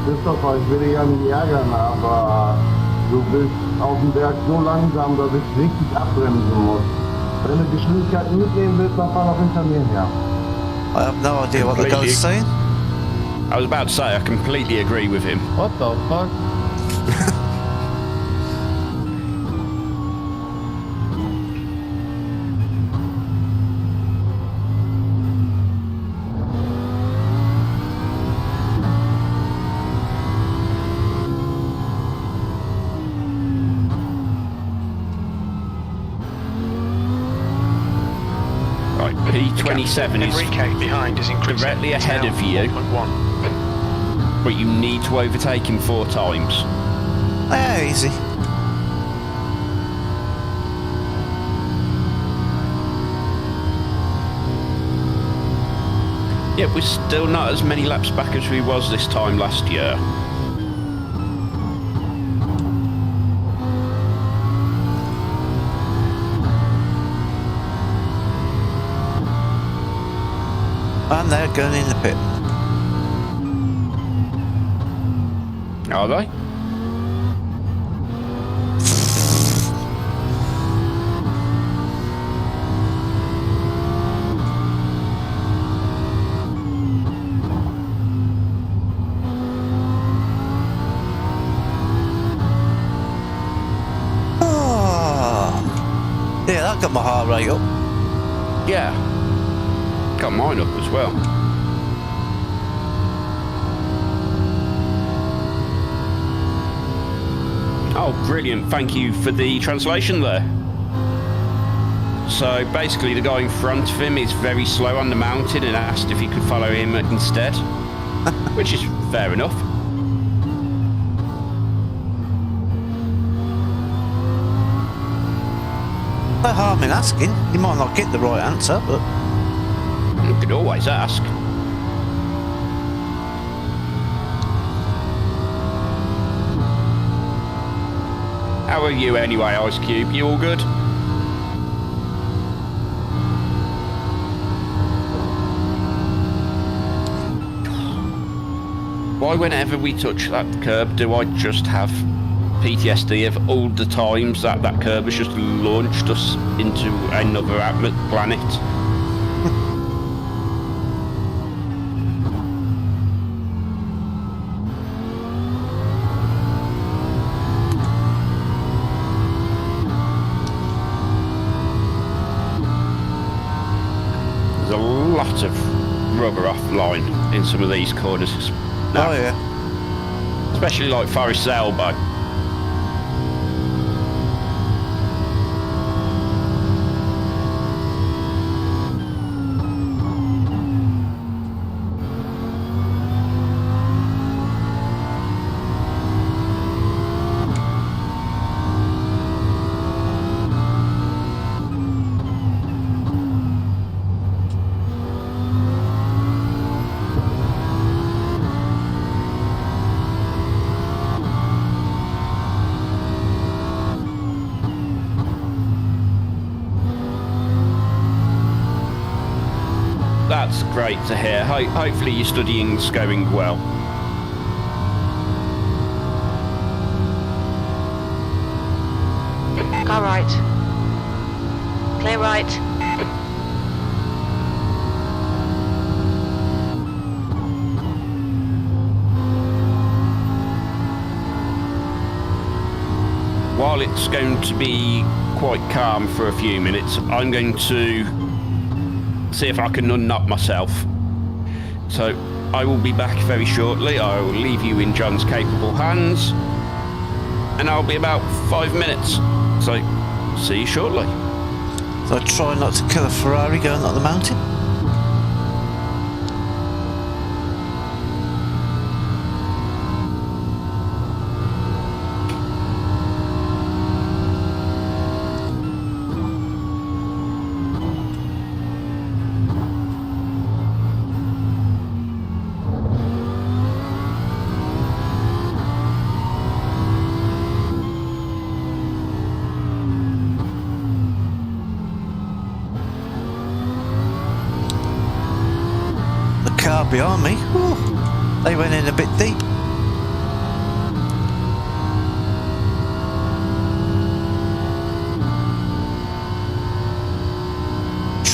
Christopher, ich will dich ja nicht ärgern, aber du bist auf dem Berg so langsam, dass ich richtig abbremsen muss. Wenn du Geschwindigkeit mitnehmen willst, dann fahr noch hinter mir her. I have no idea what the guy's saying. I was about to say, I completely agree with him. What the fuck? Right, P27 is Enrique behind is increasing. directly It's ahead now of you. 4.1. but you need to overtake him 4 times. Ah, easy. Yeah, we're still not as many laps back as we was this time last year. And they're going in the pit. Are they? Oh. Yeah, that got my heart rate up. Yeah. Got mine up as well. Oh, brilliant. Thank you for the translation there. So basically the guy in front of him is very slow on the mountain and asked if he could follow him instead, which is fair enough. No harm in asking. You might not get the right answer, but You could always ask. How are you anyway, Ice Cube? You all good? Why whenever we touch that curb do I just have PTSD of all the times that that curb has just launched us into another planet? There's a lot of rubber offline in some of these corners. oh yeah. Especially like Forest Elbow. That's great to hear. Hopefully your studying's going well. Car right. Clear right. While it's going to be quite calm for a few minutes, I'm going to see if I can unknot myself. So I will be back very shortly. I will leave you in John's capable hands. and I'll be about 5 minutes. So, see you shortly. So I try not to kill a Ferrari going up the mountain. Behind me, ooh, they went in a bit deep.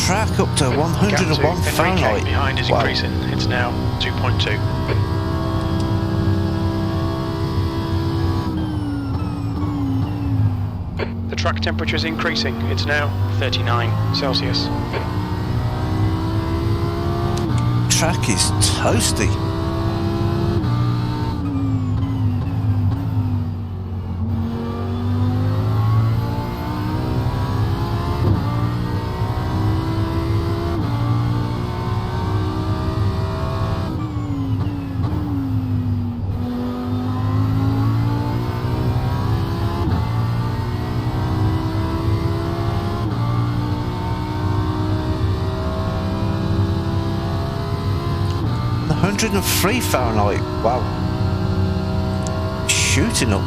Track up to 101 Fahrenheit. Behind is increasing. It's now 2.2. The track temperature is increasing. It's now 39 Celsius. Track is toasty. And 3 Fahrenheit, wow, shooting up.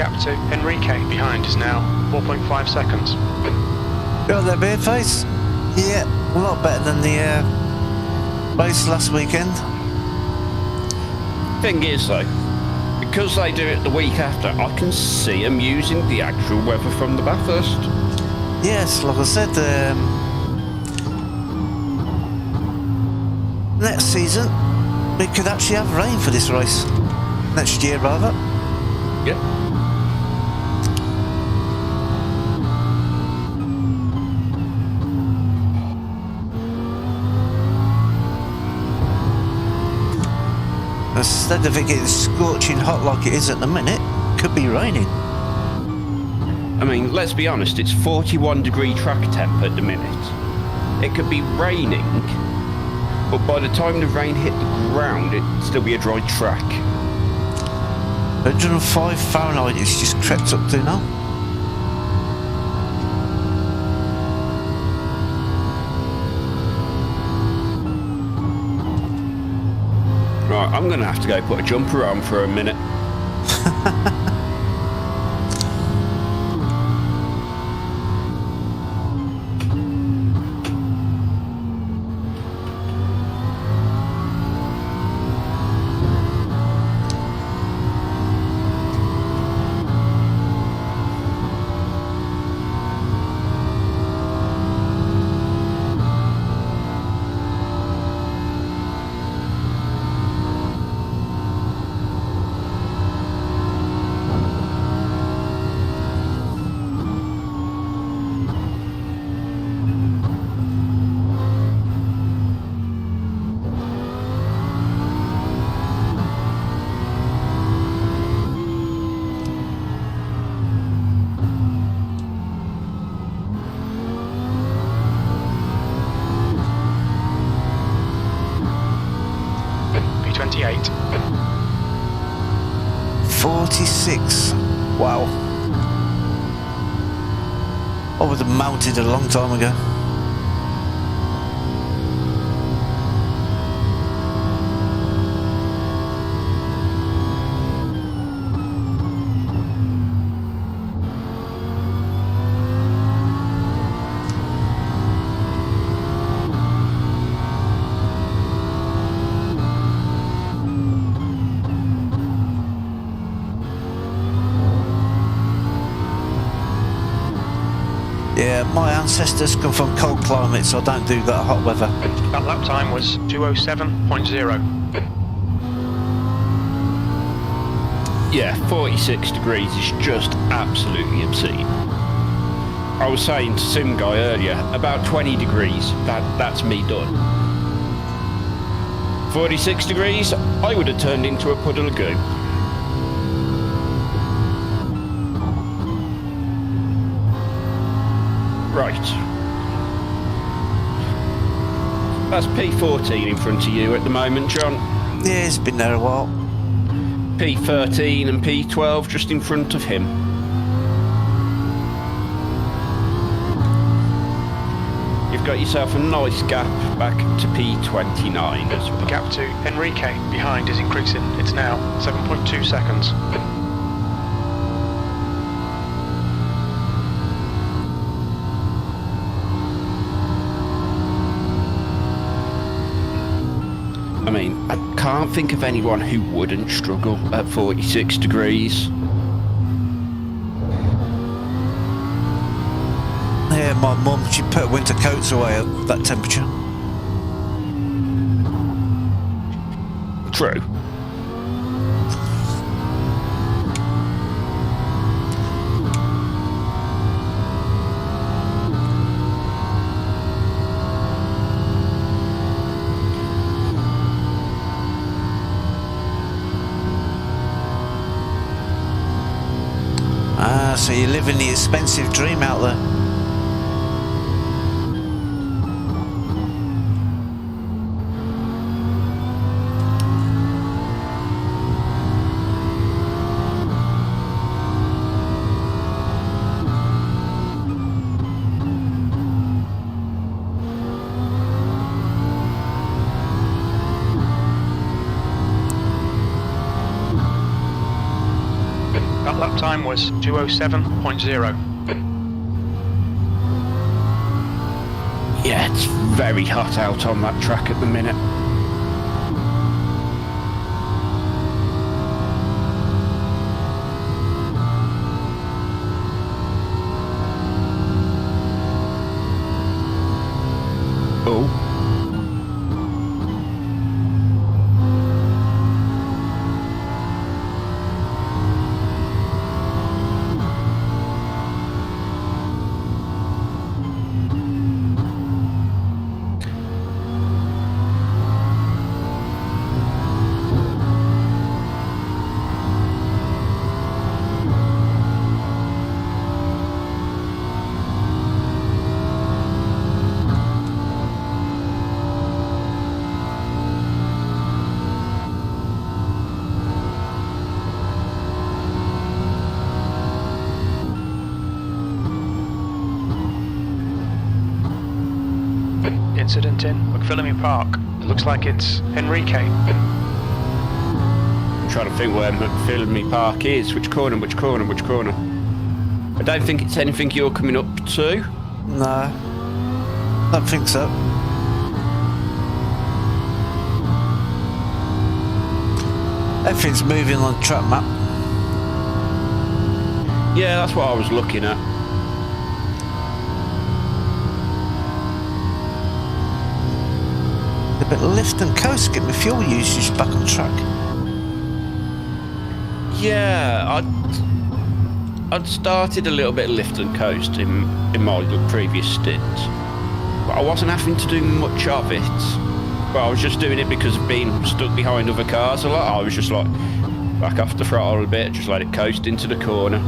gap to Enrique behind is now 4.5 seconds. Got that beard face? Yeah, a lot better than the race last weekend. Thing is though, because they do it the week after, I can see them using the actual weather from the Bathurst. Yes, like I said, next season we could actually have rain for this race. Next year, rather. Yeah. Instead of it getting scorching hot like it is at the minute, could be raining. I mean, let's be honest, it's 41-degree track temp at the minute. It could be raining, but by the time the rain hit the ground, it'd still be a dry track. 105 Fahrenheit it's just crept up to now. Right, I'm going to have to go put a jumper on for a minute. P28. 46. Wow. I would have mounted a long time ago. Yeah, my ancestors come from cold climates, so I don't do that hot weather. That lap time was 2:07.0. Yeah, 46 degrees is just absolutely obscene. I was saying to Sim Guy earlier, about 20 degrees, that's me done. 46 degrees, I would have turned into a puddle of goo. Right. That's P14 in front of you at the moment, John. Yeah, it's been there a while. P13 and P12 just in front of him. You've got yourself a nice gap back to P29 as well. The gap to Enrique behind is increasing. It's now 7.2 seconds. I mean, I can't think of anyone who wouldn't struggle at 46 degrees. Yeah, my mum, she put winter coats away at that temperature. True. Ah, so you're living the expensive dream out there. That lap time was 2:07.0. Yeah, it's very hot out on that track at the minute. Oh. Incident in McPhillamy Park. It looks like it's Enrique. I'm trying to think where McPhillamy Park is. Which corner, which corner, which corner? I don't think it's anything you're coming up to. No, don't think so. Everything's moving on the track map. Yeah, that's what I was looking at. A bit of lift and coast, get my fuel usage back on track. Yeah, I'd started a little bit of lift and coast in my previous stint, but I wasn't having to do much of it. But I was just doing it because of being stuck behind other cars a lot. I was just like, back off the throttle a bit, just let it coast into the corner.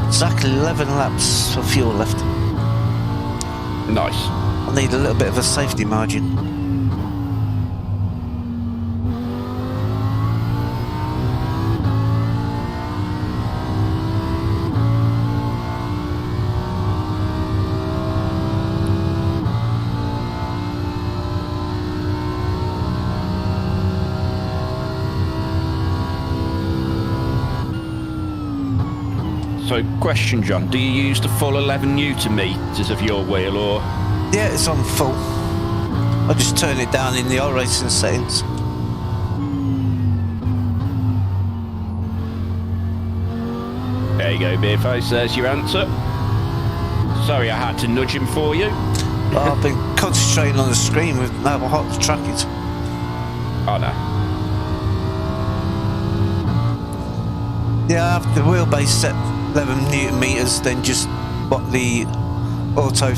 Exactly 11 laps of fuel left. Nice. I need a little bit of a safety margin. So, question, John, do you use the full 11 Newton meters of your wheel, or? Yeah, it's on full. I'll just turn it down in the iRacing settings. There you go, Beerface, there's your answer. Sorry I had to nudge him for you. I've been concentrating on the screen with how hot the track is. Oh no. Yeah, I have the wheelbase set 11 Newton meters, then just what the auto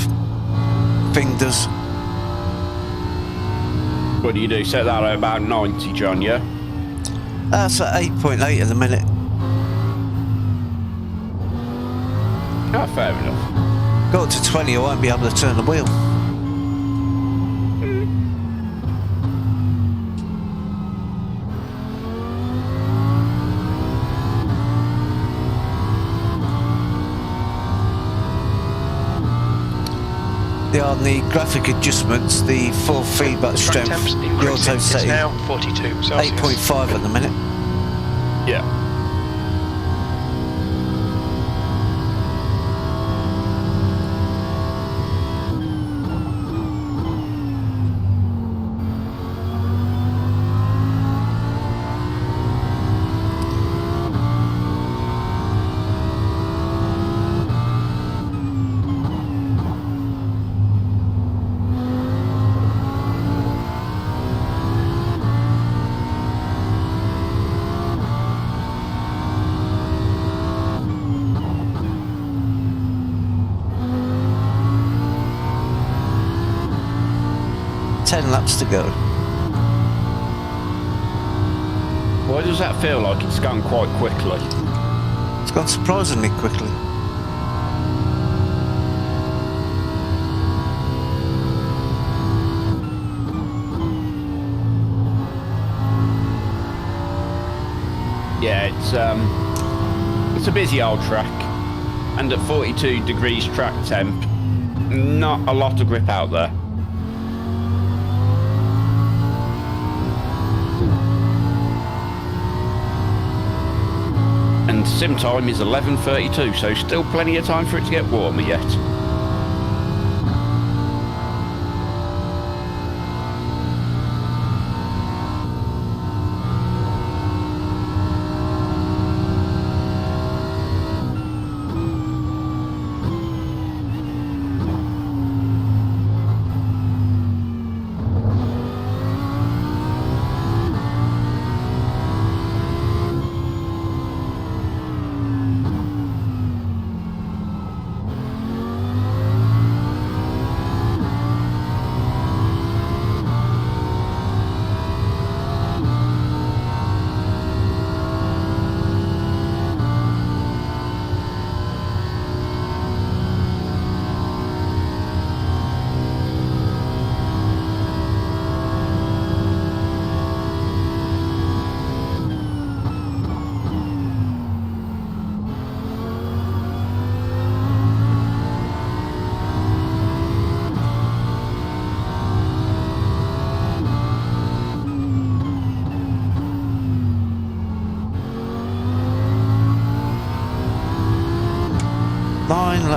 thing does. What do you do? Set that at about 90, John, yeah? That's at 8.8 at the minute. Oh, fair enough. Got to 20, I won't be able to turn the wheel. Yeah, on the graphic adjustments, the full feedback strength, the auto It's setting, now 42 Celsius. 8.5 at the minute. Yeah. Laps to go. Why does that feel like it's gone quite quickly? It's gone surprisingly quickly. Yeah, it's a busy old track, and at 42 degrees track temp, not a lot of grip out there. And sim time is 11:32, so still plenty of time for it to get warmer yet.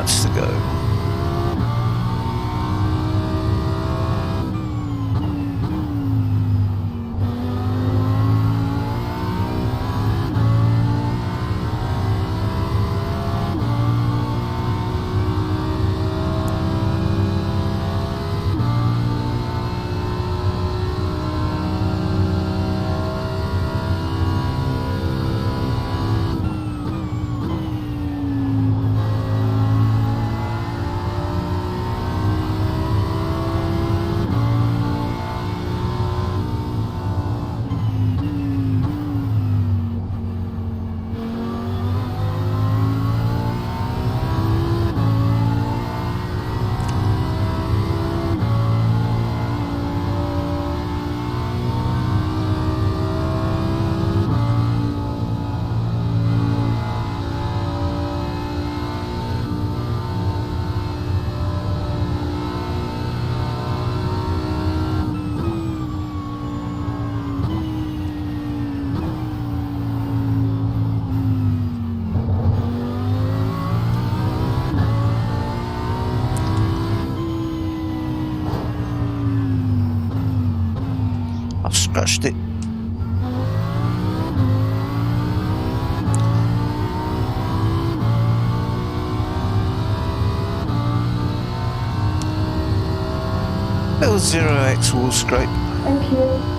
laps to go. I've scratched it. Little 0x wall scrape. Thank you.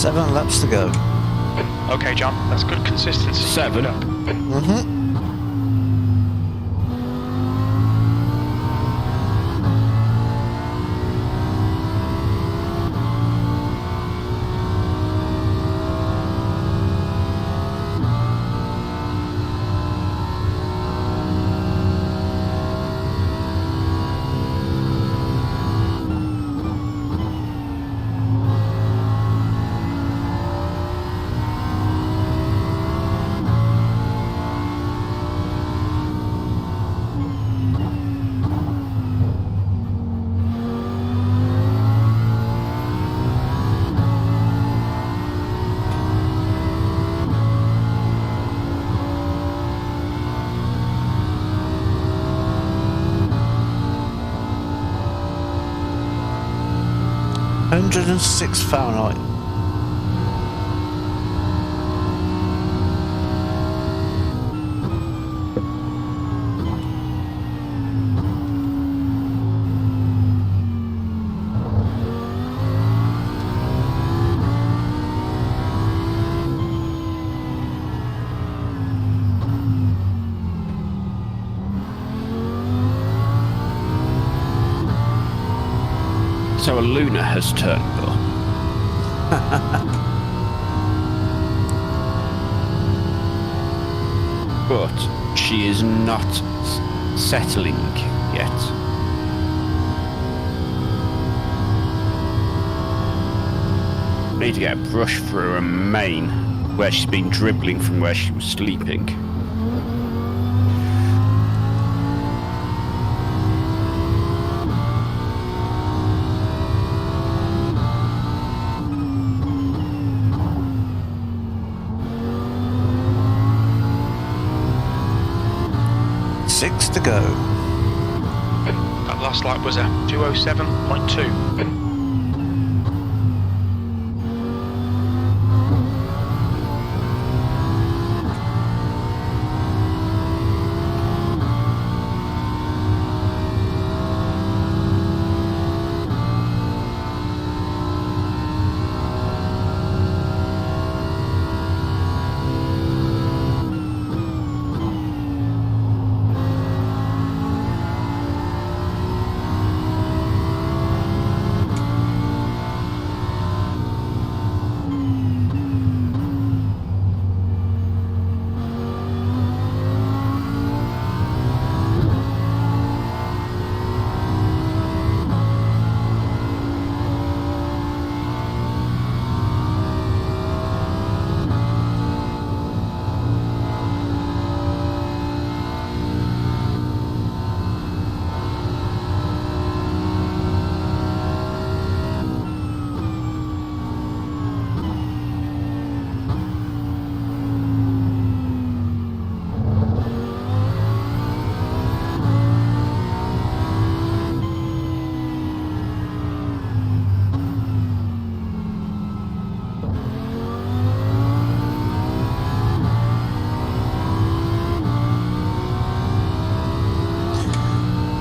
Seven laps to go. Okay, John, that's good consistency. 7. Mm-hmm. 106 Fahrenheit. So a Luna has turned up. But she is not settling yet. Need to get a brush through her mane, where she's been dribbling from where she was sleeping. Six to go. That last lap was a 207.2.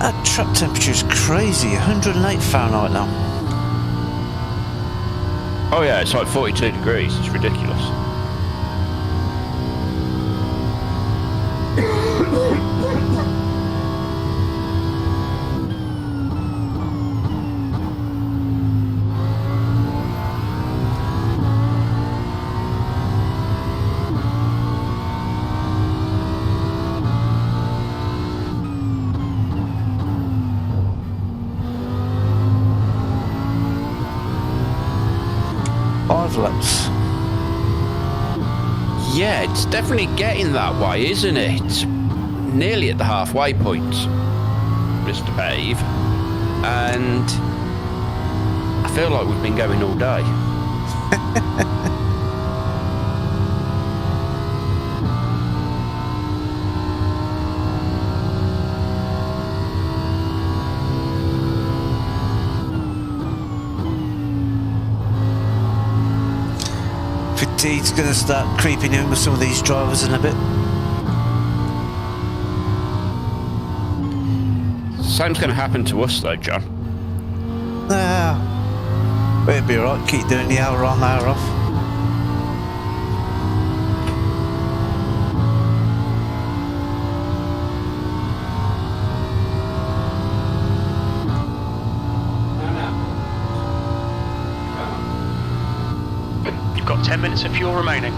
That track temperature is crazy, 108 Fahrenheit now. Oh yeah, it's like 42 degrees, it's ridiculous. Laps. Yeah, it's definitely getting that way, isn't it? Nearly at the halfway point, Mr. Pave. And I feel like we've been going all day. Fatigue's going to start creeping in with some of these drivers in a bit. Same's going to happen to us though, John. It'll be alright, keep doing the hour on, hour off. You've got 10 minutes of fuel remaining.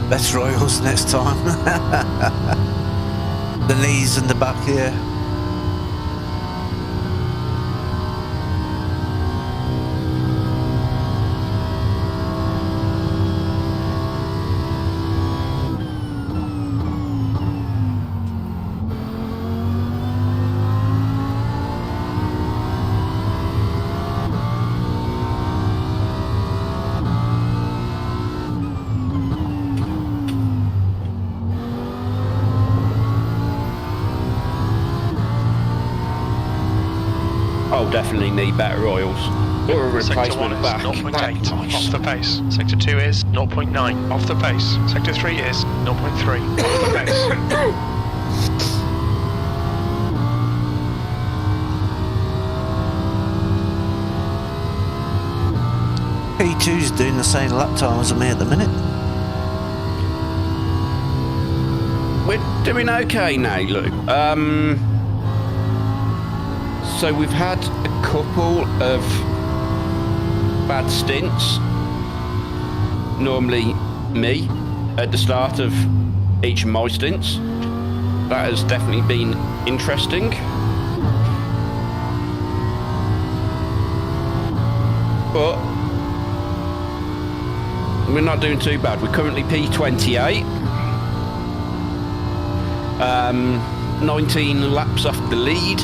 Best Royals next time. The knees and the back here. will definitely need better oils. Or a Sector 1 replacement is back. 0.8 off the pace. Sector 2 is 0.9 off the pace. Sector 3 is 0.3 off the pace. P2's doing the same lap time as me at the minute. We're doing okay now, Luke. So we've had a couple of bad stints. Normally me at the start of each of my stints. That has definitely been interesting. But we're not doing too bad. We're currently P28. 19 laps off the lead,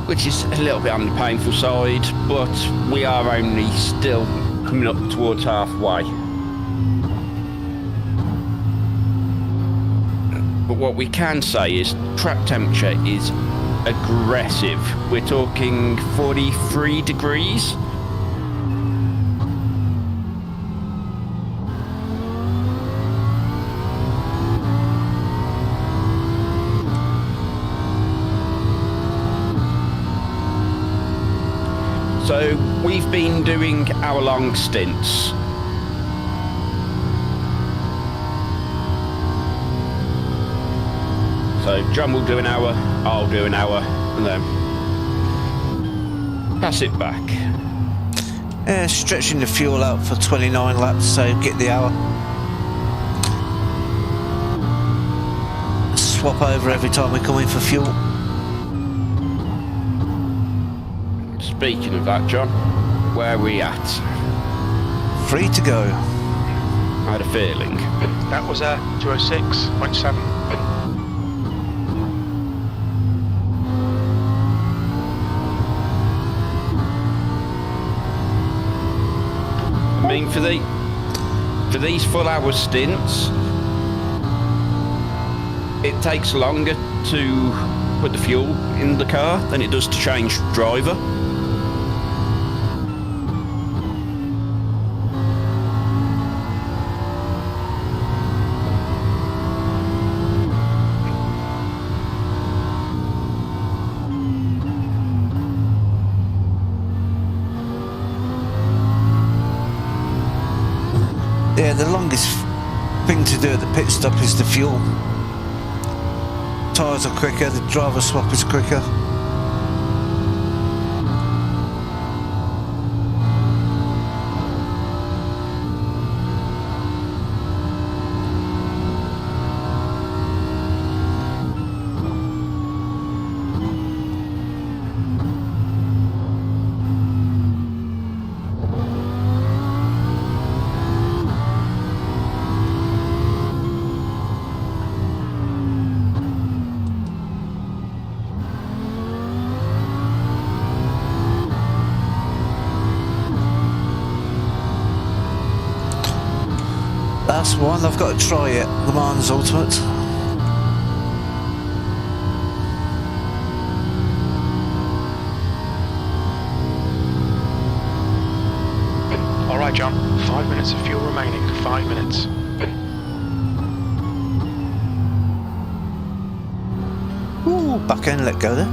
which is a little bit on the painful side, but we are only still coming up towards halfway. But what we can say is track temperature is aggressive. We're talking 43 degrees. So we've been doing hour-long stints. So John will do an hour, I'll do an hour, and then pass it back. Yeah, stretching the fuel out for 29 laps, so get the hour. Swap over every time we come in for fuel. Speaking of that, John, where are we at? Free to go. I had a feeling. That was a 206.7. I mean, for these full hour stints, it takes longer to put the fuel in the car than it does to change driver. Yeah, the longest thing to do at the pit stop is the fuel. Tyres are quicker, the driver swap is quicker. That's one I've got to try it, Le Mans Ultimate. Alright, John, 5 minutes of fuel remaining. 5 minutes. Ooh, back end, let go there.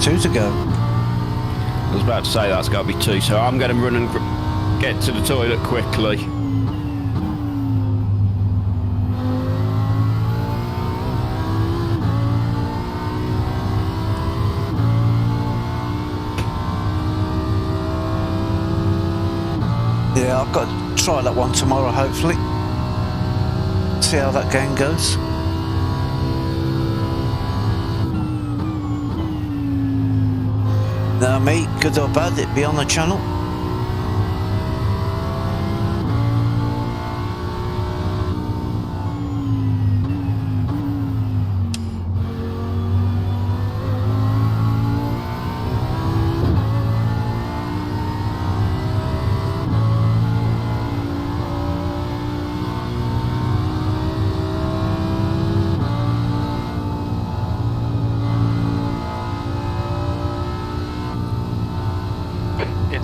Two to go. I was about to say that's got to be 2, so I'm going to run and get to the toilet quickly. Yeah, I've got to try that one tomorrow, hopefully. See how that game goes. Now, mate, good or bad, it be on the channel.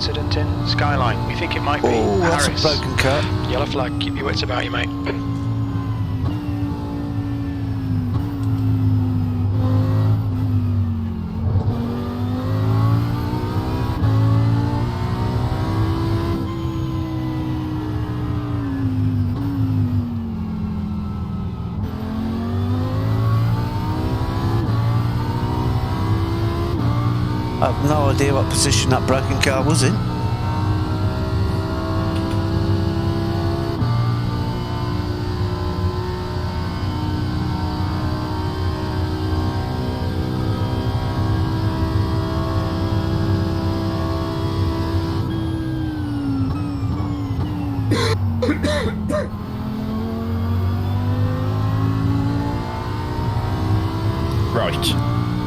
incident in Skyline. We think it might be Oh, that's a Harris. broken car. Yellow flag, keep your wits about you, mate. I've no idea what position that broken car was in. Right.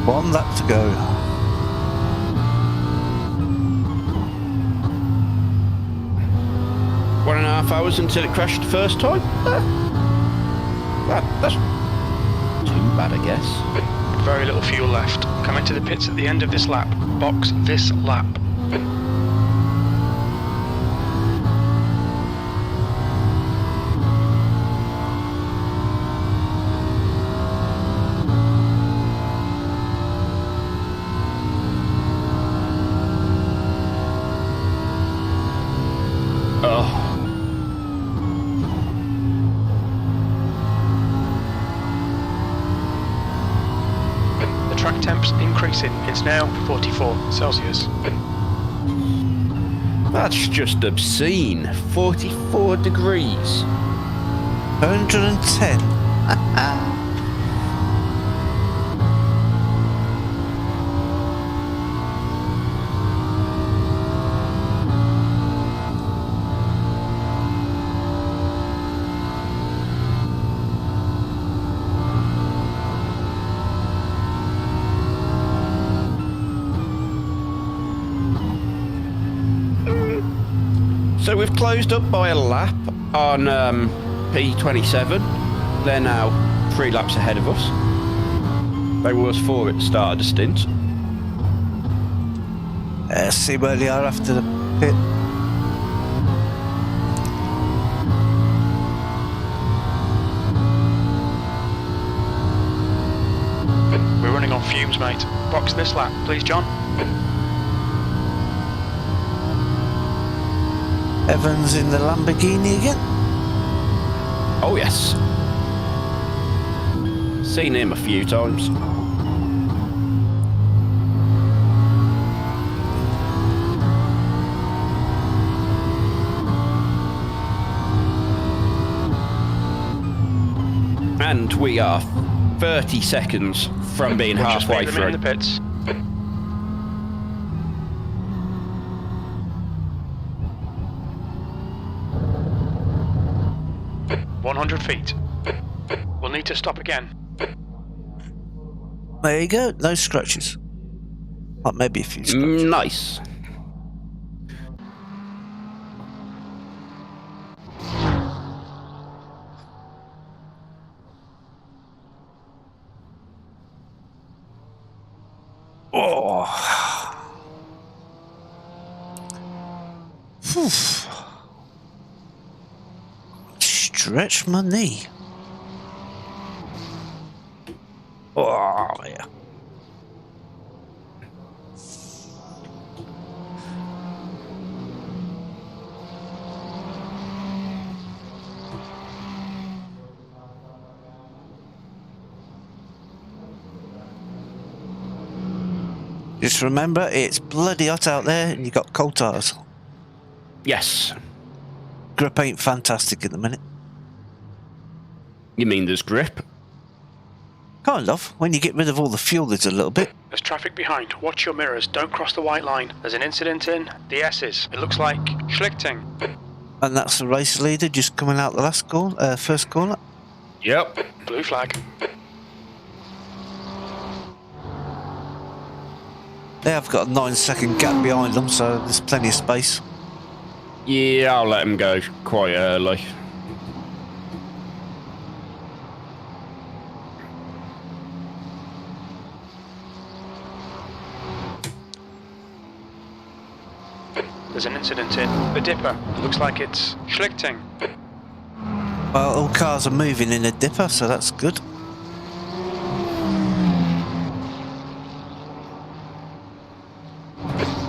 One lap to go. One and a half hours until it crashed the first time? That's too bad, I guess. Very little fuel left. Come into the pits at the end of this lap. Box this lap. Track temps increasing. It's now 44 Celsius. That's just obscene. 44 degrees. 110. So we've closed up by a lap on P27. They're now 3 laps ahead of us. They was 4 at the start of the stint. See where they are after the pit. We're running on fumes, mate. Box this lap, please, John. Evans in the Lamborghini again. Oh yes. Seen him a few times. And we are 30 seconds from being halfway Just through. in the pits. "100 feet. We'll need to stop again." There you go. No scratches. Well, maybe a few scratches. Nice. Oh. Phew. Stretch my knee. Oh, yeah. Just remember, it's bloody hot out there and you got cold tyres. Yes. Grip ain't fantastic at the minute. You mean there's grip? Kind of. When you get rid of all the fuel, there's a little bit. There's traffic behind. Watch your mirrors. Don't cross the white line. There's an incident in the S's. It looks like Schlichting. And that's the race leader just coming out the last corner, first corner. Yep. Blue flag. They have got a 9-second gap behind them, so there's plenty of space. Yeah, I'll let him go quite early. There's an incident in the dipper. Looks like it's schlichting. Well, all cars are moving in a dipper, so that's good.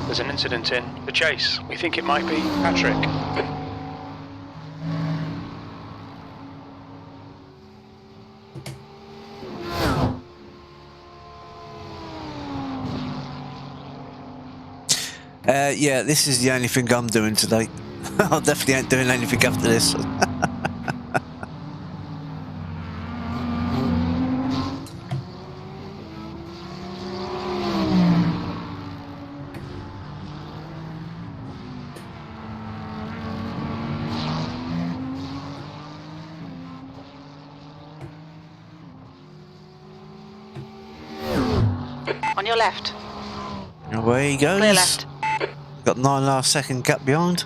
There's an incident in the chase. We think it might be Patrick. Yeah, this is the only thing I'm doing today. I definitely ain't doing anything after this. On your left. Away he goes. Clear left. Got 9.5 second gap behind.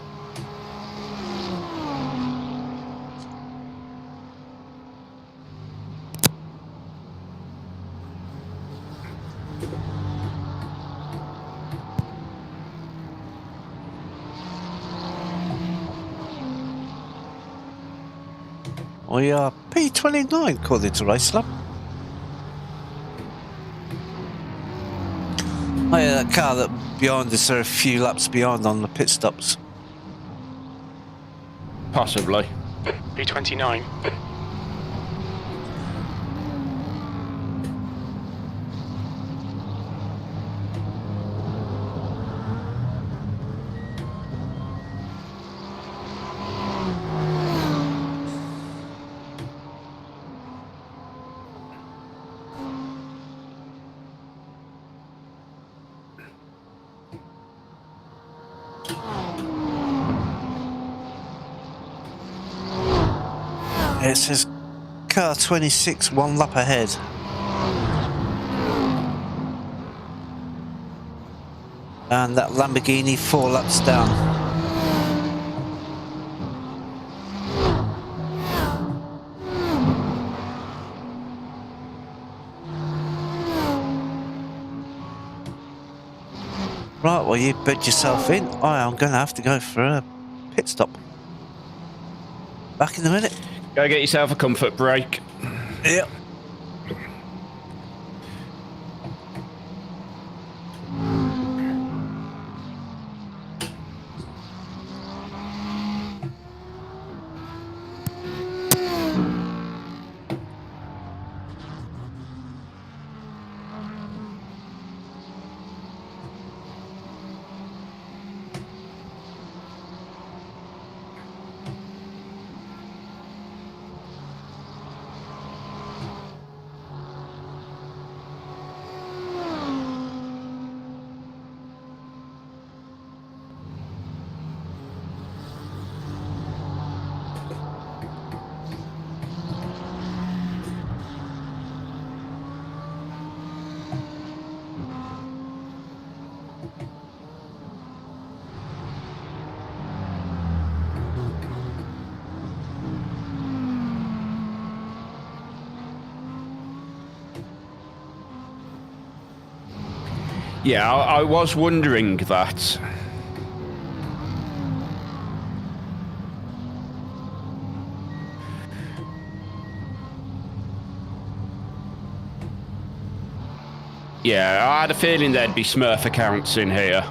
We are P29 according to Race Lab. Oh yeah, that car that behind us are a few laps behind on the pit stops. Possibly. P29. It says car 26 1 lap ahead. And that Lamborghini 4 laps down. Right, well you bid yourself in. I'm going to have to go for a pit stop. Back in a minute. Go get yourself a comfort break. Yep. Yeah, I was wondering that. Yeah, I had a feeling there'd be Smurf accounts in here.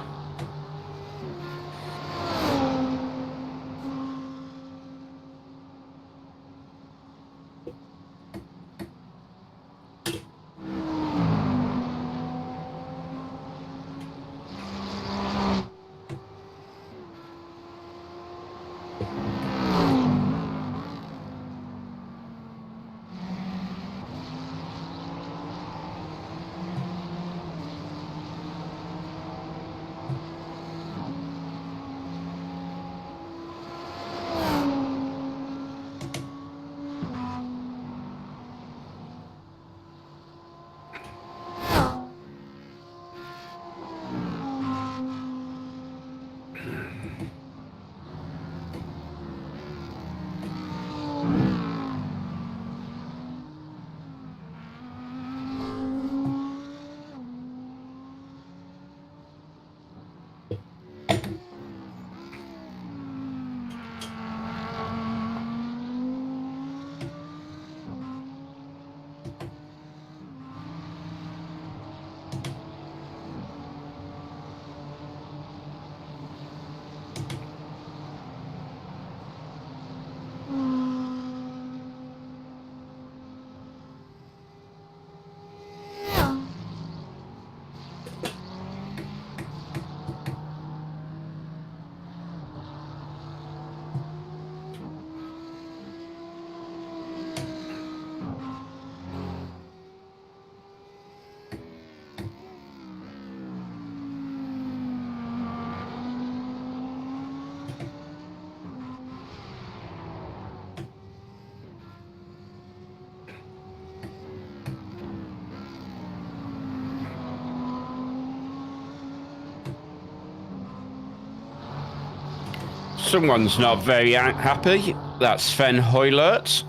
Someone's not very happy. That's Sven Hoylert.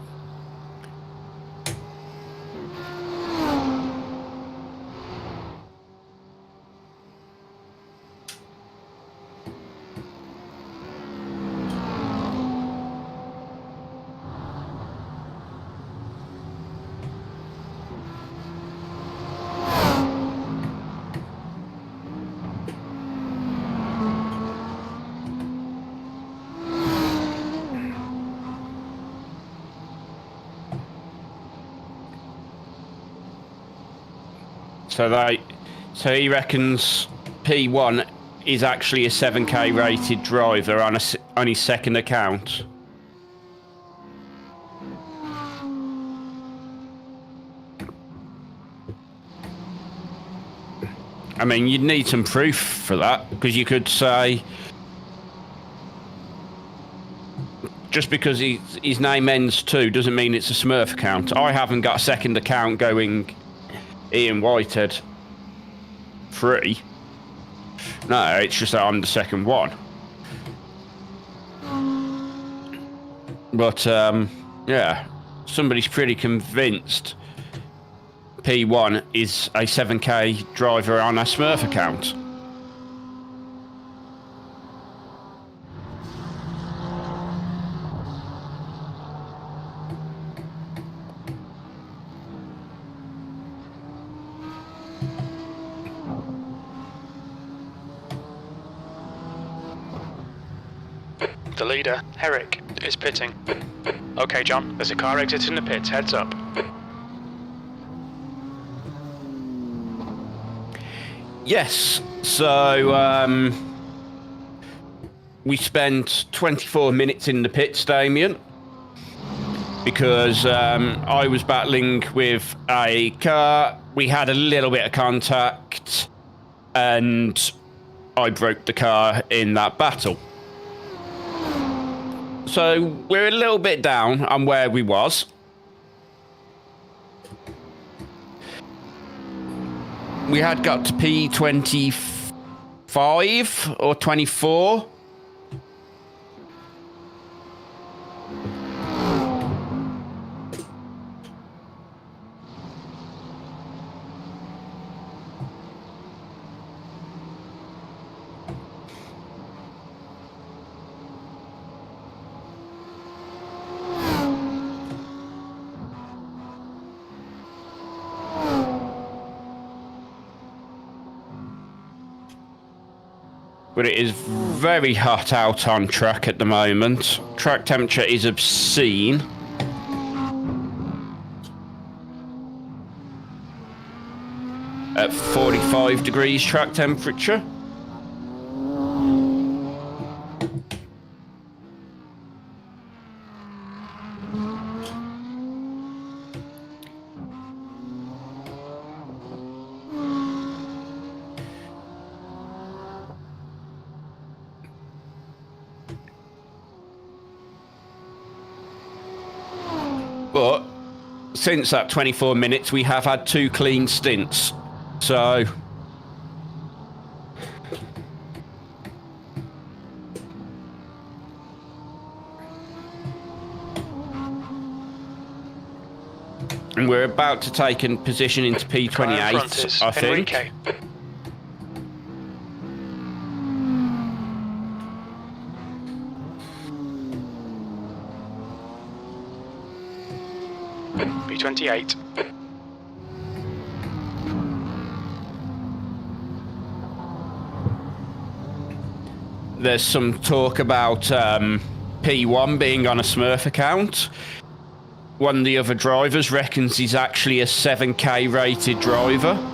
So he reckons P1 is actually a 7K rated driver on his second account. I mean, you'd need some proof for that, because you could say just because his name ends 2 doesn't mean it's a Smurf account. I haven't got a second account going Ian Whitehead 3. No, it's just that I'm the second one. But yeah, somebody's pretty convinced P1 is a 7K driver on a Smurf account. The leader, Herrick, is pitting. Okay, John, there's a car exiting the pits, heads up. Yes, so we spent 24 minutes in the pits, Damien, because I was battling with a car. We had a little bit of contact, and I broke the car in that battle. So we're a little bit down on where we was. We had got to P25 or 24. But it is very hot out on track at the moment. Track temperature is obscene. At 45 degrees track temperature. But since that 24 minutes, we have had 2 clean stints. So and we're about to take a position into P28, I think. Enrique. P28. There's some talk about P1 being on a Smurf account. One of the other drivers reckons he's actually a 7K rated driver.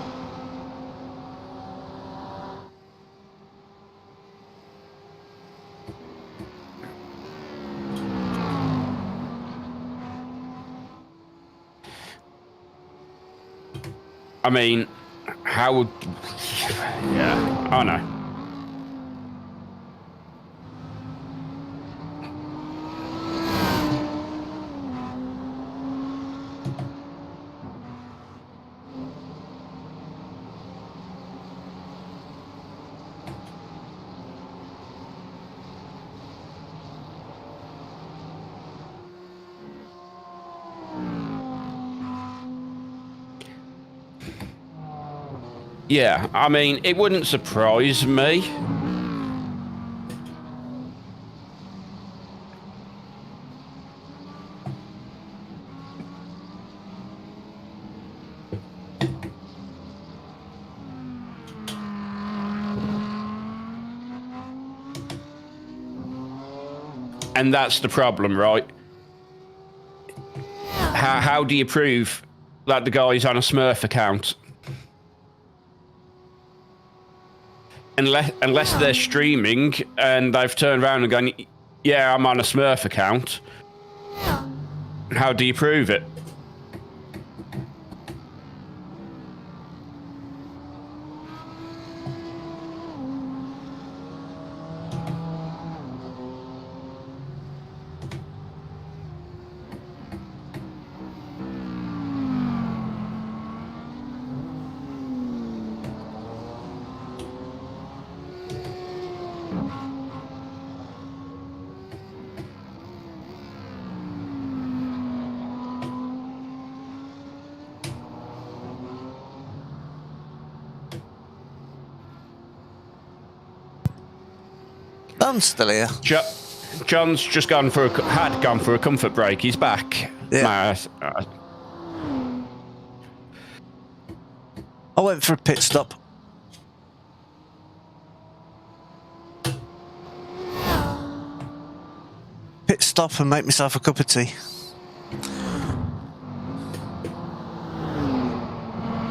I mean, how would... Yeah, I know. Yeah, I mean, it wouldn't surprise me. And that's the problem, right? How do you prove that the guy's on a Smurf account? Unless they're streaming and they've turned around and gone, yeah, I'm on a Smurf account. How do you prove it? I'm still here. John's just had gone for a comfort break. He's back. Yeah. I went for a pit stop. Pit stop and make myself a cup of tea.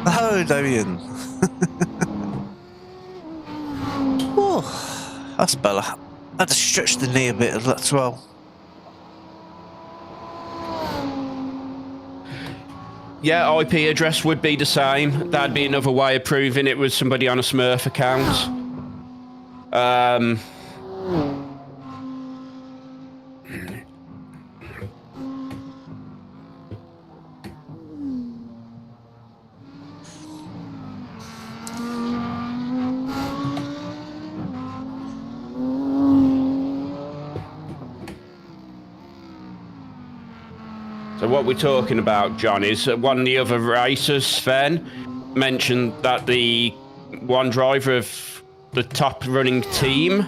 Oh, Damien. Oh, that's better. I had to stretch the knee a bit as well. Yeah, IP address would be the same. That'd be another way of proving it was somebody on a Smurf account. So what we're talking about, John, is one of the other racers, Sven, mentioned that the one driver of the top running team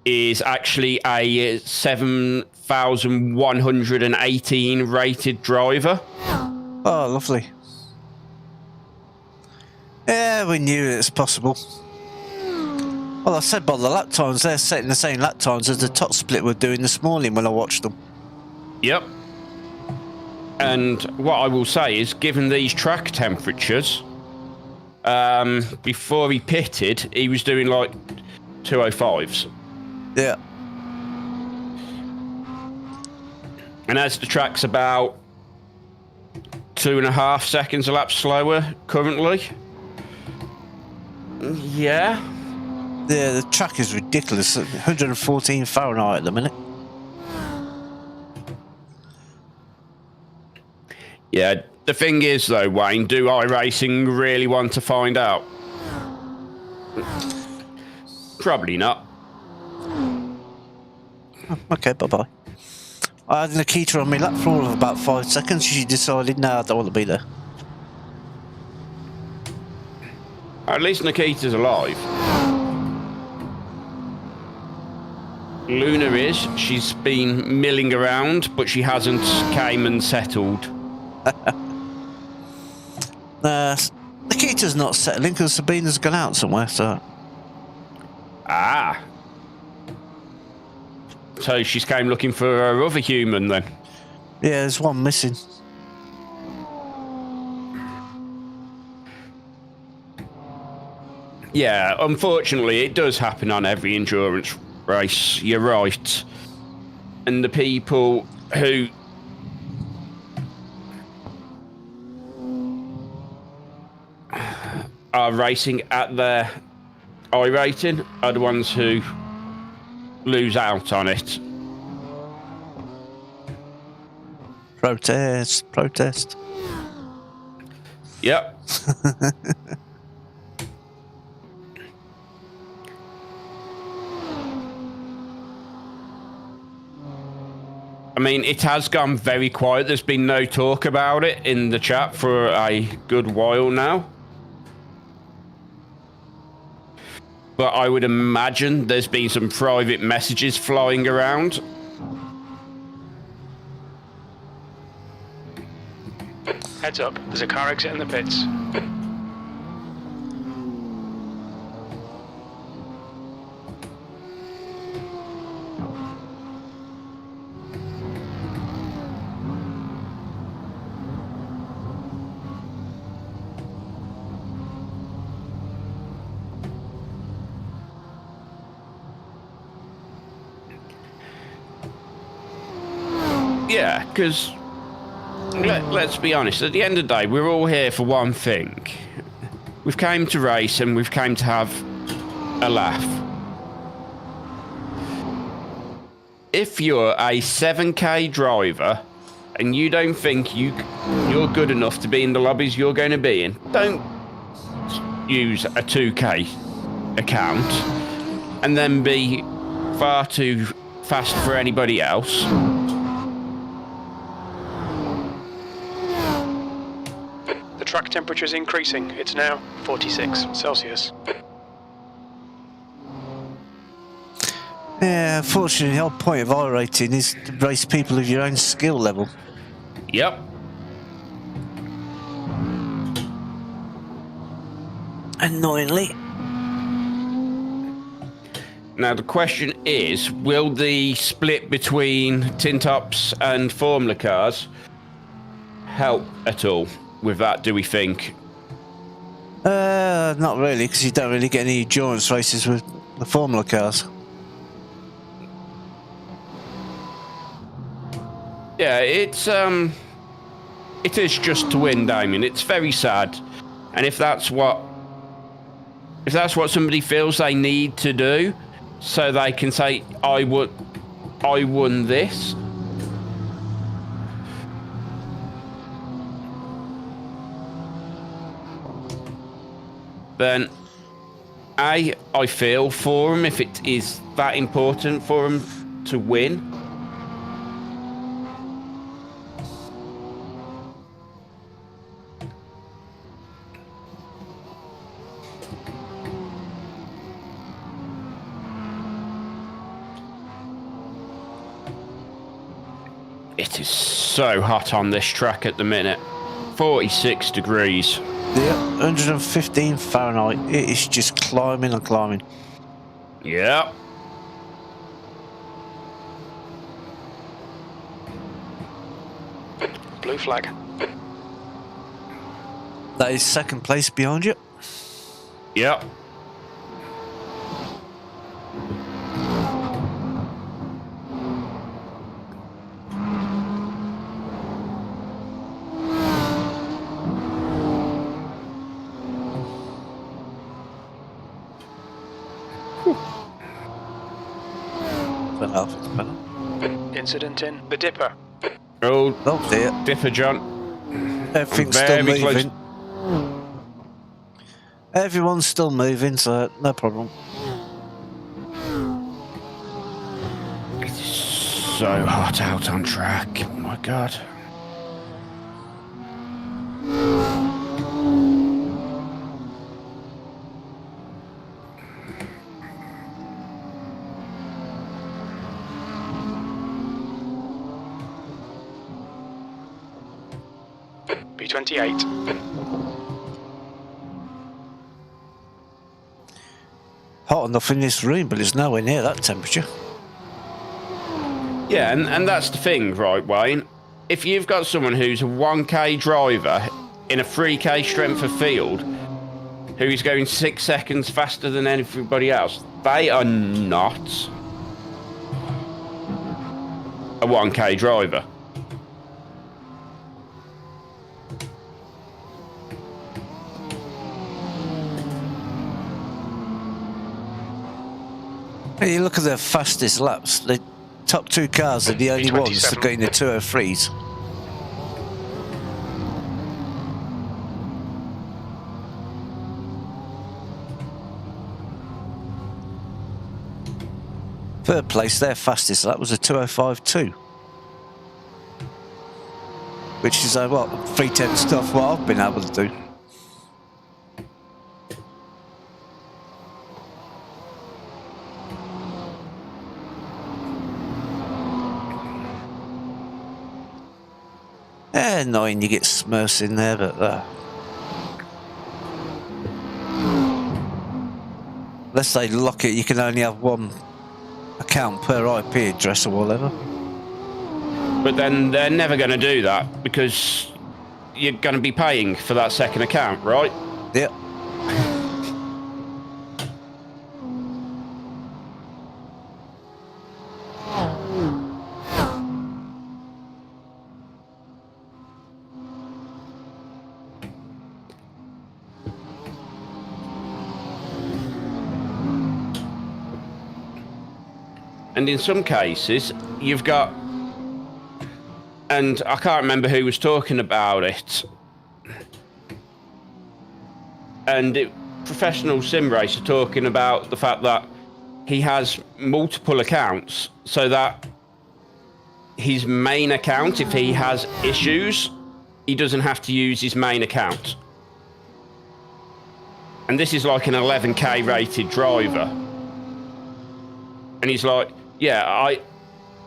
is actually a 7,118 rated driver. Oh, lovely. Yeah, we knew it's possible. Well, I said by the lap times, they're setting the same lap times as the top split were doing this morning when I watched them. Yep. And what I will say is, given these track temperatures, before he pitted, he was doing like 205s. Yeah. And as the track's about 2.5 seconds a lap slower currently. Yeah. Yeah, the track is ridiculous. 114 Fahrenheit at the minute. Yeah, the thing is though, Wayne, do iRacing really want to find out? Probably not. Okay, bye-bye. I had Nikita on my lap for all of about 5 seconds. She decided, no, I don't want to be there. At least Nikita's alive. Luna is. She's been milling around, but she hasn't came and settled. Nikita's not settling because Sabina's gone out somewhere, so... Ah. So she's came looking for her other human then? Yeah, there's one missing. Yeah, unfortunately it does happen on every endurance race, you're right. And the people who are racing at their iRating are the ones who lose out on it. Protest, protest. Yep. I mean, it has gone very quiet. There's been no talk about it in the chat for a good while now. but I would imagine there's been some private messages flying around. Heads up, there's a car exit in the pits. Yeah, because let's be honest, at the end of the day, we're all here for one thing. We've came to race and we've came to have a laugh. If you're a 7K driver and you don't think you're good enough to be in the lobbies you're going to be in, don't use a 2K account and then be far too fast for anybody else. The track temperature is increasing. It's now 46 Celsius. Yeah, unfortunately, the whole point of iRacing is to race people of your own skill level. Yep. Annoyingly. Now the question is, will the split between tin tops and Formula cars help at all with that, do we think? Not really, because you don't really get any endurance races with the Formula cars. Yeah, it is just to win, Damien. It's very sad, and if that's what somebody feels they need to do, so they can say, I won this. Then, I feel for them if it is that important for them to win. It is so hot on this track at the minute. 46 degrees. Yeah, 115 Fahrenheit. It is just climbing and climbing. Yeah. Blue flag. That is second place behind you. Yep. Incident in the Dipper. Oh dear. Dipper, John. Everything's still moving. Everyone's still moving, so no problem. It's so hot out on track. Oh my god. B28. Hot enough in this room, but it's nowhere near that temperature. Yeah, and that's the thing, right, Wayne? If you've got someone who's a 1K driver in a 3K strength of field, who is going 6 seconds faster than everybody else, they are not a 1K driver. When you look at the fastest laps, the top two cars are the only ones that got in the 203s. Third place, their fastest lap was a 205.2. Which is what, 3/10 stuff what I've been able to do. Annoying you get Smurfs in there, but unless they lock it, you can only have one account per IP address or whatever. But then they're never going to do that because you're going to be paying for that second account, right? Yep. And in some cases, you've got, and I can't remember who was talking about it, and professional sim racer talking about the fact that he has multiple accounts so that his main account, if he has issues, he doesn't have to use his main account. And this is like an 11K rated driver. And he's like, yeah,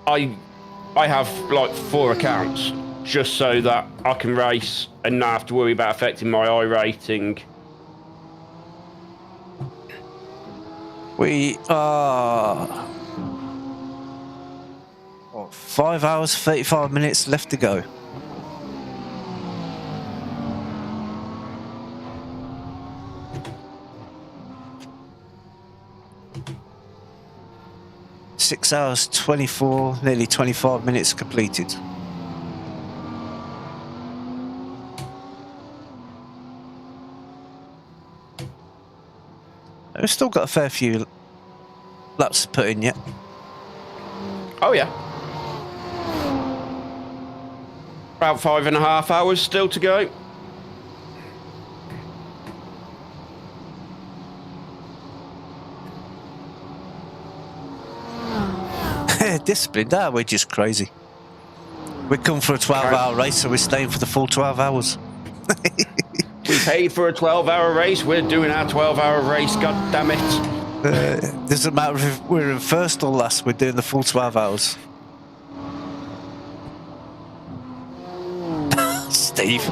I have like 4 accounts just so that I can race and not have to worry about affecting my iRating. We are 5 hours, 35 minutes left to go. Six hours, 24, nearly 25 minutes completed. We've still got a fair few laps to put in yet. Oh yeah. About 5.5 hours still to go. Disciplined, we're just crazy. We come for a 12-hour race, so we're staying for the full 12 hours. We paid for a 12-hour race, we're doing our 12-hour race, god damn it. Doesn't matter if we're in first or last, we're doing the full 12 hours. Steve.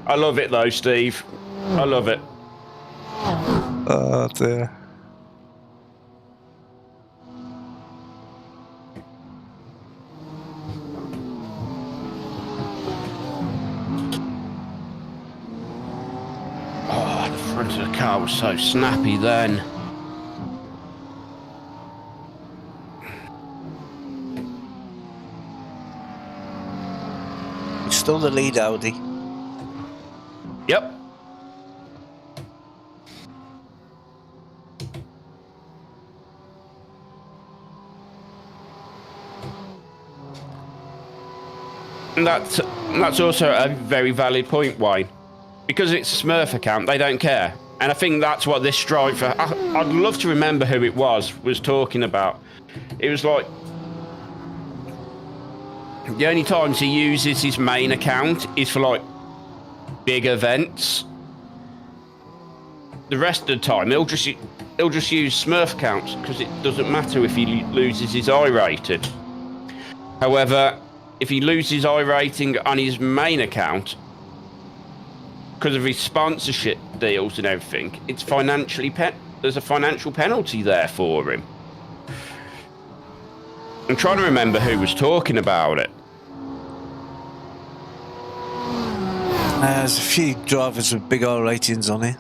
I love it though, Steve. I love it. Oh dear. Oh, the front of the car was so snappy then. Still the lead, Audi. Yep. And that's also a very valid point, Wayne. Because it's a Smurf account, they don't care. And I think that's what this driver, I'd love to remember who it was talking about. It was like, the only times he uses his main account is for like big events. The rest of the time, he'll just use Smurf accounts because it doesn't matter if he loses his iRating. However, if he loses iRating on his main account because of his sponsorship deals and everything, it's financially there's a financial penalty there for him. I'm trying to remember who was talking about it. There's a few drivers with big R ratings on here.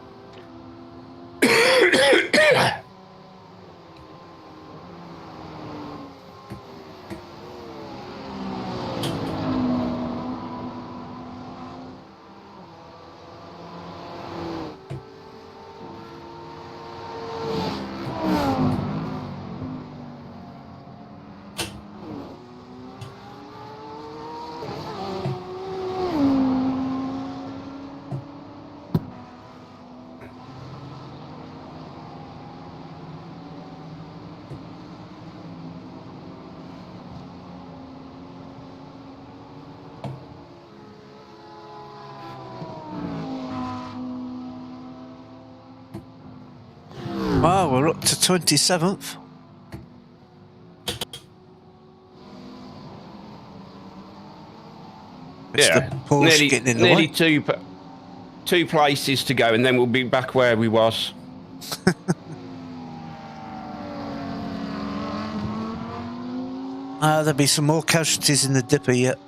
Well, we're up to 27th. It's the Porsche getting in the way. Nearly two places to go, and then we'll be back where we was. There'll be some more casualties in the dipper yet.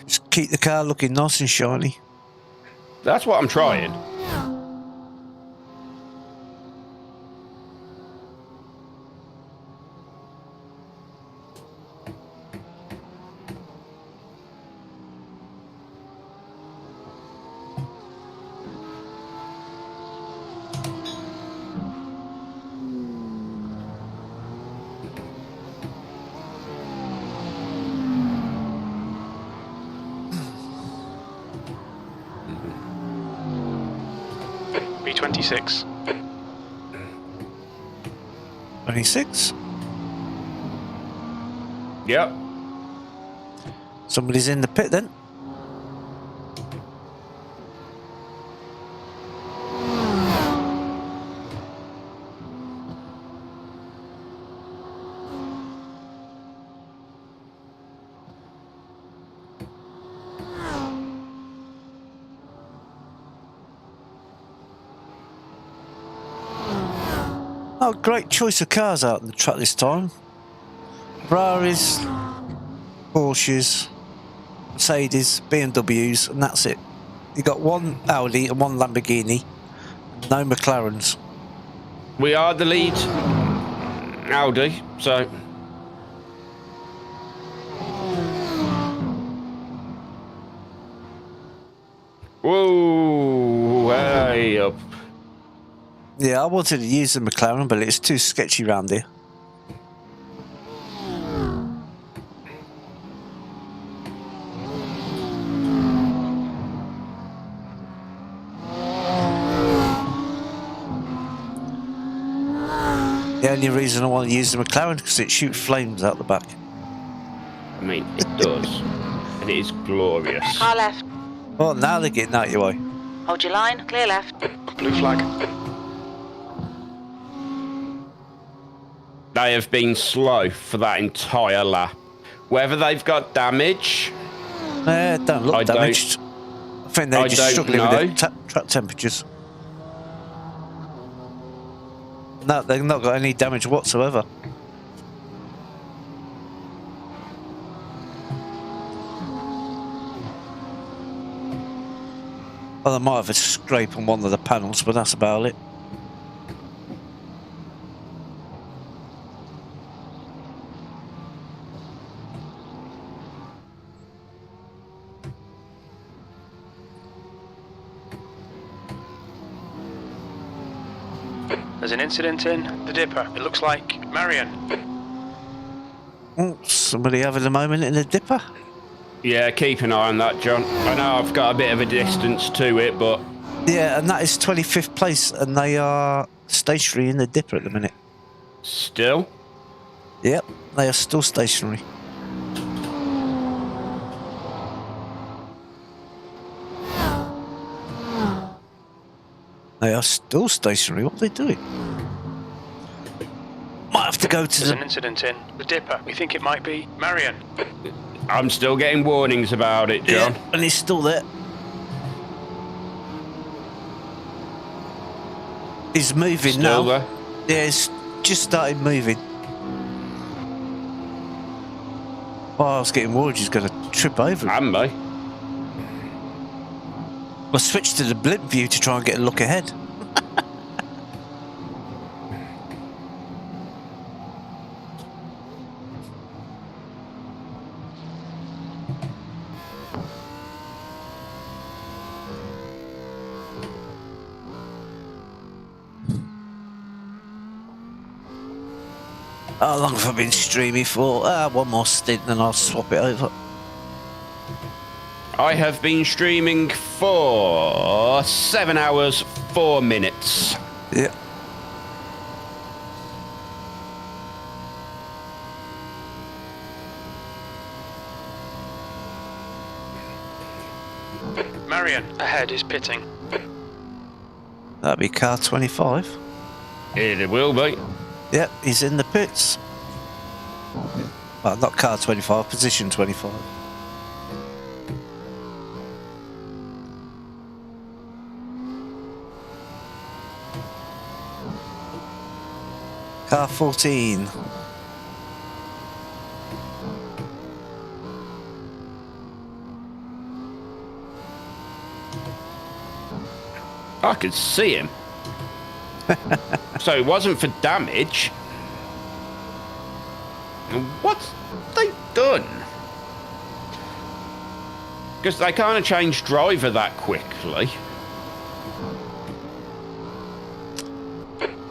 Just keep the car looking nice and shiny. That's what I'm trying. B26. 26. Yep. Somebody's in the pit then. Oh, great choice of cars out on the track this time. Ferraris, Porsches, Mercedes, BMWs, and that's it. You got one Audi and one Lamborghini, no McLarens. We are the lead Audi, so... Whoa, way up. Yeah, I wanted to use the McLaren, but it's too sketchy round here. The only reason I want to use the McLaren is because it shoots flames out the back. I mean, it does. And it is glorious. Car left. Oh, now they're getting out your way. Hold your line. Clear left. Blue flag. They have been slow for that entire lap. Whether they've got damage... Don't look damaged. I think they're just struggling with the track temperatures. No, they've not got any damage whatsoever. Well, they might have a scrape on one of the panels, but that's about it. There's an incident in the dipper. It looks like Marion. Oh, somebody having a moment in the dipper? Yeah, keep an eye on that, John. I know I've got a bit of a distance to it, but... Yeah, and that is 25th place, and they are stationary in the dipper at the minute. Still? Yep, they are still stationary. They are still stationary. What are they doing? Might have to go to There's an incident in the dipper. We think it might be Marion. I'm still getting warnings about it, John. Yeah, and he's still there. He's moving Still now. there? Yeah, he's just started moving. Oh, I was getting worried he's going to trip over it. Am I? I switched to the blimp view to try and get a look ahead. How long have I been streaming for? One more stint and I'll swap it over. I have been streaming for 7 hours, 4 minutes. Yeah. Marion ahead is pitting. That'd be car 25. It will be. Yep, he's in the pits. Well, not car 25, position 25. Car 14. I could see him. So it wasn't for damage. What's they done? Because they kind of changed driver that quickly.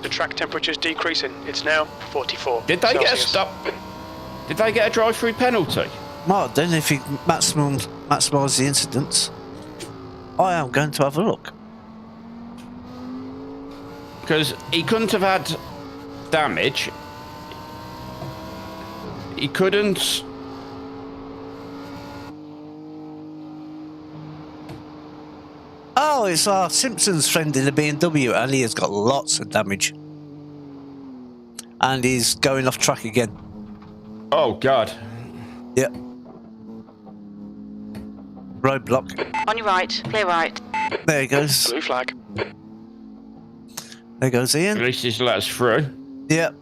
The track temperature's decreasing. It's now 44. Did they get a Celsius. stop? Did they get a drive-through penalty? Might then if you maximise the incidents. I am going to have a look. Because he couldn't have had damage. He couldn't. Oh, it's our Simpsons friend in the BMW, and he has got lots of damage. And he's going off track again. Oh, God. Yep. Roadblock. On your right, clear right. There he goes. Blue flag. There goes At Ian. least he's let us through. Yep.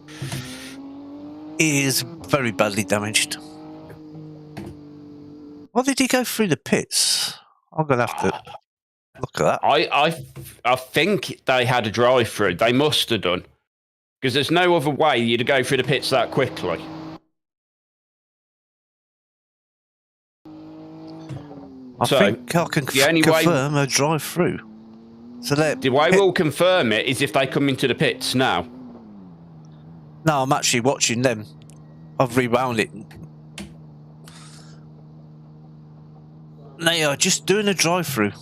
He is very badly damaged. Why did he go through the pits? I'm going to have to look at that. I think they had a drive-through. They must have done. Because there's no other way you'd go through the pits that quickly. I So, think I can the only way- confirm a drive-through. So let The way we'll confirm it is if they come into the pits now. No, I'm actually watching them. I've rewound it. They are just doing a drive-through.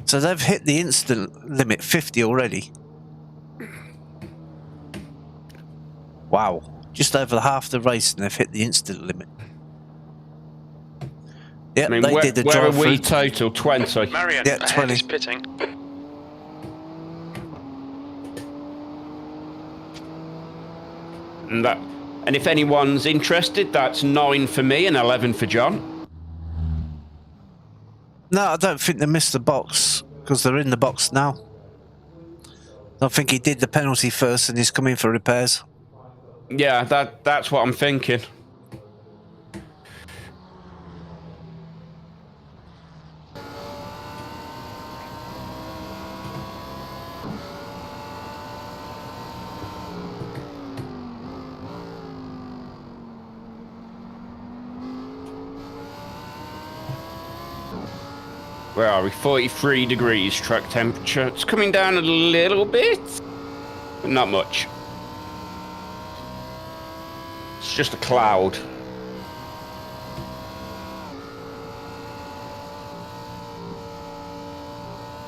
So they've hit the instant limit 50 already. Wow. Just over half the race and they've hit the instant limit. Yep, I mean, they where, did the where are drive-through. we total? 20. Marion, Yeah, ahead 20. is pitting. And if anyone's interested, that's 9 for me and 11 for John. No, I don't think they missed the box because they're in the box now. I think he did the penalty first and he's coming for repairs. Yeah, that's what I'm thinking. Where are we? 43 degrees track temperature. It's coming down a little bit, but not much. It's just a cloud.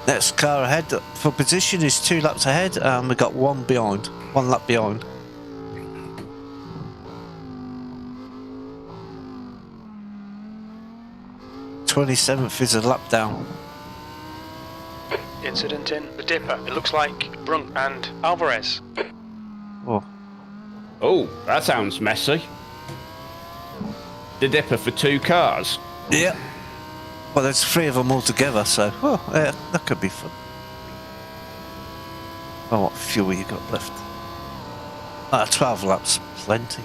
Next car ahead for position is 2 laps ahead and we've got 1 behind. 1 lap behind. '27th is a lap down. Incident in the Dipper. It looks like Brunk and Alvarez. Oh, Oh, that sounds messy. The Dipper for 2 cars. yeah. Well, there's 3 of them all together, so yeah, that could be fun. Oh, what fuel you got left? 12 laps, plenty.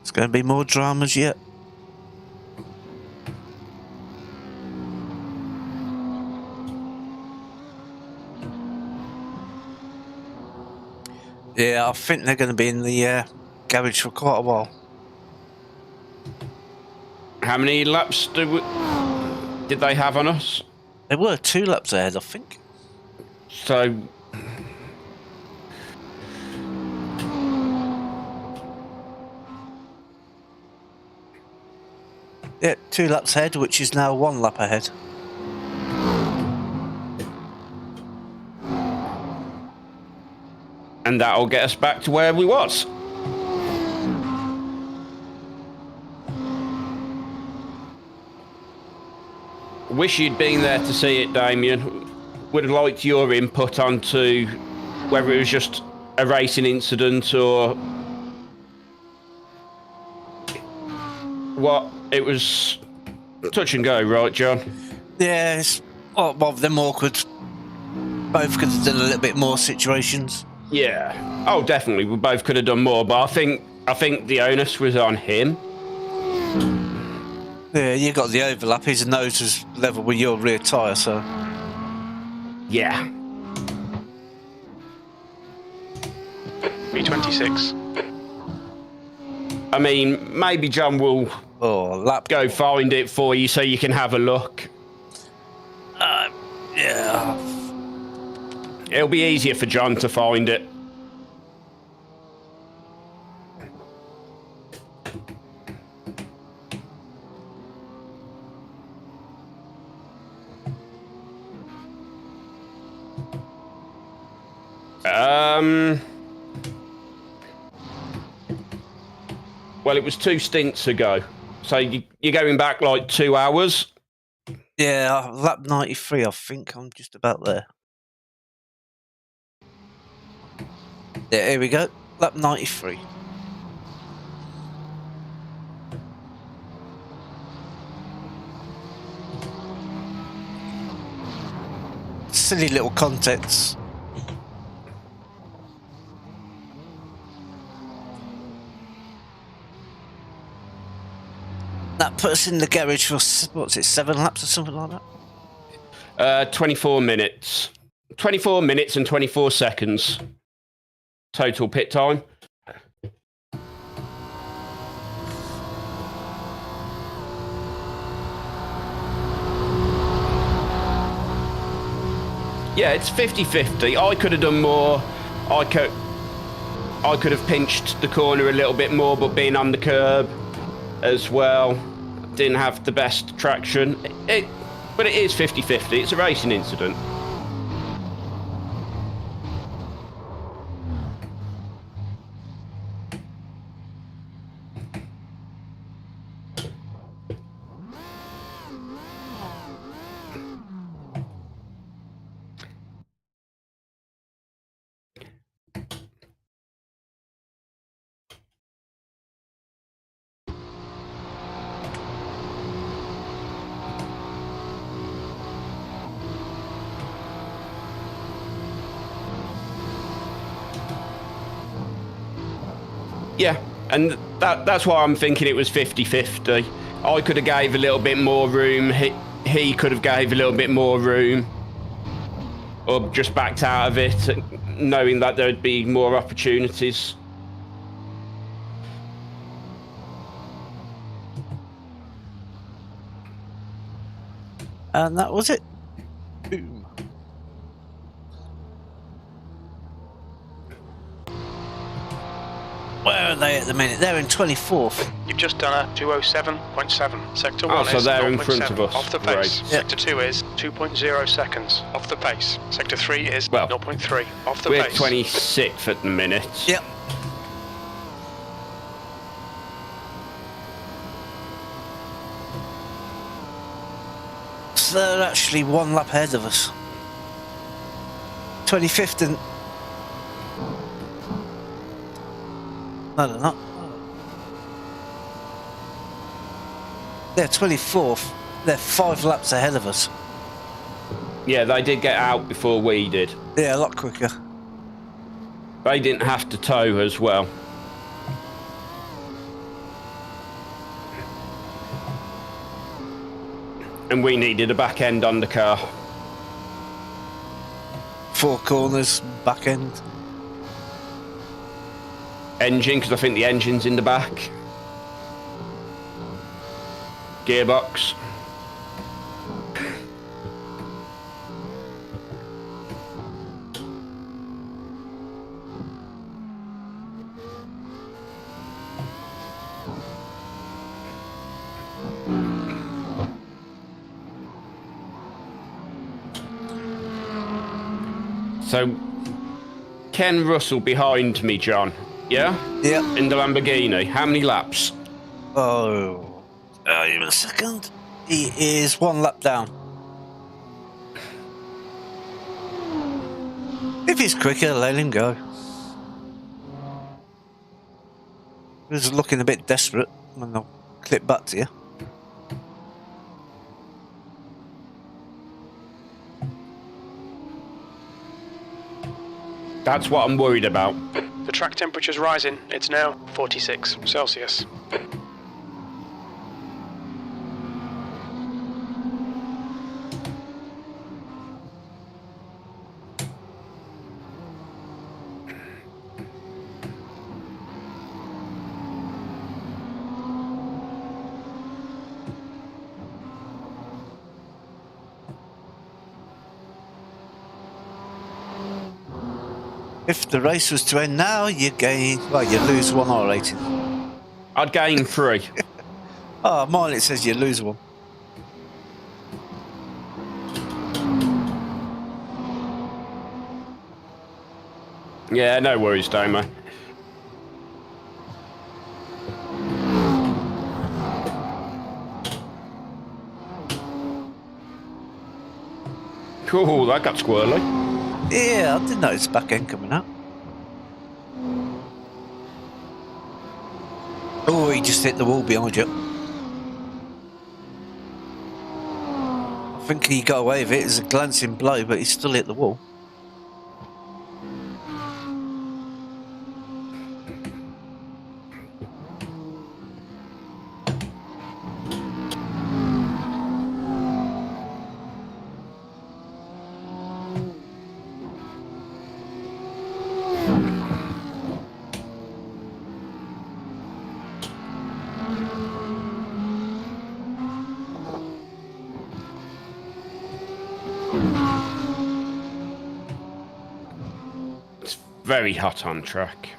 It's going to be more dramas yet. Yeah, I think they're going to be in the garage for quite a while. How many laps did they have on us? They were 2 laps ahead, I think. So Yeah, 2 laps ahead, which is now 1 lap ahead. And that'll get us back to where we was. Wish you'd been there to see it, Damien. Would have liked your input onto whether it was just a racing incident or what. It was touch and go, right, John? Yeah, it's one of them awkward. Both could have done a little bit more situations. Yeah. Oh, definitely. We both could have done more, but I think the onus was on him. Yeah, you got the overlap. His nose was level with your rear tyre, so... Yeah. B26. I mean, maybe John will go find it for you so you can have a look. Yeah. It'll be easier for John to find it. Well, it was 2 stints ago. So you're going back like 2 hours? Yeah, lap 93, I think. I'm just about there. Yeah, here we go. Lap 93. Silly little contents. That puts us in the garage for, what's it, 7 laps or something like that? 24 minutes. 24 minutes and 24 seconds. Total pit time. Yeah, it's 50-50. I could have done more. I could have pinched the corner a little bit more, but being on the curb as well, didn't have the best traction. But it is 50-50. It's a racing incident. Yeah, and that's why I'm thinking it was 50-50. I could have gave a little bit more room. He could have gave a little bit more room. Or just backed out of it, knowing that there'd be more opportunities. And that was it. Boom. Where are they at the minute? They're in 24th. You've just done a 207.7. Sector 1 so is they're in 0.7 front of us. off the pace. Right. Sector 2 is 2.0 seconds off the pace. Sector 3 is 0.3 off the we're pace. 26th at the minute. Yep. So they're actually 1 lap ahead of us. 25th and... No, they're not. They're 24th. They're 5 laps ahead of us. Yeah, they did get out before we did. Yeah, a lot quicker. They didn't have to tow as well. And we needed a back end on the car. 4 corners, back end. Engine, because I think the engine's in the back. Gearbox. So, Ken Russell behind me, John. Yeah? Yeah. In the Lamborghini. How many laps? Oh, give me a second. He is 1 lap down. If he's quicker, let him go. He was looking a bit desperate when I'll clip back to you. That's what I'm worried about. The track temperature's rising. It's now 46 Celsius. If the race was to end now, you gain, well, you lose 1 R rating. I'd gain 3. Oh, mine it says you lose 1. Yeah, no worries, Damo. Cool, that got squirrely. Yeah, I didn't notice back end coming up. Oh, he just hit the wall behind you. I think he got away with it. It was a glancing blow, but he still hit the wall. Very hot on track.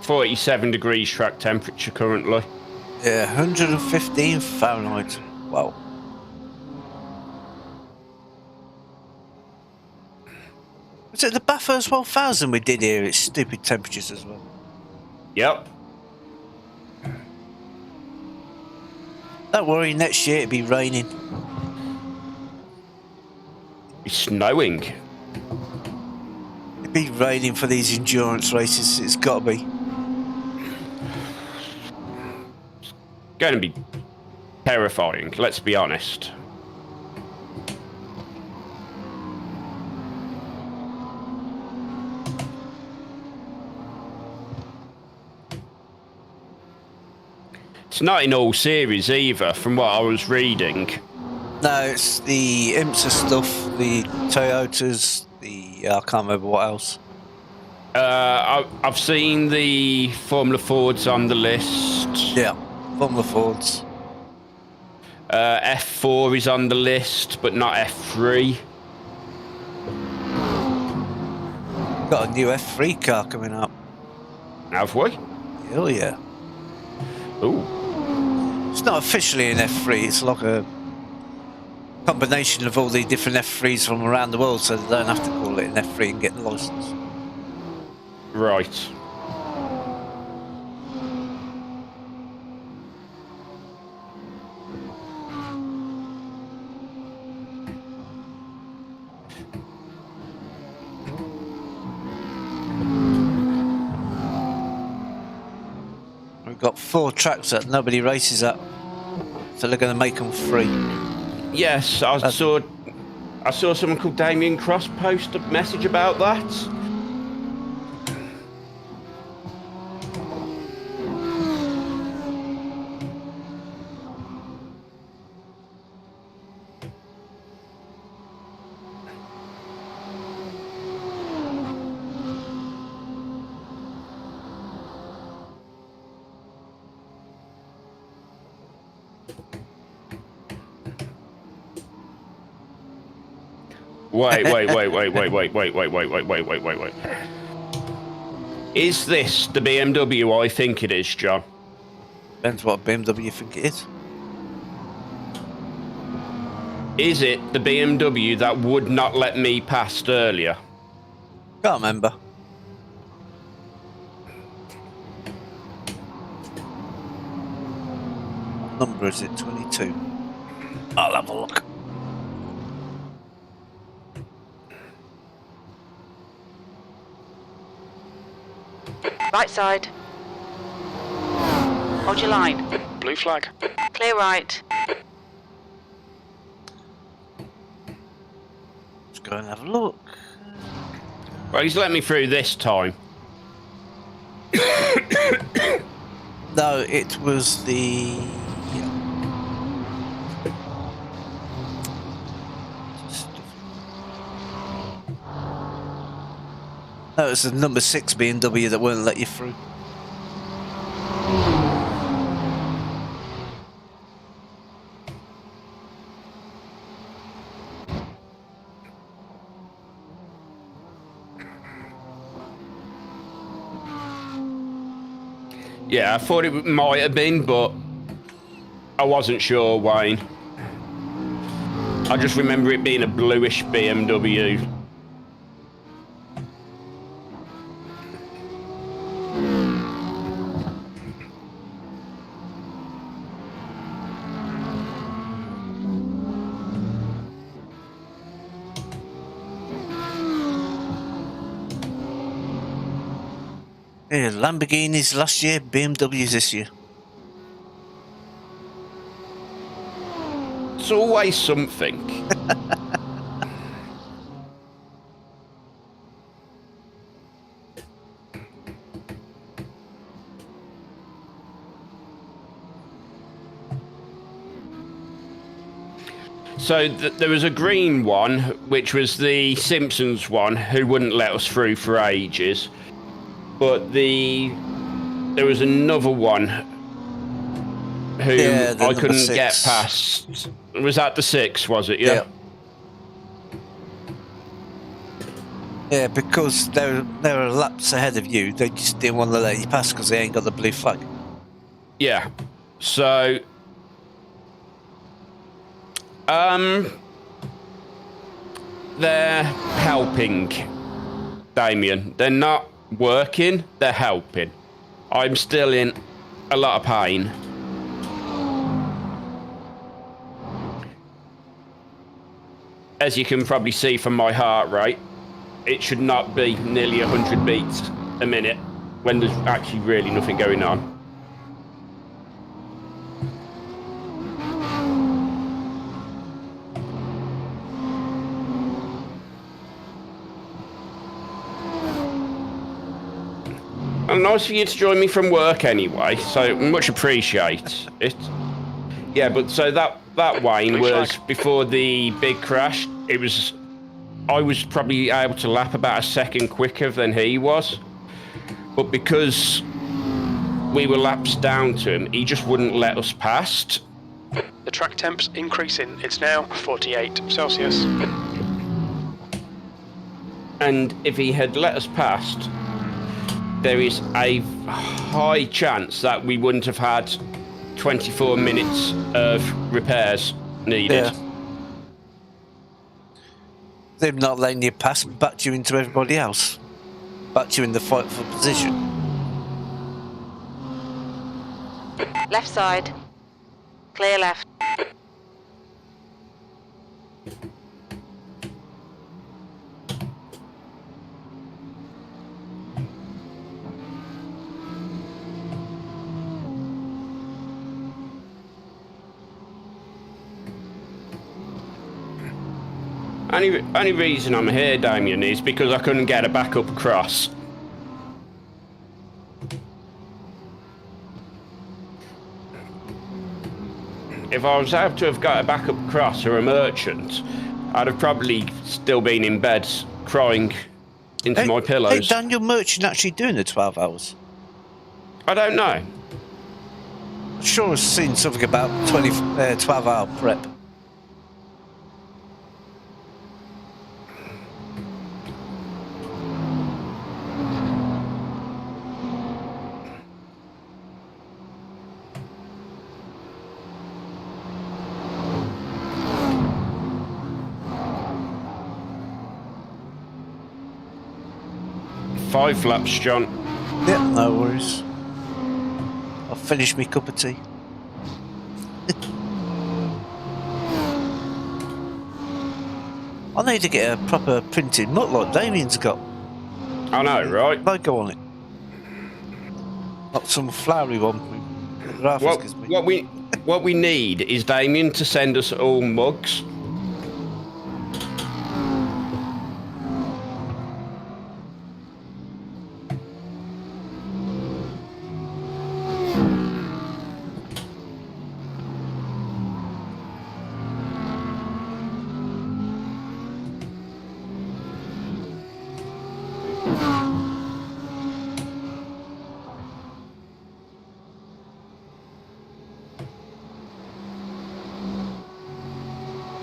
47 degrees track temperature currently. Yeah, 115 Fahrenheit. Wow. Was it the Bathurst 12hrs we did here? It's stupid temperatures as well. Yep. Don't worry, next year it'll be raining. It's snowing. It'll be raining for these endurance races. It's got to be. Going to be terrifying, let's be honest. It's not in all series either, from what I was reading. No, it's the IMSA stuff, the Toyotas, the I can't remember what else. I've seen the Formula Fords on the list. Yeah, Formula Fords. F4 is on the list, but not F3. Got a new F3 car coming up. Have we? Oh yeah. Ooh. It's not officially an F3, it's like a combination of all the different F3s from around the world, so they don't have to call it an F3 and get the licence. Right. We've got 4 tracks that nobody races at, so they're going to make them free. Yes, I saw someone called Damien Cross post a message about that. Wait. Is this the BMW I think it is, John? Depends what BMW you think it is. Is it the BMW that would not let me past earlier? Can't remember. What number is it? 22. I'll have a look. Right side. Hold your line. Blue flag. Clear right. Let's go and have a look. Well, he's let me through this time. No, it was the... No, it was the number 6 BMW that won't let you through. Yeah, I thought it might have been, but I wasn't sure, Wayne. I just remember it being a bluish BMW. Yeah, Lamborghinis last year, BMWs this year. It's always something. So there was a green one, which was the Simpsons one, who wouldn't let us through for ages. But there was another one who I couldn't get past. Was that the 6, was it? Yeah. Yeah, because they're laps ahead of you. They just didn't want to let you pass because they ain't got the blue flag. Yeah. So they're helping, Damien. They're not working, they're helping. I'm still in a lot of pain. As you can probably see from my heart rate, it should not be nearly 100 beats a minute when there's actually really nothing going on. And nice for you to join me from work anyway, so much appreciate it. Yeah, but so that Wayne was before the big crash. I was probably able to lap about a second quicker than he was, but because we were laps down to him, he just wouldn't let us past. The track temp's increasing. It's now 48 Celsius. And if he had let us past, there is a high chance that we wouldn't have had 24 minutes of repairs needed. Yeah. They're not letting you pass, backed you into everybody else. Backed you in the fight for position. Left side. Clear left. Only reason I'm here, Damien, is because I couldn't get a backup across. If I was able to have got a backup across or a merchant, I'd have probably still been in bed crying into my pillows. Hey, Daniel Merchant actually doing the 12 hours? I don't know. I'm sure I've seen something about 12-hour prep. 5 laps, John. Yeah, no worries. I've finished my cup of tea. I need to get a proper printed nut like Damien's got. I know, right? Logo on it. Not some flowery one. What we need is Damien to send us all mugs.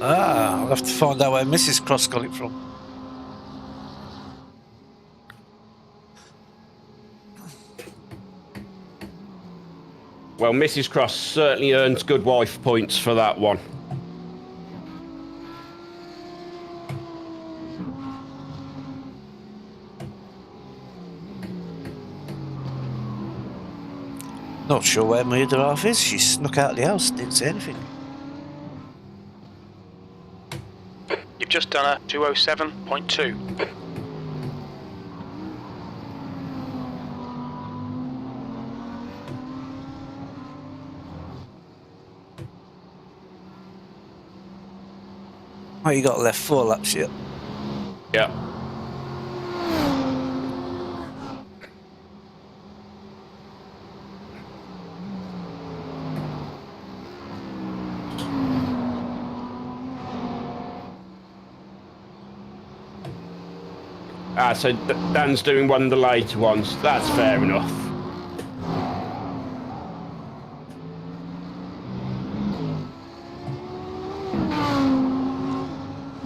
I'll have to find out where Mrs. Cross got it from. Well, Mrs. Cross certainly earns good wife points for that one. Not sure where my other half is. She snuck out of the house, didn't say anything. You've just done a 207.2. Oh, you got left 4 laps yet. Yeah. So Dan's doing one of the later ones. That's fair enough.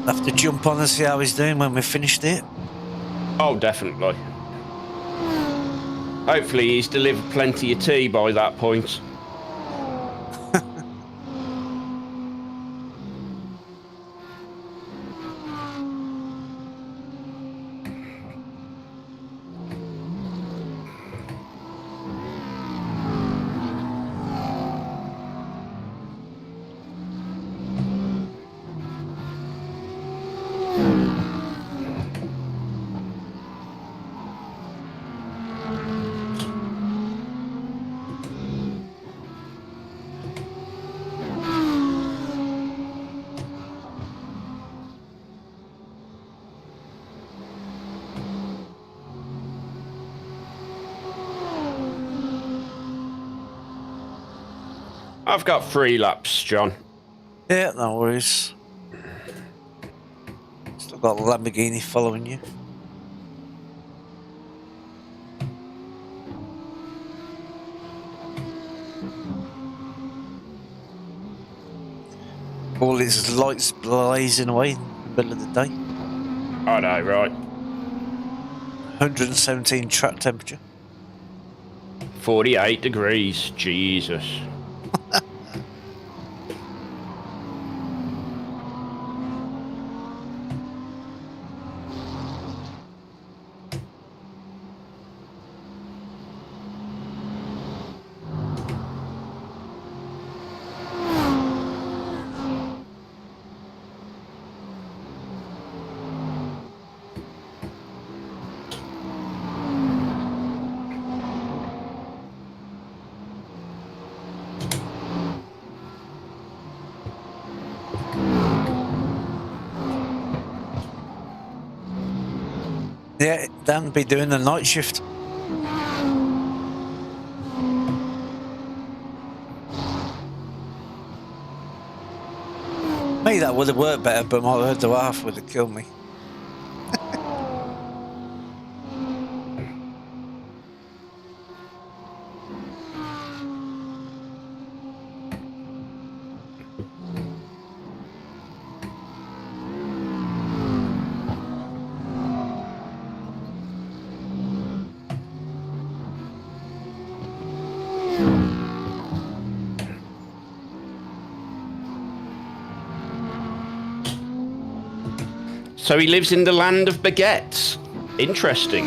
Have to jump on and see how he's doing when we've finished it. Oh, definitely. Hopefully he's delivered plenty of tea by that point. I've got 3 laps, John. Yeah, no worries. Still got a Lamborghini following you. All his lights blazing away in the middle of the day. I know, right? 117 track temperature. 48 degrees, Jesus. Yeah, Dan be doing the night shift. Maybe that would have worked better, but my other half would have killed me. So he lives in the land of baguettes. Interesting.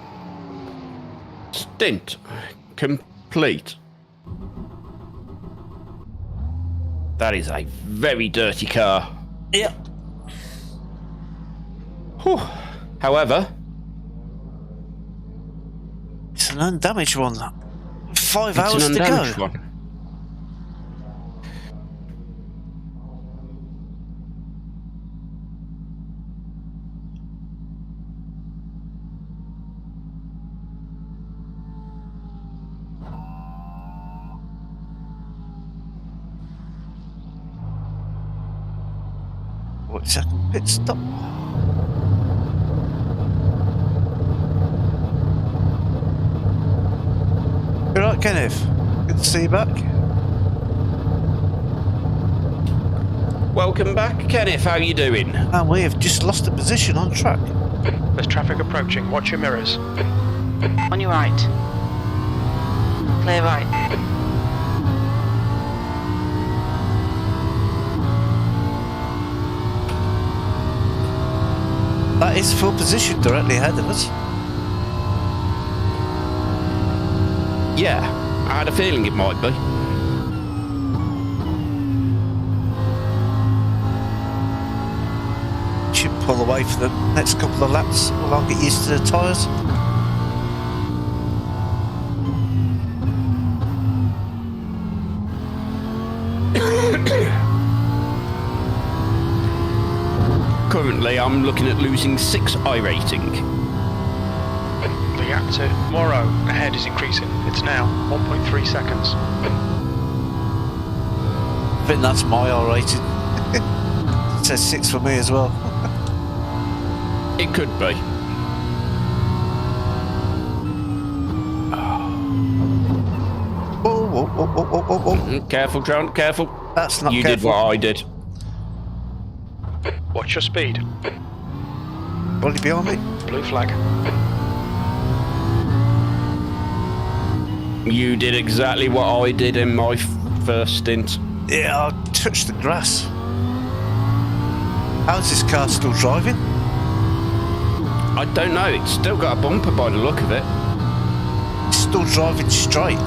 stint complete. That is a very dirty car. Yeah. Whew. However, it's an undamaged one. 5 hours it's an to undamaged go. one. What second pit stop? You right, Kenneth? Good to see you back. Welcome back, Kenneth. How are you doing? And we have just lost a position on track. There's traffic approaching. Watch your mirrors. On your right. Clear right. That is full position directly ahead of us. Yeah, I had a feeling it might be. Should pull away for the next couple of laps while I get used to the tyres. Currently, I'm looking at losing 6 iRating. The gap to Morrow ahead is increasing. It's now 1.3 seconds. I think that's my R rating. It says 6 for me as well. It could be. Oh. Careful, John, careful. That's not You careful. did what I did. Watch your speed. Body behind me. Blue flag. You did exactly what I did in my first stint. Yeah, I touched the grass. How's this car still driving? I don't know, it's still got a bumper by the look of it. It's still driving straight.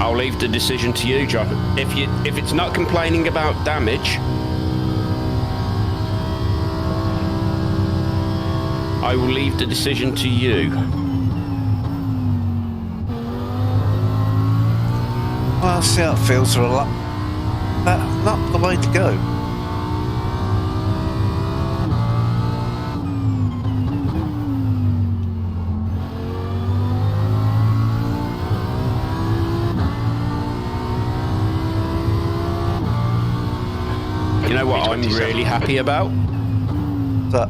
I'll leave the decision to you, John. If it's not complaining about damage, I will leave the decision to you. Well, I'll see how it feels for a lap. That's not the way to go. You know what I'm really happy about? That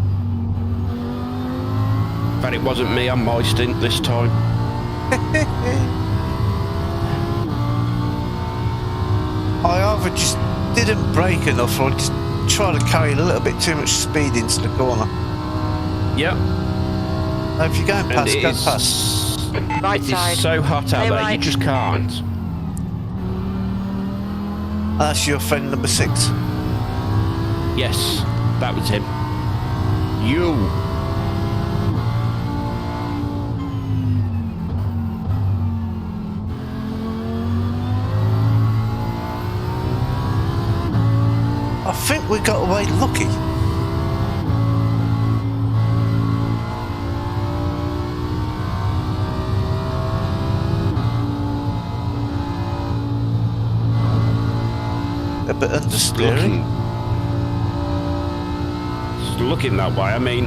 That it wasn't me on my stint this time. I either just didn't brake enough or just tried to carry a little bit too much speed into the corner. Yep. Now, if you're going past, And go it is- past. Right It side. is so hot out Stay there, you right. just can't. That's your friend number 6. Yes, that was him. You. I think we got away lucky. A bit understeering. It's looking that way. I mean,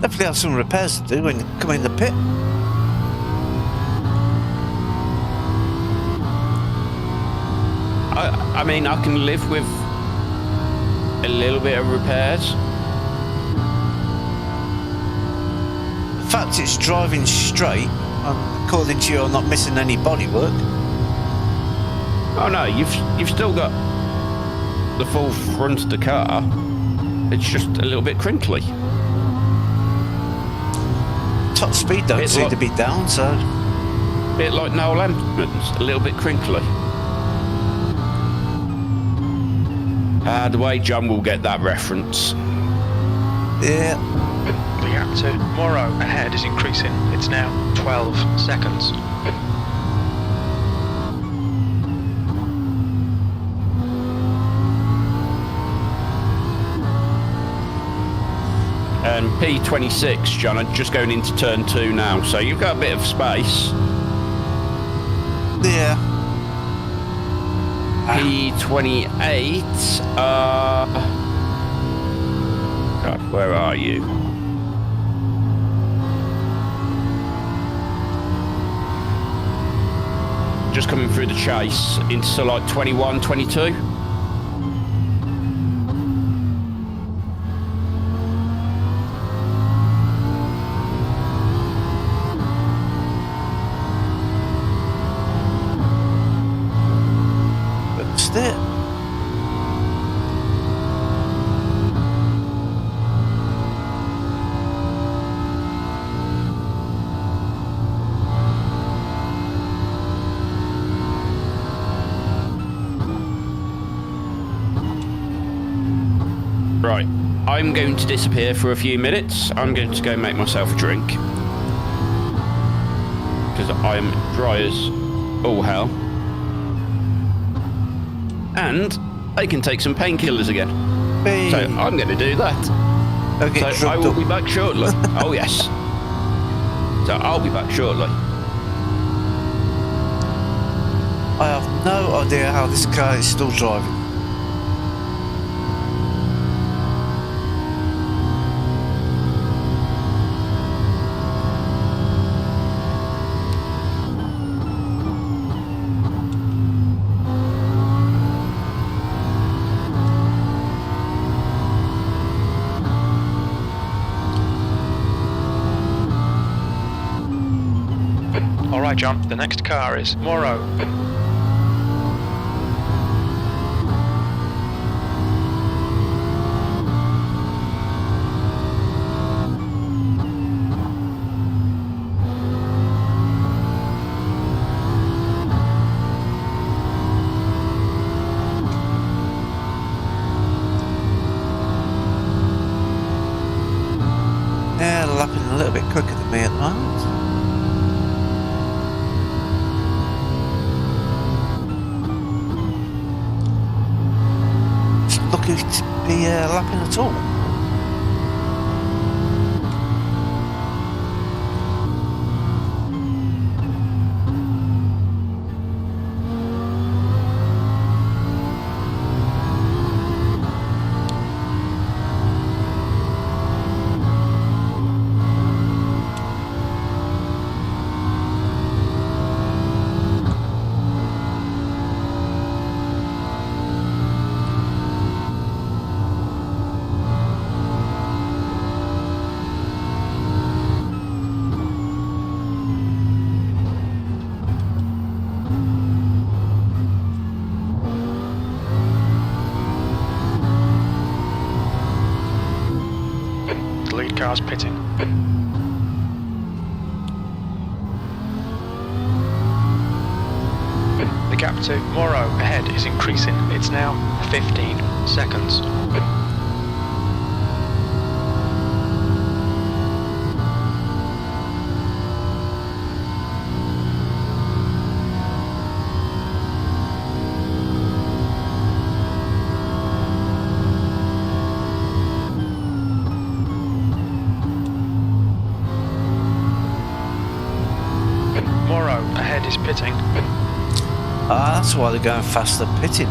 Definitely have some repairs to do when you come in the pit. I mean, I can live with a little bit of repairs. The fact it's driving straight, according to you, I'm not missing any bodywork. Oh no, you've still got the full front of the car. It's just a little bit crinkly. top speed don't seem to be down, so... Bit like Noel Edmonds, a little bit crinkly. The way John will get that reference. Yeah. The gap to Morrow ahead is increasing. It's now 12 seconds. And P26, John, I'm just going into turn 2 now, so you've got a bit of space. Yeah. P28, God, where are you? Just coming through the chase into like 21, 22. It. Right, I'm going to disappear for a few minutes. I'm going to go make myself a drink because I'm dry as all hell. And I can take some painkillers again. Hey. So I'm going to do that. Okay, so I will be back shortly. Oh yes. So I'll be back shortly. I have no idea how this car is still driving. Alright, John, the next car is Morrow. Yeah, lapping a little bit quicker than me at the moment. Lucky to be lapping at all. Car's pitting. The gap to Morrow ahead is increasing. It's now 15 seconds. Is pitting. That's why they're going faster pitting.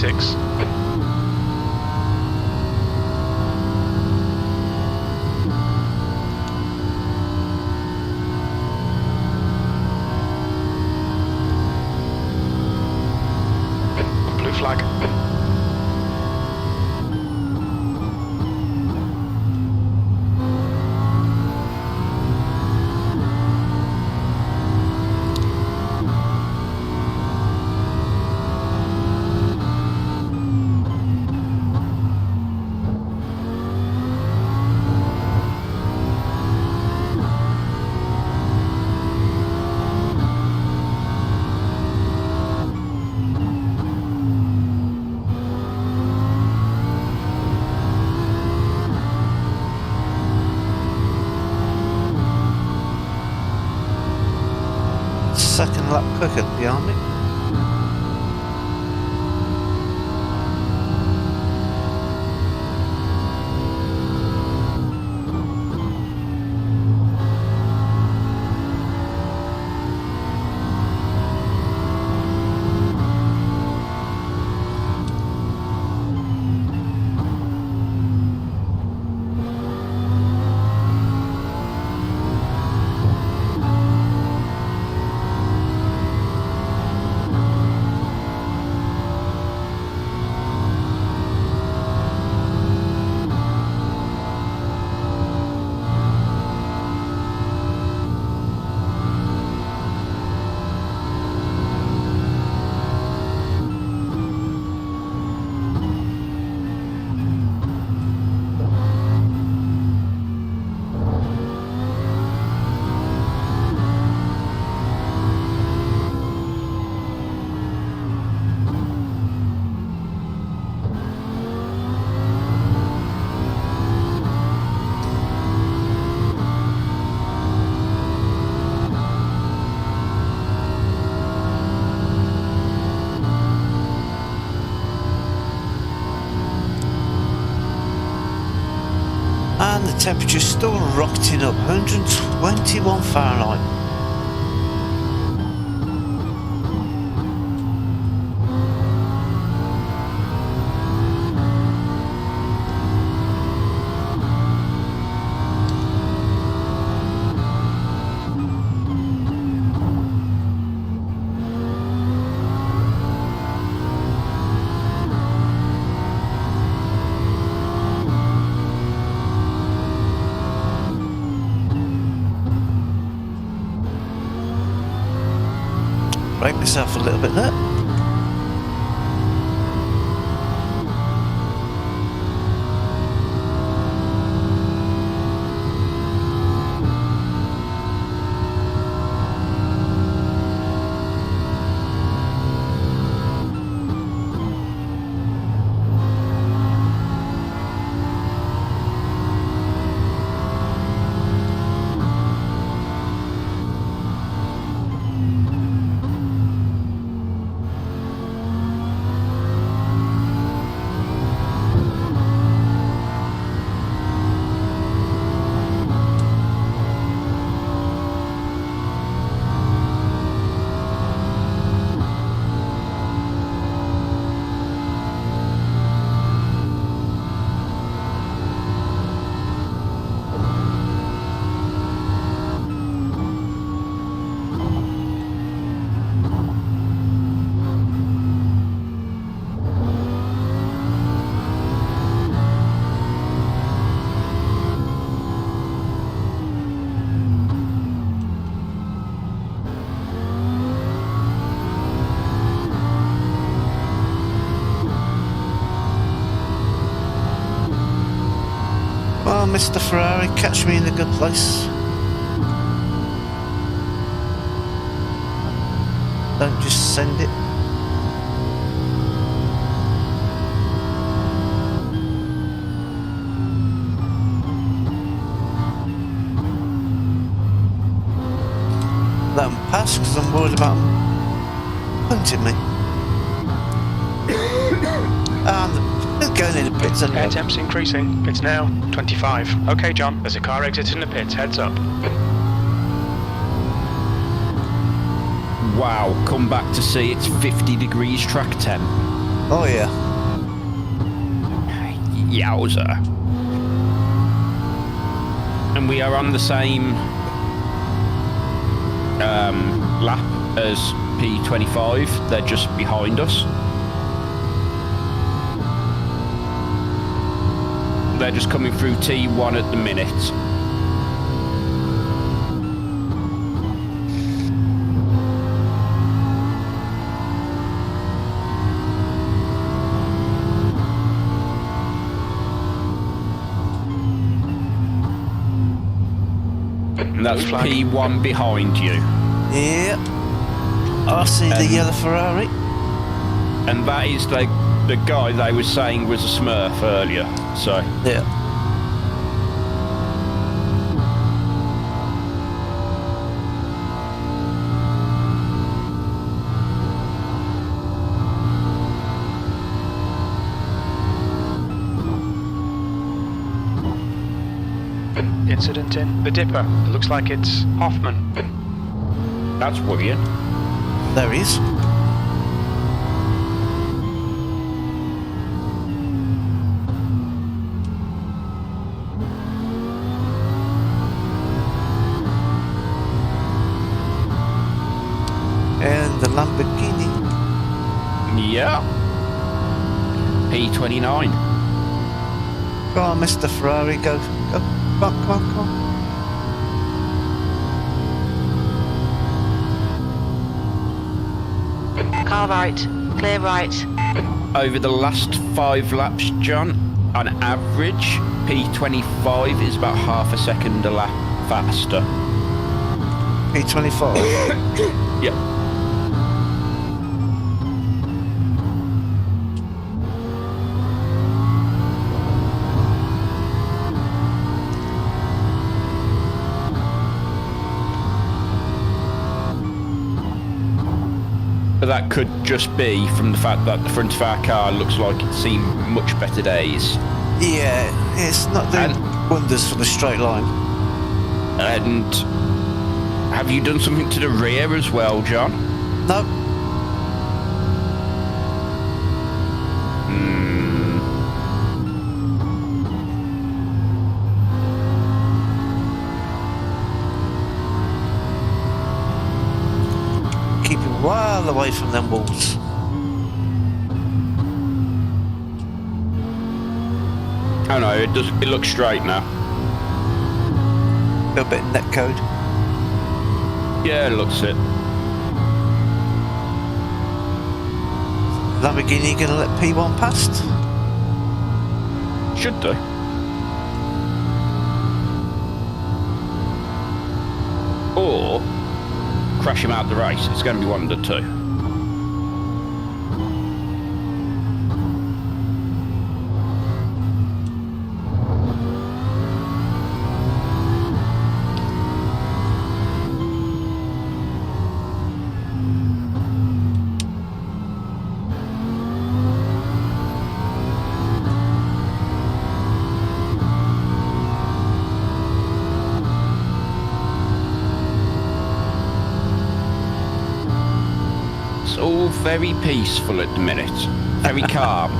26. Blue flag. Second lap quicker behind me. And the temperature's still rocketing up, 121 Fahrenheit. Break myself a little bit there. Well, Mr. Ferrari, catch me in a good place. Don't just send it. Let them pass because I'm worried about them punting me. And going in the pits anyway. Air temp's increasing. It's now 25. Okay, John, there's a car exiting the pits. Heads up. Wow, come back to see it's 50 degrees track temp. Oh yeah. Yowza. And we are on the same lap as P25. They're just behind us. They're just coming through T1 at the minute. And that's P1 behind you. Yeah. I see the yellow Ferrari. And that is the guy they were saying was a Smurf earlier. So yeah. Incident in the Dipper. It looks like it's Hoffman. that's worrying. There he is. And the Lamborghini. Yeah. P29. Go on, Mr. Ferrari, go. Come on. Car right, clear right. Over the last 5 laps, John, on average, P25 is about half a second a lap faster. P25? Yeah. But that could just be from the fact that the front of our car looks like it's seen much better days. Yeah, it's not doing wonders for the straight line. And have you done something to the rear as well, John? No. Keep it well away from them walls. Oh no, it looks straight now. A little bit of netcode. Yeah, it looks it. Lamborghini gonna let P1 past? Should do. Or crash him out the race. It's going to be one of the two. All very peaceful at the minute, very calm.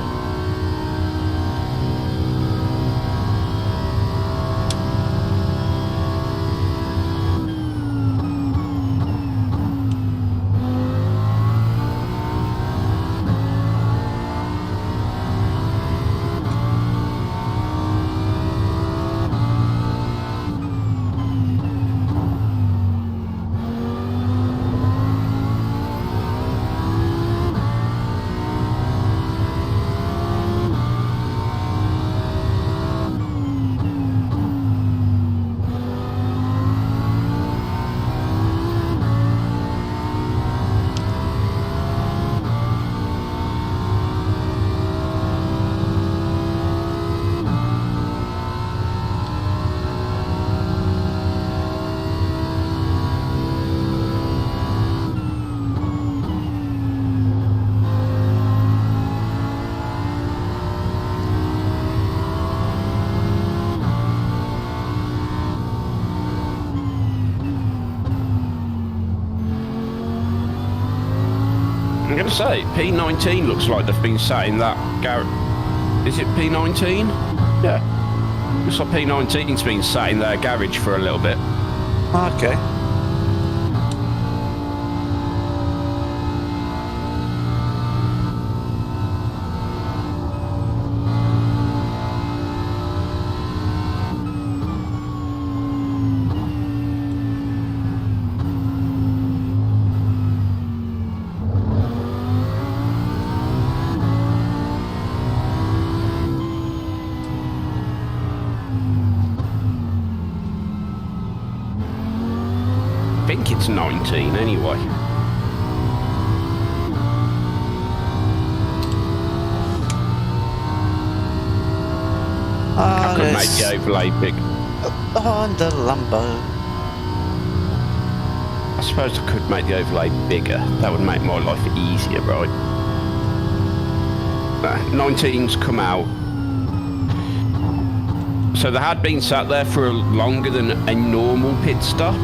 to say, P19 looks like they've been sat in that garage. Is it P19? Yeah. Looks like P19's been sat in their garage for a little bit. Okay. I think it's 19 anyway. I could make the overlay big. On the Lambo. I suppose I could make the overlay bigger. That would make my life easier, right? 19's come out. So they had been sat there for longer than a normal pit stop.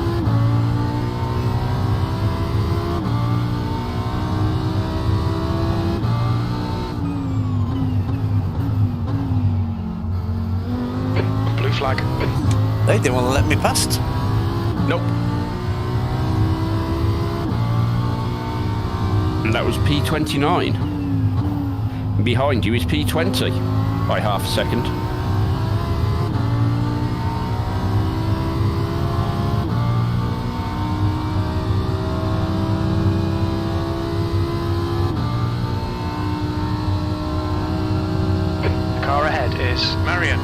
Blue flag. They didn't want to let me past. Nope. And that was P29. And behind you is P20 by half a second. The car ahead is Marion.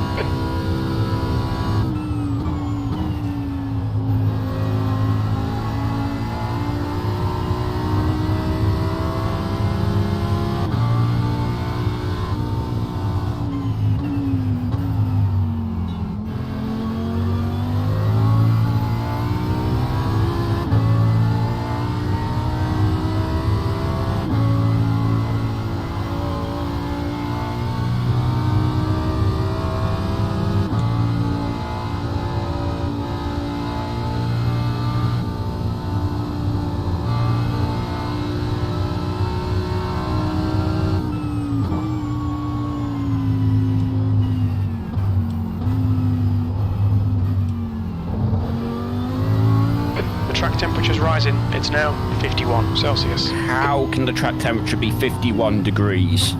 Track temperature's rising. It's now 51 Celsius. How can the track temperature be 51 degrees?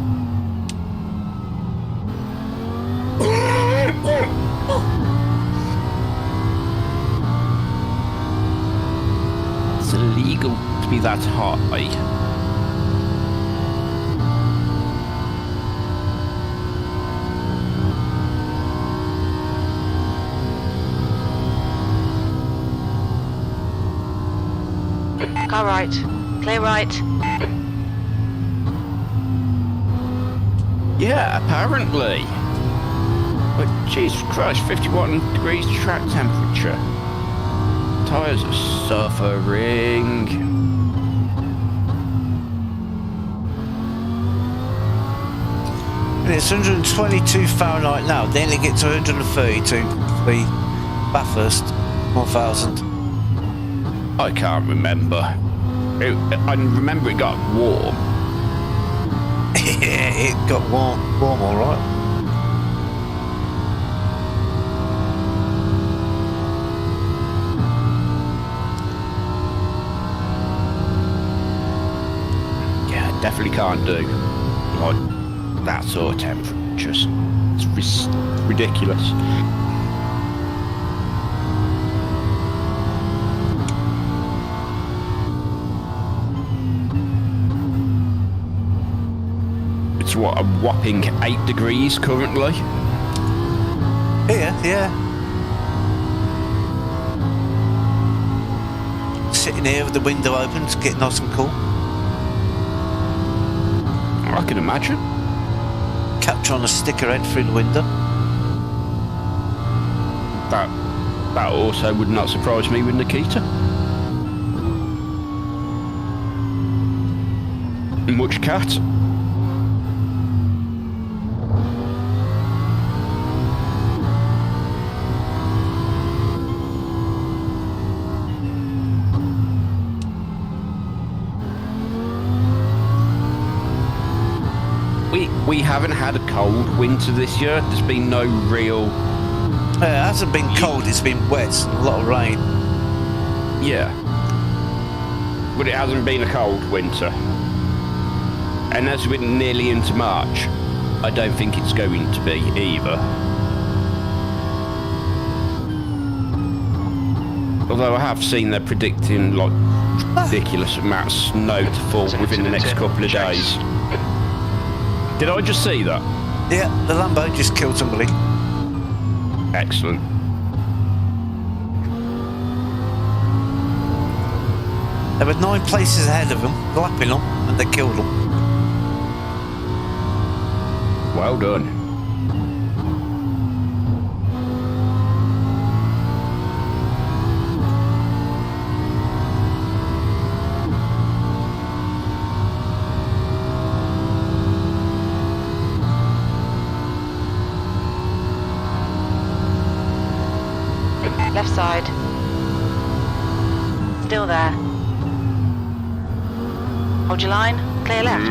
It's illegal to be that high. Car right. Clear right. Yeah, apparently. But Jesus Christ, 51 degrees track temperature. Tyres are suffering. And it's 122 Fahrenheit now. Then it gets to 132 for the Bathurst 1000. I can't remember. I remember it got warm. Yeah, it got warm all right. Yeah, definitely can't do like that sort of temperatures. It's ridiculous. It's what, a whopping 8 degrees currently? Yeah. Sitting here with the window open to get nice and cool. I can imagine. Capture on a sticker head through the window. That also would not surprise me with Nikita. Much cat. We haven't had a cold winter this year. There's been no real... It hasn't been cold, it's been wet, a lot of rain. Yeah. But it hasn't been a cold winter. And as we're nearly into March, I don't think it's going to be either. Although I have seen they're predicting like ridiculous amount of snow to fall within the next couple of days. Did I just see that? Yeah, the Lambo just killed somebody. Excellent. There were 9 places ahead of them, lapping them, and they killed them. Well done. Left side. Still there. Hold your line. Clear left.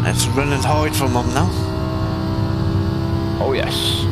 Let's run and hide from them now. Oh yes.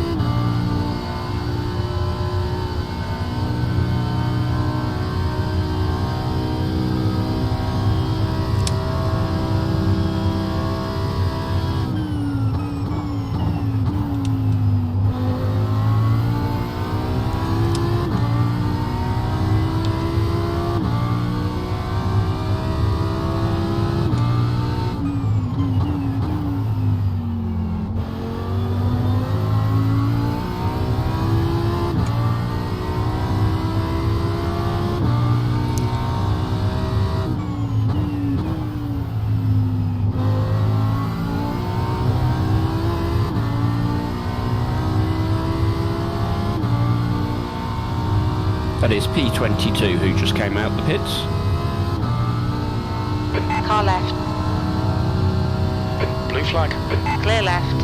That is P22 who just came out the pits. Car left. Blue flag. Clear left.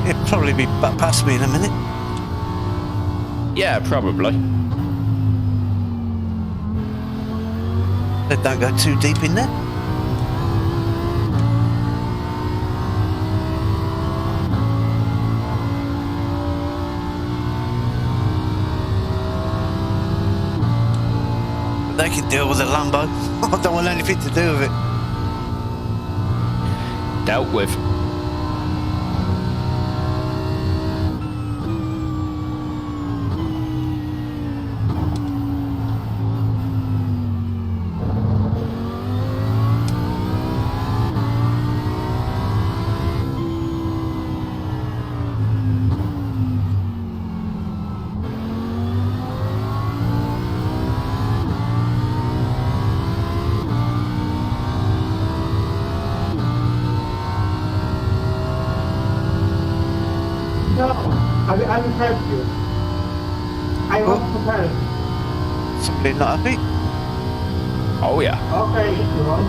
It'll probably be back past me in a minute. Yeah, probably. They don't go too deep in there. They can deal with the Lambo. I don't want anything to do with it. Dealt with. I impressed you. I was prepared. Somebody not happy? Oh yeah. Okay, you're on.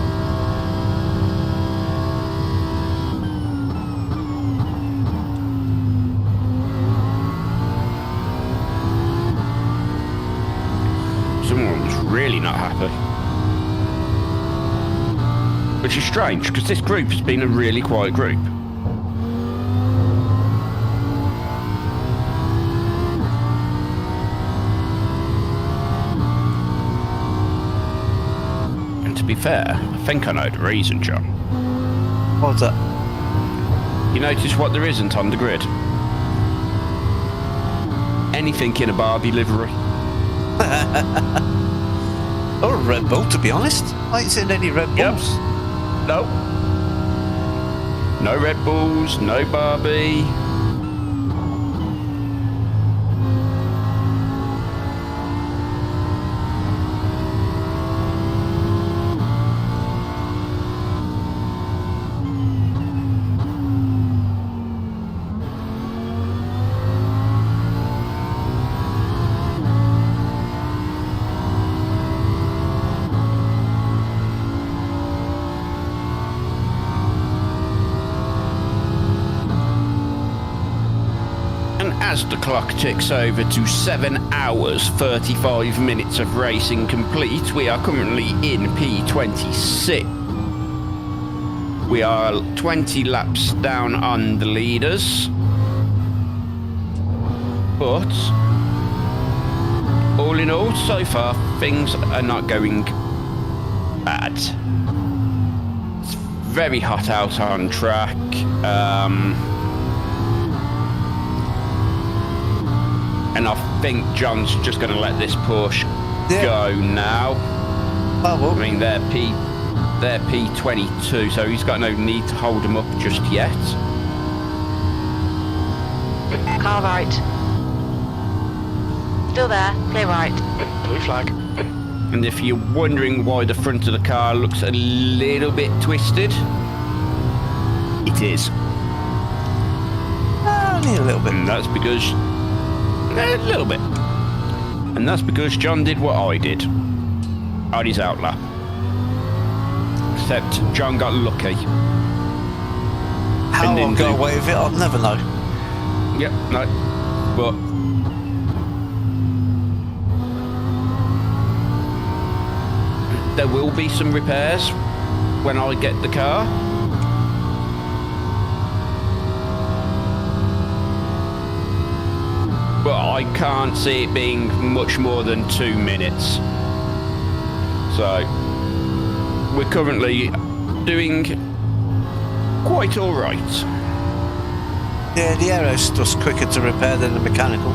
Someone was really not happy. Which is strange, because this group has been a really quiet group. to be fair, I think I know the reason, John. What's that? You notice what there isn't on the grid? Anything in a Barbie livery. Or a Red Bull, to be honest. I ain't seen any Red Bulls. No. No Red Bulls, no Barbie. As the clock ticks over to 7 hours 35 minutes of racing complete, we are currently in P26. We are 20 laps down on the leaders, but all in all, so far things are not going bad. It's very hot out on track. And I think John's just going to let this Porsche go now. Oh, well. I mean, they're P22, so he's got no need to hold them up just yet. Car right. Still there, clear right. Blue flag. And if you're wondering why the front of the car looks a little bit twisted, it is. Only a little bit. And that's because... a little bit. And that's because John did what I did on his outlap. Except John got lucky. How I got away with it, I'll never know. Yep, no. But there will be some repairs when I get the car. But I can't see it being much more than 2 minutes. So we're currently doing quite all right. Yeah, the aero stuff's quicker to repair than the mechanical.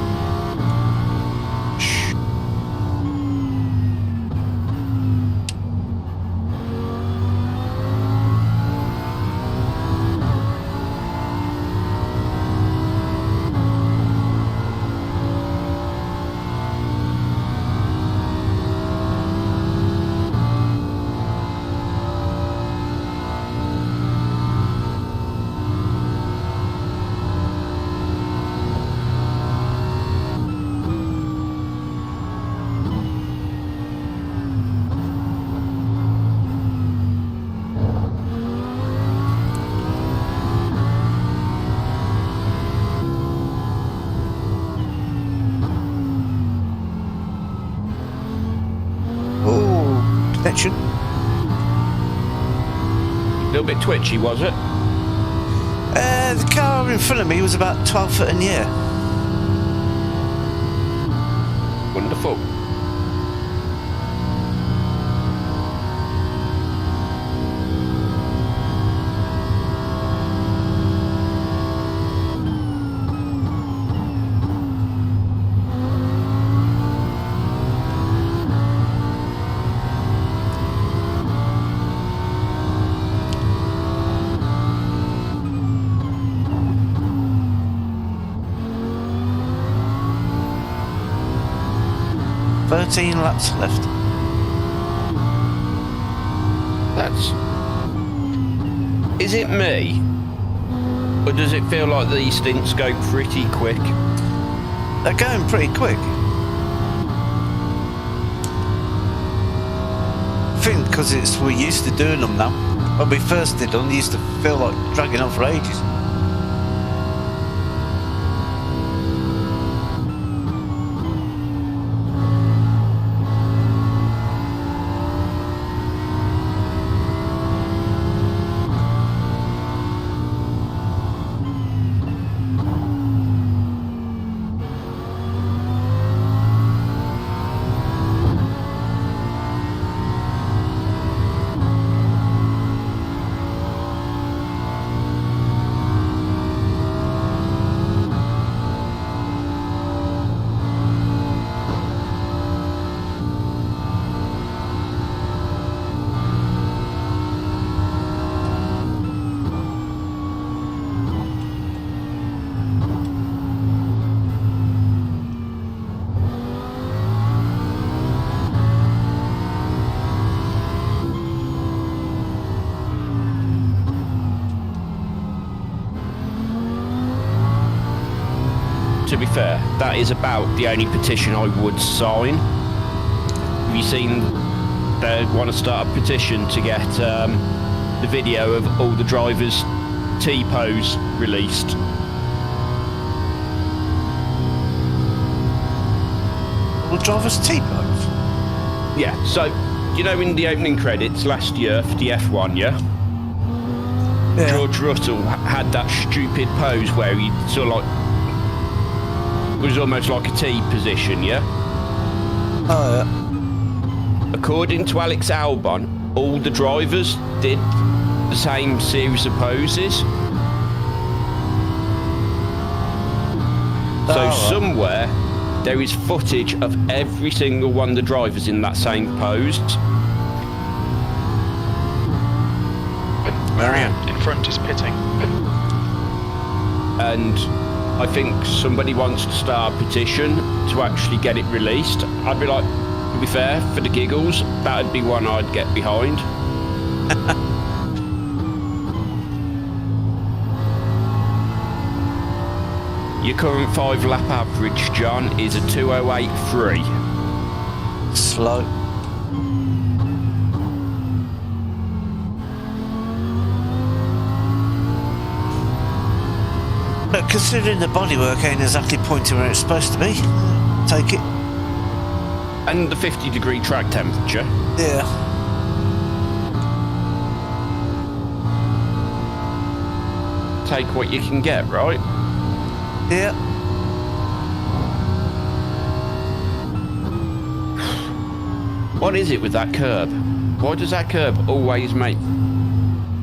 Connection. A little bit twitchy, was it? The car in front of me was about 12 foot in the air. Wonderful. Laps left. Is it me? Or does it feel like these stints go pretty quick? They're going pretty quick. I think because we're used to doing them now. When we first did them, they used to feel like dragging on for ages. be fair, that is about the only petition I would sign. Have you seen they want to start a petition to get the video of all the drivers' T-pose released? All the drivers' T-pose? Yeah, so, you know in the opening credits last year for the F1, yeah? George Russell had that stupid pose where he sort of like was almost like a T position, yeah? Oh, yeah. According to Alex Albon, all the drivers did the same series of poses. So somewhere there is footage of every single one of the drivers in that same pose. Marianne in front is pitting. And I think somebody wants to start a petition to actually get it released. I'd be like, to be fair, for the giggles, that'd be one I'd get behind. Your current 5-lap average, John, is a 2:08.3. Slow. But considering the bodywork ain't exactly pointing where it's supposed to be, take it. And the 50-degree track temperature. Yeah. Take what you can get, right? Yeah. What is it with that curb? Why does that curb always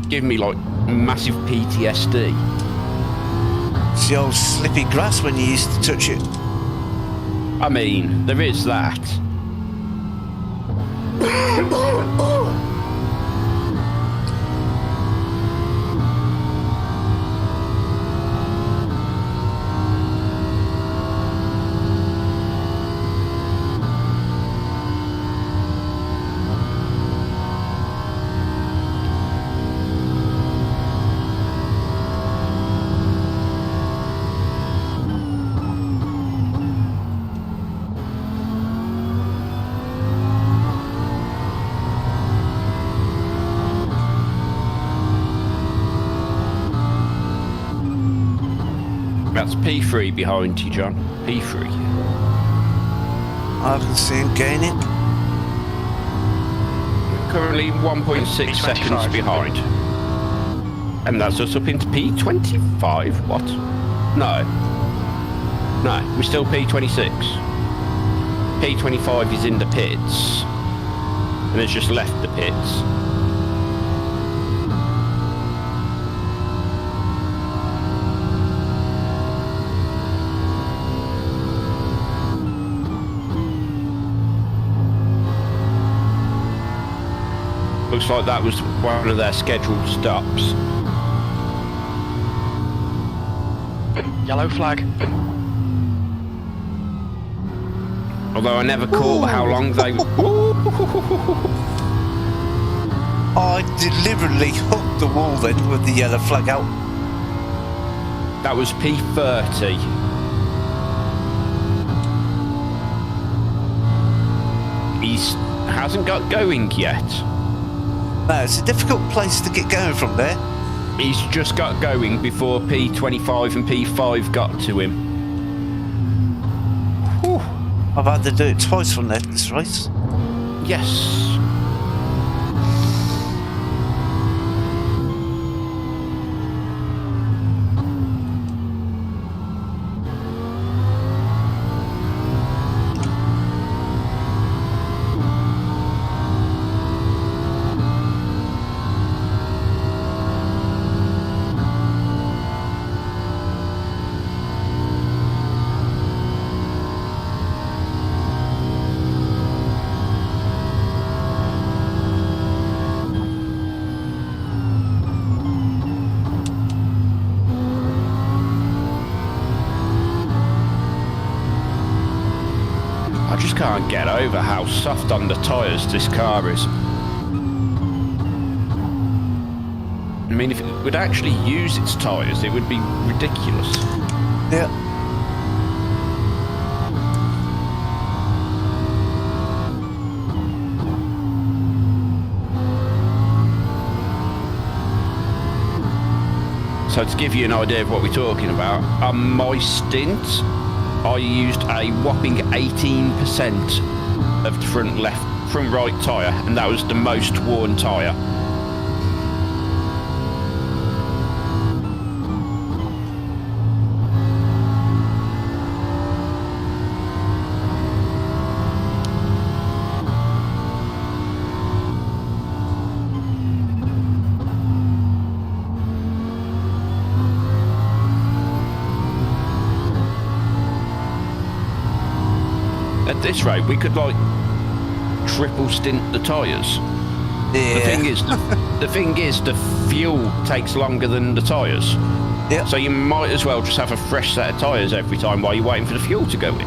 give me like massive PTSD? It's the old slippy grass when you used to touch it. I mean, there is that. That's P3 behind you, John. P3. I can see him gaining. Currently 1.6 seconds behind. And that's us up into P25? What? No. No, we're still P26. P25 is in the pits. And it's just left the pits. Looks like that was one of their scheduled stops. Yellow flag. Although I never caught how long they... I deliberately hooked the wall then with the yellow flag out. That was P30. He hasn't got going yet. No, it's a difficult place to get going from there. He's just got going before P25 and P5 got to him. Whew. I've had to do it twice from there this race. Yes. I just can't get over how soft on the tyres this car is. I mean, if it would actually use its tyres, it would be ridiculous. Yeah. So to give you an idea of what we're talking about, on my stint, I used a whopping 18% of the front right tyre, and that was the most worn tyre. At this rate, we could like triple stint the tyres. Yeah. The thing is, the fuel takes longer than the tyres. Yeah. So you might as well just have a fresh set of tyres every time while you're waiting for the fuel to go in.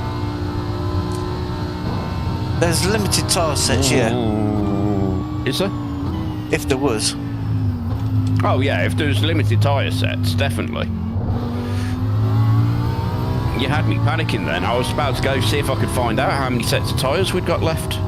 There's limited tyre sets, yeah. Is there? If there was. Oh yeah, if there's limited tyre sets, definitely. You had me panicking then. I was about to go see if I could find out how many sets of tyres we'd got left.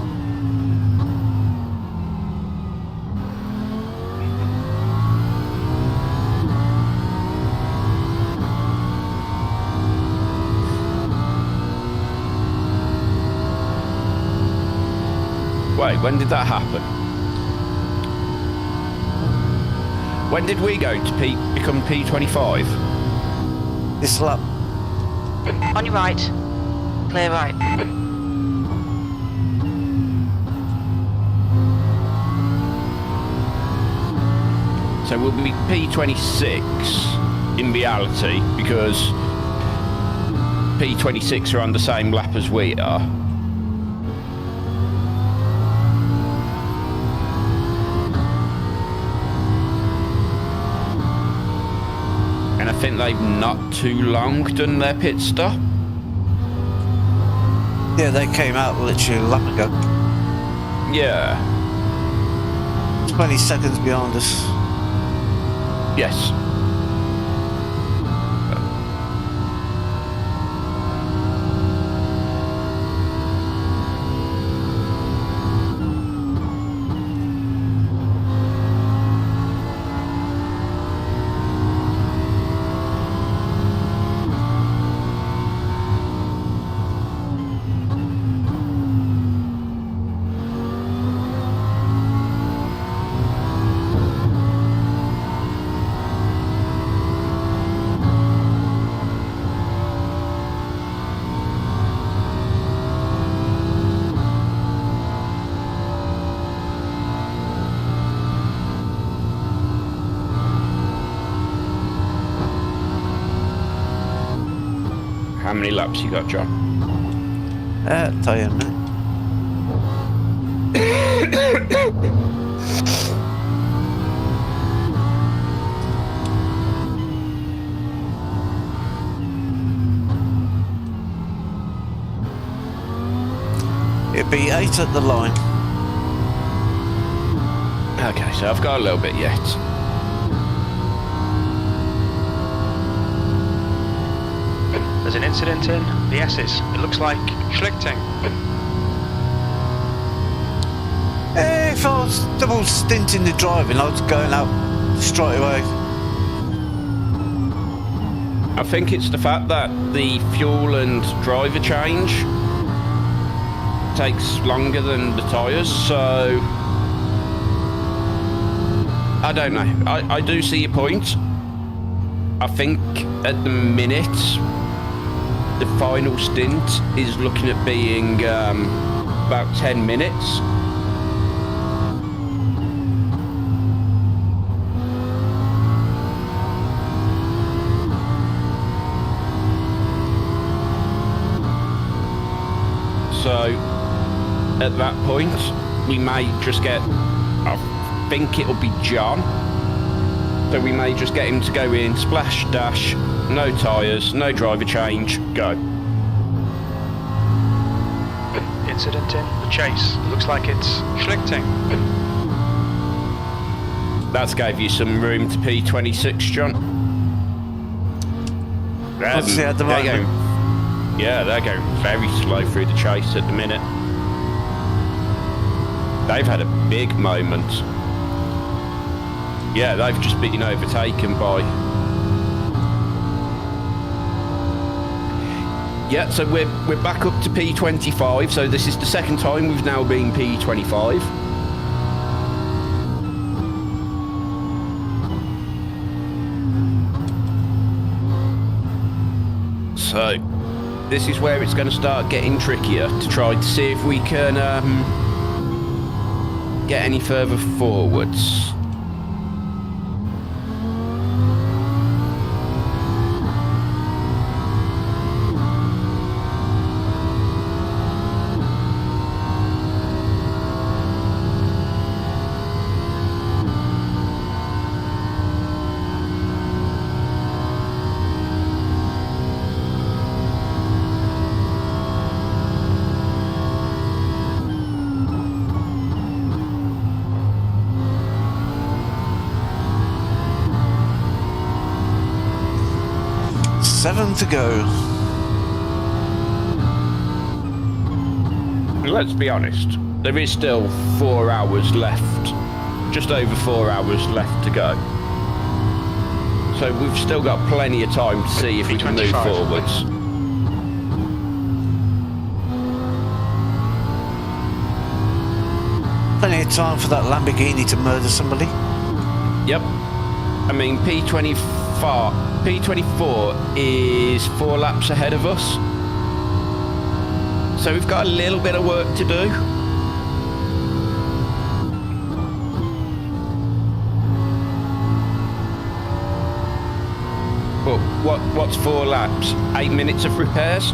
Wait, when did that happen? When did we go to become P25? This lap. On your right. Clear right. So we'll be P26 in reality because P26 are on the same lap as we are. And I think they've not too long done their pit stop. Yeah, they came out literally a lap ago. Yeah. 20 seconds behind us. Yes. How many laps you got, John? Tell you in a minute. It'd be 8 at the line. Okay, so I've got a little bit yet. There's an incident in the S's. It looks like schlichting. If I was double stinting the driving, I was going out straight away. I think it's the fact that the fuel and driver change takes longer than the tyres, so I don't know. I do see your point. I think at the minute the final stint is looking at being about 10 minutes. So at that point we may just get, I think it'll be John, so we may just get him to go in, splash dash, no tyres, no driver change, go. Incident in the chase. Looks like it's schlichting. That's gave you some room to P26, John. Obviously at the moment. Yeah, they're going very slow through the chase at the minute. They've had a big moment. Yeah, they've just been overtaken by Yeah, so we're back up to P25, so this is the second time we've now been P25. So, this is where it's going to start getting trickier to try to see if we can get any further forwards. Seven to go. Let's be honest, there is still 4 hours left, just over 4 hours left to go. So we've still got plenty of time to see if we can move forwards. Plenty of time for that Lamborghini to murder somebody. Yep. I mean, P24 is 4 laps ahead of us. So we've got a little bit of work to do. But what's 4 laps? 8 minutes of repairs?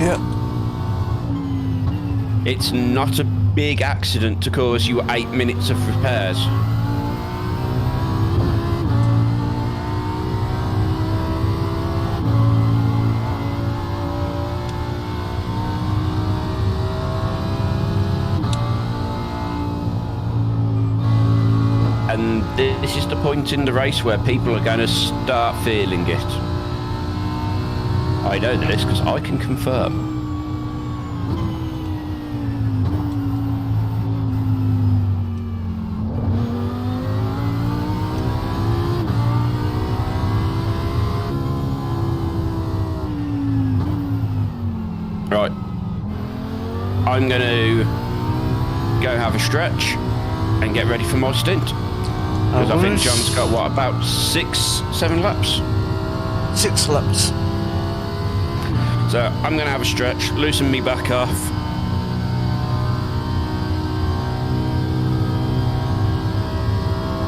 Yep. It's not a big accident to cause you 8 minutes of repairs. And this is the point in the race where people are going to start feeling it. I know this because I can confirm. Right. I'm going to go have a stretch and get ready for my stint. Because I think John's got, what, about 6-7 laps? 6 laps. So I'm going to have a stretch, loosen me back off.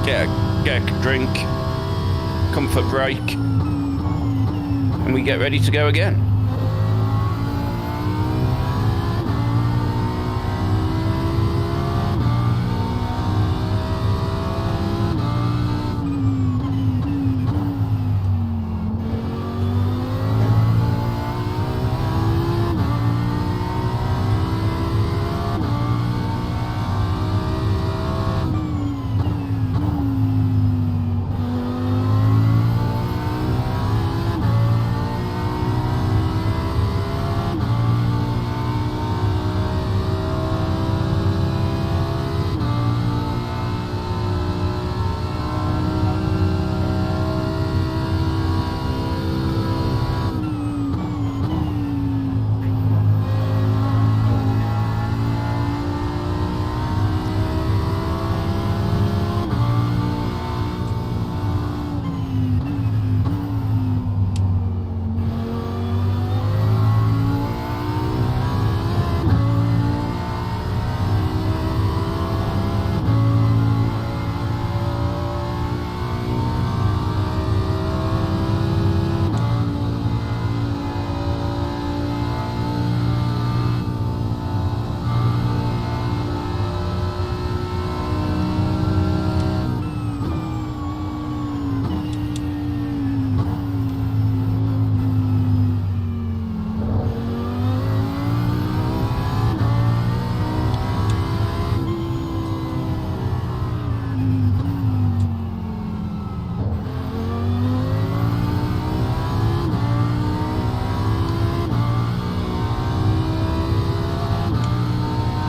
Get a drink, comfort break, and we get ready to go again.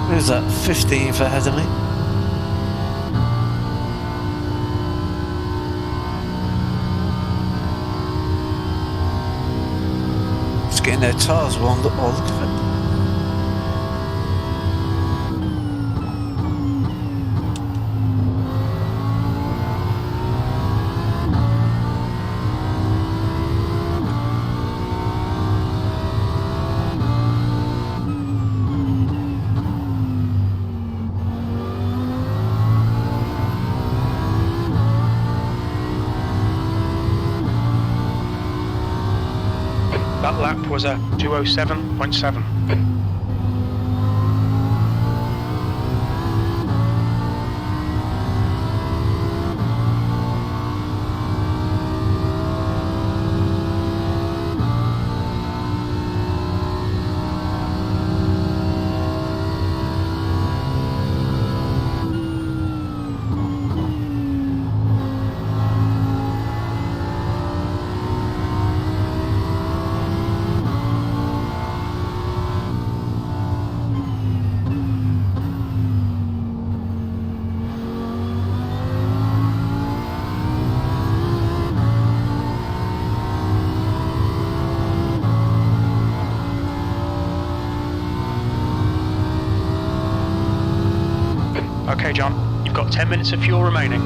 Who's that? 15th ahead of me. It's getting their tyres were on the all look of it. That lap was a 207.7. Okay, John, you've got 10 minutes of fuel remaining.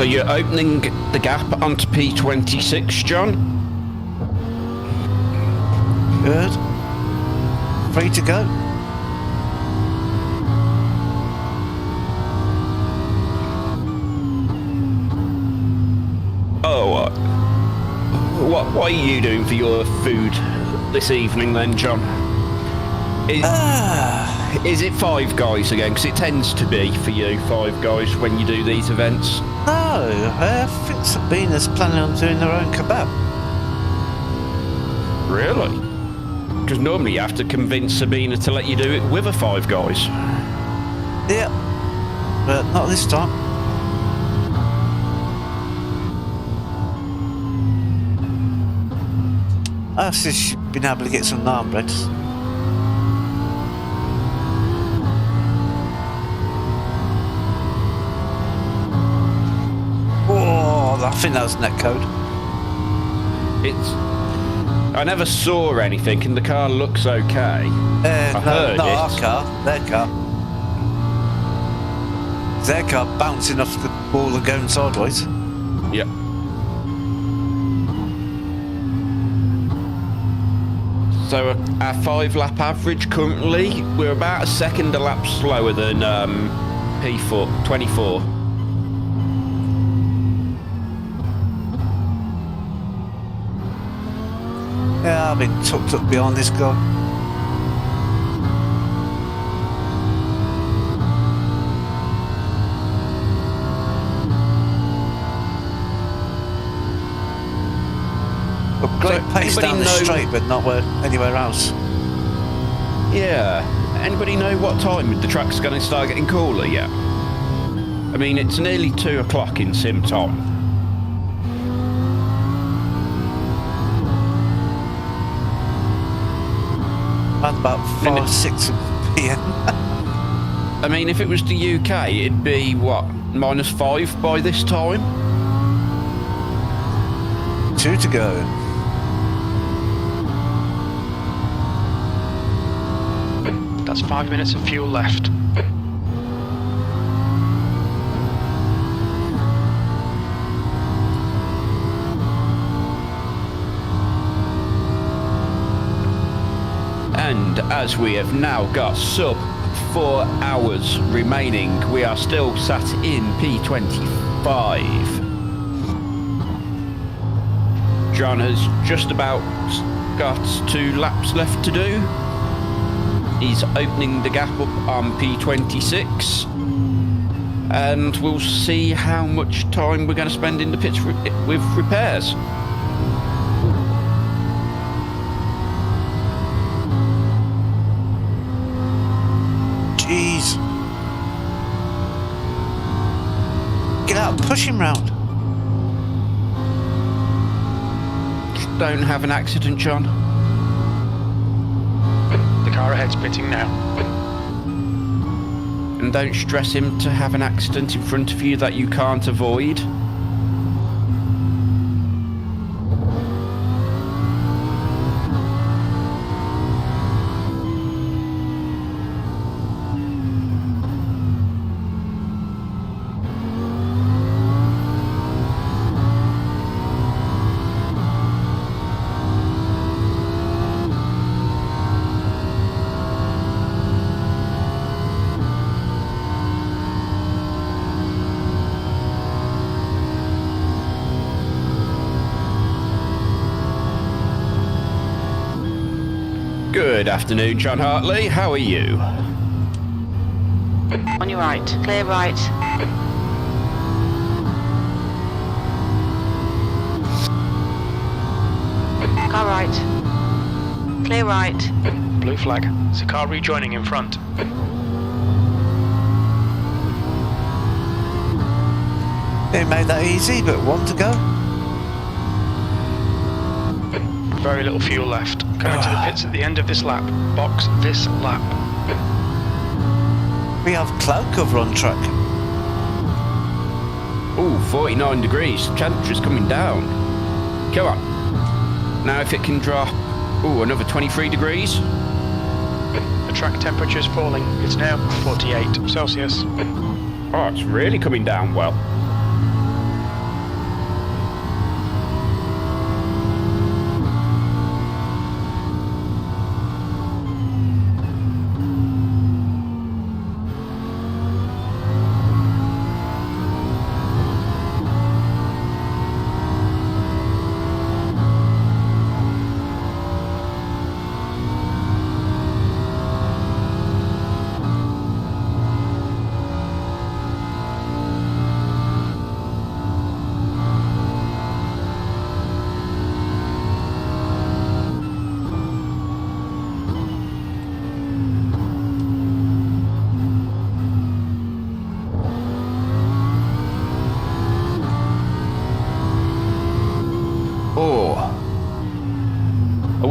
So you're opening the gap onto P26, John? Good. Free to go. Oh, what are you doing for your food this evening then, John? is it Five Guys again? Because it tends to be for you, Five Guys, when you do these events. No, I think Sabina's planning on doing her own kebab. Really? Because normally you have to convince Sabina to let you do it with a Five Guys. Yeah, but not this time. Oh, so she's been able to get some naan breads. Oh, I think that was netcode. I never saw anything, and the car looks okay. I heard not it. our car, their car. Their car bouncing off the wall and going sideways. Yep. So our 5-lap average currently, we're about a second a lap slower than P4 24. Yeah, I've been tucked up behind this guy. A great pace down the straight, but not anywhere else. Yeah. Anybody know what time the track's going to start getting cooler yet? I mean, it's nearly 2 o'clock in sim time. Around about 5, 6 p.m. I mean, if it was the UK, it'd be, what, -5 by this time? 2 to go. That's 5 minutes of fuel left. And as we have now got sub 4 hours remaining, we are still sat in P25. John has just about got 2 laps left to do. He's opening the gap up on P26. And we'll see how much time we're going to spend in the pits with repairs. Jeez. Get out and push him round. Don't have an accident, John. The car ahead's pitting now. And don't stress him to have an accident in front of you that you can't avoid. Good afternoon, John Hartley. How are you? On your right. Clear right. Car right. Clear right. Blue flag. There's a car rejoining in front. They made that easy, but 1 to go. Very little fuel left. Going to the pits at the end of this lap. Box this lap. We have cloud cover on track. Ooh, 49 degrees. Temperature's coming down. Come on. Now if it can drop, ooh, another 23 degrees. The track temperature's falling. It's now 48 Celsius. Oh, it's really coming down well.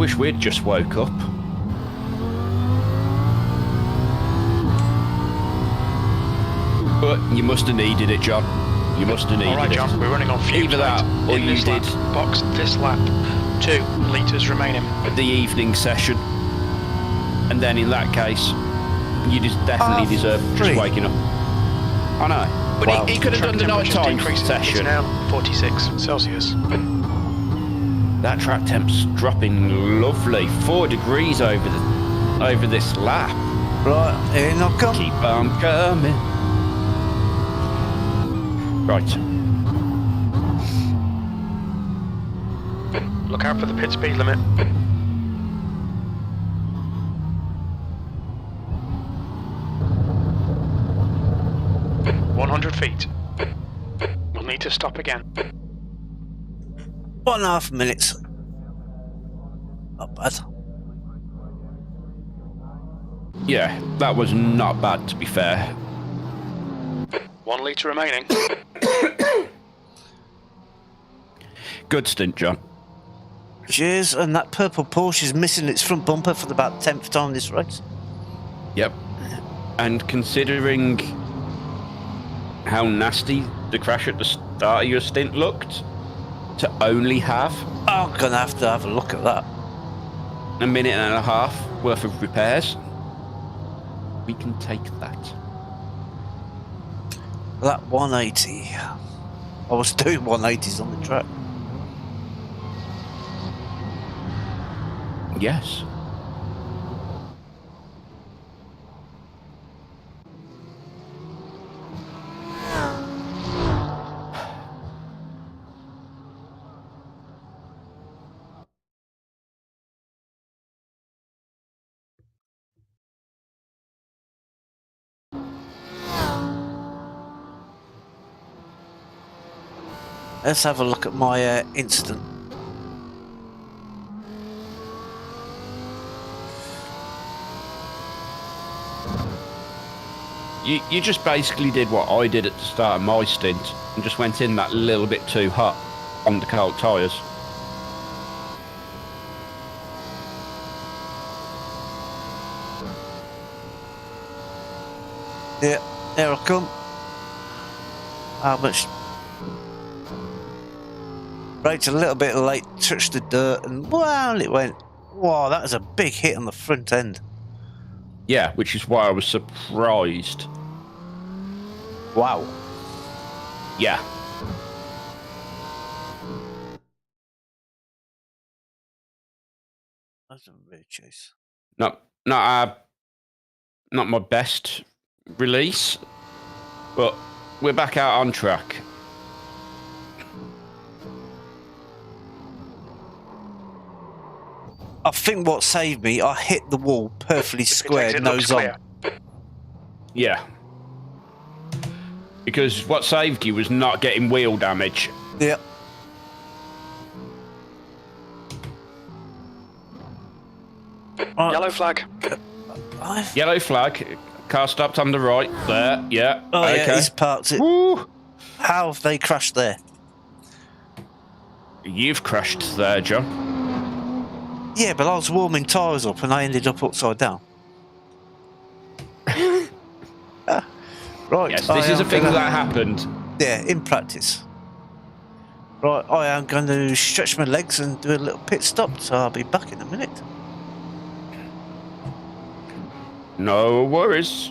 wish we'd just woke up. But you must have needed it, John. You must have needed it. Alright, John, we're running on fumes. Either that, or in you this did lap, box this lap. 2 litres remaining. the evening session. And then in that case, you just definitely deserve just waking up. I know. But Wow. he could have done the nighttime It's session. now 46 Celsius. That track temp's dropping lovely. 4 degrees over this lap. Right, in I come. Keep on coming. Right. Look out for the pit speed limit. feet. We'll need to stop again. 1.5 minutes. Not bad. Yeah, that was not bad, to be fair. 1 litre remaining. Good stint, John. Cheers, and that purple Porsche is missing its front bumper for about 10th time this race. Yep. And considering how nasty the crash at the start of your stint looked, to only have I'm gonna have to have a look at that. a minute and a half worth of repairs, we can take that. That 180. I was doing 180s on the track. Yes. Let's have a look at my incident. You just basically did what I did at the start of my stint and just went in that little bit too hot on the cold tyres. Yeah, there I come. How much? Braked a little bit late, touched the dirt, and wow, it went. Wow, that was a big hit on the front end. Yeah, which is why I was surprised. Wow. Yeah. That's a real chase. Not my best release, but we're back out on track. I think what saved me, I hit the wall perfectly square, nose on. Yeah. Because what saved you was not getting wheel damage. Yeah. Yellow flag. Yellow flag. Car stopped on the right. There. Yeah. Oh okay. yeah, he's parked it. Woo. How have they crashed there? You've crashed there, John. Yeah, but I was warming tyres up and I ended up upside down. Right. Yes, this is a thing that happened. Yeah, in practice. Right, I am going to stretch my legs and do a little pit stop, so I'll be back in a minute. No worries.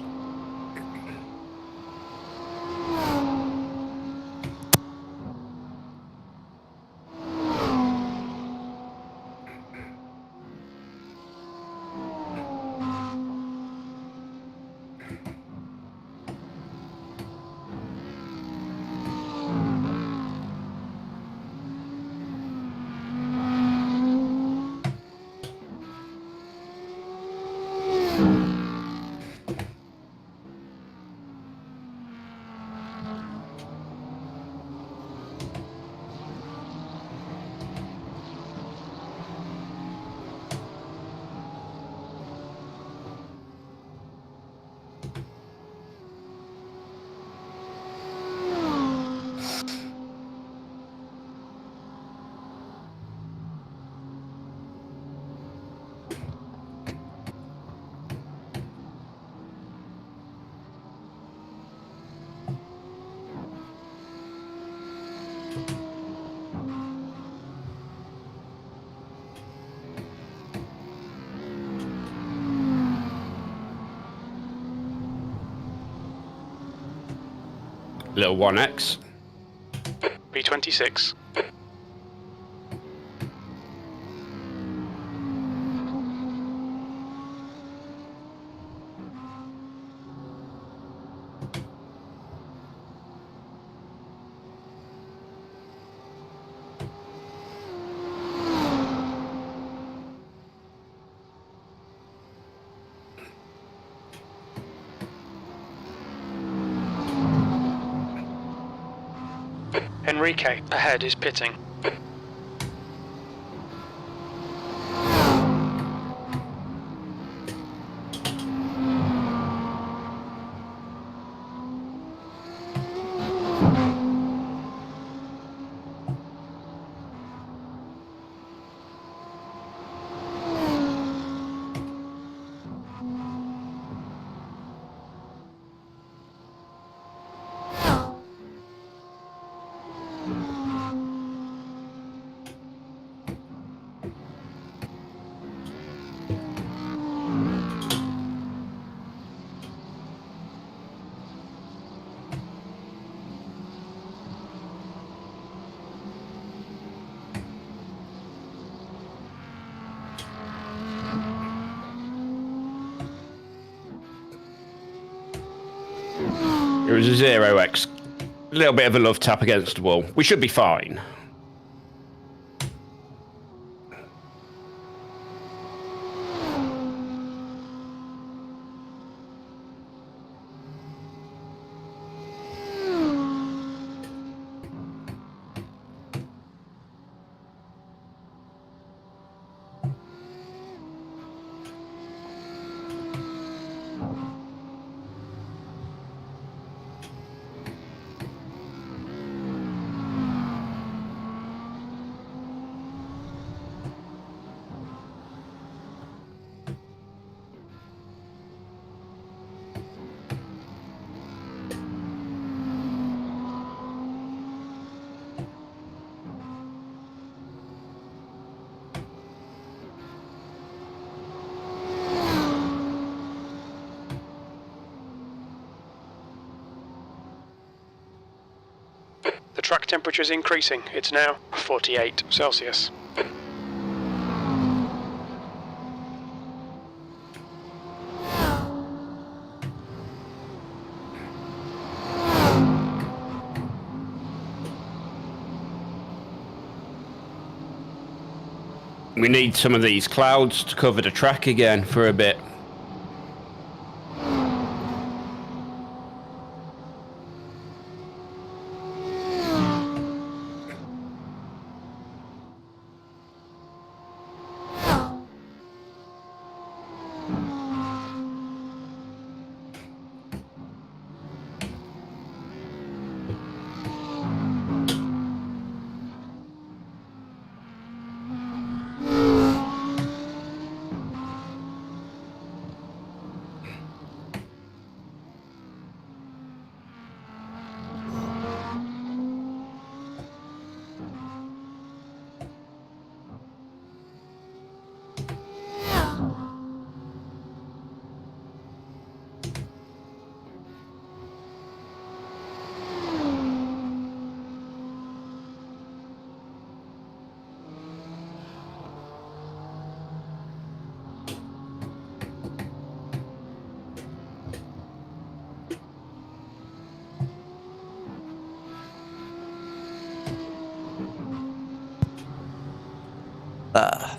Little 1X. B26. Enrique, ahead is pitting. It was a 0x. A little bit of a love tap against the wall. We should be fine. The track temperature is increasing. It's now 48 Celsius. We need some of these clouds to cover the track again for a bit.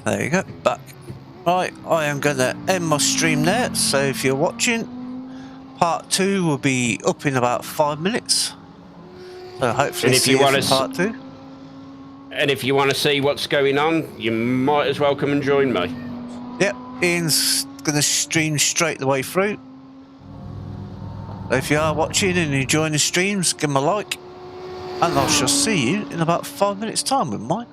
There you go, back. Right, I am going to end my stream there, so if you're watching, part 2 will be up in about 5 minutes. So hopefully see you for part 2. And if you want to see what's going on, you might as well come and join me. Yep, Ian's going to stream straight the way through. So if you are watching and you join the streams, give him a like. And I shall see you in about 5 minutes time with mine.